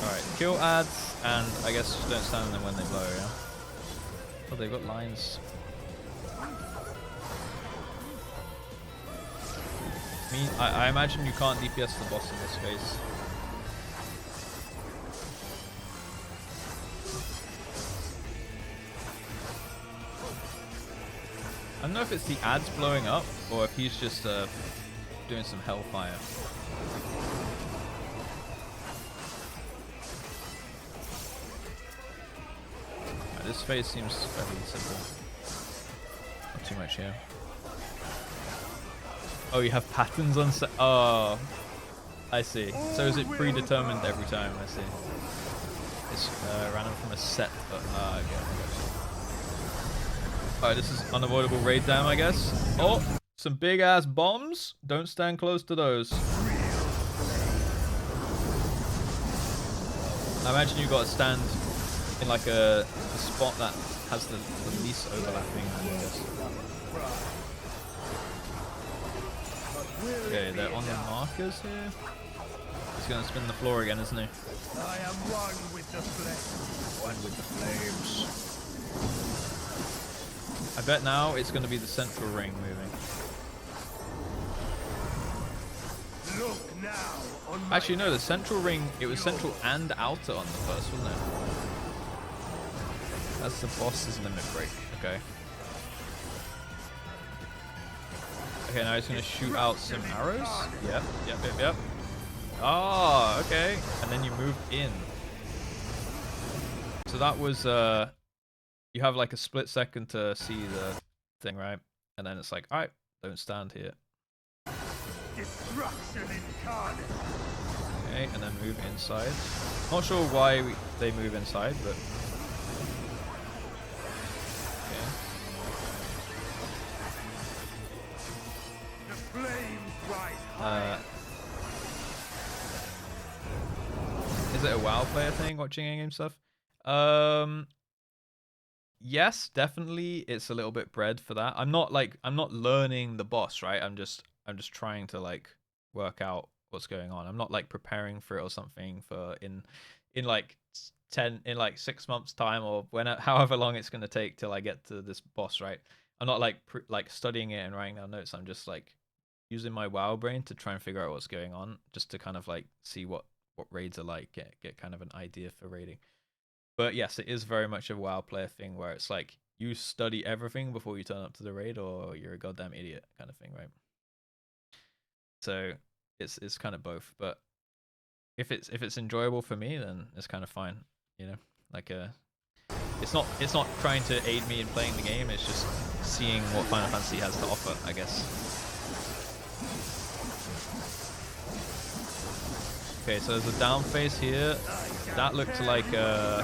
Alright, kill ads, and I guess just don't stand on them when they blow, yeah? Oh, they've got lines. I imagine you can't DPS the boss in this phase. I don't know if it's the ads blowing up, or if he's just doing some hellfire. This phase seems fairly simple. Not too much here. Oh, you have patterns on set. Oh, I see. So is it predetermined every time? I see. It's random from a set. Okay. Alright, this is unavoidable raid dam, I guess. Oh, some big ass bombs. Don't stand close to those. I imagine you got to stand in like a spot that has the least overlapping, I guess. Okay, they're on the markers here. He's gonna spin the floor again, isn't he? I am one with the flames. One with the flames. I bet now it's gonna be the central ring moving. Look now on Actually, no, the central ring, it was central and outer on the first, wasn't it? That's the boss's limit break. Okay. Okay, now he's gonna shoot out some arrows. Yep. Oh, okay. And then you move in. So that was, you have like a split second to see the thing, right? And then it's like, alright, don't stand here. destruction incarnate. Okay, and then move inside. Not sure why they move inside, but... Okay. The flames rise high. Is it a WoW player thing, watching in-game stuff? Yes, definitely. It's a little bit bred for that. I'm not learning the boss, right? I'm just trying to like work out what's going on. I'm not like preparing for it or something for in like 6 months time or however long it's going to take till I get to this boss, right? I'm not like studying it and writing down notes. I'm just like using my WoW brain to try and figure out what's going on, just to kind of like see what raids are like, get kind of an idea for raiding. But yes, it is very much a WoW player thing where it's like you study everything before you turn up to the raid, or you're a goddamn idiot kind of thing, right? So it's kind of both. But if it's enjoyable for me, then it's kind of fine, you know. Like it's not trying to aid me in playing the game. It's just seeing what Final Fantasy has to offer, I guess. Okay, so there's a down face here. That looked like I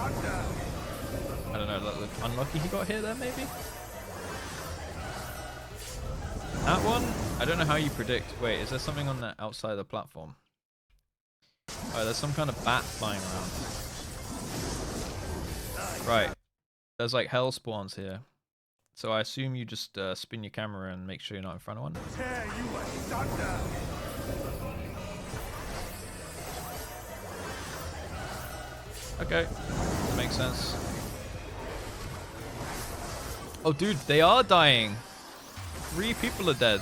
don't know, that looked unlucky he got hit there maybe? That one, I don't know how you predict. Wait, is there something on the outside of the platform? Oh, there's some kind of bat flying around. Right. There's like hell spawns here. So I assume you just spin your camera and make sure you're not in front of one. Tear you asunder. Okay, that makes sense. Oh, dude, they are dying. 3 people are dead.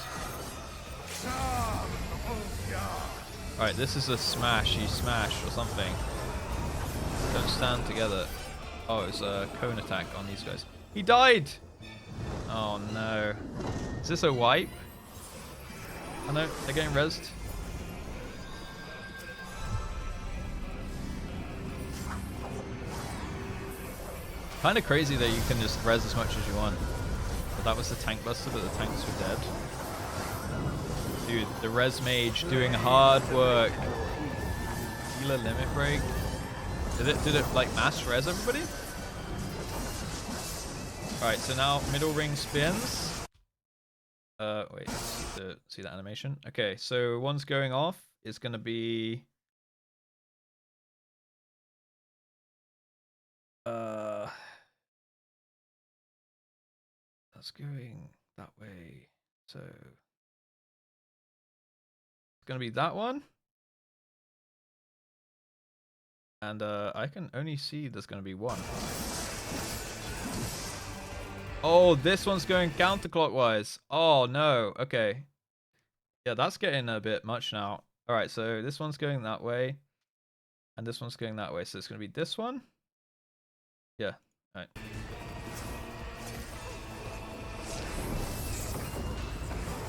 Alright, this is a smashy smash or something. Don't stand together. Oh, it's a cone attack on these guys. He died! Oh no. Is this a wipe? Oh no, they're getting rezzed. Kind of crazy that you can just res as much as you want. But that was the tank buster, but the tanks were dead. Dude, the res mage doing hard work. Healer limit break. Did it like mass res everybody? Alright, so now middle ring spins. Wait, see that animation? Okay, so one's going off. It's gonna be that's going that way, so it's gonna be that one, and I can only see there's gonna be one. Oh, this one's going counterclockwise. Oh no. Okay, yeah, that's getting a bit much now. All right, so this one's going that way, and this one's going that way, so it's gonna be this one. Yeah. All right.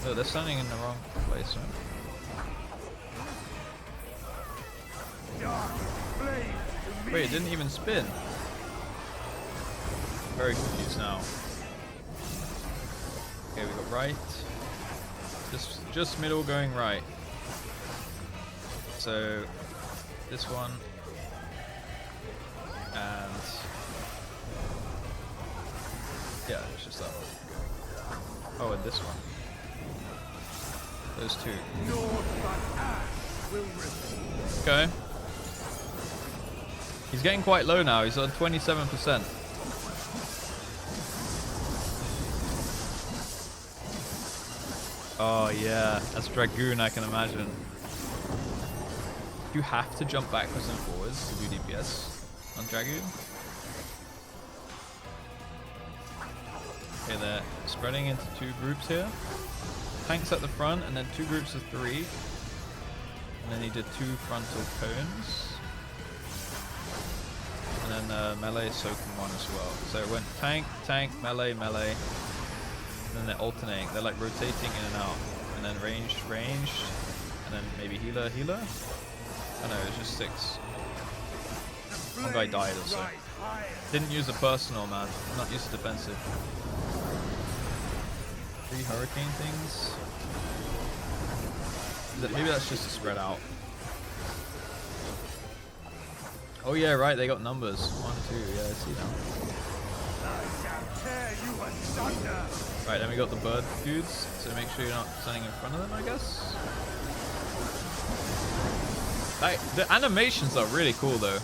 Oh, they're standing in the wrong place, right? Wait, it didn't even spin. Very confused now. Okay, we got right. Just middle going right. So this one and yeah, it's just that one. Oh, and this one. Those two. Okay. He's getting quite low now. He's on 27%. Oh yeah, that's Dragoon, I can imagine. You have to jump backwards and forwards to do DPS on Dragoon. Okay, they're spreading into two groups here. Tanks at the front, and then two groups of three. And then he did two frontal cones. And then melee soaking one as well. So it went tank, tank, melee, melee. And then they're alternating. They're like rotating in and out. And then ranged, ranged. And then maybe healer, healer. Oh no, it was just 6. One guy died also. Didn't use a personal, man. Not used to defensive. 3 hurricane things. Maybe that's just to spread out. Oh yeah, right, they got numbers. 1, 2, yeah, I see now. Right, then we got the bird dudes, so make sure you're not standing in front of them, I guess. Like, the animations are really cool though.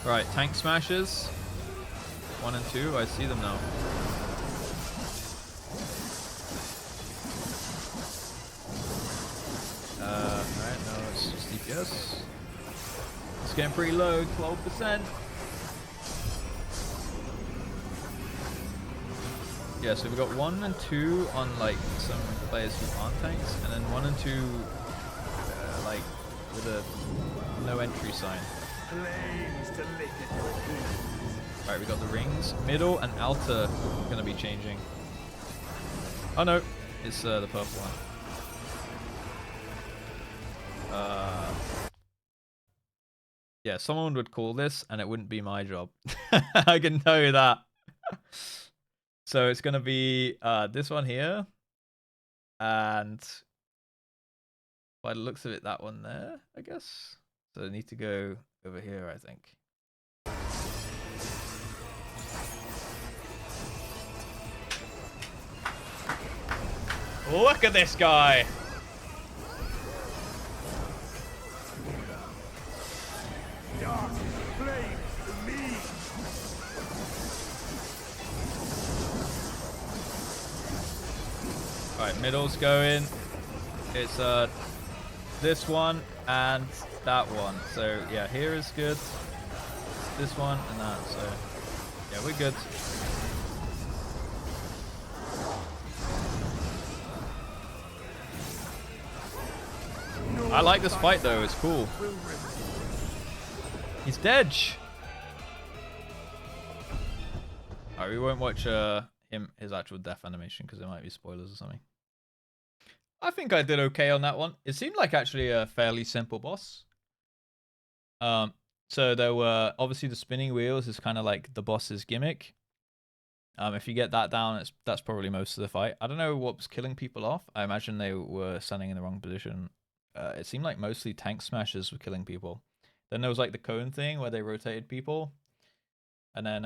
Right, tank smashes. 1 and 2, I see them now. Alright, no, it's just DPS. It's getting pretty low, 12%. Yeah, so we've got 1 and 2 on like some players who aren't tanks, and then 1 and 2 like with a no entry sign. Alright, we got the rings. Middle and outer are gonna be changing. Oh no, it's the purple one. Yeah, someone would call this and it wouldn't be my job. I can tell you that. So it's gonna be this one here. And by the looks of it, that one there, I guess. So I need to go over here, I think. Look at this guy! Alright, middle's going. It's this one and that one. So yeah, here is good. This one and that. So yeah, we're good. I like this fight though, it's cool. He's dead. Alright, we won't watch his actual death animation because there might be spoilers or something. I think I did okay on that one. It seemed like actually a fairly simple boss. So there were obviously the spinning wheels is kind of like the boss's gimmick. If you get that down, that's probably most of the fight. I don't know what was killing people off. I imagine they were standing in the wrong position. It seemed like mostly tank smashers were killing people. Then there was like the cone thing where they rotated people. And then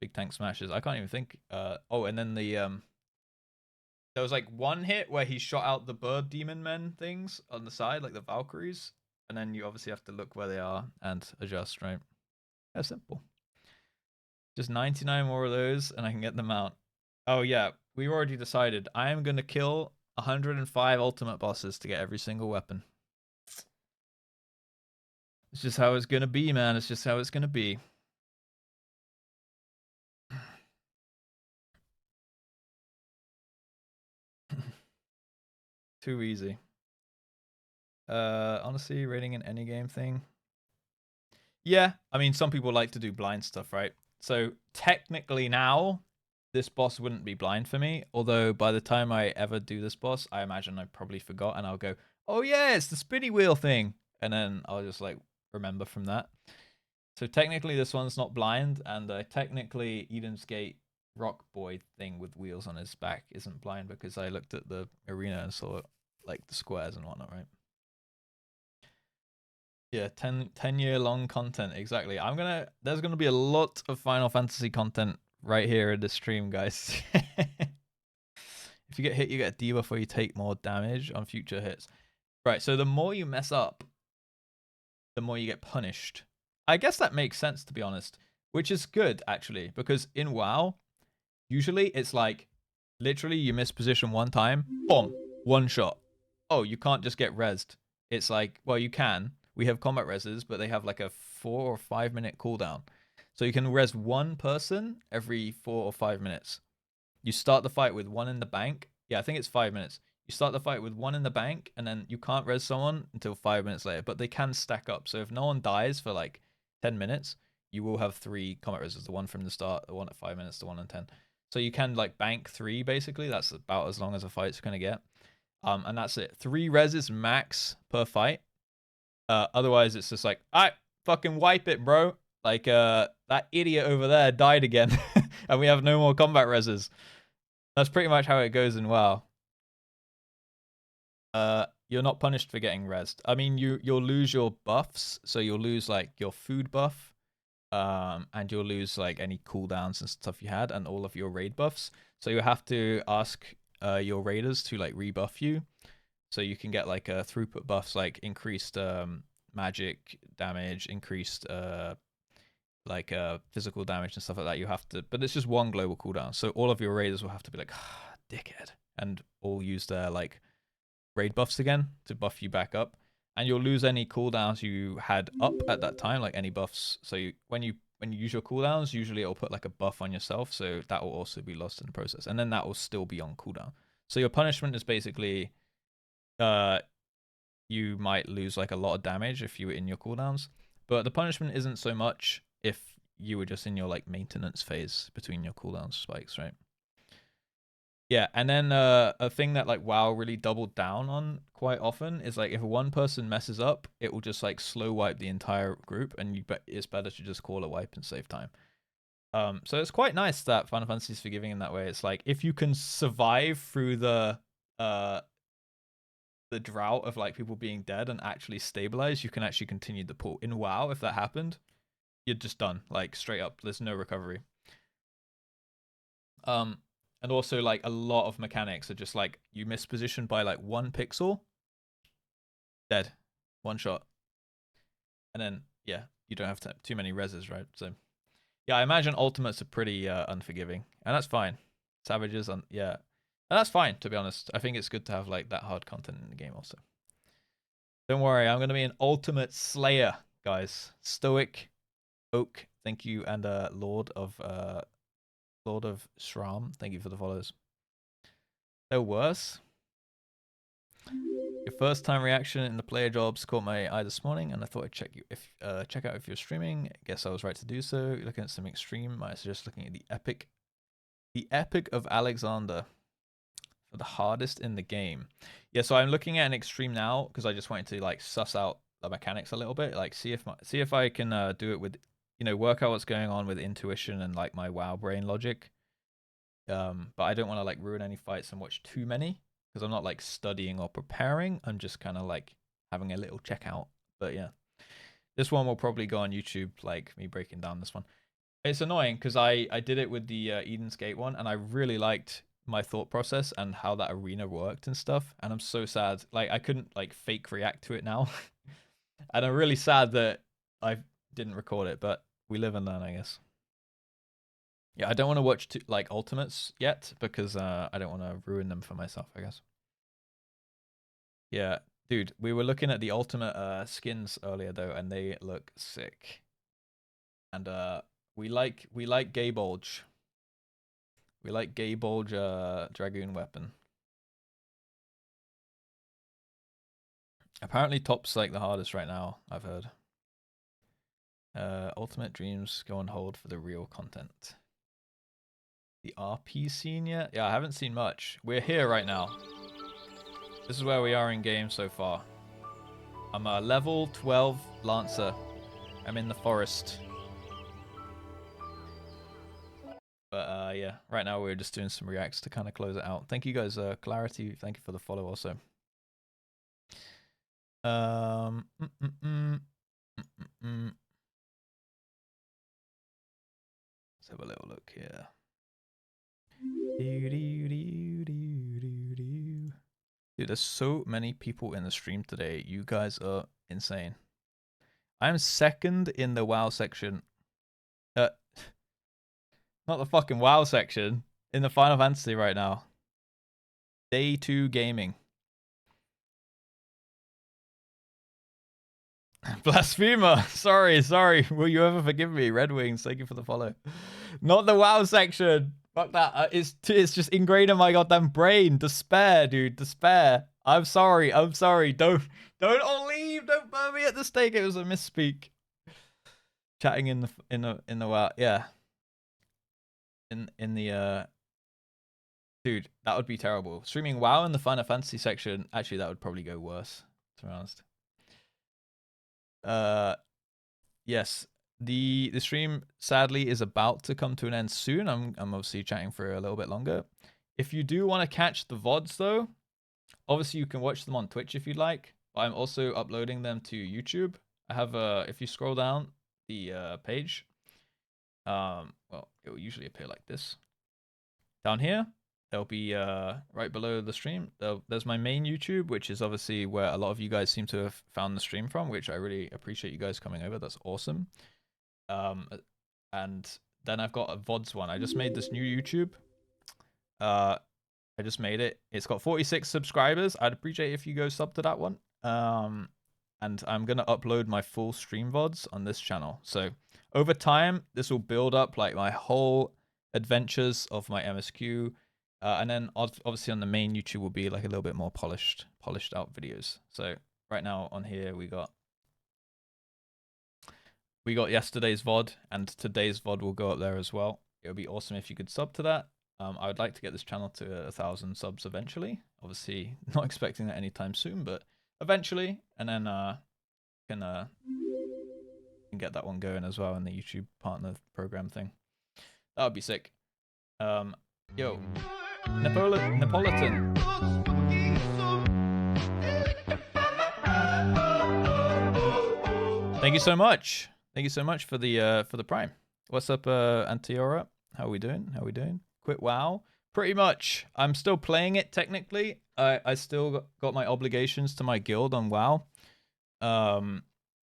big tank smashes. I can't even think. Oh, and then the there was like one hit where he shot out the bird demon men things on the side, like the Valkyries. And then you obviously have to look where they are and adjust, right? That's simple. Just 99 more of those and I can get them out. Oh yeah, we already decided. I am going to kill 105 ultimate bosses to get every single weapon. It's just how it's going to be, man. It's just how it's going to be. Too easy. Honestly, rating an any game thing. Yeah, I mean, some people like to do blind stuff, right? So technically now, this boss wouldn't be blind for me. Although by the time I ever do this boss, I imagine I probably forgot and I'll go, oh yeah, it's the spinny wheel thing. And then I'll just like remember from that. So technically this one's not blind, and technically Eden's Gate rock boy thing with wheels on his back isn't blind because I looked at the arena and saw like the squares and whatnot, right? Yeah, 10-year long content, exactly. There's gonna be a lot of Final Fantasy content right here in the stream, guys. If you get hit, you get a debuff or you take more damage on future hits. Right, so the more you mess up, the more you get punished. I guess that makes sense, to be honest, which is good, actually, because in WoW, usually it's like, literally you miss position one time, boom, one shot. Oh, you can't just get rezzed. It's like, well, you can. We have combat reses, but they have like a 4 or 5 minute cooldown. So you can res one person every 4 or 5 minutes. You start the fight with one in the bank. Yeah, I think it's 5 minutes. You start the fight with one in the bank, and then you can't res someone until 5 minutes later. But they can stack up. So if no one dies for like 10 minutes, you will have 3 combat reses. The one from the start, the one at 5 minutes, the one in 10. So you can like bank 3 basically. That's about as long as a fight's going to get. And that's it. 3 reses max per fight. Otherwise, it's just like, alright, fucking wipe it, bro. Like, that idiot over there died again. And we have no more combat reses. That's pretty much how it goes in WoW. You're not punished for getting rezzed. I mean, you'll lose your buffs. So you'll lose, like, your food buff. And you'll lose, like, any cooldowns and stuff you had. And all of your raid buffs. So you have to ask your raiders to, like, rebuff you. So you can get, like, throughput buffs, like increased magic damage, increased physical damage and stuff like that. You have to, but it's just one global cooldown. So all of your raiders will have to be like, dickhead, and all use their like raid buffs again to buff you back up. And you'll lose any cooldowns you had up at that time, like any buffs. So when you use your cooldowns, usually it'll put like a buff on yourself, so that will also be lost in the process, and then that will still be on cooldown. So your punishment is basically you might lose like a lot of damage if you were in your cooldowns, but the punishment isn't so much if you were just in your like maintenance phase between your cooldown spikes, right? Yeah, and then a thing that like WoW really doubled down on quite often is like if one person messes up, it will just like slow wipe the entire group, and it's better to just call a wipe and save time. So it's quite nice that Final Fantasy is forgiving in that way. It's like if you can survive through the drought of like people being dead and actually stabilize, you can actually continue the pull. In WoW, if that happened, you're just done, like straight up. There's no recovery. And also like a lot of mechanics are just like you miss position by like 1 pixel, dead, 1 shot, and then yeah, you don't have too many reses, right? So yeah, I imagine ultimates are pretty unforgiving, and that's fine. Savages, yeah. And that's fine, to be honest. I think it's good to have like that hard content in the game also. Don't worry, I'm going to be an ultimate slayer, guys. Stoic, Oak, thank you, and Lord of Shram, thank you for the follows. They're worse. Your first time reaction in the player jobs caught my eye this morning, and I thought I'd check out if you're streaming. I guess I was right to do so. Looking at some extreme, I suggest looking at the Epic of Alexander. The hardest in the game. Yeah, so I'm looking at an extreme now because I just wanted to like suss out the mechanics a little bit, like see if I can do it with, you know, work out what's going on with intuition and like my WoW brain logic. But I don't want to like ruin any fights and watch too many because I'm not like studying or preparing. I'm just kind of like having a little check out. But yeah, this one will probably go on YouTube, like me breaking down this one. It's annoying because I did it with the Eden's Gate one, and I really liked my thought process and how that arena worked and stuff, and I'm so sad like I couldn't like fake react to it now. And I'm really sad that I didn't record it, but we live and learn, I guess. Yeah, I don't want to watch like ultimates yet because I don't want to ruin them for myself, I guess. Yeah, dude, we were looking at the ultimate skins earlier though, and they look sick. And we like Gay Bulge. We like Gay Bulge Dragoon weapon. Apparently top's like the hardest right now, I've heard. Ultimate Dreams go on hold for the real content. The RP scene yet? Yeah, I haven't seen much. We're here right now. This is where we are in game so far. I'm a level 12 Lancer. I'm in the forest. But yeah, right now we're just doing some reacts to kind of close it out. Thank you guys, Clarity. Thank you for the follow also. Let's have a little look here. Dude, there's so many people in the stream today. You guys are insane. I'm second in the WoW section. Not the fucking WoW section. In the Final Fantasy right now. Day 2 gaming. Blasphemer! Sorry. Will you ever forgive me? Red Wings, thank you for the follow. Not the WoW section. Fuck that. It's just ingrained in my goddamn brain. Despair, dude. Despair. I'm sorry. Don't all leave. Don't burn me at the stake. It was a misspeak. Chatting in the WoW. Yeah. In the dude, that would be terrible. Streaming WoW in the Final Fantasy section. Actually, that would probably go worse, to be honest. Yes, the stream sadly is about to come to an end soon. I'm obviously chatting for a little bit longer. If you do want to catch the VODs though, obviously you can watch them on Twitch if you'd like. But I'm also uploading them to YouTube. I have if you scroll down the page, well, it will usually appear like this. Down here, there'll be right below the stream. There's my main YouTube, which is obviously where a lot of you guys seem to have found the stream from, which I really appreciate you guys coming over. That's awesome. And then I've got a VODs one. I just made this new YouTube. I just made it. It's got 46 subscribers. I'd appreciate if you go sub to that one. And I'm gonna upload my full stream VODs on this channel. So over time, this will build up like my whole adventures of my MSQ. And then obviously on the main YouTube will be like a little bit more polished out videos. So right now on here we got yesterday's VOD, and today's VOD will go up there as well. It would be awesome if you could sub to that. I would like to get this channel to 1,000 subs eventually. Obviously not expecting that anytime soon, but eventually. And then can get that one going as well in the YouTube partner program thing. That would be sick. Yo. Napolitan. Thank you so much. Thank you so much for the Prime. What's up, Antiora? How are we doing? Quit WoW. Pretty much. I'm still playing it technically. I still got my obligations to my guild on WoW.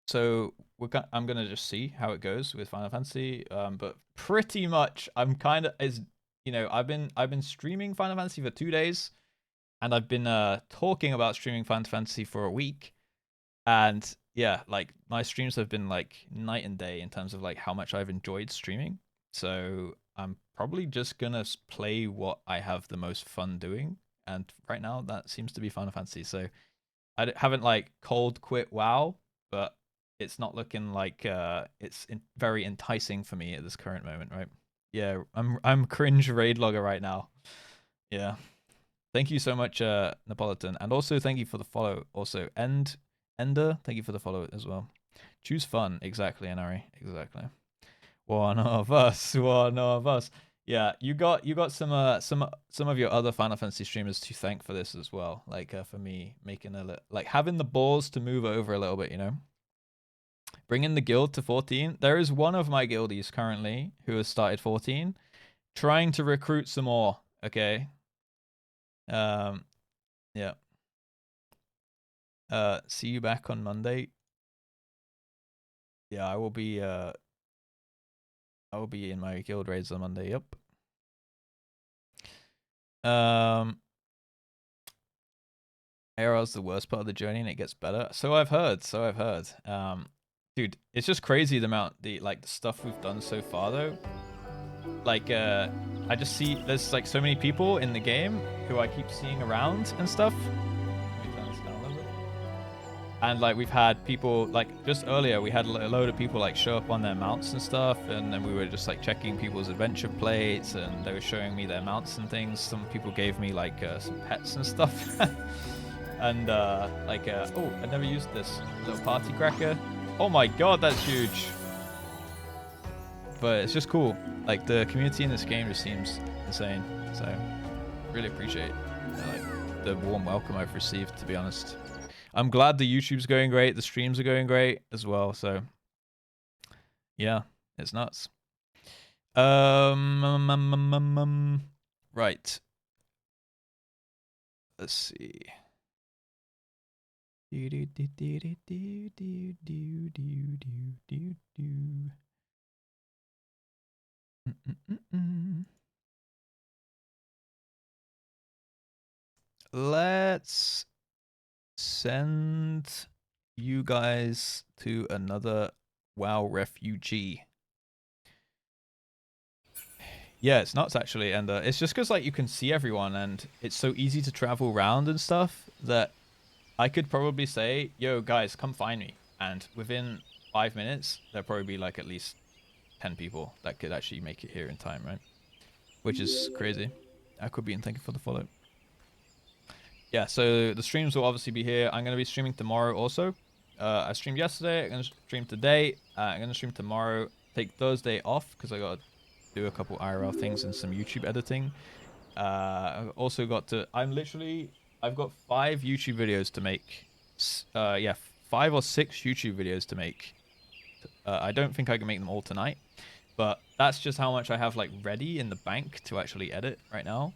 So I'm gonna just see how it goes with Final Fantasy. But pretty much I'm kind of I've been streaming Final Fantasy for 2 days, and I've been talking about streaming Final Fantasy for a week, and yeah, like my streams have been like night and day in terms of like how much I've enjoyed streaming. So I'm probably just gonna play what I have the most fun doing, and right now that seems to be Final Fantasy. So I haven't like cold quit WoW, but it's not looking like it's very enticing for me at this current moment, right? Yeah, I'm cringe raid logger right now. Yeah. Thank you so much, Napolitan. And also thank you for the follow. Also, Ender, thank you for the follow as well. Choose fun. Exactly, Anari. Exactly. One of us. Yeah, you got some of your other Final Fantasy streamers to thank for this as well. Like for me making having the balls to move over a little bit, Bringing the guild to 14. There is one of my guildies currently who has started 14, trying to recruit some more. Okay. Yeah. See you back on Monday. Yeah, I will be in my guild raids on Monday. Yep. ARL's the worst part of the journey and it gets better. So I've heard. Dude, it's just crazy the amount the stuff we've done so far though. Like I just see there's like so many people in the game who I keep seeing around and stuff. Let me turn this down a little bit. And like we've had people like just earlier we had a load of people like show up on their mounts and stuff, and then we were just like checking people's adventure plates and they were showing me their mounts and things. Some people gave me like some pets and stuff. And oh, I never used this little party cracker. Oh my god, that's huge. but it's just cool. Like the community in this game just seems insane. So really appreciate like the warm welcome I've received, to be honest. I'm glad the YouTube's going great, the streams are going great as well. So yeah, it's nuts. Right. Let's see. Let's send you guys to another WoW refugee. Yeah, it's nuts actually, and it's just because like you can see everyone and it's so easy to travel around and stuff that I could probably say, yo guys, come find me, and within 5 minutes there'll probably be like at least 10 people that could actually make it here in time, right? Which is crazy. Aquabean, thank you for the follow. Yeah, so the streams will obviously be here. I'm going to be streaming tomorrow also. I streamed yesterday, I'm going to stream today, I'm going to stream tomorrow, take Thursday off because I got to do a couple IRL things and some YouTube editing. I've also got to, I've got 5 YouTube videos to make. Yeah, 5 or 6 YouTube videos to make. I don't think I can make them all tonight, but that's just how much I have like ready in the bank to actually edit right now.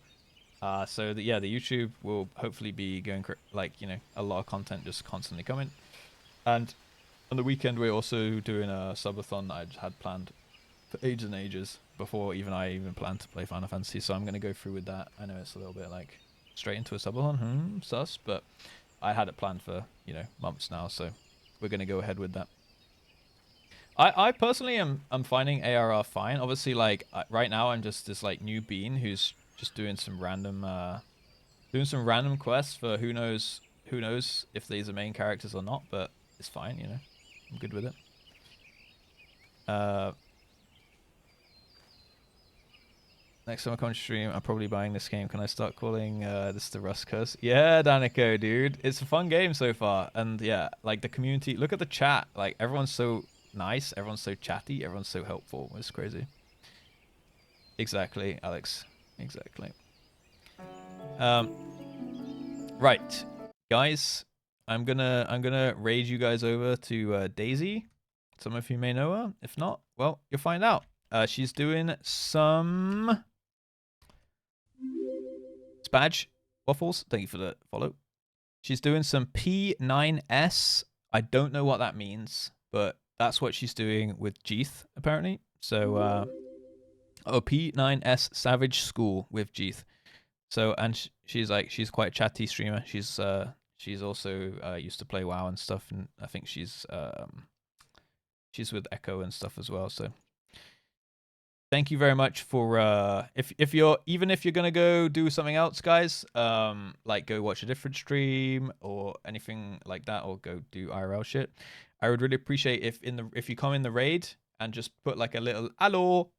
So yeah, the YouTube will hopefully be going like, you know, a lot of content just constantly coming. And on the weekend we're also doing a subathon that I had planned for ages and ages before I planned to play Final Fantasy. So I'm going to go through with that. I know it's a little bit like straight into a subathon, sus, but I had it planned for, you know, months now, so we're going to go ahead with that. I personally am finding ARR fine. Obviously, like right now I'm just this like new bean who's just doing some random quests for who knows if these are main characters or not, but it's fine, you know. I'm good with it. Next time I come to stream, I'm probably buying this game. Can I start calling this the Rust Curse? Yeah, Danico, dude. It's a fun game so far. And yeah, like the community, look at the chat. Like everyone's so nice, everyone's so chatty, everyone's so helpful. It's crazy. Exactly, Alex. Exactly. Right. Guys, I'm gonna raid you guys over to Daisy. Some of you may know her. If not, well, you'll find out. She's doing some Spaj Waffles. Thank you for the follow. She's doing some P9S. I don't know what that means, but that's what she's doing with Jeeth, apparently. So, P9S Savage School with Jeeth. So, and she's quite a chatty streamer. She's also used to play WoW and stuff, and I think she's with Echo and stuff as well. So, thank you very much for if you're gonna go do something else, guys, like go watch a different stream or anything like that, or go do IRL shit. I would really appreciate if you come in the raid and just put like a little hello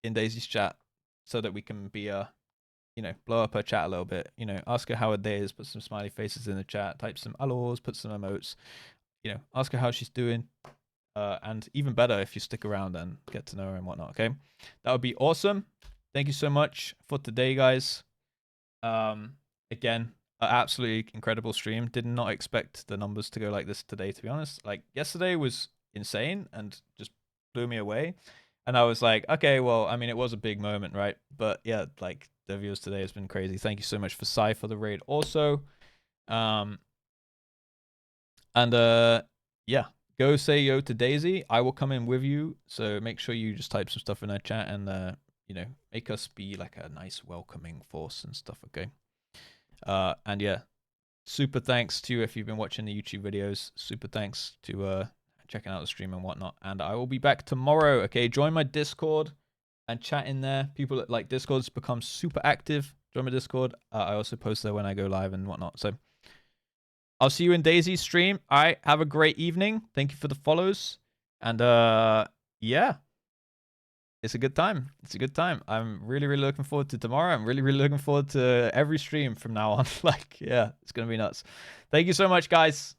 in Daisy's chat, so that we can be you know, blow up her chat a little bit. You know, ask her how her day is, put some smiley faces in the chat, type some hellos, put some emotes. You know, ask her how she's doing. And even better if you stick around and get to know her and whatnot, okay? That would be awesome. Thank you so much for today, guys. Again, an absolutely incredible stream. Did not expect the numbers to go like this today, to be honest. Like, yesterday was insane and just blew me away. And I was like, okay, well, I mean, it was a big moment, right? But yeah, like, the viewers today has been crazy. Thank you so much for Sai for the raid also. Yeah. Go say yo to Daisy. I will come in with you. So make sure you just type some stuff in our chat and, you know, make us be like a nice welcoming force and stuff, okay? And yeah, super thanks to you if you've been watching the YouTube videos. Super thanks to checking out the stream and whatnot. And I will be back tomorrow, okay? Join my Discord and chat in there. People that like Discord's become super active. Join my Discord. I also post there when I go live and whatnot. So I'll see you in Daisy's stream. All right, have a great evening. Thank you for the follows. And yeah, it's a good time. It's a good time. I'm really, really looking forward to tomorrow. I'm really, really looking forward to every stream from now on. Like, yeah, it's going to be nuts. Thank you so much, guys.